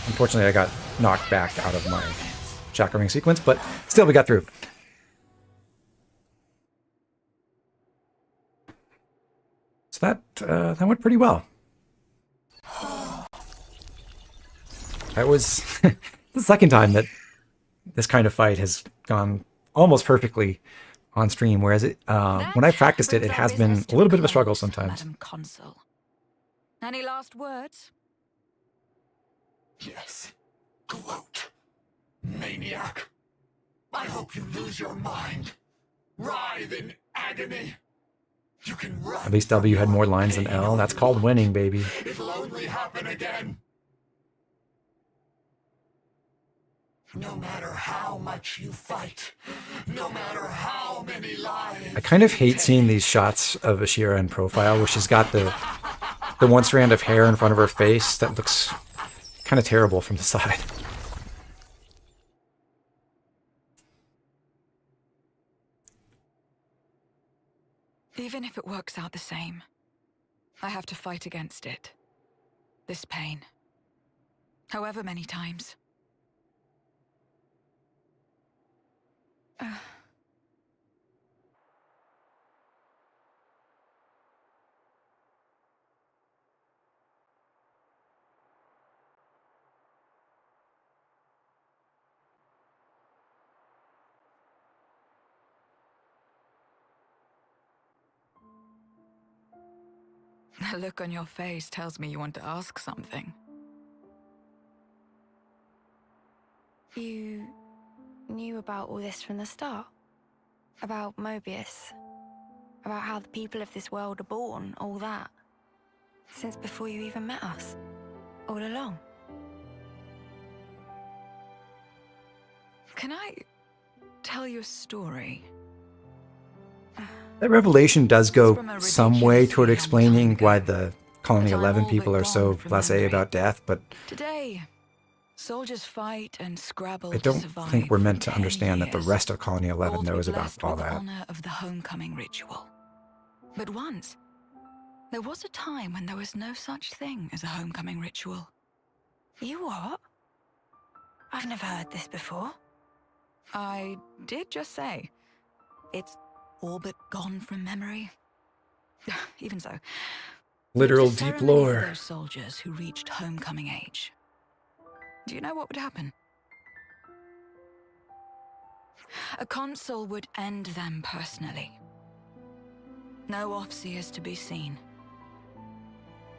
A: Unfortunately, I got knocked back out of my chakra ring sequence, but still we got through. So that went pretty well. That was the second time that this kind of fight has gone almost perfectly on stream, whereas it, when I practiced it, it has been a little bit of a struggle sometimes.
L: Madam Consul. Any last words?
O: Yes. Gloat. Maniac. I hope you lose your mind. Writhe in agony. You can run.
A: At least W had more lines than L. That's called winning, baby.
O: It'll only happen again. No matter how much you fight, no matter how many lives.
A: I kind of hate seeing these shots of Ashira in profile, where she's got the one strand of hair in front of her face that looks kind of terrible from the side.
L: Even if it works out the same, I have to fight against it. This pain. However many times. The look on your face tells me you want to ask something.
F: You knew about all this from the start? About Mobius? About how the people of this world are born, all that? Since before you even met us? All along?
L: Can I tell you a story?
A: That revelation does go some way toward explaining why the Colony 11 people are so blasé about death, but
L: Today, soldiers fight and scrabble
A: I don't
L: to survive
A: think we're meant to
L: for
A: understand that the
L: 10
A: rest of Colony
L: years,
A: 11
L: all to be
A: knows about
L: blessed
A: all
L: with the
A: that.
L: honor of the homecoming ritual. But once, there was a time when there was no such thing as a homecoming ritual.
F: You what? I've never heard this before.
L: I did just say, it's all but gone from memory. Even so,
A: Literal
L: it was a
A: deep
L: ceremony for
A: lore.
L: those soldiers who reached homecoming age. Do you know what would happen? A consul would end them personally. No offseers to be seen.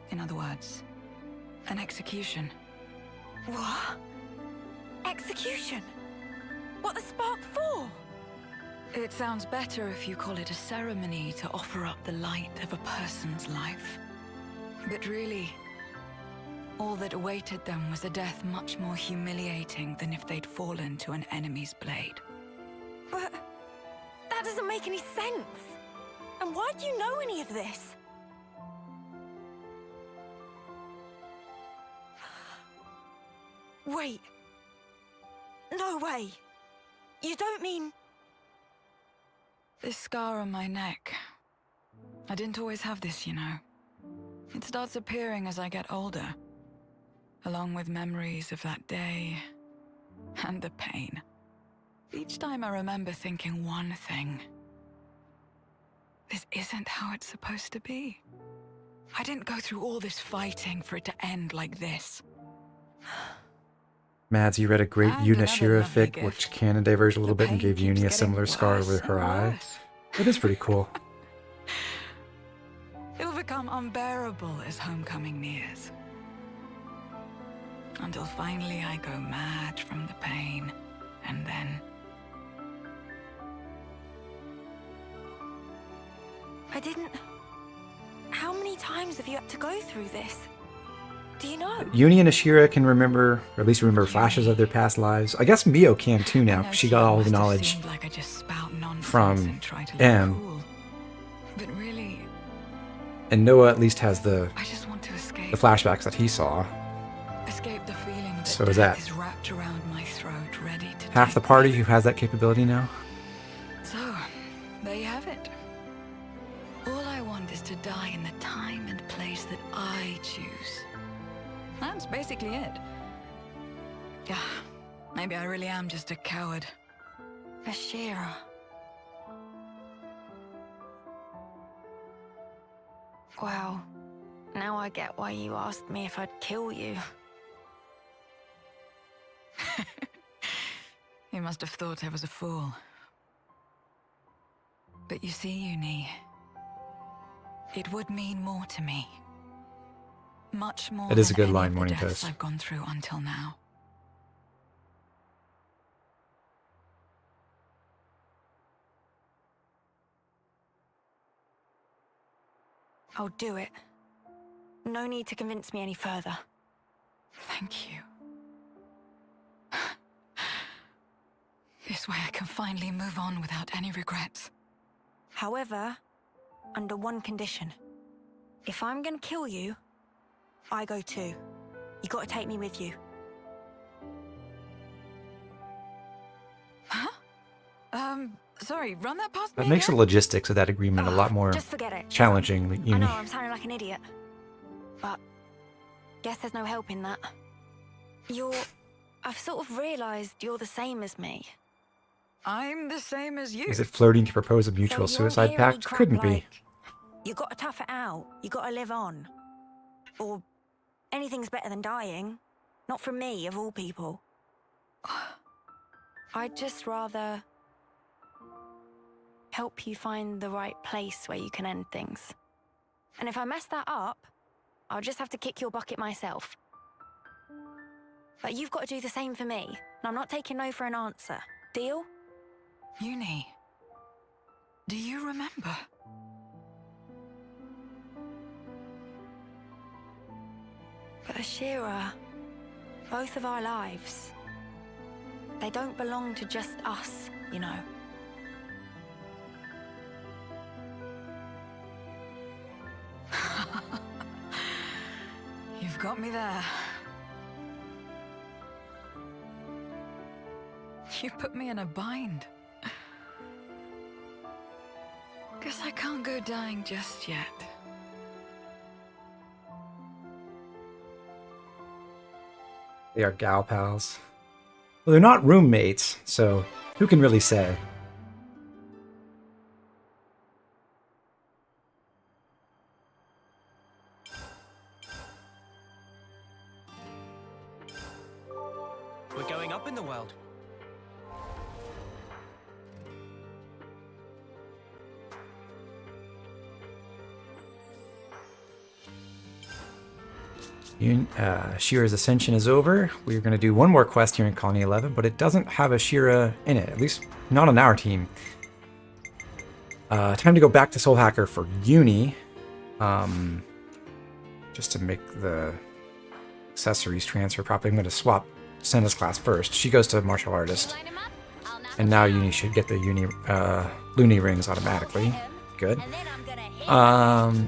L: In other words, an execution.
F: What? Execution? What the spark for?
L: It sounds better if you call it a ceremony to offer up the light of a person's life. But really, all that awaited them was a death much more humiliating than if they'd fallen to an enemy's blade.
F: But that doesn't make any sense. And why do you know any of this? Wait. No way. You don't mean...
L: This scar on my neck. I didn't always have this, you know. It starts appearing as I get older, along with memories of that day and the pain. Each time I remember thinking one thing. This isn't how it's supposed to be. I didn't go through all this fighting for it to end like this.
A: Mads, you read a great
L: And
A: Yuna
L: another
A: Shira
L: lovely
A: fic, which canon diverged a little bit and gave Uni a similar scar over her eye. It is pretty cool.
L: It'll become unbearable as homecoming nears. Until finally I go mad from the pain, and then...
F: I didn't... How many times have you had to go through this? Do you know?
A: Uni and Ashira can remember, or at least remember flashes of their past lives. I guess Mio can too now, 'cause she got all the knowledge from M.
L: But really,
A: And Noah at least has the
L: I just want to escape.
A: the flashbacks that he saw.
L: Escape the feeling that
A: So is
L: death
A: that
L: is wrapped around my throat, ready to
A: half
L: take
A: the party who has that capability now?
L: So, there you have it. All I want is to die in the time and place that I choose. That's basically it. Yeah, maybe I really am just a coward.
F: Ashira. Wow. Now I get why you asked me if I'd kill you.
L: You must have thought I was a fool. But you see, Uni, it would mean more to me. Much more
A: That is a
L: than
A: good
L: any
A: line,
L: of the
A: Morning
L: deaths
A: Toast.
L: I've gone through until now.
F: I'll do it. No need to convince me any further.
L: Thank you. This way I can finally move on without any regrets.
F: However, under one condition. If I'm gonna kill you, I go too. You gotta take me with you.
L: Huh? Sorry, run that past me
A: That makes the
L: again?
A: logistics of that agreement a lot more
F: Just forget it.
A: challenging than
F: I
A: Uni.
F: know, I'm sounding like an idiot. But guess there's no help in that. I've sort of realized you're the same as me.
L: I'm the same as you.
A: Is it flirting to propose a
F: So
A: mutual
F: you won't
A: suicide
F: hear any
A: pact?
F: crap
A: Couldn't be.
F: like, you gotta tough it out. You gotta live on. Or anything's better than dying. Not from me, of all people. I'd just rather help you find the right place where you can end things. And if I mess that up, I'll just have to kick your bucket myself. But you've got to do the same for me, and I'm not taking no for an answer. Deal?
L: Uni, do you remember?
F: But Ashira, both of our lives, they don't belong to just us, you know.
L: You've got me there. You put me in a bind. Guess I can't go dying just yet.
A: They are gal pals. Well, they're not roommates, so who can really say?
D: We're going up in the world.
A: Shira's ascension is over. We're going to do one more quest here in Colony 11, but it doesn't have a Shira in it, at least not on our team. Time to go back to Soul Hacker for Uni. Just to make the accessories transfer properly, I'm going to swap Senna's class first. She goes to Martial Artist. And now Uni should get the Looney rings automatically. Good. On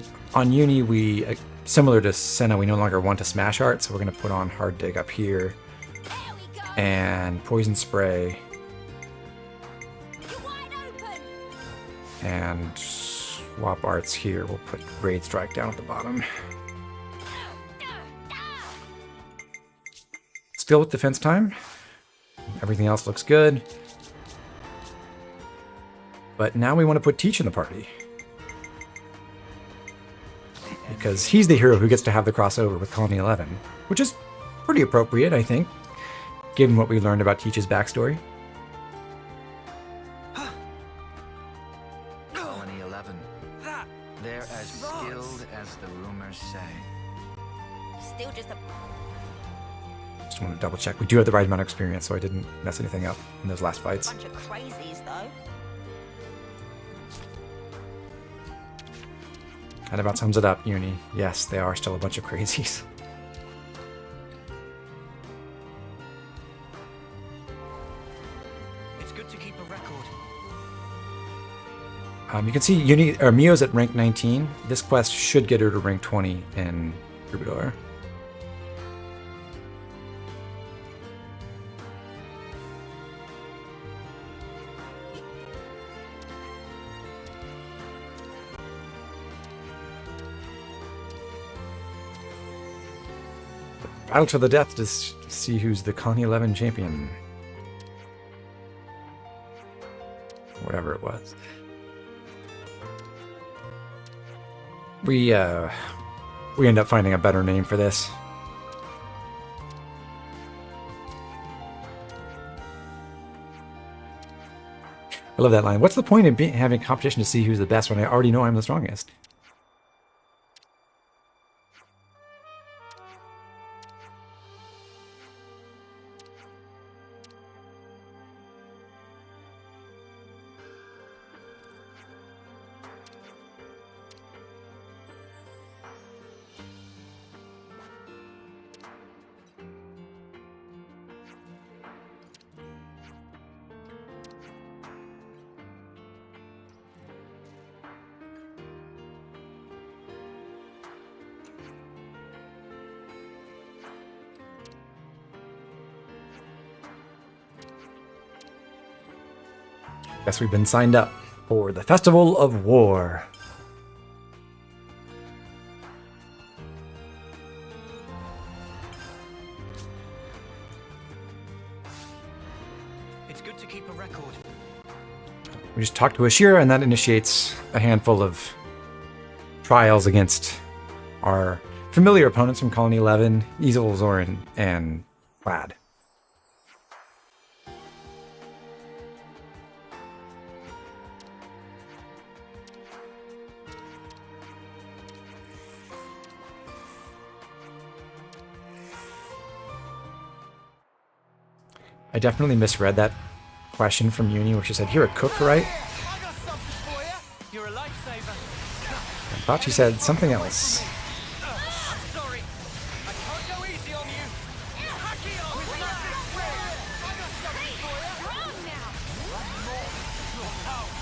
A: Uni, we... similar to Senna, we no longer want to smash art, so we're going to put on Hard Dig up here. And Poison Spray. And swap arts here. We'll put Raid Strike down at the bottom. Still with defense time. Everything else looks good. But now we want to put Teach in the party. Because he's the hero who gets to have the crossover with Colony 11, which is pretty appropriate, I think, given what we learned about Teach's backstory.
D: Colony 11. They're as skilled as the rumors say.
J: Still just a
A: Just want to double check. We do have the right amount of experience, so I didn't mess anything up in those last fights.
J: bunch of crazies, though.
A: That about sums it up, Uni. Yes, they are still a bunch of crazies.
D: It's good to keep a record.
A: You can see Mio's at rank 19. This quest should get her to rank 20 in Troubadour. Battle to the death to see who's the Colony 11 champion. Whatever it was. We end up finding a better name for this. I love that line. What's the point of having competition to see who's the best when I already know I'm the strongest? Guess we've been signed up for the Festival of War.
D: It's good to keep a record.
A: We just talk to Ashira, and that initiates a handful of trials against our familiar opponents from Colony 11, Ezel, Zoran, and Plaid. I definitely misread that question from Uni where she said, "You're a cook, right?"
D: I got something for you. You're a lifesaver.
A: I thought she said something else.
D: I'm sorry. I can't go easy on you. Hacky on with nothing free. I got something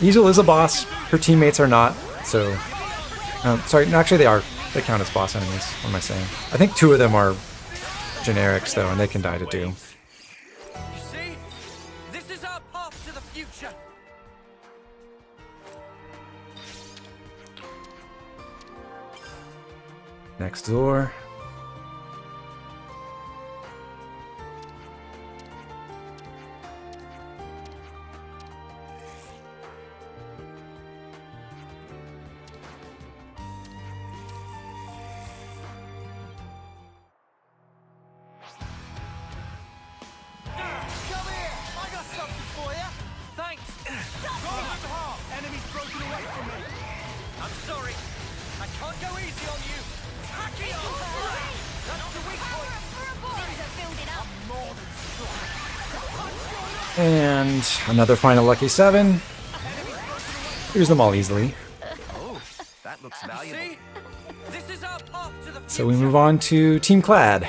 D: for you.
A: Ezel is a boss. Her teammates are not. So, sorry, no, actually they are. They count as boss enemies. What am I saying? I think 2 of them are generics though, and they can die to do. Next door.
D: Come here. I got something for you. Thanks. Golden heart. Enemy's broken away from me. I'm sorry. I can't go easy on you. Hacky on. That's the weak point.
J: Things are building up.
D: More than strong.
A: And another final lucky 7. Use them all easily.
D: Oh, that looks valuable. See? This is our path to the
A: So we move on to Team Clad.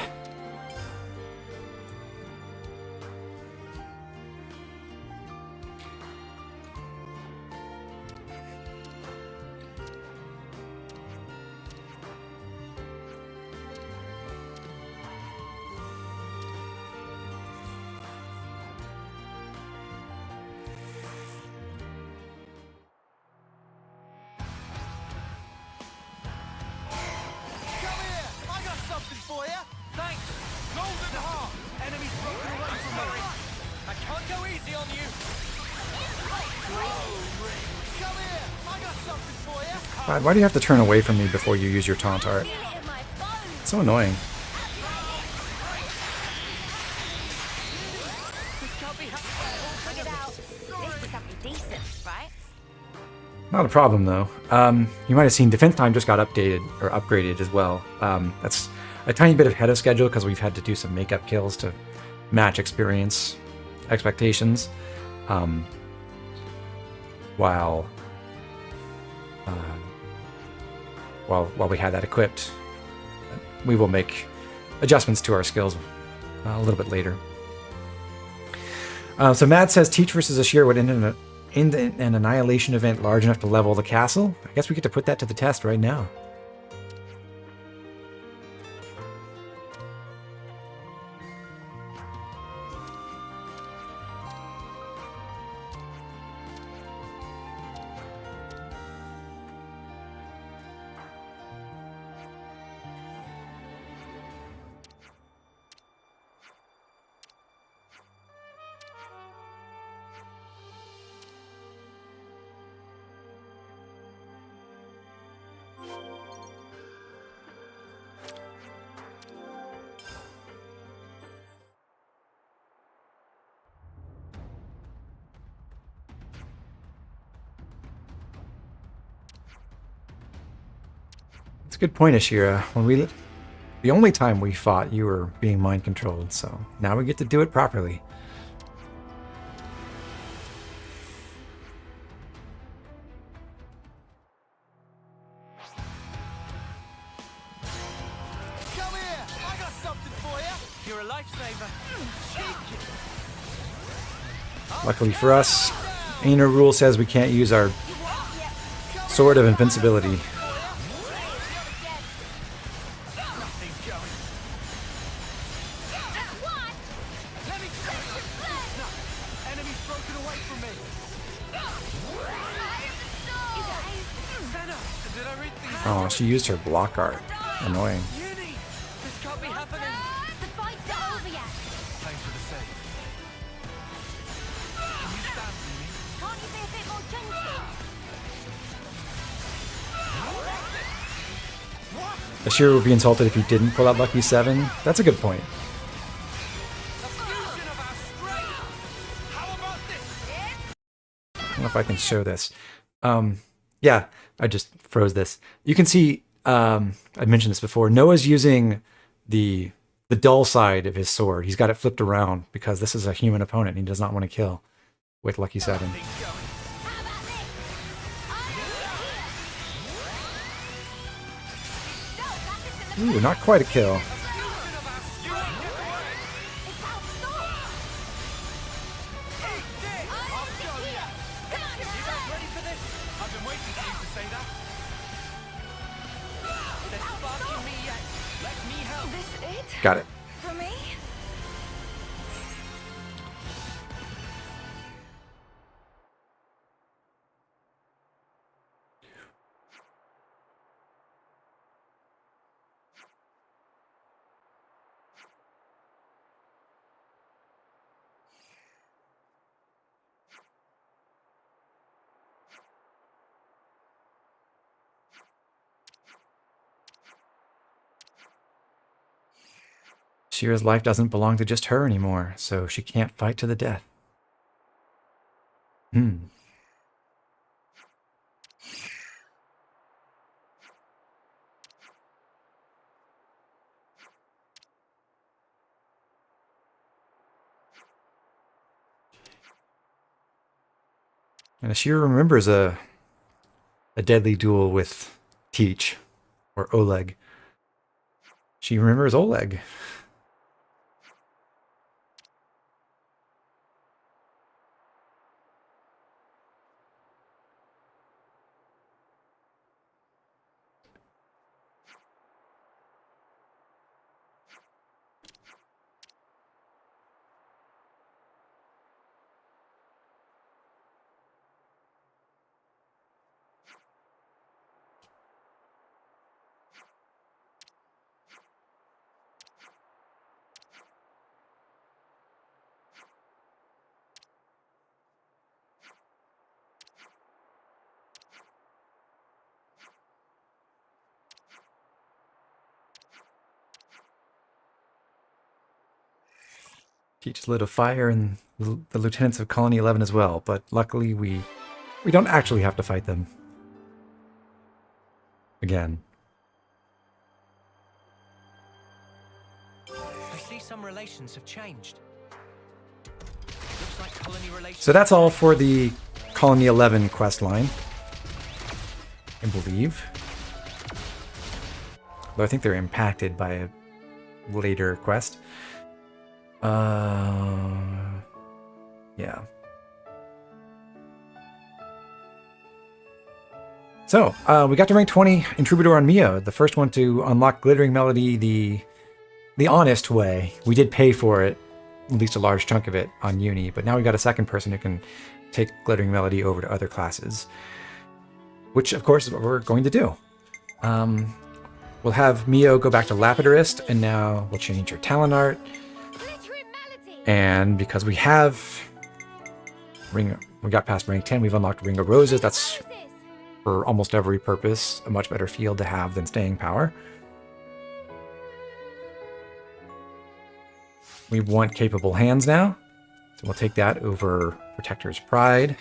A: God, why do you have to turn away from me before you use your taunt art? It's so annoying. Not a problem though. You might have seen defense time just got updated or upgraded as well. That's a tiny bit ahead of schedule because we've had to do some makeup kills to match experience expectations. While we had that equipped, we will make adjustments to our skills a little bit later. So Matt says Teach versus Ashir would end in an annihilation event large enough to level the castle. I guess we get to put that to the test right now. It's a good point, Ashira. The only time we fought, you were being mind controlled, so now we get to do it properly.
D: Come here! I got something for you! You're a lifesaver.
A: Luckily for us, Ainer rule says we can't use our Sword of Invincibility. Oh, she used her block art. Annoying.
D: This can't be happening!
J: The fight's not over yet!
D: Thanks for the save. Can you stand for me?
J: Can't you be a bit more gentle?
A: Ashira would be insulted if you didn't pull out Lucky 7. That's a good point. I don't know if I can show this. Yeah, I just froze this. You can see, I mentioned this before, Noah's using the dull side of his sword. He's got it flipped around because this is a human opponent and he does not want to kill with Lucky 7. Ooh, not quite a kill. Got it.
F: For me?
A: Shira's life doesn't belong to just her anymore, so she can't fight to the death. And Ashira remembers a deadly duel with Teach, or Oleg. She remembers Oleg. Teach lit a fire and the lieutenants of Colony 11 as well, but luckily we don't actually have to fight them. again.
D: I see some relations have changed. Looks like colony relations.
A: So that's all for the Colony 11 quest line, I believe. Though I think they're impacted by a later quest. Yeah. So, we got to rank 20 in Troubadour on Mio, the first one to unlock Glittering Melody the honest way. We did pay for it, at least a large chunk of it, on Uni, but now we got a second person who can take Glittering Melody over to other classes, which, of course, is what we're going to do. We'll have Mio go back to Lapidarist, and now we'll change her talent art. And because we have we got past rank 10, we've unlocked Ring of Roses. That's, for almost every purpose, a much better field to have than Staying Power. We want Capable Hands now, so we'll take that over Protector's Pride.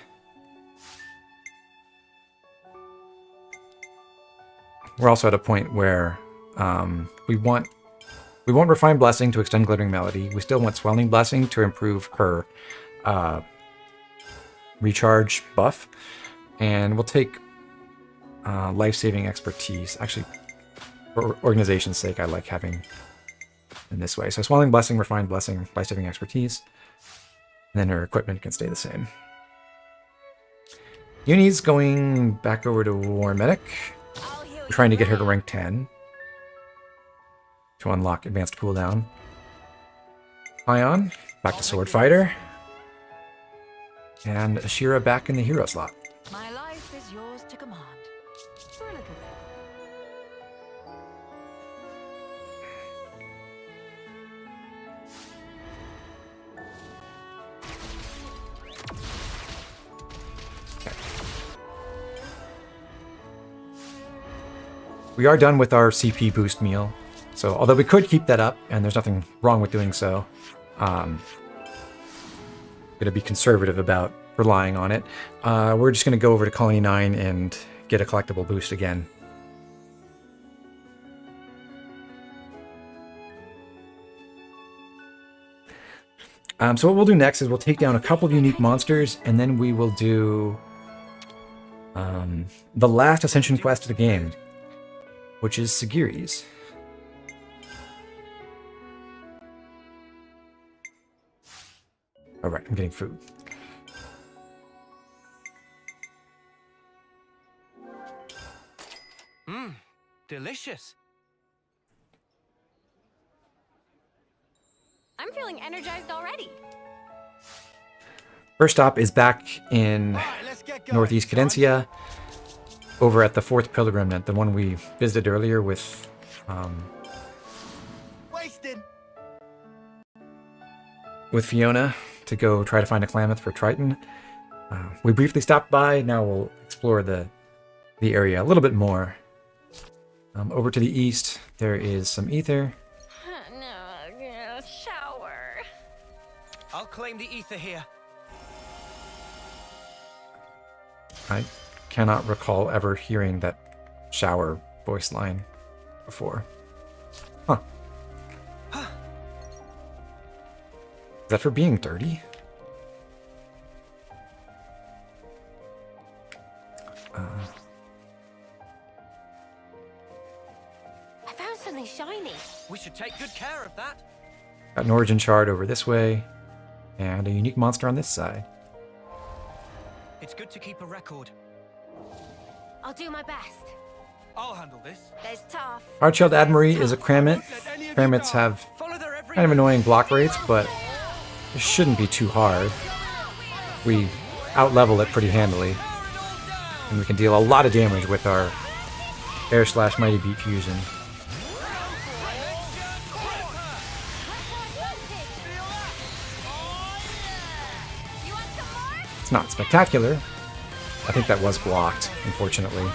A: We're also at a point where we want Refined Blessing to extend Glittering Melody. We still want Swelling Blessing to improve her recharge buff. And we'll take Life-Saving Expertise. Actually, for organization's sake, I like having in this way. So Swelling Blessing, Refined Blessing, Life-Saving Expertise. And then her equipment can stay the same. Uni's going back over to War Medic. We're trying to get her to rank 10 to unlock advanced cooldown. Ion, back to Sword Fighter. And Ashira back in the hero slot.
L: My life is yours to command. For a little bit.
A: We are done with our CP boost meal. So, although we could keep that up, and there's nothing wrong with doing so, going to be conservative about relying on it. We're just going to go over to Colony 9 and get a collectible boost again. So what we'll do next is we'll take down a couple of unique monsters, and then we will do the last Ascension quest of the game, which is Sagiri's. All right, I'm getting food.
D: Delicious.
J: I'm feeling energized already.
A: First stop is back in Northeast Cadencia, over at the 4th Pilgrim Net, the one we visited earlier with Fiona to go try to find a Klamath for Triton. We briefly stopped by. Now we'll explore the area a little bit more. Over to the east, there is some ether.
J: No, shower.
D: I'll claim the ether here.
A: I cannot recall ever hearing that shower voice line before. Huh. Is that for being dirty?
B: I found something shiny.
D: We should take good care of that.
A: Got an origin shard over this way, and a unique monster on this side.
D: It's good to keep a record.
B: I'll do my best.
D: I'll handle this.
B: There's tough.
A: Hardshelled Admiral is a Kramit. Kramits have kind of annoying block rates, but it shouldn't be too hard. We out-level it pretty handily, and we can deal a lot of damage with our Air/Mighty Beat Fusion. It's not spectacular. I think that was blocked, unfortunately.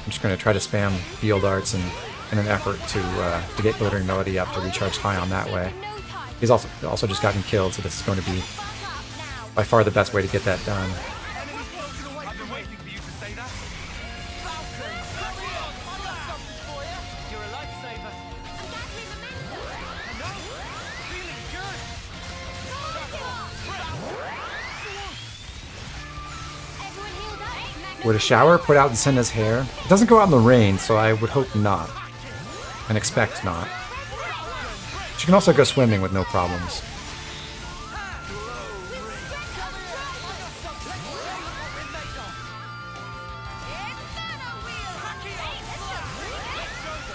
A: I'm just going to try to spam field arts in an effort to get Glittering Melody up to recharge Tyon that way. He's also just gotten killed, so this is going to be by far the best way to get that done. Would a shower put out Senna's hair? It doesn't go out in the rain, so I would hope not. And expect not. She can also go swimming with no problems.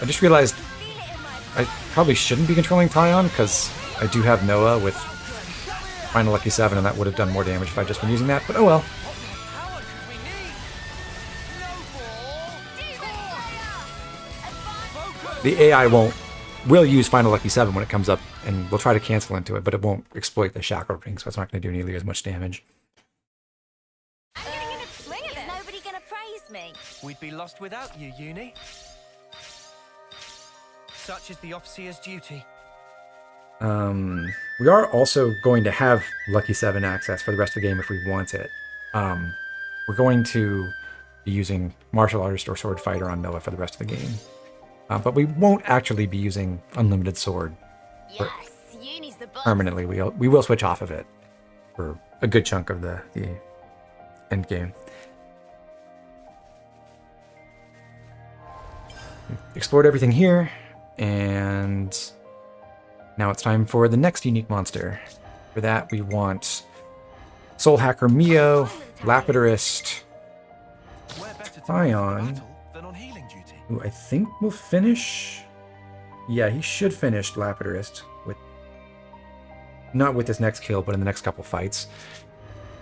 A: I just realized I probably shouldn't be controlling Tyon, because I do have Noah with Final Lucky 7, and that would have done more damage if I'd just been using that, but oh well. The AI will use Final Lucky 7 when it comes up, and we'll try to cancel into it, but it won't exploit the Shackle Ring, so it's not going to do nearly as much damage.
J: I'm getting in a swing of it. Is nobody gonna praise me?
D: We'd be lost without you, Uni. Such is the officer's duty.
A: We are also going to have Lucky 7 access for the rest of the game if we want it. We're going to be using Martial Artist or Sword Fighter on Noah for the rest of the game. But we won't actually be using Unlimited Sword permanently. We will switch off of it for a good chunk of the end game. Explored everything here, and now it's time for the next unique monster. For that, we want Soul Hacker Mio, Lapidurist, Tyon, who I think will finish. Yeah, he should finish Lapidurist with not with this next kill, but in the next couple fights.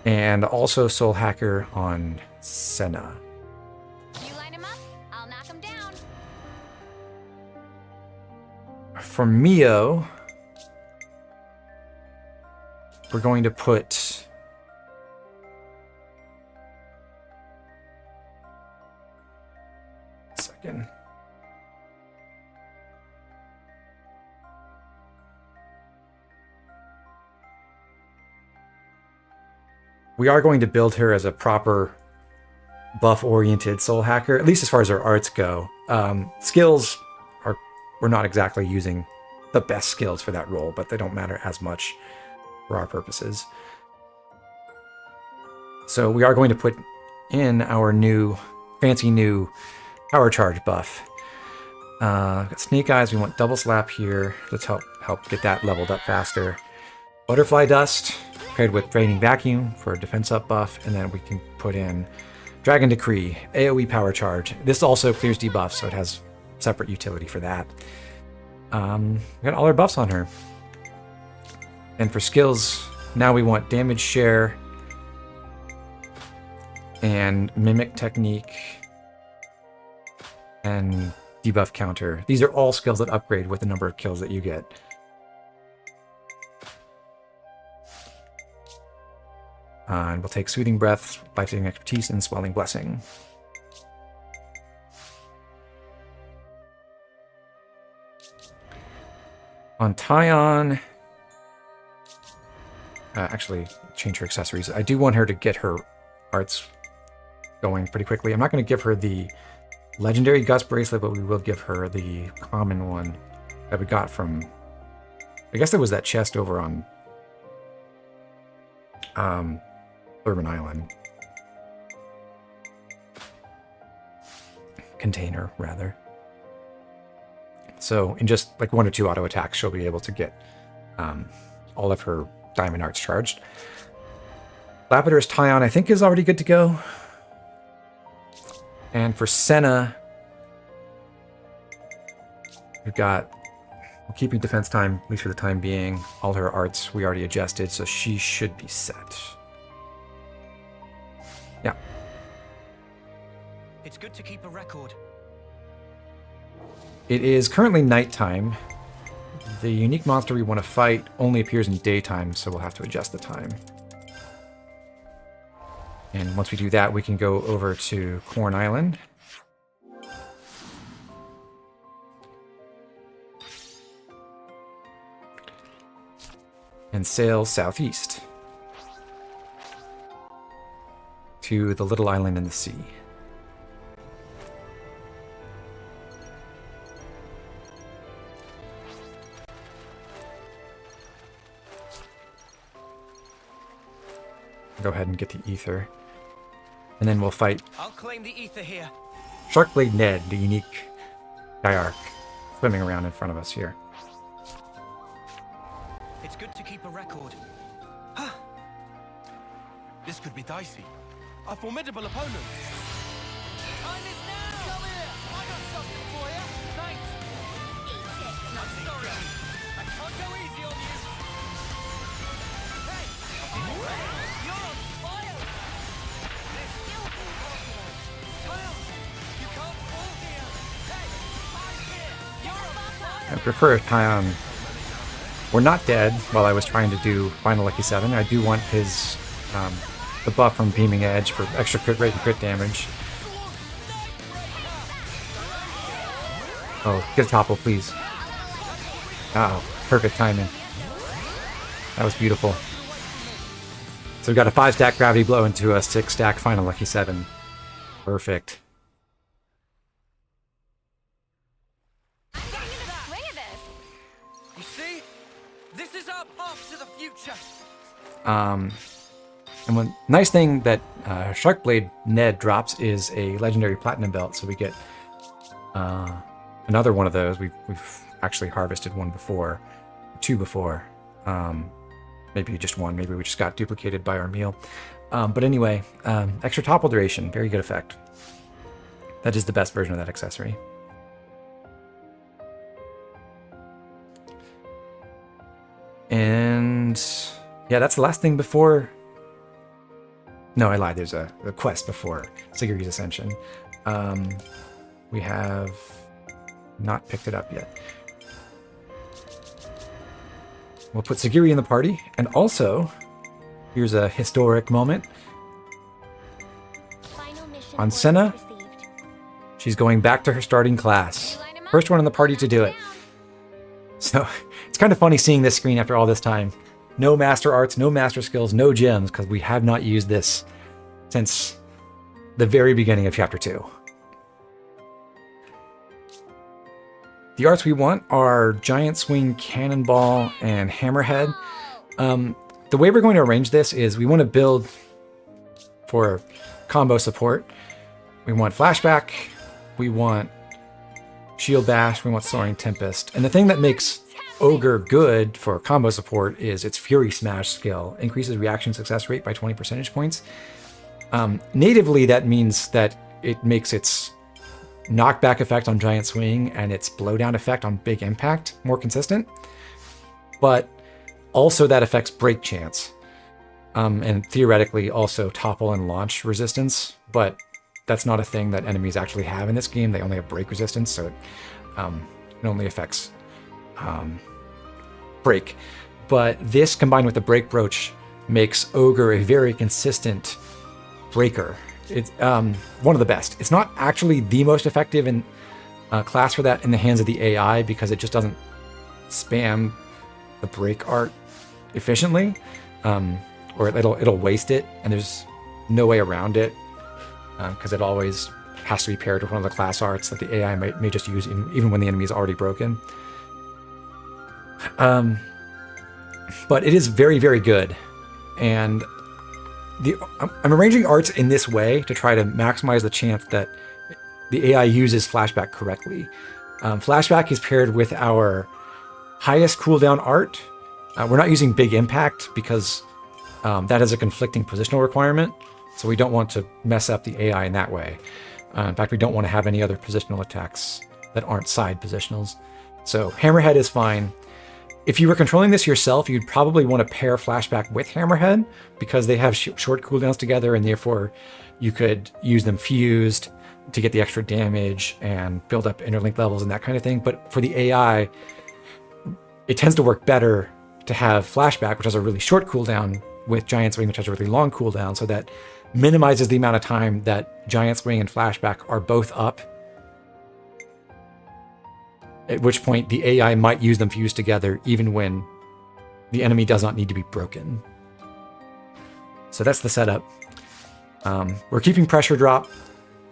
A: And also Soul Hacker on Senna.
J: You line him up, I'll knock him down.
A: For Mio, we're going to put second. We are going to build her as a proper buff-oriented soul hacker, at least as far as her arts go. Skills we're not exactly using the best skills for that role, but they don't matter as much for our purposes. So we are going to put in our fancy new power charge buff. Got Snake Eyes, we want double slap here. Let's help get that leveled up faster. Butterfly Dust paired with Draining Vacuum for a defense up buff, and then we can put in Dragon Decree, AoE power charge. This also clears debuffs, so it has separate utility for that. We got all our buffs on her. And for skills, now we want Damage Share and Mimic Technique and Debuff Counter. These are all skills that upgrade with the number of kills that you get. And we'll take Soothing Breath, Life-Saving Expertise, and Swelling Blessing. On Tyon, actually change her accessories. I do want her to get her arts going pretty quickly. I'm not going to give her the legendary Gust Bracelet, but we will give her the common one that we got from, I guess there was that chest over on Urban Island. Container, rather. So in just like 1 or 2 auto attacks, she'll be able to get all of her diamond arts charged. Lapidur's Tyon, I think, is already good to go. And for Senna, we're keeping defense time, at least for the time being. All her arts we already adjusted, so she should be set. Yeah.
D: It's good to keep a record.
A: It is currently nighttime. The unique monster we want to fight only appears in daytime, so we'll have to adjust the time. And once we do that, we can go over to Corn Island. and sail southeast to the little island in the sea. Go ahead and get the ether. And then we'll fight
D: I'll claim the ether here.
A: Sharkblade Ned, the unique Diarch, swimming around in front of us here.
D: It's good to keep a record.
K: This could be dicey. A formidable opponent.
D: Time is now! Come here! I got something for you! Thanks! Eat it! I'm sorry! I can't go easy on you! Hey! You're on fire! This still impossible! Child! You can't fall here! Hey! I'm here! You're on fire!
A: I prefer Tyon. We're not dead while I was trying to do Final Lucky 7. I do want his the buff from Beaming Edge for extra crit rate and crit damage. Oh, get a topple, please. Oh, perfect timing. That was beautiful. So we got a 5-stack gravity blow into a 6-stack Final Lucky 7. Perfect.
D: You see? This is our path to the future!
A: And one nice thing that Sharkblade Ned drops is a legendary platinum belt, so we get another one of those. We've actually harvested one before, 2 before, maybe just 1. Maybe we just got duplicated by our meal. But anyway, extra topple duration, very good effect. That is the best version of that accessory. And yeah, that's the last thing before. No, I lied. There's a quest before Sigiri's Ascension. We have not picked it up yet. We'll put Sigiri in the party. And also, here's a historic moment. On Senna, she's going back to her starting class. First one in the party to do it. So, it's kind of funny seeing this screen after all this time. No master arts, no master skills, no gems, because we have not used this since the very beginning of Chapter 2. The arts we want are Giant Swing, Cannonball, and Hammerhead. The way we're going to arrange this is we want to build for combo support. We want Flashback, we want Shield Bash, we want Soaring Tempest. And the thing that makes Ogre good for combo support is its Fury Smash skill. Increases reaction success rate by 20 percentage points. Natively, that means that it makes its knockback effect on Giant Swing and its blowdown effect on Big Impact more consistent. But also that affects break chance. And theoretically also topple and launch resistance. But that's not a thing that enemies actually have in this game. They only have break resistance, so it only affects break. But this combined with the break brooch makes Ogre a very consistent breaker. It's one of the best. It's not actually the most effective in class for that in the hands of the AI because it just doesn't spam the break art efficiently, or it'll waste it, and there's no way around it because it always has to be paired with one of the class arts that the AI may just use even when the enemy is already broken. But it is very, very good. And I'm arranging arts in this way to try to maximize the chance that the AI uses Flashback correctly. Flashback is paired with our highest cooldown art. We're not using Big Impact because that has a conflicting positional requirement. So we don't want to mess up the AI in that way. In fact, we don't want to have any other positional attacks that aren't side positionals. So Hammerhead is fine. If you were controlling this yourself, you'd probably want to pair Flashback with Hammerhead because they have short cooldowns together, and therefore you could use them fused to get the extra damage and build up interlink levels and that kind of thing. But for the AI, it tends to work better to have Flashback, which has a really short cooldown, with Giant Swing, which has a really long cooldown, so that minimizes the amount of time that Giant Swing and Flashback are both up. At which point the AI might use them fused together even when the enemy does not need to be broken. So that's the setup. We're keeping pressure drop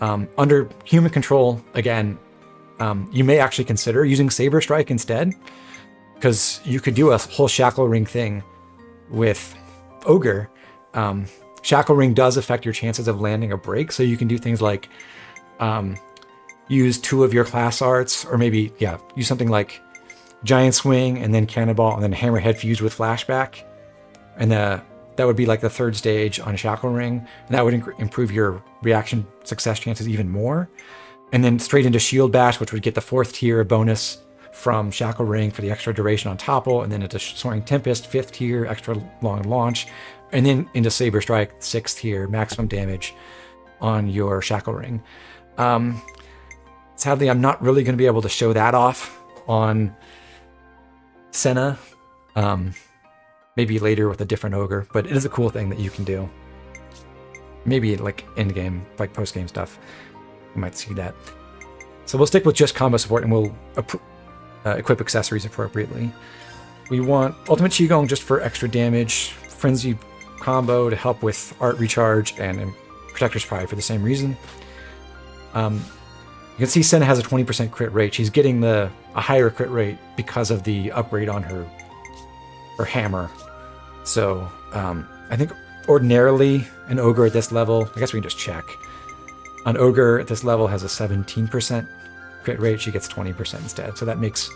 A: under human control. Again, you may actually consider using Saber Strike instead, because you could do a whole Shackle Ring thing with Ogre. Shackle Ring does affect your chances of landing a break, so you can do things like use 2 of your class arts, or maybe, yeah, use something like Giant Swing and then Cannonball and then Hammerhead fused with Flashback. And that would be like the 3rd stage on Shackle Ring. And that would improve your reaction success chances even more. And then straight into Shield Bash, which would get the 4th tier bonus from Shackle Ring for the extra duration on Topple. And then into Soaring Tempest, 5th tier, extra long launch. And then into Saber Strike, 6th tier, maximum damage on your Shackle Ring. Sadly, I'm not really going to be able to show that off on Senna. Maybe later with a different Ogre, but it is a cool thing that you can do. Maybe like end-game, like post-game stuff. You might see that. So we'll stick with just combo support, and we'll equip accessories appropriately. We want Ultimate Qigong just for extra damage, Frenzy combo to help with art recharge, and Protector's Pride for the same reason. You can see Senna has a 20% crit rate. She's getting a higher crit rate because of the upgrade on her hammer. So I think ordinarily an Ogre at this level, I guess we can just check. An Ogre at this level has a 17% crit rate. She gets 20% instead. So that makes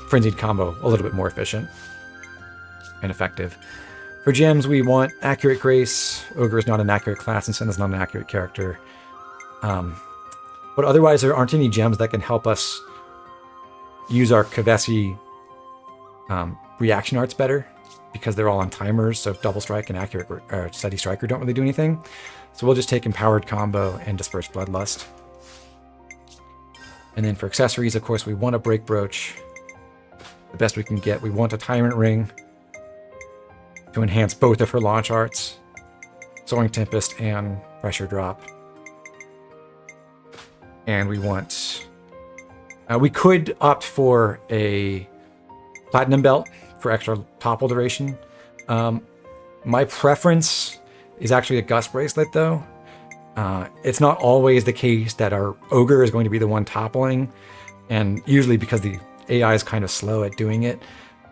A: Frenzied Combo a little bit more efficient and effective. For gems, we want Accurate Grace. Ogre is not an accurate class, and Senna's not an accurate character. But otherwise, there aren't any gems that can help us use our Keves reaction arts better, because they're all on timers, so Double Strike and Accurate Steady Striker don't really do anything. So we'll just take Empowered Combo and Disperse Bloodlust. And then for accessories, of course, we want a Break Brooch, the best we can get. We want a Tyrant Ring to enhance both of her launch arts, Soaring Tempest and Pressure Drop. And we want... we could opt for a Platinum Belt for extra topple duration. My preference is actually a Gust Bracelet, though. It's not always the case that our Ogre is going to be the one toppling, and usually because the AI is kind of slow at doing it,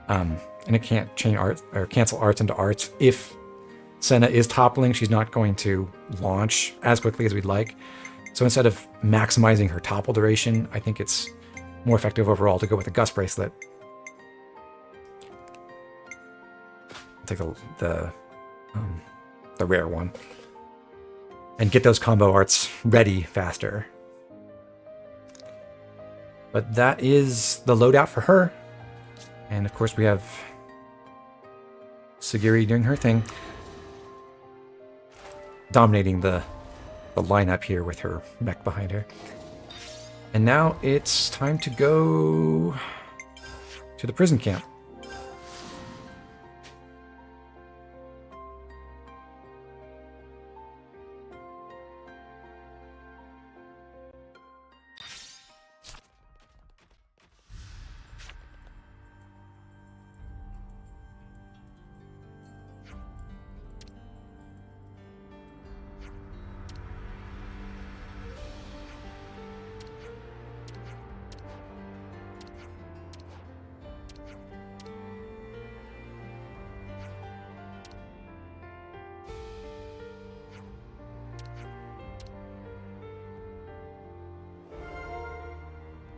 A: and it can't chain art or cancel arts into arts. If Senna is toppling, she's not going to launch as quickly as we'd like. So instead of maximizing her topple duration, I think it's more effective overall to go with a Gust Bracelet. Take the rare one and get those combo arts ready faster. But that is the loadout for her. And of course we have Sagiri doing her thing, dominating the lineup here with her mech behind her. And now it's time to go to the prison camp.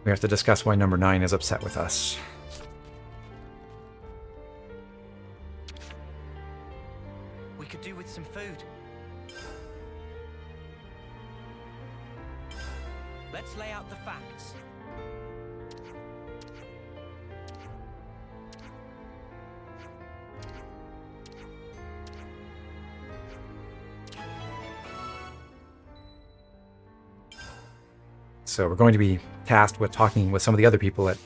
A: We have to discuss why number 9 is upset with us.
H: We could do with some food. Let's lay out the facts.
A: So we're going to be tasked with talking with some of the other people at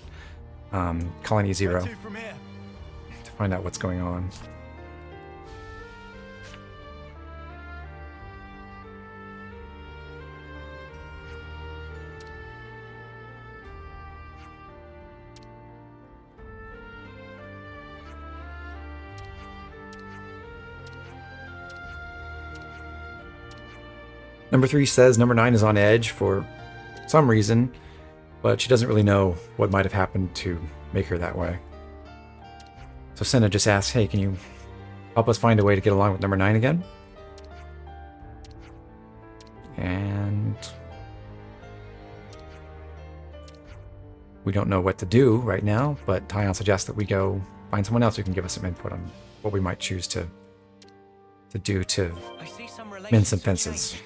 A: Colony Zero to find out what's going on. Number 3 says number 9 is on edge for some reason, but she doesn't really know what might have happened to make her that way. So Senna just asks, hey, can you help us find a way to get along with number 9 again? And we don't know what to do right now, but Tyon suggests that we go find someone else who can give us some input on what we might choose to do to mend some fences.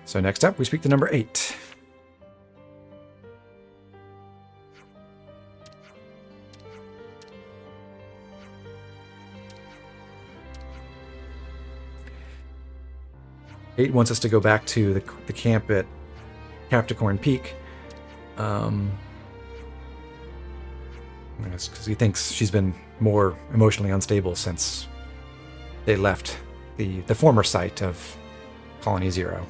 A: So next up, we speak to number 8. Eight wants us to go back to the camp at Capricorn Peak. Because he thinks she's been more emotionally unstable since they left the former site of Colony Zero.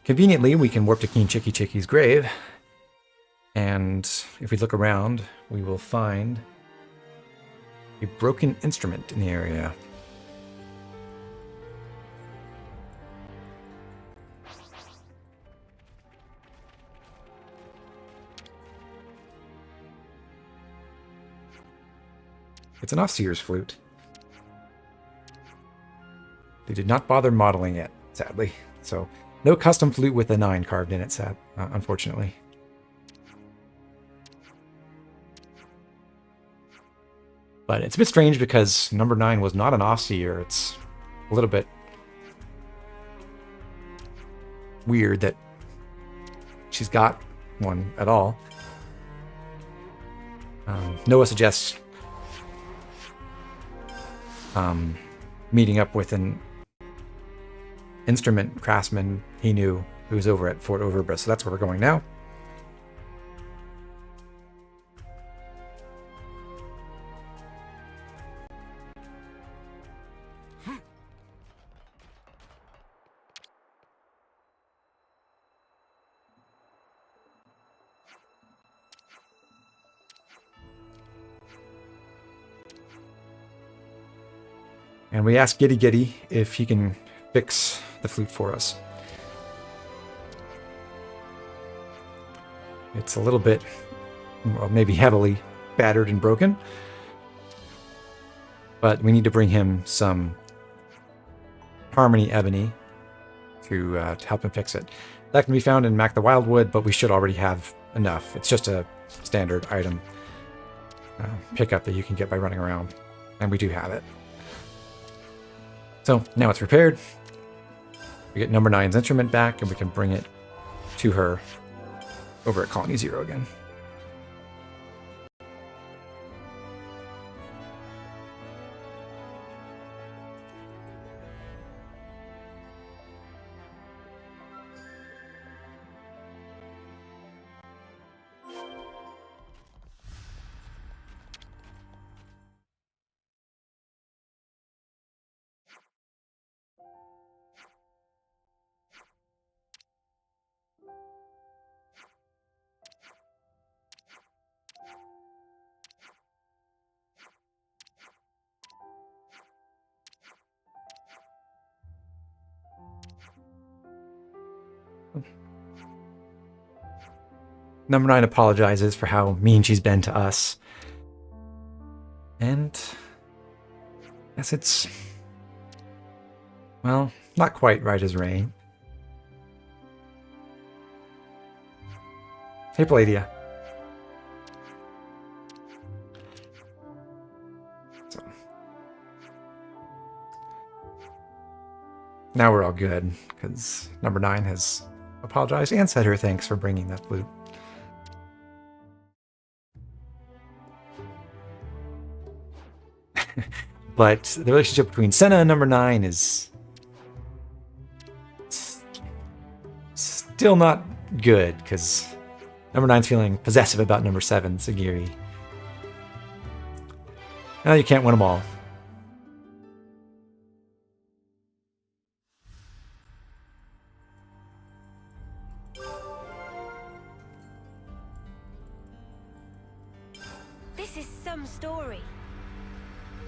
A: Conveniently, we can warp to King Chicky Chicky's grave, and if we look around, we will find a broken instrument in the area. It's an Offseer's flute. They did not bother modeling it, sadly. So, no custom flute with a 9 carved in it, unfortunately. But it's a bit strange because number 9 was not an Offseer. It's a little bit weird that she's got one at all. Noah suggests meeting up with an instrument craftsman he knew who was over at Fort Overbra, so that's where we're going now. And we ask Giddy Giddy if he can fix the flute for us. It's a little bit, well, maybe heavily battered and broken. But we need to bring him some Harmony Ebony to help him fix it. That can be found in Mac the Wildwood, but we should already have enough. It's just a standard item pickup that you can get by running around. And we do have it. So now it's repaired. We get number 9's instrument back, and we can bring it to her over at Colony Zero again. Number 9 apologizes for how mean she's been to us. And yes, it's, well, not quite right as rain. Hey, Palladia. So, now we're all good, because number 9 has apologized and said her thanks for bringing that flute. But the relationship between Senna and number 9 is still not good, because number 9's feeling possessive about number 7, Sagiri. Now you can't win them all.
B: some story.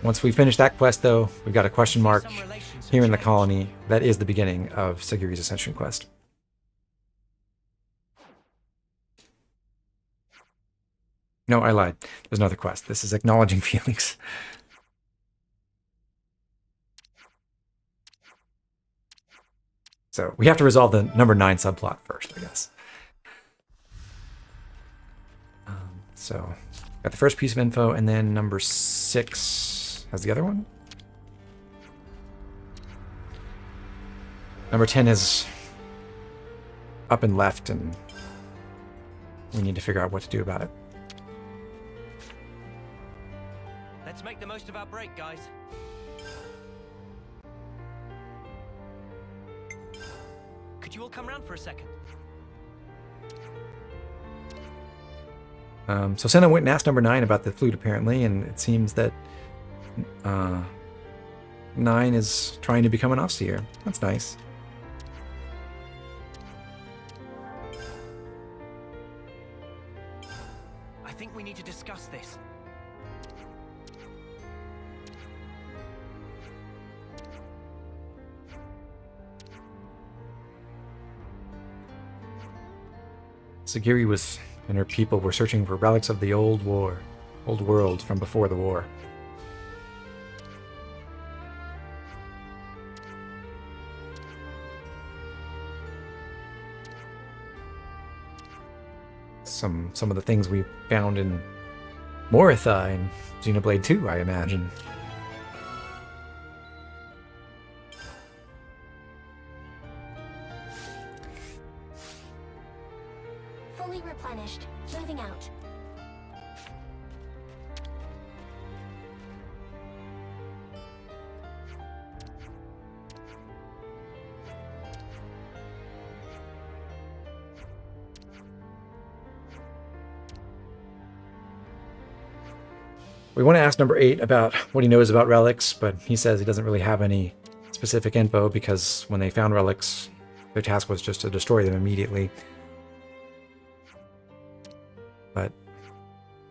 A: Once we finish that quest, though, we've got a question mark here in the colony. That is the beginning of Sagiri's Ascension quest. No, I lied. There's another quest. This is acknowledging feelings. So we have to resolve the number 9 subplot first, I guess. So got the first piece of info, and then number 6 has the other one. Number 10 is up and left, and we need to figure out what to do about it.
D: Let's make the most of our break, guys. Could you all come round for a second?
A: So Senna went and asked number 9 about the flute, apparently, and it seems that 9 is trying to become an Offseer. That's nice.
D: I think we need to discuss this.
A: Sagiri and her people were searching for relics of the old world from before the war. Some of the things we found in Moritha and Xenoblade 2, I imagine.
J: Fully replenished. Moving out.
A: We want to ask number 8 about what he knows about relics, but he says he doesn't really have any specific info because when they found relics, their task was just to destroy them immediately. But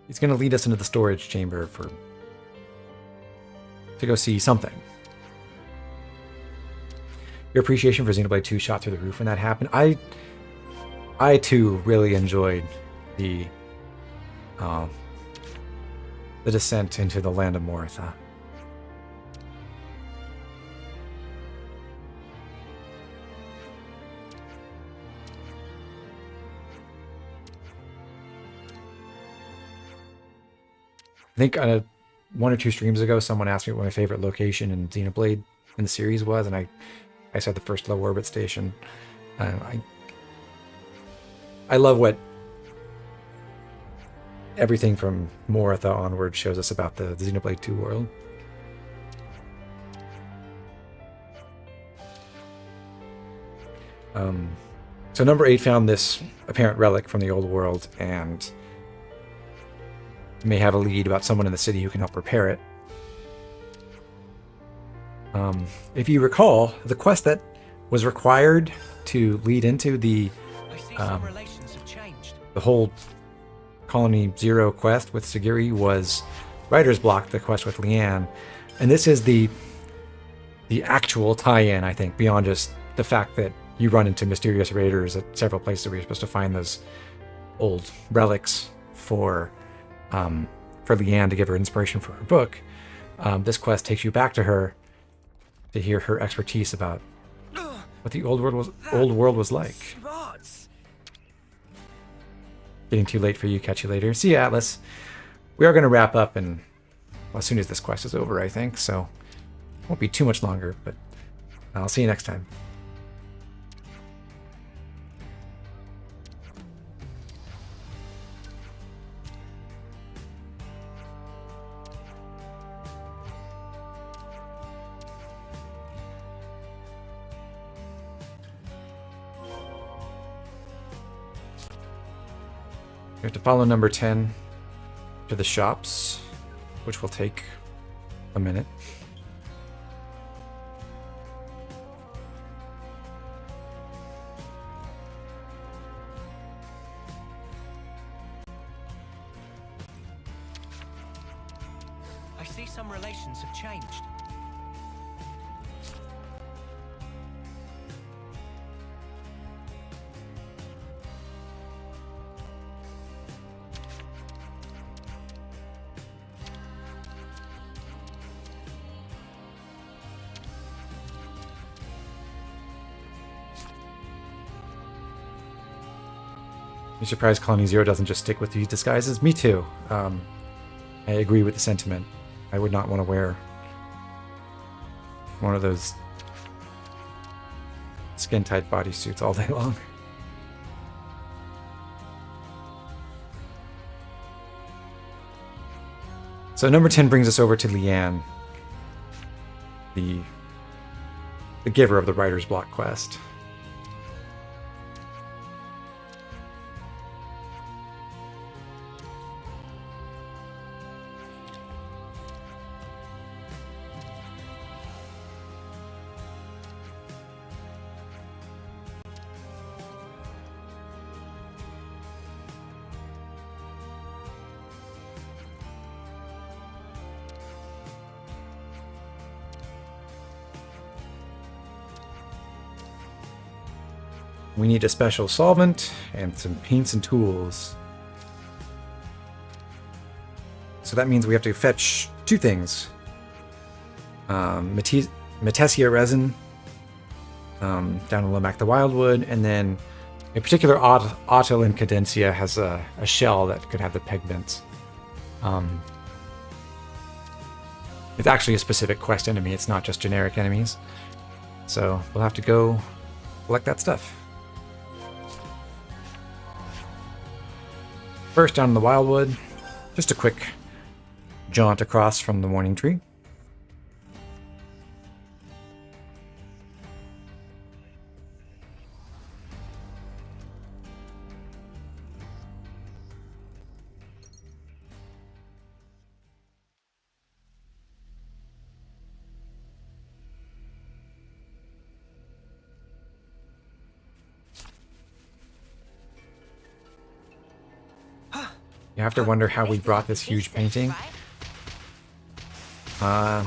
A: he's going to lead us into the storage chamber to go see something. Your appreciation for Xenoblade 2 shot through the roof when that happened. I too really enjoyed the descent into the land of Moritha. I think 1 or 2 streams ago, someone asked me what my favorite location in Xenoblade in the series was, and I said the first low orbit station. I love what everything from Moritha onward shows us about the Xenoblade 2 world. So number 8 found this apparent relic from the old world, and may have a lead about someone in the city who can help repair it. If you recall, the quest that was required to lead into the whole Colony Zero quest with Sagiri was Writer's Block, the quest with Leanne. And this is the actual tie-in, I think, beyond just the fact that you run into mysterious raiders at several places where you're supposed to find those old relics for Leanne to give her inspiration for her book. This quest takes you back to her to hear her expertise about what the old world was like. Getting too late for you. Catch you later. See you, Atlas. We are going to wrap up as soon as this quest is over, I think. So it won't be too much longer, but I'll see you next time. We have to follow number 10 to the shops, which will take a minute.
D: I see some relations have changed.
A: You're surprised Colony Zero doesn't just stick with these disguises? Me too. I agree with the sentiment. I would not want to wear one of those skin-tight bodysuits all day long. So number 10 brings us over to Leanne, the giver of the Writer's Block quest. We need a special solvent and some paints and tools. So that means we have to fetch two things. Metesia resin down in Lomac the Wildwood, and then a particular Otto in Cadencia has a shell that could have the pigments. It's actually a specific quest enemy, it's not just generic enemies. So we'll have to go collect that stuff. First, down in the Wildwood, just a quick jaunt across from the Morning Tree. You have to wonder how we brought this huge painting.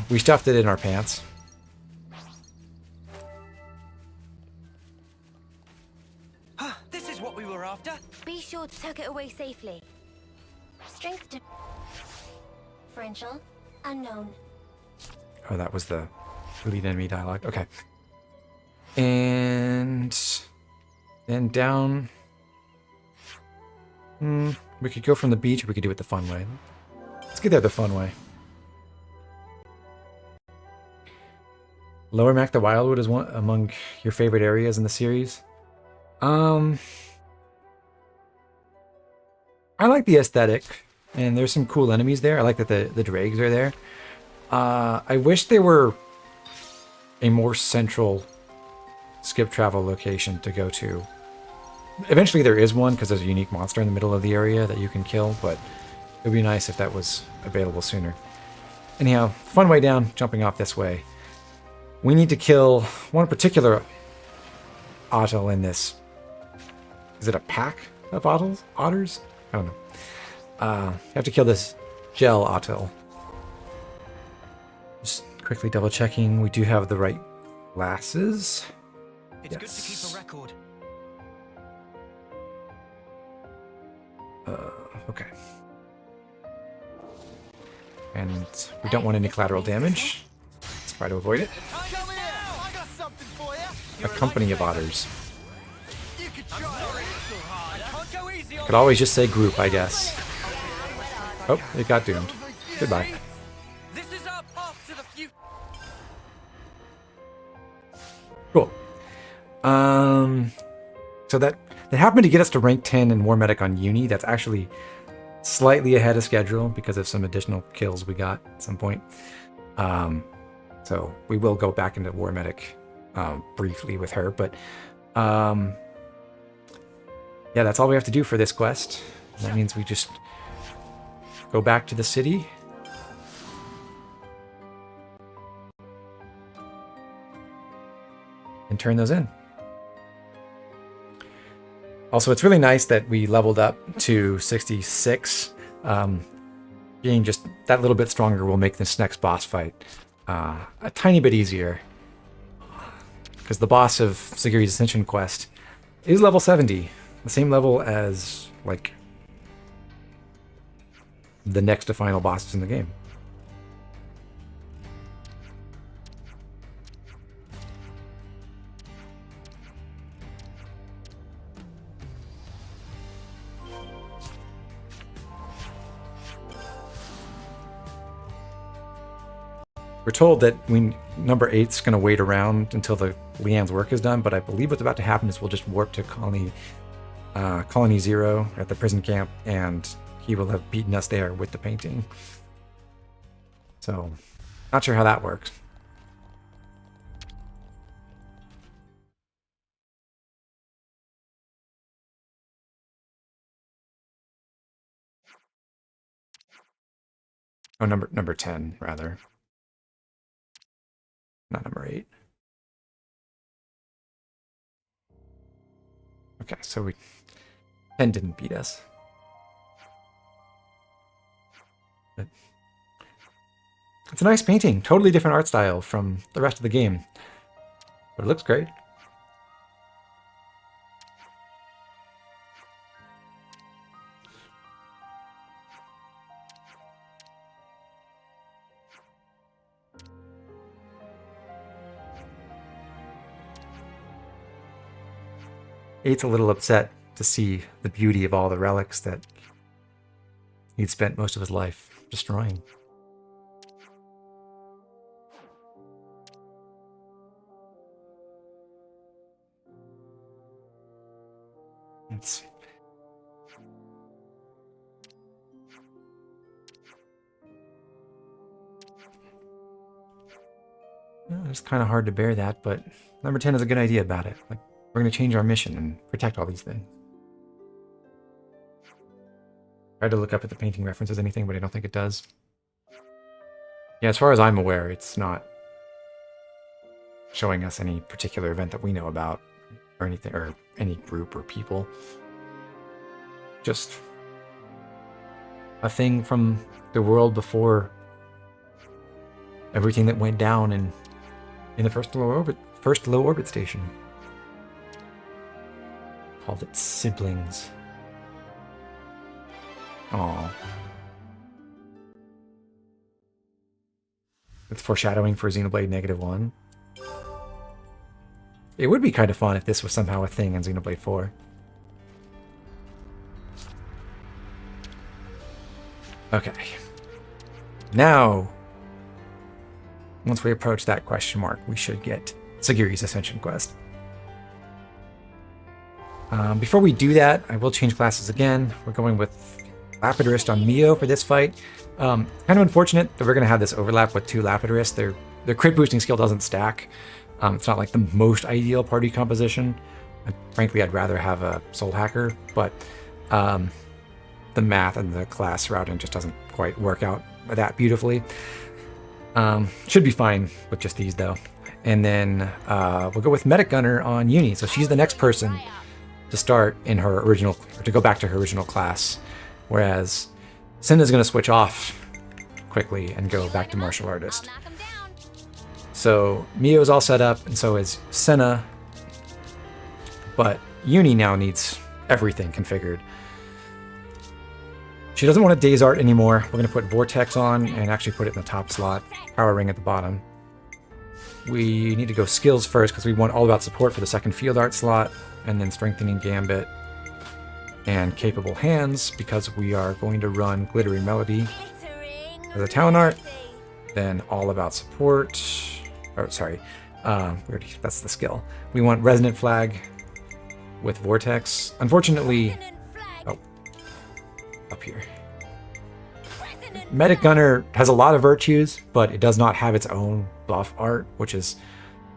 A: We stuffed it in our pants.
D: This is what we were after.
J: Be sure to tuck it away safely. Strength differential unknown.
A: Oh, that was the lead enemy dialogue. Okay. And then down. We could go from the beach, or we could do it the fun way. Let's get there the fun way. Lower Mac the Wildwood is one among your favorite areas in the series. I like the aesthetic, and there's some cool enemies there. I like that the dregs are there. I wish there were a more central skip travel location to go to. Eventually there is one, because there's a unique monster in the middle of the area that you can kill, but it would be nice if that was available sooner. Anyhow, fun way down, jumping off this way. We need to kill one particular Otto in this. Is it a pack of otters? I don't know. You have to kill this gel Otto. Just quickly double checking, we do have the right glasses.
D: It's good to keep a record.
A: Okay. And we don't want any collateral damage. Let's try to avoid it. A company of otters. Could always just say group, I guess. Oh, it got doomed. Goodbye.
D: This is our path to the future.
A: Cool. So that happened to get us to rank 10 in War Medic on Uni. That's actually slightly ahead of schedule because of some additional kills we got at some point. So we will go back into War Medic briefly with her, but yeah, that's all we have to do for this quest. That means we just go back to the city. And turn those in. Also, it's really nice that we leveled up to 66. being just that little bit stronger will make this next boss fight a tiny bit easier. Because the boss of Sagiri's Ascension quest is level 70, the same level as, like, the next to final bosses in the game. We're told that number 8's going to wait around until the Leanne's work is done, but I believe what's about to happen is we'll just warp to Colony 0 at the prison camp, and he will have beaten us there with the painting. So, not sure how that works. Oh, number 10, rather. Not number 8. Okay, so 10 didn't beat us. But it's a nice painting. Totally different art style from the rest of the game. But it looks great. Eight's a little upset to see the beauty of all the relics that he'd spent most of his life destroying. It's kind of hard to bear that, but number 10 has a good idea about it. Like, we're going to change our mission and protect all these things. Tried to look up at the painting references anything, but I don't think it does. Yeah, as far as I'm aware, it's not showing us any particular event that we know about, or anything, or any group or people. Just a thing from the world before everything that went down in the first low orbit station. Called it siblings. Aww. It's foreshadowing for Xenoblade -1. It would be kind of fun if this was somehow a thing in Xenoblade 4. Okay. Now, once we approach that question mark, we should get Sagiri's Ascension quest. Before we do that, I will change classes again. We're going with Lapidurist on Mio for this fight. Kind of unfortunate that we're going to have this overlap with 2 Lapidurists. Their crit boosting skill doesn't stack. It's not like the most ideal party composition. Frankly, I'd rather have a Soul Hacker, but the math and the class routing just doesn't quite work out that beautifully. Should be fine with just these, though. And then we'll go with Medic Gunner on Uni. So she's the next person to start in her original, or to go back to her original class, whereas Senna's going to switch off quickly and go back to Martial Artist. So Mio's all set up, and so is Senna, but Uni now needs everything configured. She doesn't want a Days Art anymore. We're going to put Vortex on and actually put it in the top slot, Power Ring at the bottom. We need to go skills first because we want All About Support for the second Field Art slot, and then Strengthening Gambit and Capable Hands because we are going to run Glittering Melody as a talent art, then All About Support. Oh, sorry. That's the skill. We want Resonant Flag with Vortex. Unfortunately, up here. Medic Gunner has a lot of virtues, but it does not have its own buff art, which is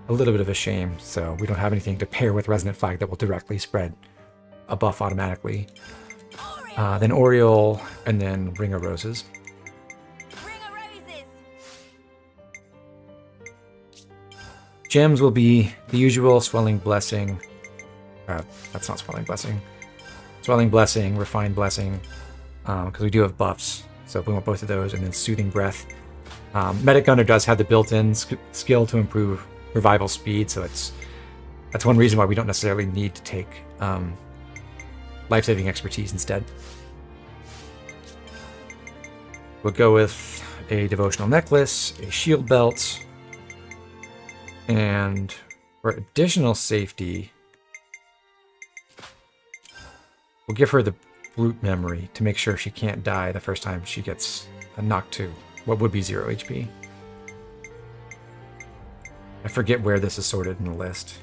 A: a little bit of a shame. So we don't have anything to pair with Resonant Flag that will directly spread a buff automatically. Then Oriole, and then Ring of Roses. Gems will be the usual Swelling Blessing. That's not Swelling Blessing. Swelling Blessing, Refined Blessing, because we do have buffs. So we want both of those, and then Soothing Breath. Medic Gunner does have the built-in skill to improve revival speed, so that's one reason why we don't necessarily need to take life-saving expertise instead. We'll go with a devotional necklace, a shield belt, and for additional safety, we'll give her the brute memory to make sure she can't die the first time she gets knocked to what would be 0 HP. I forget where this is sorted in the list.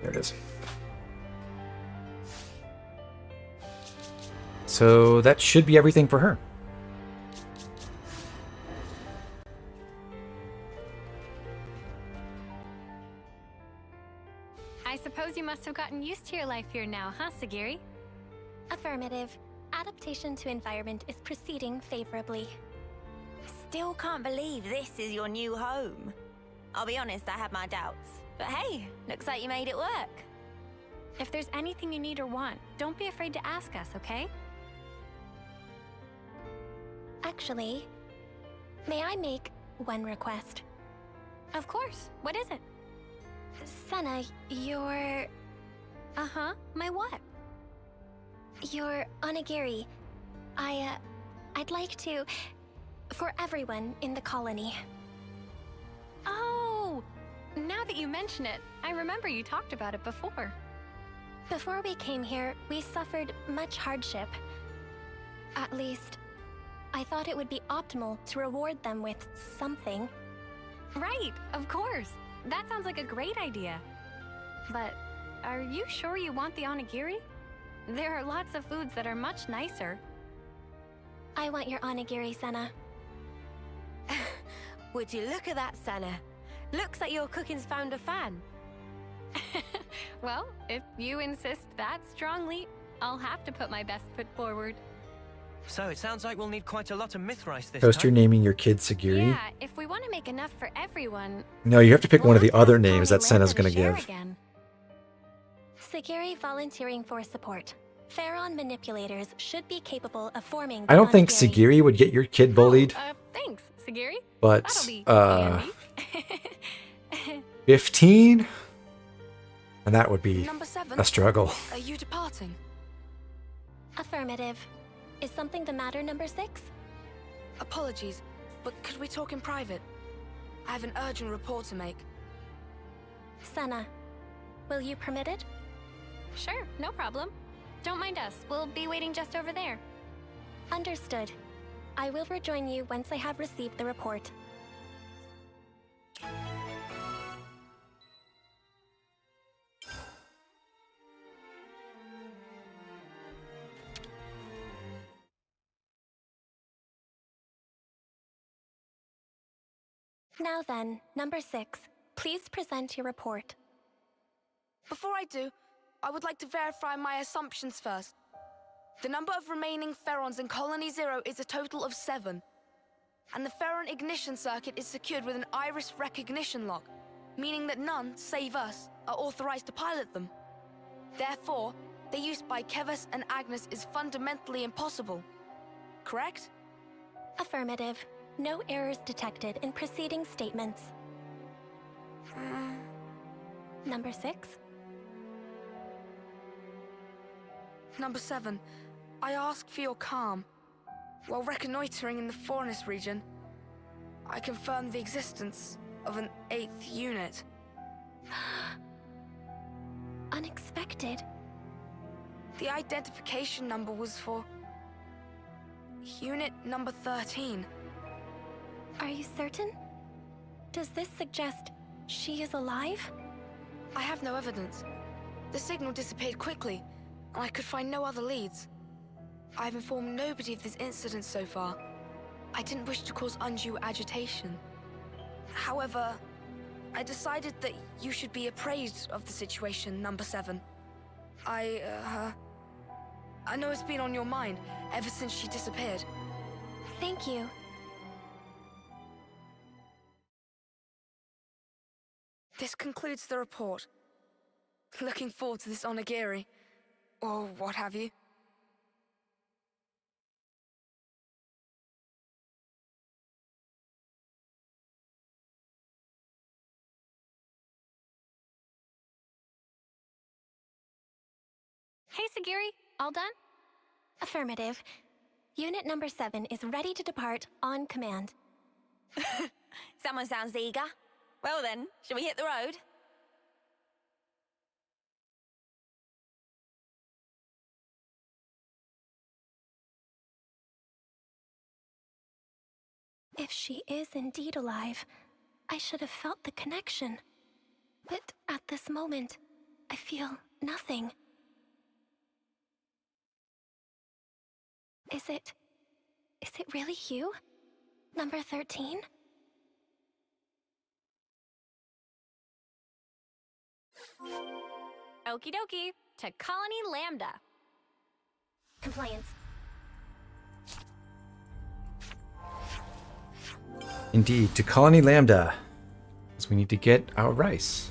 A: There it is. So that should be everything for her.
F: I suppose you must have gotten used to your life here now, huh, Sagiri?
J: Affirmative. Adaptation to environment is proceeding favorably.
F: Still can't believe this is your new home. I'll be honest, I had my doubts. But hey, looks like you made it work. If there's anything you need or want, don't be afraid to ask us, okay?
J: Actually, may I make one request?
F: Of course. What is it?
J: Senna, your...
F: Uh-huh. My what?
J: Your onigiri. I'd like to... for everyone in the colony.
F: Oh! Now that you mention it, I remember you talked about it before.
J: Before we came here, we suffered much hardship. At least, I thought it would be optimal to reward them with something.
F: Right, of course. That sounds like a great idea. But are you sure you want the onigiri? There are lots of foods that are much nicer.
J: I want your onigiri, Senna.
B: Would you look at that, Senna? Looks like your cooking's found a fan.
F: Well, if you insist that strongly, I'll have to put my best foot forward.
D: So it sounds like we'll need quite a lot of myth rice this
A: Toast, you're
D: time.
A: naming your kid Sagiri?
F: Yeah, if we want to make enough for everyone...
A: No, you have to pick one of the other
F: Colony
A: names that Senna's
F: Lambda
A: going to
F: share
A: give.
F: again.
J: Sagiri volunteering for support. Pharaon manipulators should be capable of forming...
A: I don't think Sagiri would get your kid bullied,
F: Thanks, Sagiri.
A: but
F: That'll be handy.
A: 15? And that would be
L: Number 7,
A: a struggle.
L: are you departing?
J: Affirmative. Is something the matter, number 6?
L: Apologies, but could we talk in private? I have an urgent report to make.
J: Senna, will you permit it?
F: Sure, no problem. Don't mind us. We'll be waiting just over there.
J: Understood. I will rejoin you once I have received the report. Now then, number 6, please present your report.
L: Before I do, I would like to verify my assumptions first. The number of remaining Pharaons in Colony 0 is a total of 7. And the Pharaon ignition circuit is secured with an iris recognition lock, meaning that none, save us, are authorized to pilot them. Therefore, their use by Keves and Agnes is fundamentally impossible. Correct?
J: Affirmative. No errors detected in preceding statements. Number 6?
L: Number 7, I ask for your calm. While reconnoitering in the Forest region, I confirmed the existence of an 8th unit.
J: Unexpected.
L: The identification number was for unit number 13.
J: Are you certain? Does this suggest she is alive?
L: I have no evidence. The signal disappeared quickly, and I could find no other leads. I've informed nobody of this incident so far. I didn't wish to cause undue agitation. However, I decided that you should be appraised of the situation, number 7. I know it's been on your mind ever since she disappeared.
J: Thank you.
L: This concludes the report. Looking forward to this onigiri, or what have you.
J: Hey, Sagiri, all done? Affirmative. Unit number 7 is ready to depart on command.
F: Someone sounds eager. Well then, shall we hit the road?
J: If she is indeed alive, I should have felt the connection. But at this moment, I feel nothing. Is it really you? Number 13?
F: Okie dokie, to Colony Lambda.
J: Compliance.
A: Indeed, to Colony Lambda. Because we need to get our rice.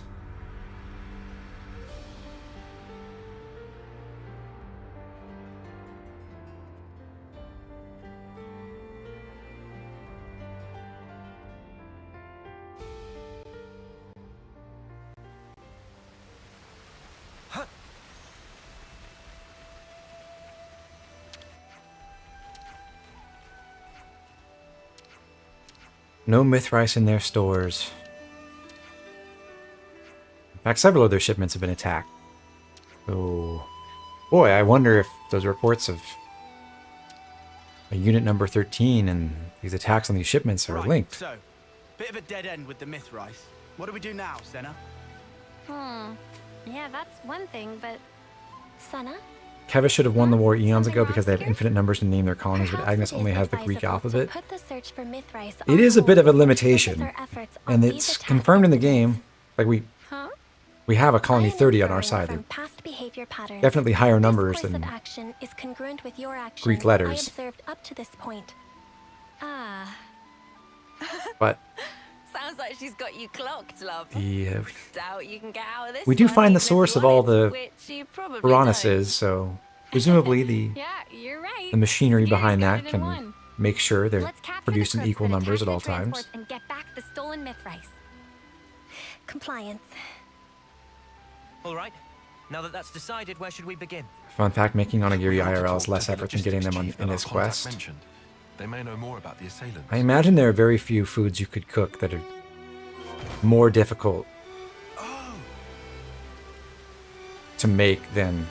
A: No myth rice in their stores. In fact, several of their shipments have been attacked. So, boy, I wonder if those reports of a unit number 13 and these attacks on these shipments are linked.
H: So, bit of a dead end with the myth rice. What do we do now, Senna?
J: Yeah, that's one thing, but... Senna?
A: Keves should have won the war eons ago because they have infinite numbers to name their colonies, but Agnes only has the Greek alphabet. It is a bit of a limitation, and it's confirmed in the game. Like, we have a colony 30 on our side. They're definitely higher numbers than Greek letters. But
F: Sounds like she's got you clocked, love. Doubt you can get out of this.
A: we do find the source of all the
F: piranhas
A: piranhas, so presumably the machinery behind that can make sure they're produced in equal numbers at all times.
F: And get back the stolen myth rice.
J: Compliance.
D: All right. Now that that's decided, where should we begin?
A: Fun fact, making Onigiri IRL is less effort than getting them in this quest.
K: They may know more about the assailants.
A: I imagine there are very few foods you could cook that are more difficult to make than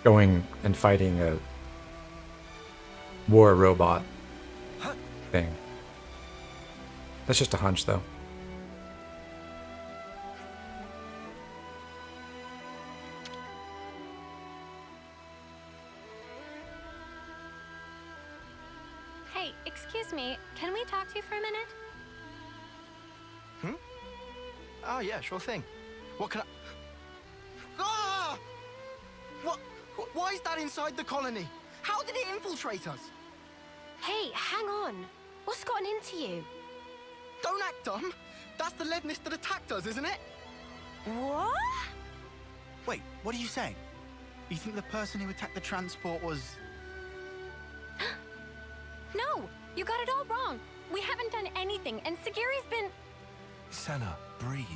A: going and fighting a war robot thing. That's just a hunch, though.
J: Hey, excuse me, can we talk to you for a minute?
H: Oh, yeah, sure thing. What can I... Ah! What? Why is that inside the colony? How did it infiltrate us?
J: Hey, hang on. What's gotten into you?
H: Don't act dumb. That's the Levnis that attacked us, isn't it?
F: What?
H: Wait, what are you saying? You think the person who attacked the transport was...
J: No, you got it all wrong. We haven't done anything, and Sagiri's been...
K: Senna, breathe.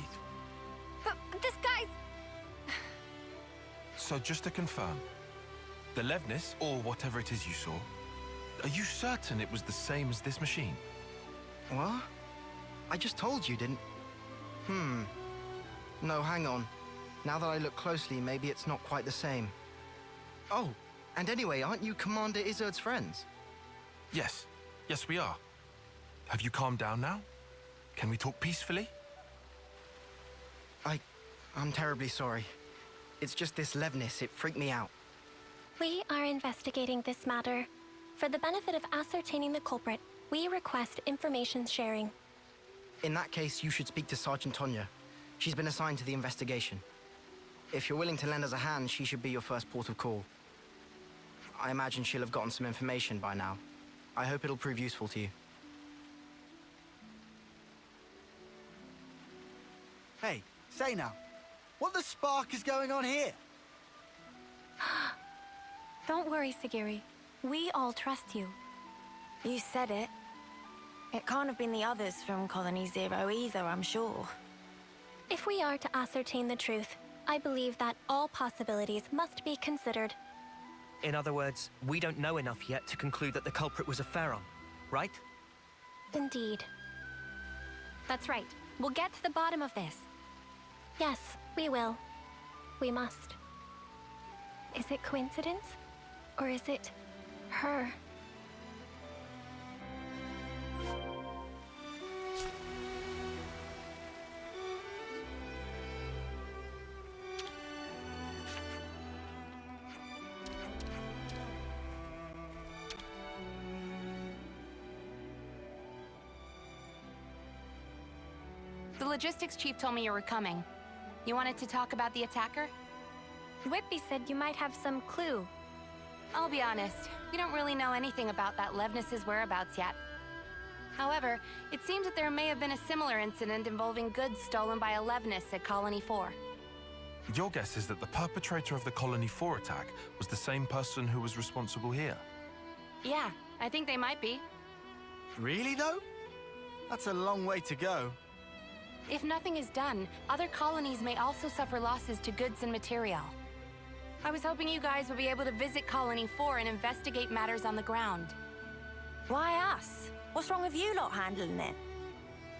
J: But this guy's...
K: So just to confirm, the Levnis, or whatever it is you saw, are you certain it was the same as this machine?
H: What? I just told you, didn't... No, hang on. Now that I look closely, maybe it's not quite the same. Oh, and anyway, aren't you Commander Izzard's friends?
K: Yes. Yes, we are. Have you calmed down now? Can we talk peacefully?
H: I'm terribly sorry. It's just this Levnis, it freaked me out.
J: We are investigating this matter. For the benefit of ascertaining the culprit, we request information sharing.
H: In that case, you should speak to Sergeant Tonya. She's been assigned to the investigation. If you're willing to lend us a hand, she should be your first port of call. I imagine she'll have gotten some information by now. I hope it'll prove useful to you. Hey, say now, what the spark is going on here?
J: Don't worry, Sagiri. We all trust you.
F: You said it. It can't have been the others from Colony Zero either, I'm sure.
J: If we are to ascertain the truth, I believe that all possibilities must be considered.
D: In other words, we don't know enough yet to conclude that the culprit was a Pharaon, right?
J: Indeed.
F: That's right. We'll get to the bottom of this.
J: Yes, we will. We must. Is it coincidence? Or is it her?
F: The logistics chief told me you were coming. You wanted to talk about the attacker?
J: Whitby said you might have some clue.
F: I'll be honest, we don't really know anything about that Levness's whereabouts yet. However, it seems that there may have been a similar incident involving goods stolen by a Levness at Colony 4.
K: Your guess is that the perpetrator of the Colony 4 attack was the same person who was responsible here?
F: Yeah, I think they might be.
P: Really, though? That's a long way to go.
F: If nothing is done, other colonies may also suffer losses to goods and material. I was hoping you guys would be able to visit Colony 4 and investigate matters on the ground.
Q: Why us? What's wrong with you lot handling it?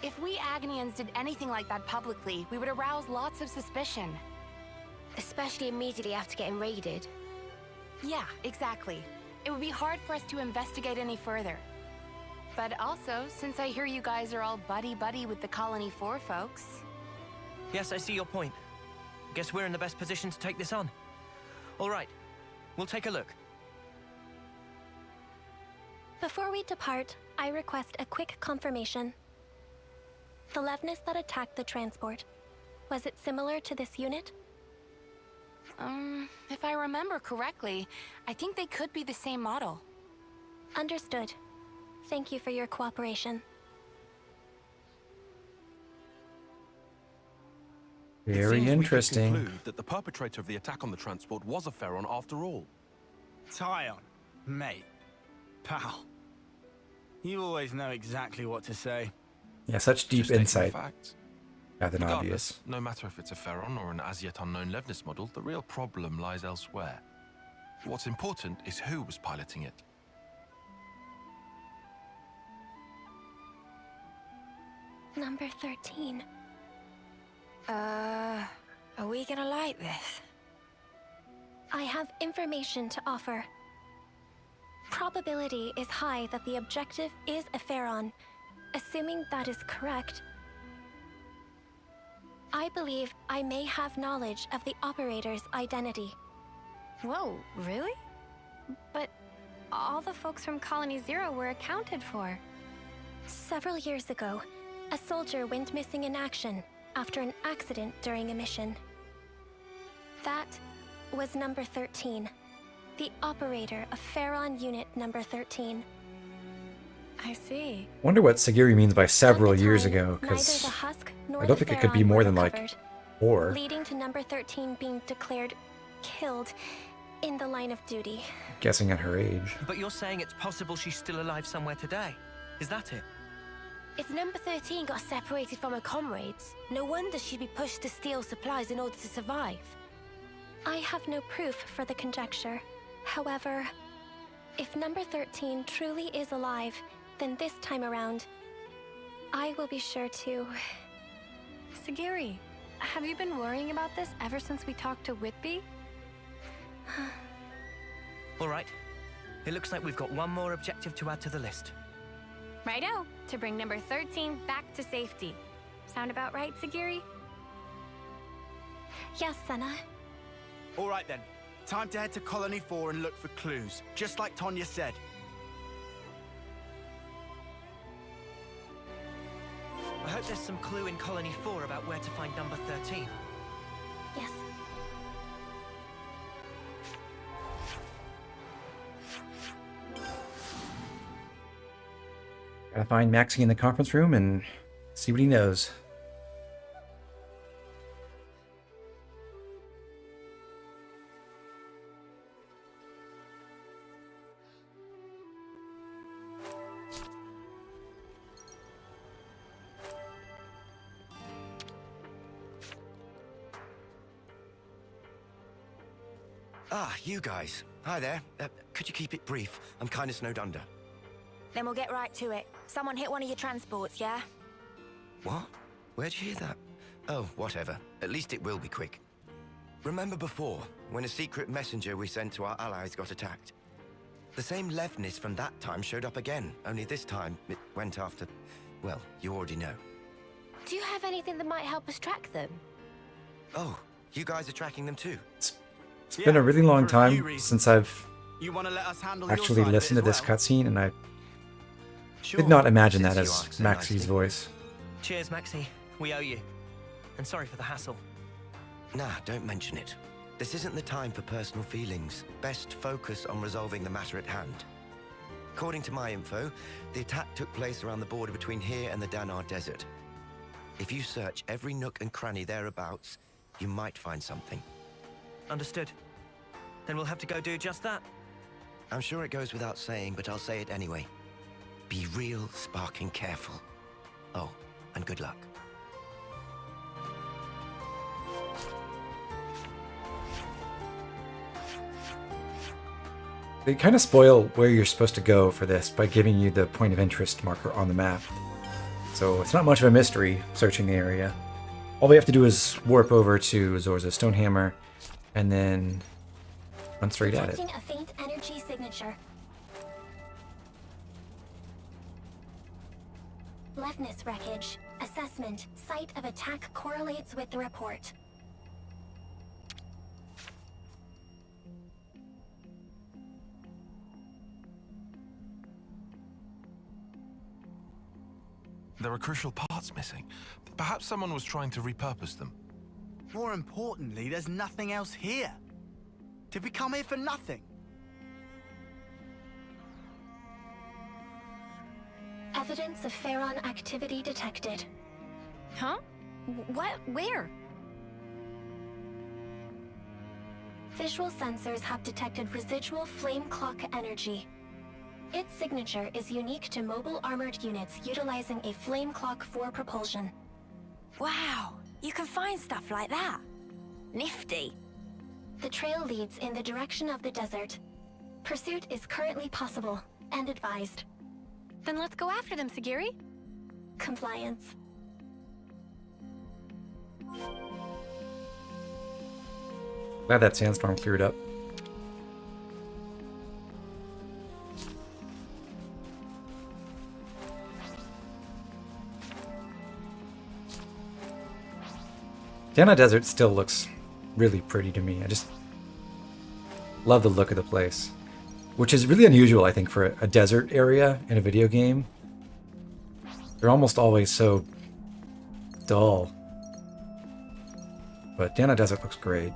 F: If we Agnians did anything like that publicly, we would arouse lots of suspicion.
B: Especially immediately after getting raided.
F: Yeah, exactly. It would be hard for us to investigate any further. But also, since I hear you guys are all buddy-buddy with the Colony 4 folks...
D: Yes, I see your point. Guess we're in the best position to take this on. All right, we'll take a look.
J: Before we depart, I request a quick confirmation. The Levness that attacked the transport, was it similar to this unit?
F: If I remember correctly, I think they could be the same model.
J: Understood. Thank you for your cooperation.
A: Very interesting.
K: We could conclude that the perpetrator of the attack on the transport was a Pharaon after all.
P: Tyon, mate, pal. You always know exactly what to say.
A: Yeah, such deep
K: Just stating
A: insight.
K: facts.
A: Rather than
K: Regardless,
A: obvious.
K: no matter if it's a Pharaon or an as yet unknown Levness model, the real problem lies elsewhere. What's important is who was piloting it.
J: Number 13.
Q: Are we gonna like this?
J: I have information to offer. Probability is high that the objective is a Pharaon. Assuming that is correct, I believe I may have knowledge of the operator's identity.
F: Whoa, really? But all the folks from Colony 0 were accounted for.
J: Several years ago, a soldier went missing in action after an accident during a mission. That was number 13, the operator of Pharaon Unit number 13.
F: I see.
A: Wonder what Sagiri means by several years ago,
J: Neither
A: because
J: the husk nor
A: I don't
J: the
A: think it could be
J: Pharaon
A: more
J: were
A: than like
J: recovered,
A: 4.
J: leading to number 13 being declared killed in the line of duty.
A: Guessing at her age.
D: But you're saying it's possible she's still alive somewhere today? Is that it?
B: If number 13 got separated from her comrades, no wonder she'd be pushed to steal supplies in order to survive.
J: I have no proof for the conjecture. However, if number 13 truly is alive, then this time around, I will be sure to...
F: Sagiri, have you been worrying about this ever since we talked to Whitby?
D: All right. It looks like we've got one more objective to add to the list.
F: Righto, to bring number 13 back to safety. Sound about right, Sagiri?
J: Yes, Senna.
P: All right then. Time to head to Colony 4 and look for clues, just like Tonya said.
D: I hope there's some clue in Colony 4 about where to find number 13.
J: Yes.
A: Gotta find Maxie in the conference room and see what he knows.
R: Ah, you guys. Hi there. Could you keep it brief? I'm kind of snowed under.
F: Then we'll get right to it. Someone hit one of your transports, yeah?
R: What? Where'd you hear that? Oh, whatever. At least it will be quick. Remember before, when a secret messenger we sent to our allies got attacked? The same Levnis from that time showed up again, only this time it went after... well, you already know.
B: Do you have anything that might help us track them?
R: Oh, you guys are tracking them too?
A: It's been a really long time since I've
P: You want to let us handle
A: actually
P: your side of it
A: listened to
P: as
A: this
P: well?
A: cutscene, and I
H: Sure,
A: did not imagine
H: since
A: that
H: you
A: as
H: asked so
A: Maxie's
H: nicely.
A: voice.
H: Cheers, Maxie. We owe you. And sorry for the hassle.
R: Nah, don't mention it. This isn't the time for personal feelings. Best focus on resolving the matter at hand. According to my info, the attack took place around the border between here and the Danar Desert. If you search every nook and cranny thereabouts, you might find something.
H: Understood. Then we'll have to go do just that.
R: I'm sure it goes without saying, but I'll say it anyway. Be real sparking careful. Oh, and good luck.
A: They kind of spoil where you're supposed to go for this by giving you the point of interest marker on the map. So it's not much of a mystery searching the area. All we have to do is warp over to Zorza's Stonehammer and then run straight at it.
J: Detecting a faint energy signature. Levnis wreckage. Assessment. Site of attack correlates with the report.
K: There are crucial parts missing. Perhaps someone was trying to repurpose them.
P: More importantly, there's nothing else here. Did we come here for nothing?
J: Evidence of Pharaon activity detected.
F: Huh? What? Where?
J: Visual sensors have detected residual flame clock energy. Its signature is unique to mobile armored units utilizing a flame clock for propulsion.
F: Wow, you can find stuff like that. Nifty.
J: The trail leads in the direction of the desert. Pursuit is currently possible and advised.
F: Then let's go after them, Sagiri.
J: Compliance.
A: Glad that sandstorm cleared up. Dana Desert still looks really pretty to me. I just love the look of the place, which is really unusual, I think, for a desert area in a video game. They're almost always so dull. But Dana Desert looks great.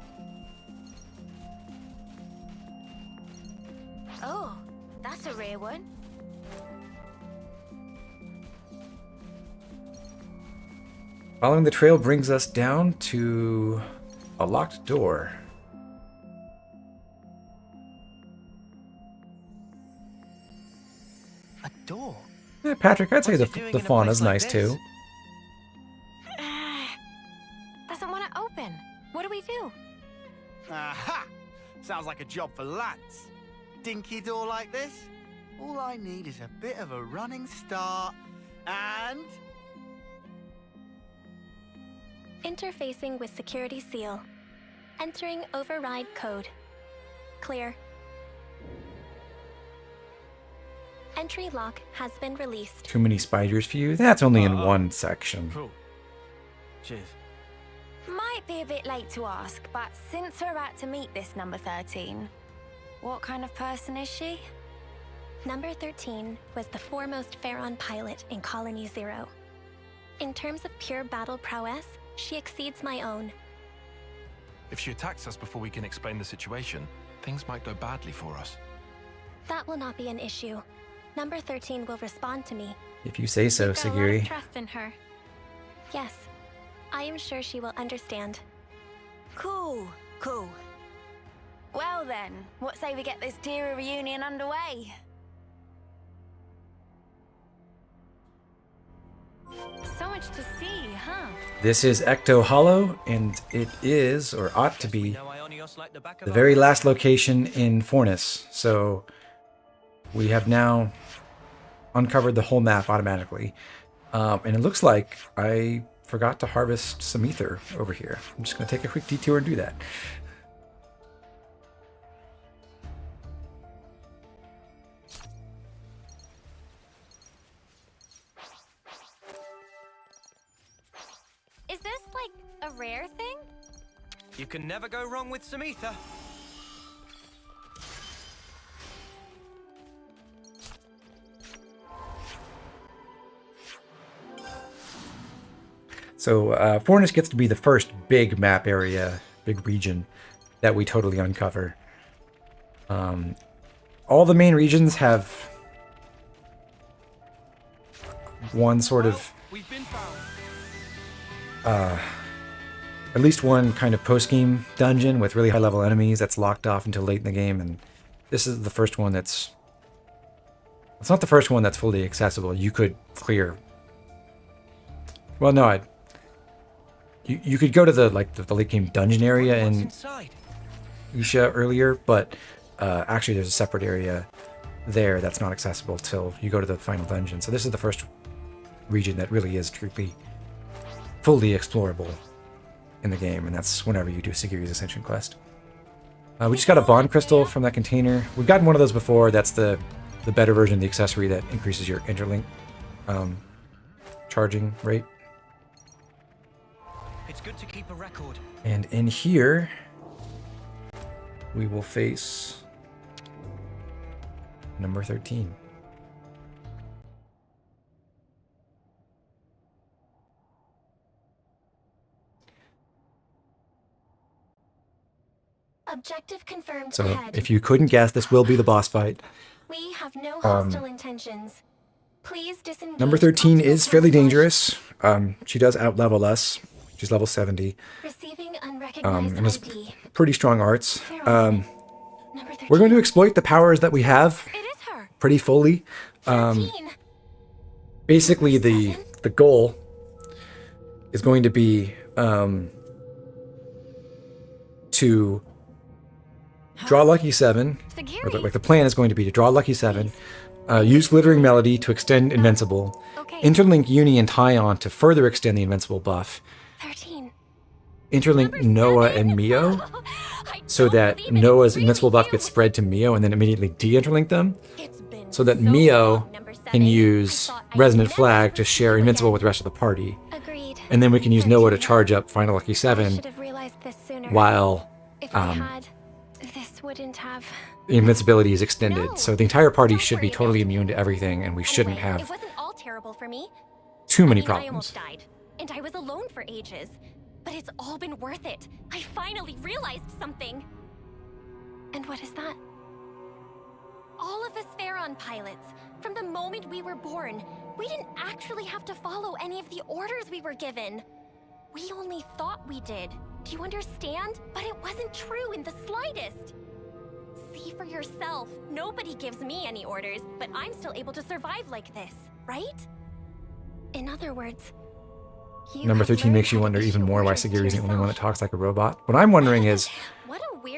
F: Oh, that's a rare one.
A: Following the trail brings us down to a locked door.
H: A door?
A: Yeah, Patrick, I'd say
H: What's
A: the
H: it doing in a
A: fauna's
H: place like
A: nice
H: this?
A: too.
F: Doesn't want to open. What do we do?
P: Aha! Sounds like a job for Lance. Dinky door like this? All I need is a bit of a running start and...
J: Interfacing with security seal. Entering override code. Clear. Entry lock has been released.
A: Too many spiders for you? That's only in one section.
P: Cool. Cheers.
F: Might be a bit late to ask, but since we're about to meet this number 13, what kind of person is she?
J: Number 13 was the foremost Pharaon pilot in Colony Zero. In terms of pure battle prowess, she exceeds my own.
K: If she attacks us before we can explain the situation, things might go badly for us.
J: That will not be an issue. Number 13 will respond to me.
A: If you say so,
J: Got a lot of
A: Sagiri.
J: trust in her. Yes, I am sure she will understand.
F: Cool, cool. Well then, what say we get this Tira reunion underway? So much to see, huh?
A: This is Ecto Hollow, and it is, or ought to be,
D: chaos like the back of
A: the
D: our
A: very
D: hand.
A: last location in Fornis. So we have now uncovered the whole map automatically. And it looks like I forgot to harvest some ether over here. I'm just going to take a quick detour and do that.
Q: Is this like a rare thing?
D: You can never go wrong with some ether.
A: So Fornis gets to be the first big map area, big region that we totally uncover. All the main regions have one sort of,
D: We've been found.
A: at least one kind of post-game dungeon with really high-level enemies that's locked off until late in the game, and this is the first one that's... It's not the first one that's fully accessible. You could clear... Well, no, you could go to the late game dungeon area in Isha earlier, but actually there's a separate area there that's not accessible till you go to the final dungeon. So this is the first region that really is truly fully explorable in the game, and that's whenever you do Sigiri's Ascension quest. We just got a bond crystal from that container. We've gotten one of those before. That's the better version of the accessory that increases your interlink charging rate.
D: It's good to keep a record.
A: And in here, we will face number 13.
J: – Objective confirmed.
A: So
J: ahead.
A: if you couldn't guess, this will be the boss fight.
J: We have no hostile intentions. Please disengage.
A: Number 13 is fairly dangerous. She does outlevel us. She's level 70.
J: Receiving unrecognized
A: And has
J: ID.
A: pretty strong arts. We're going to exploit the powers that we have pretty fully. Basically, the goal is going to be to draw Lucky 7. Or like the plan is going to be to draw Lucky 7, use Glittering Melody to extend Invincible, interlink Uni and Tyon to further extend the Invincible buff,
J: 13.
A: interlink Noah and Mio so that Noah's Invincible buff gets spread to Mio and then immediately de-interlink them, so that Mio can use Resonant Flag to share Invincible with the rest of the party.
J: Agreed.
A: And then we can use Noah to charge up Final Lucky
J: I
A: 7
J: should have realized this sooner.
A: while
J: If I had, this wouldn't have.
A: the invincibility is extended. So the entire party should be totally immune to everything, and we shouldn't
J: It
A: have
J: wasn't all terrible for me.
A: too many
J: I
A: problems.
J: almost died, and I was alone for ages. But it's all been worth it. I finally realized something. And what is that? All of us Pharaon pilots, from the moment we were born, we didn't actually have to follow any of the orders we were given. We only thought we did. Do you understand? But it wasn't true in the slightest. See for yourself. Nobody gives me any orders, but I'm still able to survive like this, right? In other words,
A: Number 13 makes you wonder even more why Sagiri's the only one that talks like a robot. What I'm wondering is,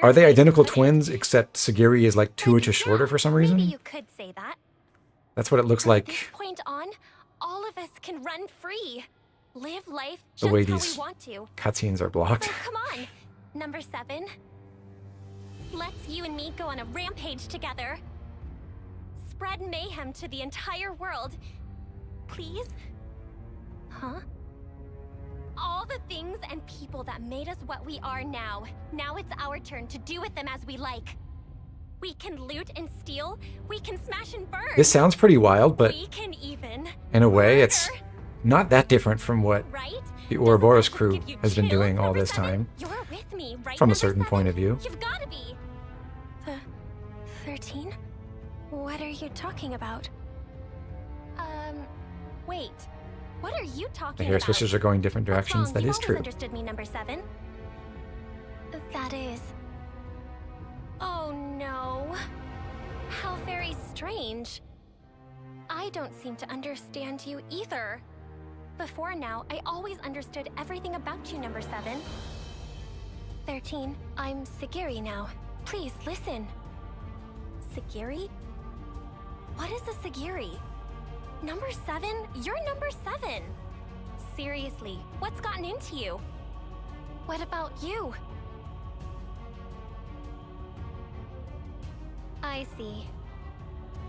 A: are they identical twins, except Sagiri is like 2 inches shorter for some reason?
J: you could say that.
A: That's what it looks
J: From
A: like,
J: this point on, all of us can run free. Live life
A: the
J: just
A: way
J: how
A: these
J: we want to.
A: cutscenes are blocked.
J: So come on, number 7. Let's you and me go on a rampage together. Spread mayhem to the entire world. Please? Huh? All the things and people that made us what we are now. Now it's our turn to do with them as we like. We can loot and steal. We can smash and burn.
A: This sounds pretty wild, but
J: we can even
A: in a way, it's not that different from what the Ouroboros crew has been doing all this time,
J: You're with me, right?
A: from a certain point of view.
J: You've got to be. The 13? What are you talking about? Wait. What are you
A: The
J: talking
A: hair
J: about?
A: switches are going different directions. That
J: You've
A: is
J: always
A: true.
J: understood me, number 7. That is. Oh no. How very strange. I don't seem to understand you either. Before now, I always understood everything about you, number 7. 13, I'm Sagiri now. Please, listen. Sagiri? What is a Sagiri? Number 7? You're number 7! Seriously, what's gotten into you? What about you? I see.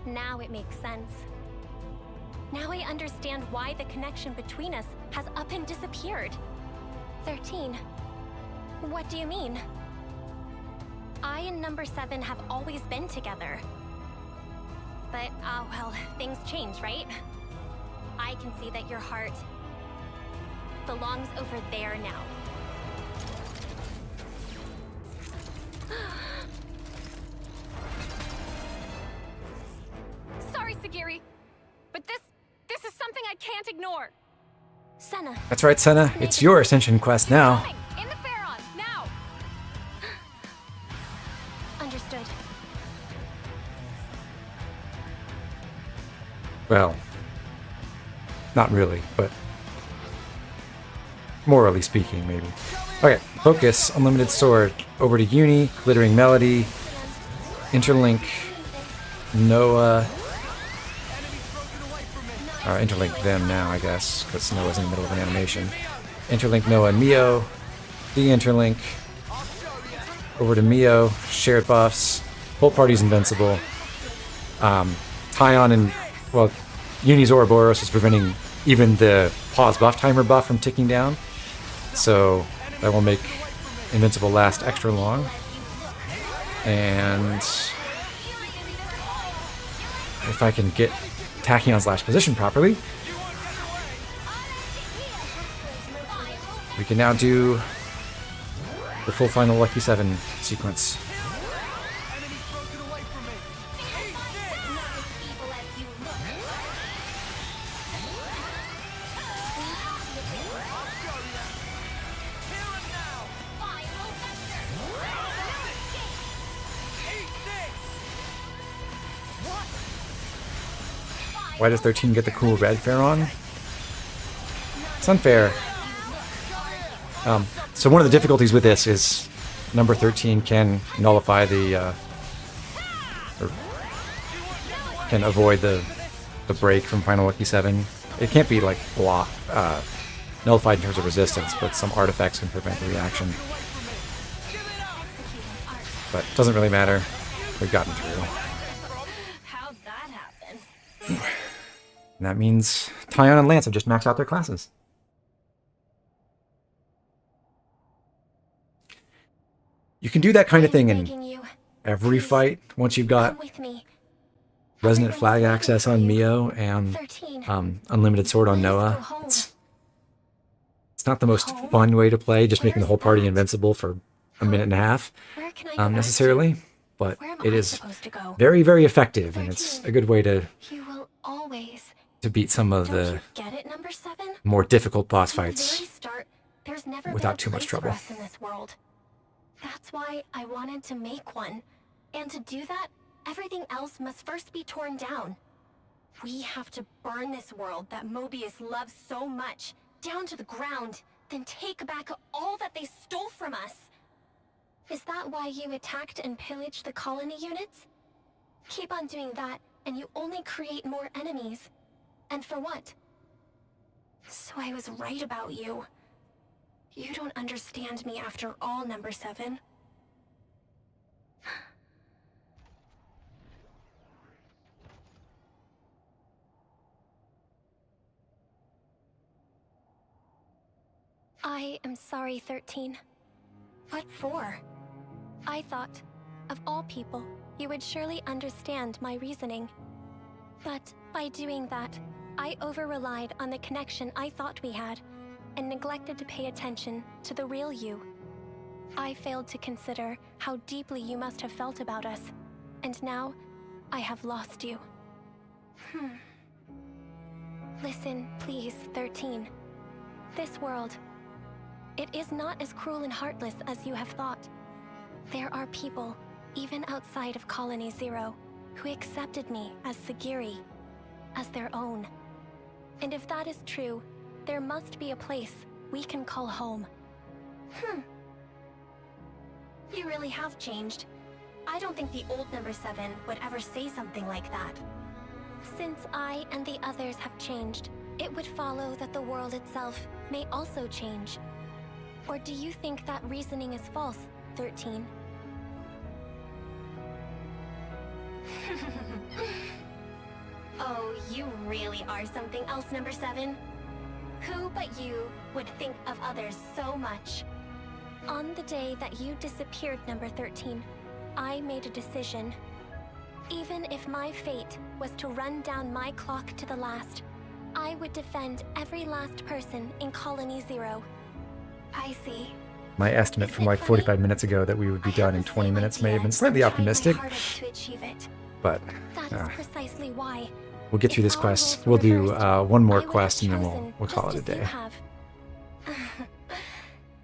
J: Now it makes sense. Now I understand why the connection between us has up and disappeared. 13. What do you mean? I and number 7 have always been together. But, well, things change, right? I can see that your heart belongs over there now. Sorry, Sagiri, but this is something I can't ignore. Senna.
A: That's right, Senna. It's your ascension quest now.
J: In the Pharaon, now! Understood.
A: Well, not really, but morally speaking, maybe. Okay, focus, unlimited sword, over to Uni, glittering melody, interlink, Noah. Interlink them now, I guess, because Noah's in the middle of an animation. Interlink Noah and Mio, de-interlink, over to Mio, shared buffs, whole party's invincible. Tyon and, well, Uni's Ouroboros is preventing even the pause buff timer buff from ticking down, so that will make invincible last extra long. And if I can get Tachyon / position properly, we can now do the full final Lucky 7 sequence. Why does 13 get the cool red Pharaon? It's unfair. So one of the difficulties with this is number 13 can nullify the, or can avoid the break from Final Lucky 7. It can't be like nullified in terms of resistance, but some artifacts can prevent the reaction. But it doesn't really matter. We've gotten through.
J: How'd that happen?
A: And that means Tyon and Lance have just maxed out their classes. You can do that kind of thing in every fight once you've got Resonant Flag access on Mio and Unlimited Sword on Noah. It's not the most fun way to play, just making the whole party invincible for a minute and a half, necessarily, but it is very, very effective, and it's a good way to beat some of the more difficult boss fights without too much trouble.
J: That's why I wanted to make one. And to do that, everything else must first be torn down. We have to burn this world that Mobius loves so much, down to the ground, then take back all that they stole from us. Is that why you attacked and pillaged the colony units? Keep on doing that, and you only create more enemies. And for what? So I was right about you. You don't understand me after all, number 7. I am sorry, 13. What for? I thought, of all people, you would surely understand my reasoning. But by doing that, I over-relied on the connection I thought we had, and neglected to pay attention to the real you. I failed to consider how deeply you must have felt about us, and now I have lost you. Listen, please, 13. This world, it is not as cruel and heartless as you have thought. There are people, even outside of Colony Zero, who accepted me as Sagiri, as their own. And if that is true, there must be a place we can call home. You really have changed. I don't think the old number 7 would ever say something like that. Since I and the others have changed, it would follow that the world itself may also change. Or do you think that reasoning is false, 13? Oh, you really are something else, number 7. Who but you would think of others so much? On the day that you disappeared, number 13, I made a decision. Even if my fate was to run down my clock to the last, I would defend every last person in Colony 0. I see.
A: My estimate from like 45 minutes ago that we would be done in 20 minutes may have been slightly optimistic,
J: To achieve it.
A: but
J: That is precisely why.
A: we'll get through this quest. We'll do one more quest and then we'll call it a day.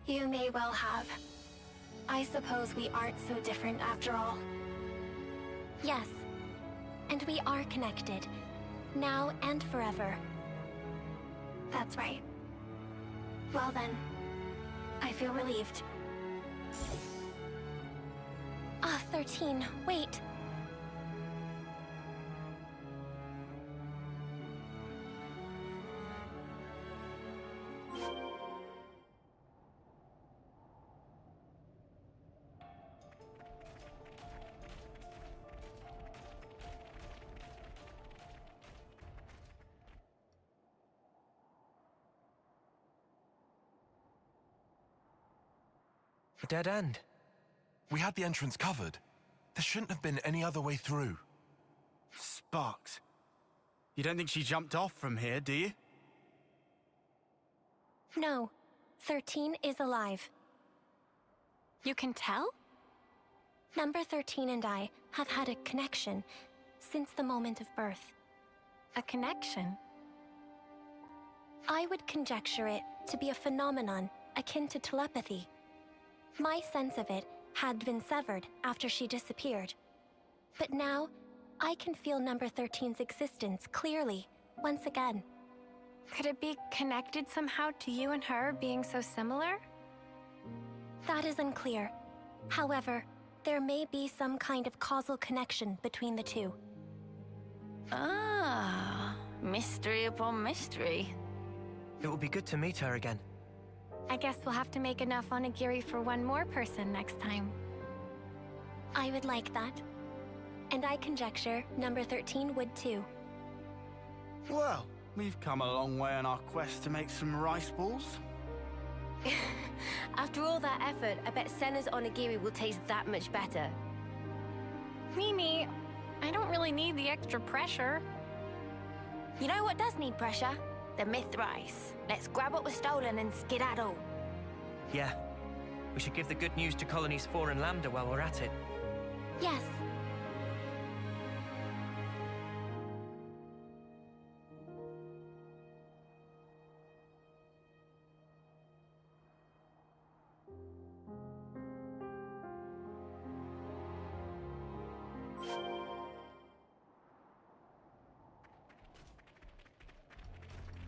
J: You may well have. I suppose we aren't so different after all. Yes, and we are connected, now and forever. That's right. Well then, I feel relieved. Ah, 13, wait.
K: A dead end. We had the entrance covered. There shouldn't have been any other way through.
P: Sparks. You don't think she jumped off from here, do you?
J: No, 13 is alive.
F: You can tell?
J: Number 13 and I have had a connection since the moment of birth.
F: A connection?
J: I would conjecture it to be a phenomenon akin to telepathy. My sense of it had been severed after she disappeared. But now, I can feel number 13's existence clearly, once again.
F: Could it be connected somehow to you and her being so similar?
J: That is unclear. However, there may be some kind of causal connection between the two.
F: Ah, mystery upon mystery.
S: It would be good to meet her again.
F: I guess we'll have to make enough onigiri for one more person next time.
J: I would like that. And I conjecture number 13 would too.
P: Well, we've come a long way on our quest to make some rice balls.
I: After all that effort, I bet Senna's onigiri will taste that much better.
F: Mimi, I don't really need the extra pressure.
Q: You know what does need pressure? The myth rice. Let's grab what was stolen and skedaddle.
S: Yeah. We should give the good news to Colonies 4 and Lambda while we're at it.
J: Yes.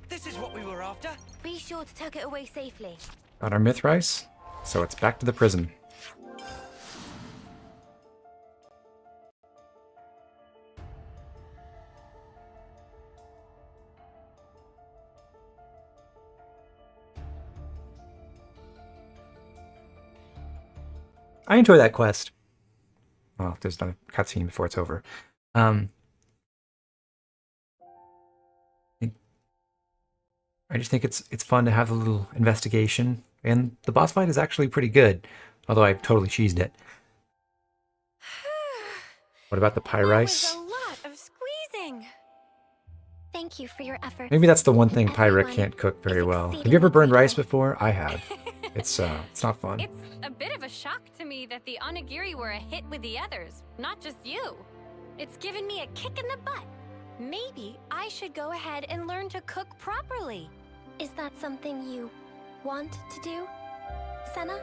S: This is what we were after.
I: Be sure to tuck it away safely.
A: Got our myth rice, so it's back to the prison. I enjoy that quest. Well, there's a cutscene before it's over. I just think it's fun to have a little investigation, and the boss fight is actually pretty good, although I totally cheesed it. What about the pie rice?
F: A lot of squeezing.
J: Thank you for your efforts.
A: Maybe that's the one thing Pyra can't cook very well. Have you ever burned rice before? I have. It's not fun.
F: It's a bit of a shock to me that the onigiri were a hit with the others, not just you. It's given me a kick in the butt. Maybe I should go ahead and learn to cook properly.
J: Is that something you want to do, Senna?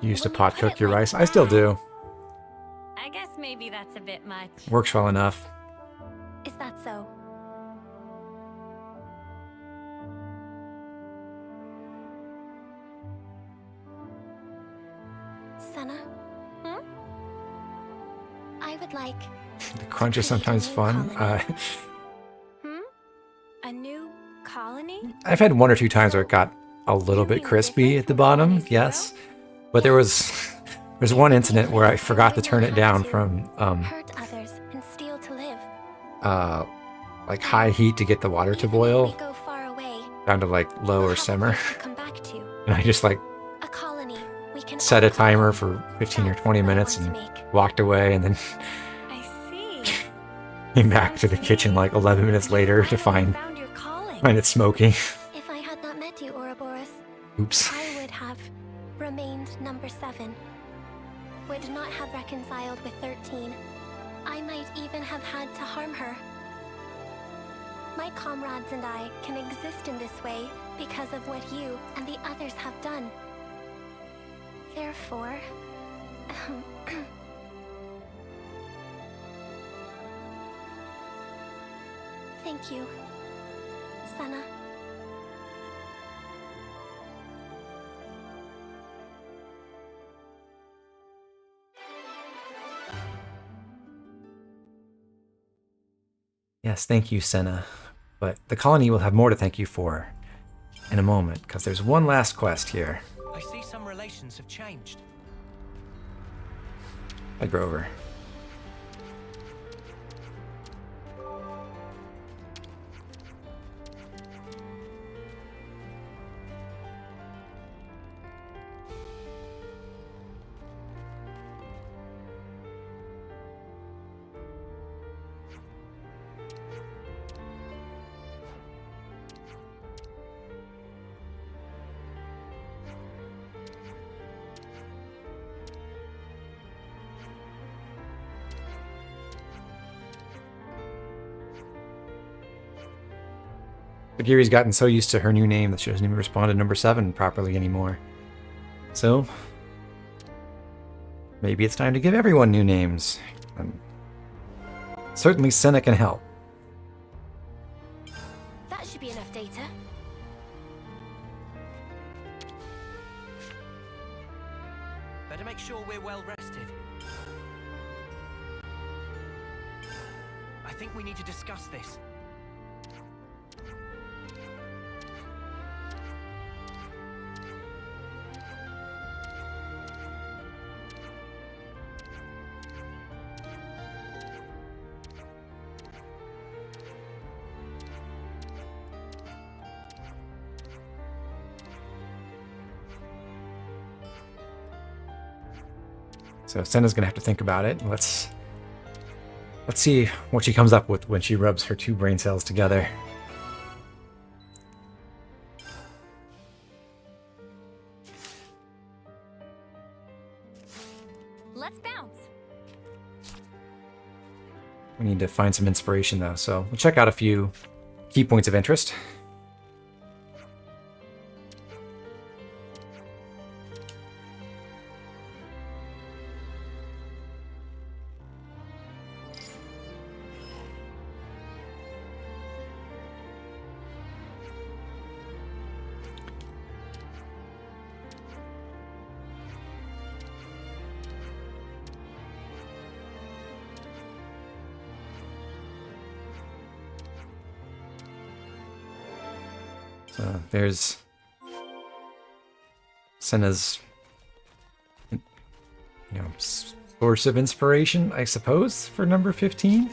A: You used to pot cook your rice. I still do.
F: I guess maybe that's a bit much.
A: Works well enough.
J: Is that so? I'd like...
A: The crunch is sometimes fun.
F: A new colony?
A: I've had one or two times where it got a little bit crispy at the bottom, yes. But there's one incident where I forgot to turn it down from
J: hurt others and steal to live.
A: like high heat to get the water to boil
J: Go far away.
A: down to like low or simmer.
J: Come back to.
A: And I just like
J: A colony we can
A: set a timer for 15 or 20 minutes and walked away, and then came back to the kitchen like 11 minutes later to find it smoking.
J: If I had not met you, Ouroboros,
A: Oops.
J: I would have remained number 7. Would not have reconciled with 13. I might even have had to harm her. My comrades and I can exist in this way because of what you and the others have done. Therefore... Thank you, Senna.
A: Yes, thank you, Senna. But the colony will have more to thank you for in a moment, because there's one last quest here.
S: I see some relations have changed.
A: Hi, Grover. Sagiri's gotten so used to her new name that she doesn't even respond to number 7 properly anymore. So, maybe it's time to give everyone new names. Certainly Senna can help.
B: That should be enough data.
S: Better make sure we're well rested. I think we need to discuss this.
A: So Senna's gonna have to think about it. Let's see what she comes up with when she rubs her 2 brain cells together.
F: Let's bounce.
A: We need to find some inspiration though, so we'll check out a few key points of interest. So there's Senna's, source of inspiration, I suppose, for number 15.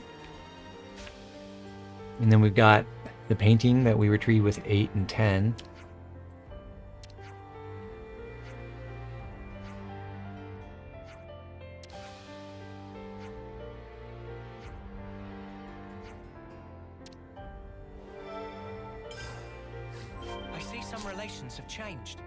A: And then we've got the painting that we retrieved with 8 and 10.
S: I see some relations have changed.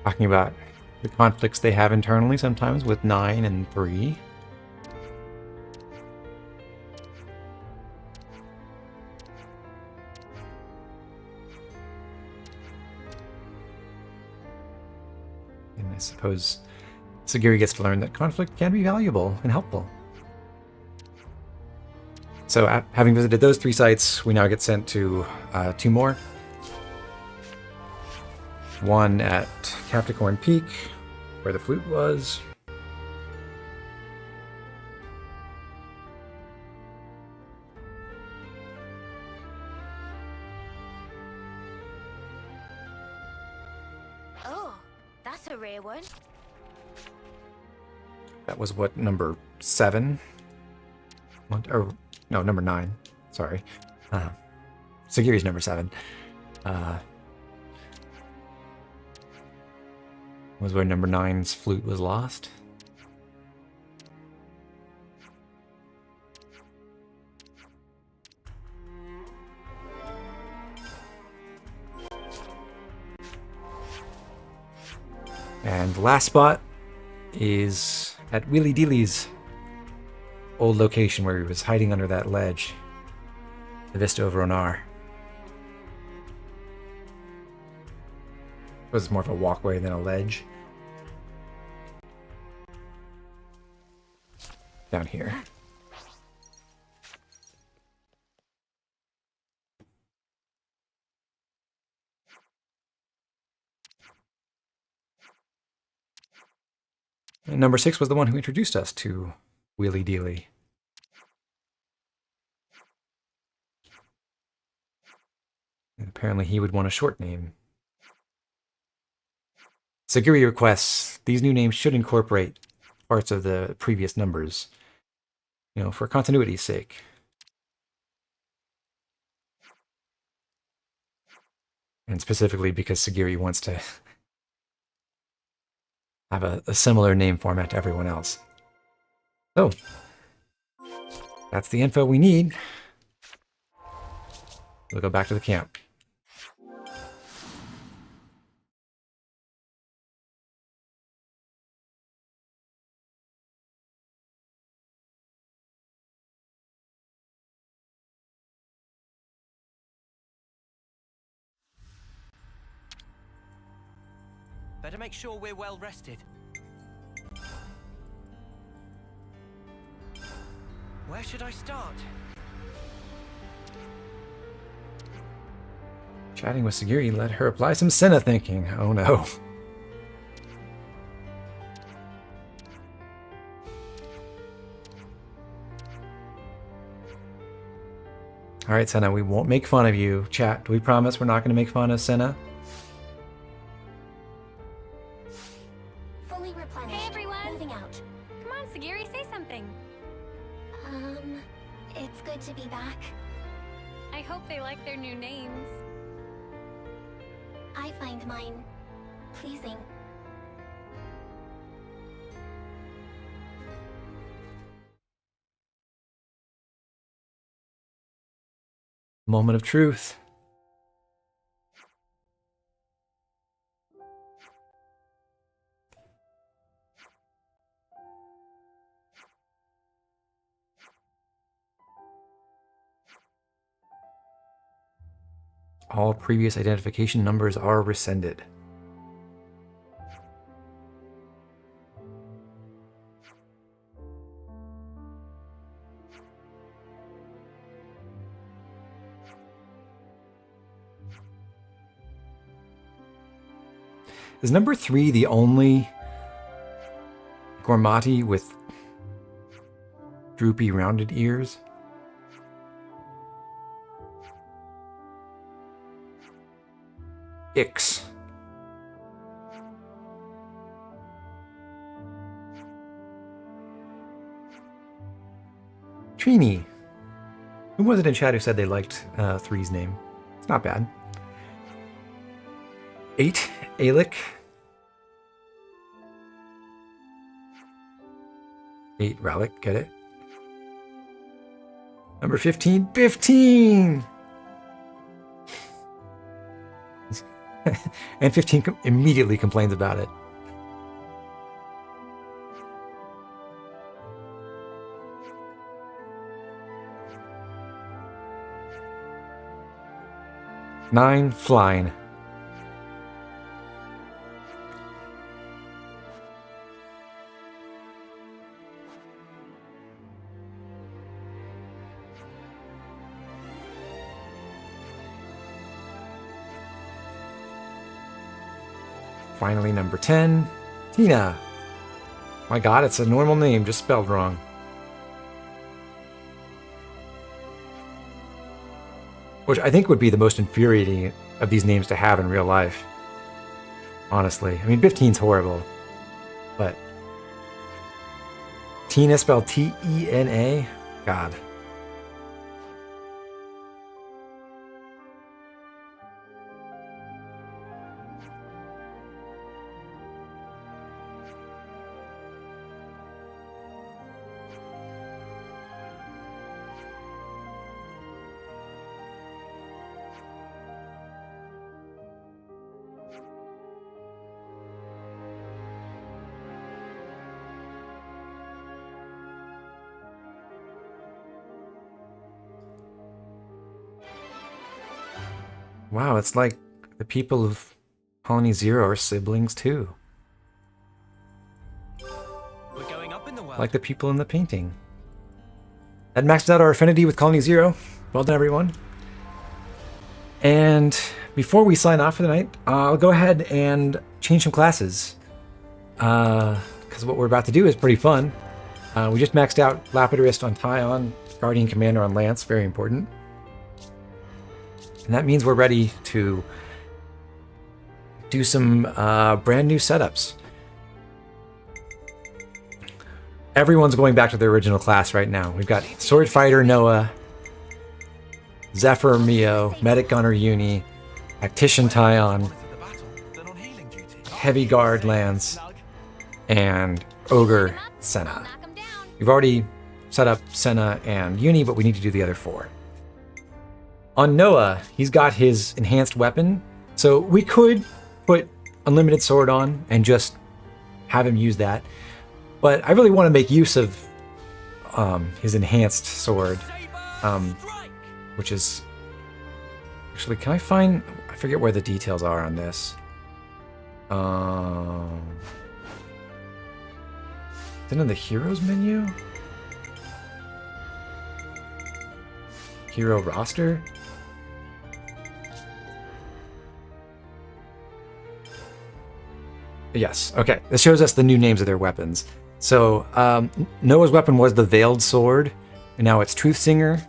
A: Talking about the conflicts they have internally sometimes with 9 and 3. And I suppose Sagiri gets to learn that conflict can be valuable and helpful. So having visited those 3 sites, we now get sent to 2 more. One at Capricorn Peak, where the flute was.
Q: Oh, that's a rare one.
A: That was what, number 7? Or, no, number 9. Sorry. Sagiri's number 7. Was where number 9's flute was lost. And the last spot is at Wheelie Dealey's old location where he was hiding under that ledge. The vista over Onar. It was more of a walkway than a ledge. Down here. And number 6 was the one who introduced us to Wheelie Dealey. And apparently he would want a short name. Sagiri requests these new names should incorporate parts of the previous numbers, you know, for continuity's sake. And specifically because Sagiri wants to have a similar name format to everyone else. So, that's the info we need. We'll go back to the camp.
S: Better make sure we're well rested. Where should I start?
A: Chatting with Sagiri let her apply some Senna thinking. Oh no. Alright, Senna, we won't make fun of you. Chat, do we promise we're not going to make fun of Senna?
J: Fully replenished.
Q: Hey, everyone.
J: Moving out.
Q: Come on, Sagiri, say something.
J: It's good to be back.
Q: I hope they like their new names.
J: I find mine pleasing.
A: Moment of truth. All previous identification numbers are rescinded. Is number 3 the only Gormati with droopy rounded ears? Ix. Trini. Who was it in chat who said they liked 3's name? It's not bad. 8, Alec. 8, Relic, get it? Number 15, 15! And 15 immediately complains about it. Nine, flying. finally, number 10, Tina. My god, it's a normal name, just spelled wrong. Which I think would be the most infuriating of these names to have in real life. Honestly. I mean, 15's horrible. But Tina spelled T-E-N-A? God. Wow, it's like the people of Colony Zero are siblings too.
S: We're going up in the world.
A: Like the people in the painting. That maxed out our affinity with Colony Zero. Well done, everyone. And before we sign off for the night, I'll go ahead and change some classes. Because what we're about to do is pretty fun. We just maxed out Lapidurist on Tyon, Guardian Commander on Lance, very important. And that means we're ready to do some brand new setups. Everyone's going back to their original class right now. We've got Sword Fighter Noah, Zephyr Mio, Medic Gunner Uni, Tactician Tyon, Heavy Guard Lance, and Ogre Senna. We've already set up Senna and Uni, but we need to do the other 4. On Noah, he's got his enhanced weapon, so we could put Unlimited Sword on and just have him use that. But I really want to make use of his enhanced sword, which is... Actually, can I find... I forget where the details are on this. Is it in the Heroes menu? Hero roster? Yes, okay. This shows us the new names of their weapons. So, Noah's weapon was the Veiled Sword, and now it's Truthsinger.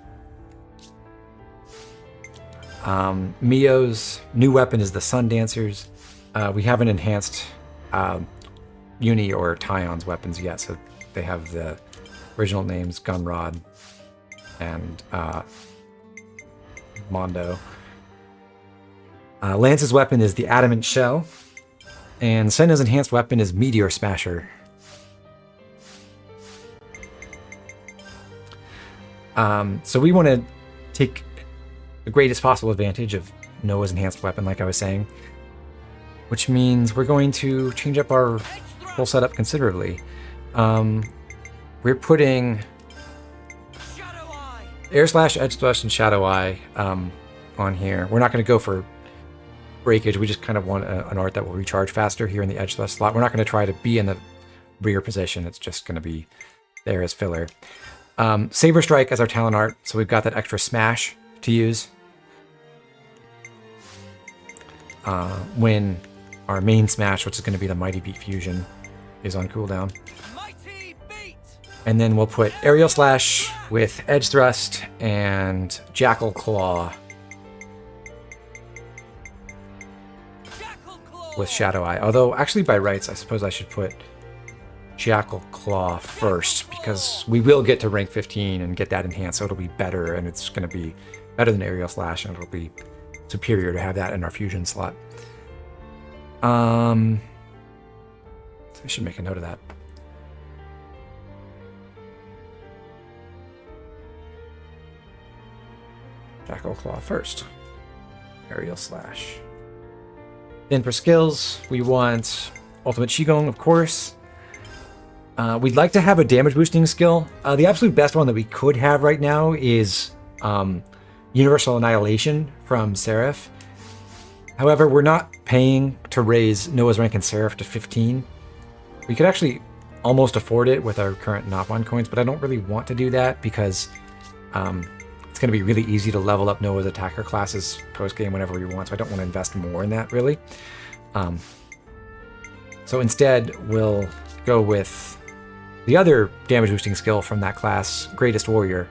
A: Mio's new weapon is the Sun Dancers. We haven't enhanced Uni or Tyon's weapons yet, so they have the original names, Gunrod and Mondo. Lance's weapon is the Adamant Shell, and Senna's enhanced weapon is Meteor Smasher. So we want to take the greatest possible advantage of Noah's enhanced weapon, like I was saying, which means we're going to change up our whole setup considerably. We're putting Air Slash, Edge Thrust, and Shadow Eye on here. We're not going to go for breakage. We just kind of want an art that will recharge faster here in the Edge Thrust slot. We're not going to try to be in the rear position. It's just going to be there as filler. Saber Strike as our talent art, so we've got that extra smash to use when our main smash, which is going to be the Mighty Beat Fusion, is on cooldown. And then we'll put Aerial Slash with Edge Thrust and Jackal Claw with Shadow Eye. Although, actually by rights, I suppose I should put Jackal Claw first, because we will get to rank 15 and get that enhanced, so it'll be better, and it's going to be better than Aerial Slash, and it'll be superior to have that in our fusion slot. So I should make a note of that. Jackal Claw first. Aerial Slash. Then for skills, we want Ultimate Qigong, of course. We'd like to have a damage boosting skill. The absolute best one that we could have right now is Universal Annihilation from Seraph. However, we're not paying to raise Noah's rank in Seraph to 15. We could actually almost afford it with our current Nopon coins, but I don't really want to do that because it's going to be really easy to level up Noah's attacker classes post-game whenever we want, so I don't want to invest more in that, really. So instead, we'll go with the other damage boosting skill from that class, Greatest Warrior.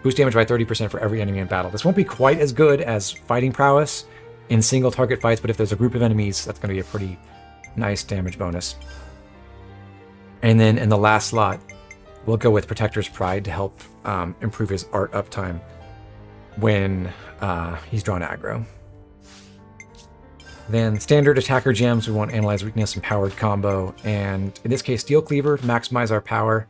A: Boost damage by 30% for every enemy in battle. This won't be quite as good as fighting prowess in single target fights, but if there's a group of enemies, that's going to be a pretty nice damage bonus. And then in the last slot, we'll go with Protector's Pride to help improve his art uptime when he's drawn aggro. Then standard attacker gems, we want Analyze Weakness and Powered Combo, and in this case, Steel Cleaver to maximize our power.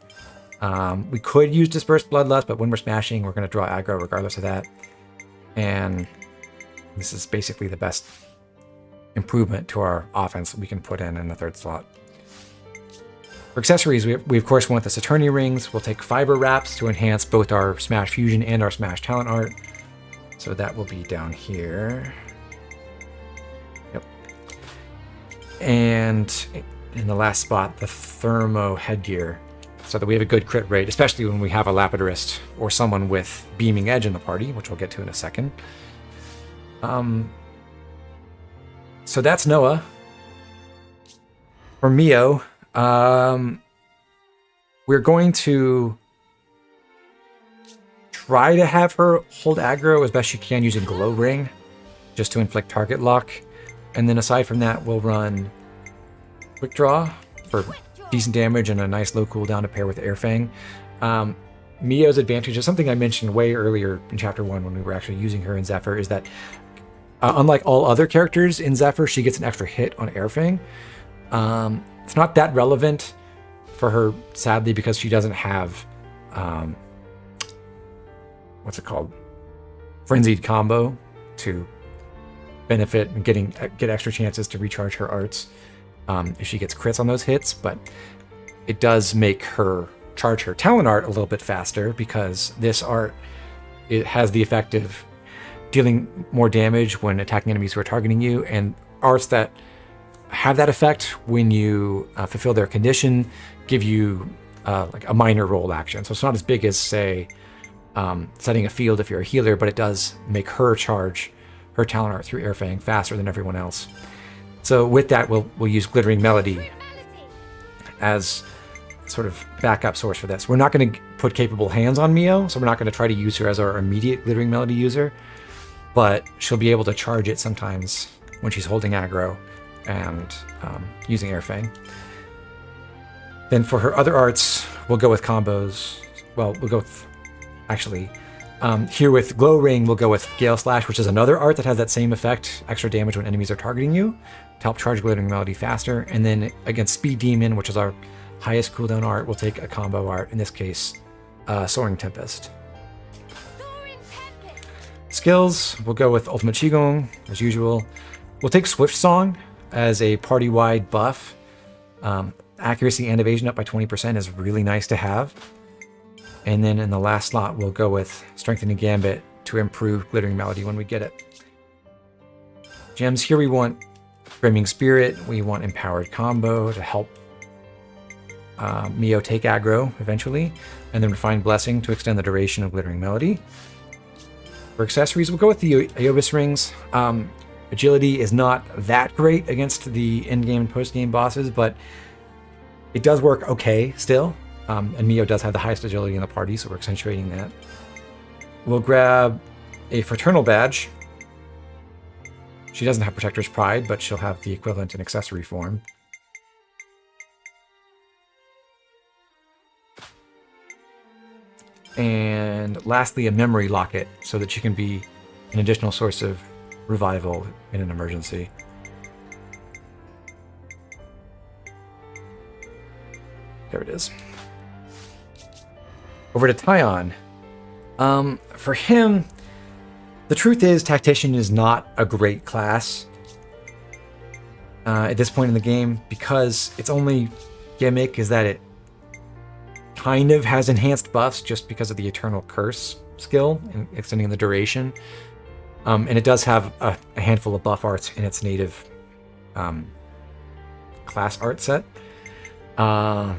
A: We could use Dispersed Bloodlust, but when we're smashing, we're going to draw aggro regardless of that. And this is basically the best improvement to our offense that we can put in the third slot. For accessories, we of course want the Saturnia Rings. We'll take Fiber Wraps to enhance both our Smash Fusion and our Smash Talent Art. So that will be down here. Yep. And in the last spot, the Thermo Headgear, so that we have a good crit rate, especially when we have a Lapidurist or someone with Beaming Edge in the party, which we'll get to in a second. So that's Noah. For Mio, we're going to try to have her hold aggro as best she can using Glow Ring, just to inflict target lock. And then aside from that, we'll run Quick Draw for decent damage and a nice low cooldown to pair with Air Fang. Mio's advantage is something I mentioned way earlier in Chapter 1 when we were actually using her in Zephyr, is that unlike all other characters in Zephyr, she gets an extra hit on Air Fang. It's not that relevant for her, sadly, because she doesn't have, what's it called? Frenzied Combo to benefit and get extra chances to recharge her arts if she gets crits on those hits, but it does make her charge her talent art a little bit faster, because this art, it has the effect of dealing more damage when attacking enemies who are targeting you, and arts that have that effect when you fulfill their condition give you like a minor roll action. So it's not as big as, say, setting a field if you're a healer, but it does make her charge her talent art through Air Fang faster than everyone else. So with that, we'll use Glittering Melody as sort of backup source for this. We're not going to put capable hands on Mio, so we're not going to try to use her as our immediate Glittering Melody user, but she'll be able to charge it sometimes when she's holding aggro and using Air Fang. Then for her other arts, we'll go with combos. Well, we'll go with, actually, here with Glow Ring, we'll go with Gale Slash, which is another art that has that same effect, extra damage when enemies are targeting you, to help charge Glittering Melody faster. And then against Speed Demon, which is our highest cooldown art, we'll take a combo art, in this case, Soaring Tempest. Skills, we'll go with Ultimate Qigong, as usual. We'll take Swift Song as a party-wide buff. Accuracy and evasion up by 20% is really nice to have. And then in the last slot, we'll go with Strengthening Gambit to improve Glittering Melody when we get it. Gems, here we want Brimming Spirit, we want Empowered Combo to help Mio take aggro eventually, and then Refined Blessing to extend the duration of Glittering Melody. For accessories, we'll go with the Aeobus Rings. Agility is not that great against the in-game and post-game bosses, but it does work okay still. And Mio does have the highest agility in the party, so we're accentuating that. We'll grab a Fraternal Badge. She doesn't have Protector's Pride, but she'll have the equivalent in accessory form. And lastly, a Memory Locket, so that she can be an additional source of revival in an emergency. There it is. Over to Tyon. For him, the truth is Tactician is not a great class at this point in the game, because its only gimmick is that it kind of has enhanced buffs just because of the Eternal Curse skill and extending the duration. And it does have a handful of buff arts in its native class art set. The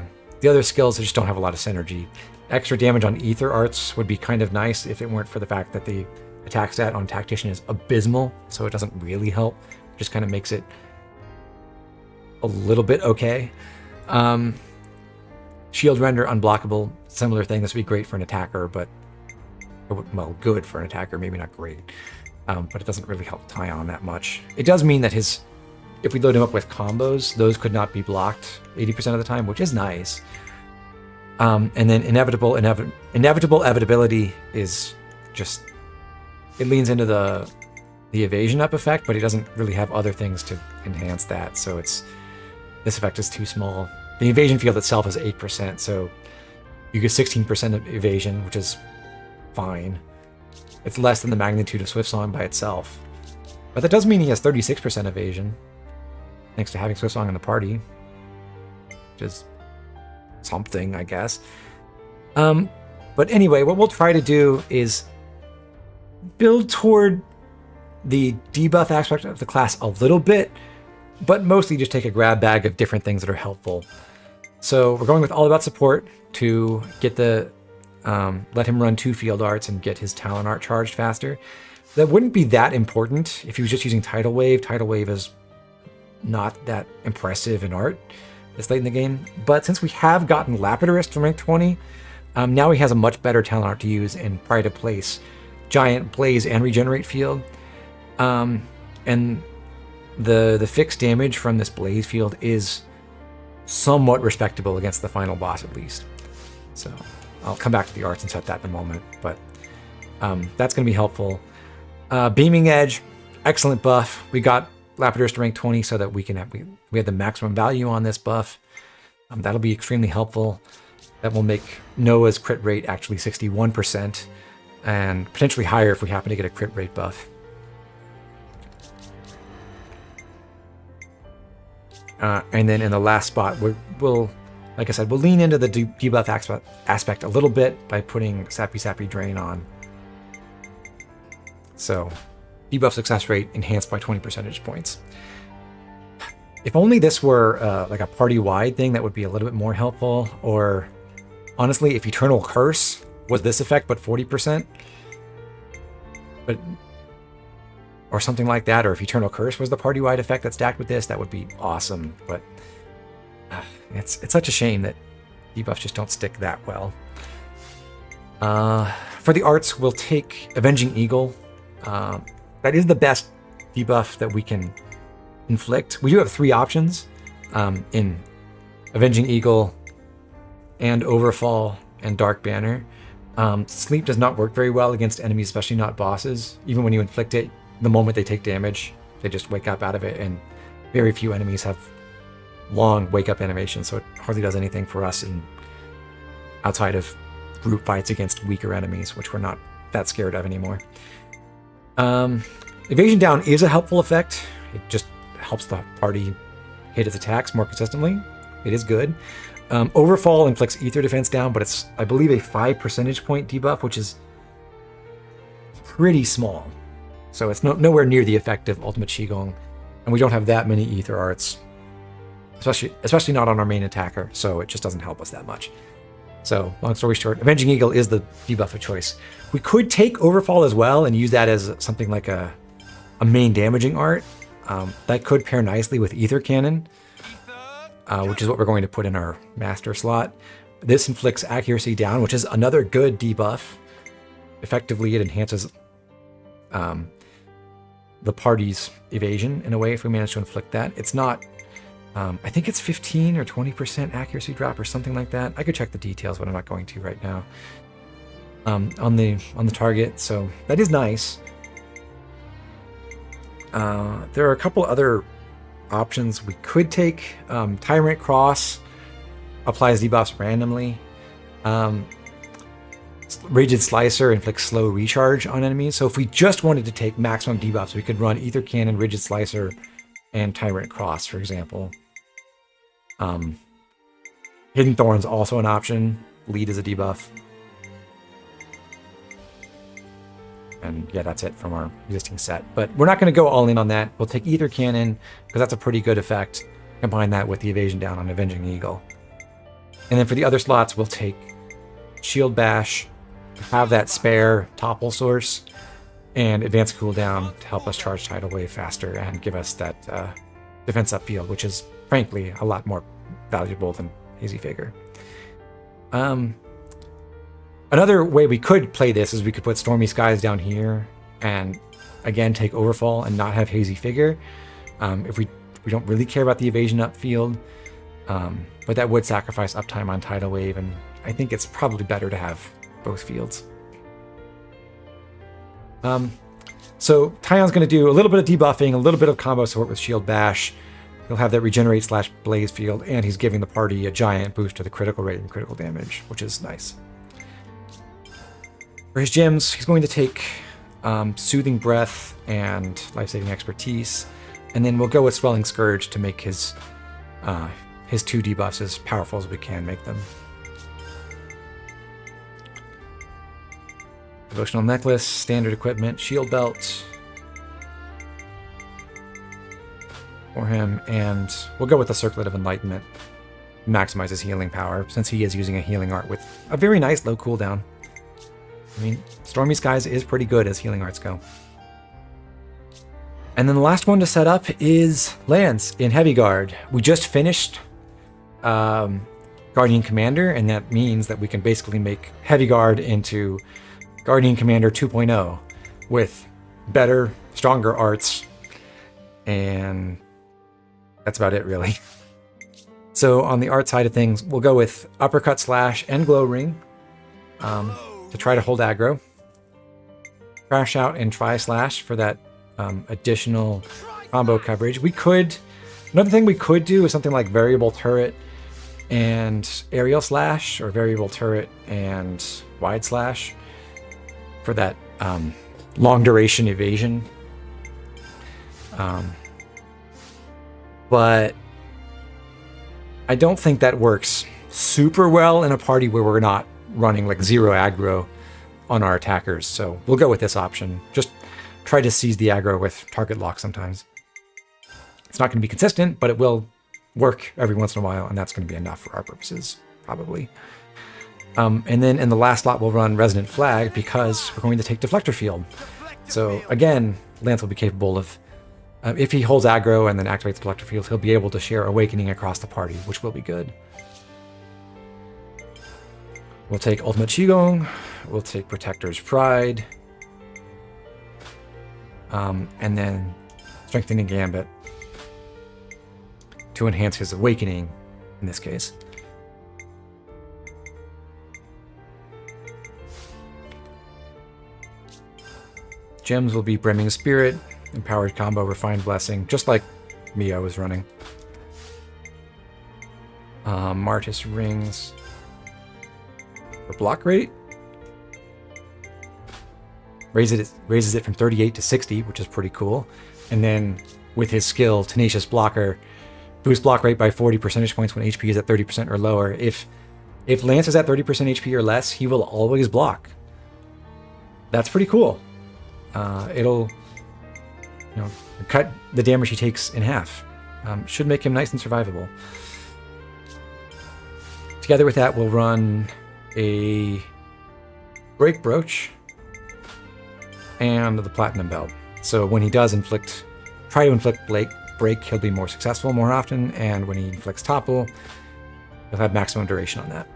A: other skills just don't have a lot of synergy. Extra damage on Ether arts would be kind of nice if it weren't for the fact that the attack stat on Tactician is abysmal, so it doesn't really help. It just kind of makes it a little bit okay. Shield render unblockable, similar thing. This would be great for an attacker, but well, good for an attacker, maybe not great. But it doesn't really help Tyon that much. It does mean that if we load him up with combos, those could not be blocked 80% of the time, which is nice. And then inevitable evitability is just, it leans into the evasion up effect, but he doesn't really have other things to enhance that. So this effect is too small. The evasion field itself is 8%, so you get 16% of evasion, which is fine. It's less than the magnitude of Swiftsong by itself. But that does mean he has 36% evasion, thanks to having Swiftsong in the party, which is something, I guess. But anyway, what we'll try to do is build toward the debuff aspect of the class a little bit, but mostly just take a grab bag of different things that are helpful. So we're going with All About Support to get let him run 2 field arts and get his talent art charged faster. That wouldn't be that important if he was just using Tidal Wave. Tidal Wave is not that impressive in art this late in the game. But since we have gotten Lapidarist from rank 20, now he has a much better talent art to use in Pride of Place, Giant, Blaze, and Regenerate field. And the fixed damage from this Blaze field is somewhat respectable against the final boss, at least. So I'll come back to the arts and set that in a moment, but that's going to be helpful. Beaming Edge, excellent buff. We got Lapidus to rank 20 so that we have the maximum value on this buff. That'll be extremely helpful. That will make Noah's crit rate actually 61% and potentially higher if we happen to get a crit rate buff. And then in the last spot, we'll like I said, we'll lean into the debuff aspect a little bit by putting Sappy Drain on. So, debuff success rate enhanced by 20 percentage points. If only this were like a party-wide thing, that would be a little bit more helpful. Or, honestly, if Eternal Curse was this effect but 40%, or something like that, or if Eternal Curse was the party-wide effect that's stacked with this, that would be awesome. But it's such a shame that debuffs just don't stick that well. For the arts, we'll take Avenging Eagle. That is the best debuff that we can inflict. We do have 3 options in Avenging Eagle and Overfall and Dark Banner. Sleep does not work very well against enemies, especially not bosses. Even when you inflict it, the moment they take damage, they just wake up out of it, and very few enemies have long wake-up animations, so it hardly does anything for us outside of group fights against weaker enemies, which we're not that scared of anymore. Evasion Down is a helpful effect. It just helps the party hit its attacks more consistently. It is good. Overfall inflicts Ether Defense down, but it's, I believe, a 5 percentage point debuff, which is pretty small. So it's nowhere near the effect of Ultimate Qigong, and we don't have that many Ether Arts, especially not on our main attacker, so it just doesn't help us that much. So, long story short, Avenging Eagle is the debuff of choice. We could take Overfall as well and use that as something like a main damaging art. That could pair nicely with Ether Cannon, which is what we're going to put in our master slot. This inflicts accuracy down, which is another good debuff. Effectively, it enhances the party's evasion in a way if we manage to inflict that. It's not, I think it's 15 or 20% accuracy drop or something like that. I could check the details, but I'm not going to right now. On the target, so that is nice. There are a couple other options we could take. Tyrant Cross applies debuffs randomly. Rigid Slicer inflicts slow recharge on enemies. So if we just wanted to take maximum debuffs, we could run Ether Cannon, Rigid Slicer, and Tyrant Cross, for example. Hidden Thorn's also an option. Lead is a debuff. And yeah, that's it from our existing set. But we're not going to go all in on that. We'll take Ether Cannon, because that's a pretty good effect. Combine that with the Evasion Down on Avenging Eagle. And then for the other slots, we'll take Shield Bash, have that spare Topple Source, and Advanced Cooldown to help us charge Tidal Wave faster and give us that defense up field, which is frankly a lot more valuable than Hazy Figure. Another way we could play this is we could put Stormy Skies down here and again take Overfall and not have Hazy Figure. If we don't really care about the evasion upfield, but that would sacrifice uptime on Tidal Wave, and I think it's probably better to have both fields. So Tyon's going to do a little bit of debuffing, a little bit of combo support with Shield Bash. He'll have that regenerate / blaze field, and he's giving the party a giant boost to the critical rate and critical damage, which is nice. For his gems, he's going to take Soothing Breath and Life-Saving Expertise, and then we'll go with Swelling Scourge to make his 2 debuffs as powerful as we can make them. Devotional Necklace, Standard Equipment, Shield Belt for him, and we'll go with the Circlet of Enlightenment. Maximizes healing power, since he is using a healing art with a very nice low cooldown. I mean, Stormy Skies is pretty good as healing arts go. And then the last one to set up is Lance in Heavy Guard. We just finished Guardian Commander, and that means that we can basically make Heavy Guard into Guardian Commander 2.0 with better, stronger arts, and that's about it, really. So on the art side of things, we'll go with Uppercut Slash and Glow Ring to try to hold aggro. Crash Out and Tri Slash for that additional combo coverage. Another thing we could do is something like Variable Turret and Aerial Slash, or Variable Turret and Wide Slash for that long duration evasion. But I don't think that works super well in a party where we're not running like 0 aggro on our attackers. So we'll go with this option. Just try to seize the aggro with target lock sometimes. It's not going to be consistent, but it will work every once in a while, and that's going to be enough for our purposes, probably. And then in the last slot, we'll run Resonant Flag because we're going to take Deflector Field. So again, Lance will be capable of, if he holds aggro and then activates Deflector Field, he'll be able to share Awakening across the party, which will be good. We'll take Ultimate Qigong, we'll take Protector's Pride, and then Strengthening Gambit to enhance his Awakening in this case. Gems will be Brimming Spirit, Empowered Combo, Refined Blessing, just like Mio is running. Martis Rings for block rate. Raises it from 38 to 60, which is pretty cool. And then with his skill, Tenacious Blocker, boost block rate by 40 percentage points when HP is at 30% or lower. If Lance is at 30% HP or less, he will always block. That's pretty cool. It'll cut the damage he takes in half. Should make him nice and survivable. Together with that, we'll run a Break Brooch and the Platinum Belt. So when he does try to inflict break, he'll be more successful more often, and when he inflicts Topple, he'll have maximum duration on that.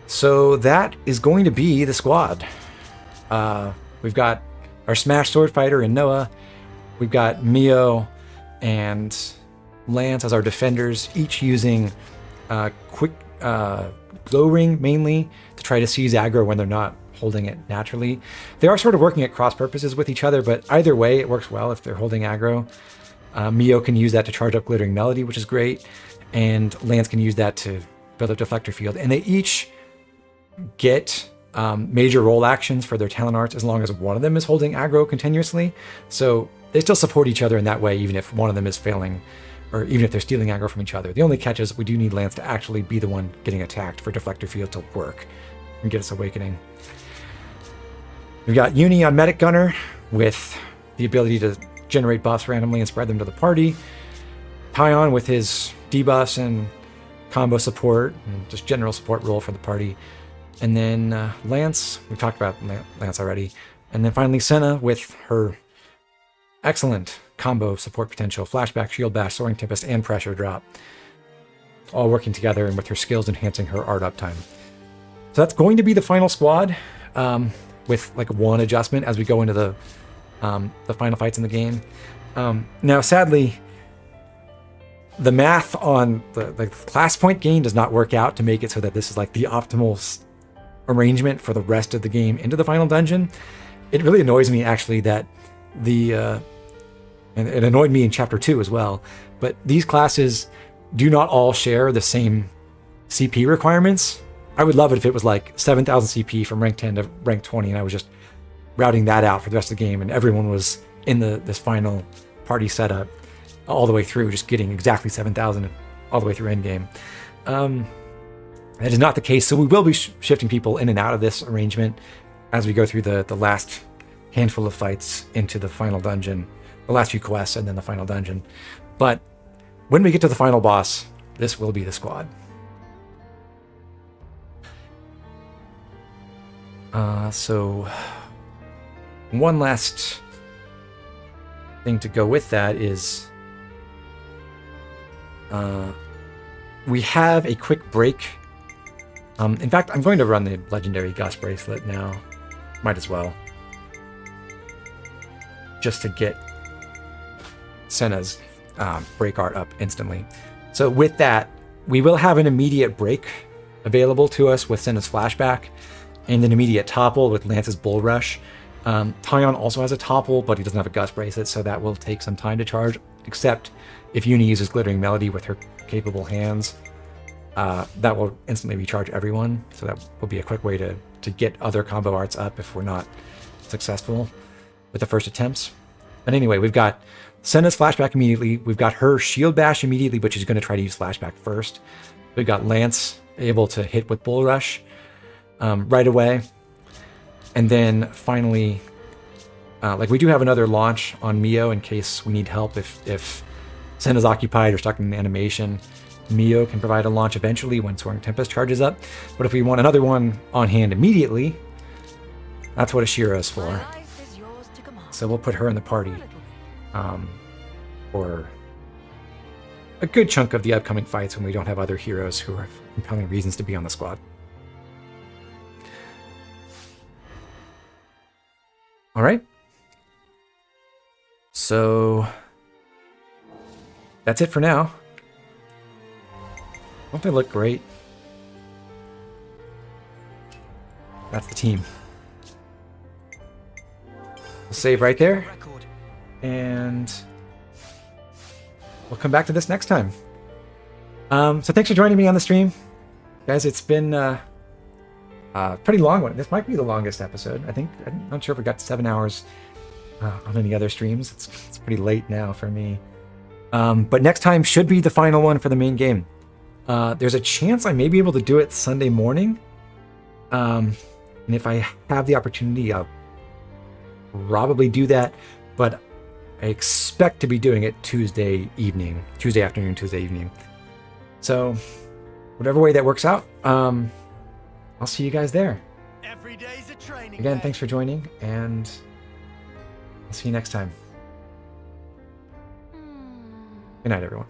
A: So that is going to be the squad. We've got our Smash Sword Fighter in Noah. We've got Mio and Lance as our defenders, each using quick Glow Ring mainly to try to seize aggro when they're not holding it naturally. They are sort of working at cross purposes with each other, but either way it works well if they're holding aggro. Mio can use that to charge up Glittering Melody, which is great, and Lance can use that to build up Deflector Field. And they each get major role actions for their talent arts as long as one of them is holding aggro continuously. So they still support each other in that way, even if one of them is failing, or even if they're stealing aggro from each other. The only catch is we do need Lance to actually be the one getting attacked for Deflector Field to work and get us Awakening. We've got Uni on Medic Gunner with the ability to generate buffs randomly and spread them to the party. Tyon with his debuffs and combo support and just general support role for the party. And then Lance, we've talked about Lance already. And then finally Senna with her excellent combo support potential, flashback, shield bash, soaring tempest, and pressure drop. All working together and with her skills enhancing her art uptime. So that's going to be the final squad, with like one adjustment as we go into the final fights in the game. Now, sadly, the math on the class point gain does not work out to make it so that this is like the optimal arrangement for the rest of the game into the final dungeon. It really annoys me actually that and it annoyed me in chapter 2 as well, but these classes do not all share the same CP requirements. I would love it if it was like 7,000 CP from rank 10 to rank 20 and I was just routing that out for the rest of the game and everyone was in this final party setup all the way through, just getting exactly 7,000 all the way through endgame. That is not the case, so we will be shifting people in and out of this arrangement as we go through the last handful of fights into the final dungeon, the last few quests, and then the final dungeon. But when we get to the final boss, this will be the squad. So one last thing to go with that is we have a quick break. In fact, I'm going to run the legendary Gus bracelet now. Might as well. Just to get Senna's break art up instantly. So with that, we will have an immediate break available to us with Senna's flashback and an immediate topple with Lance's bull rush. Tyon also has a topple, but he doesn't have a Gus bracelet, so that will take some time to charge, except if Uni uses Glittering Melody with her capable hands. That will instantly recharge everyone, so that will be a quick way to get other combo arts up if we're not successful with the first attempts. But anyway, we've got Senna's flashback immediately. We've got her shield bash immediately, but she's going to try to use flashback first. We've got Lance able to hit with bull rush right away. And then finally, we do have another launch on Mio in case we need help if Senna's occupied or stuck in animation. Mio can provide a launch eventually when Soaring Tempest charges up. But if we want another one on hand immediately, that's what Ashira is for. So we'll put her in the party for a good chunk of the upcoming fights when we don't have other heroes who have compelling reasons to be on the squad. All right. So that's it for now. Don't they look great? That's the team. We'll save right there. And we'll come back to this next time. So thanks for joining me on the stream. Guys, it's been a pretty long one. This might be the longest episode. I think. I'm not sure if we got 7 hours on any other streams. It's pretty late now for me. But next time should be the final one for the main game. There's a chance I may be able to do it Sunday morning. And if I have the opportunity, I'll probably do that. But I expect to be doing it Tuesday afternoon, Tuesday evening. So whatever way that works out, I'll see you guys there. Again, thanks for joining, and I'll see you next time. Good night, everyone.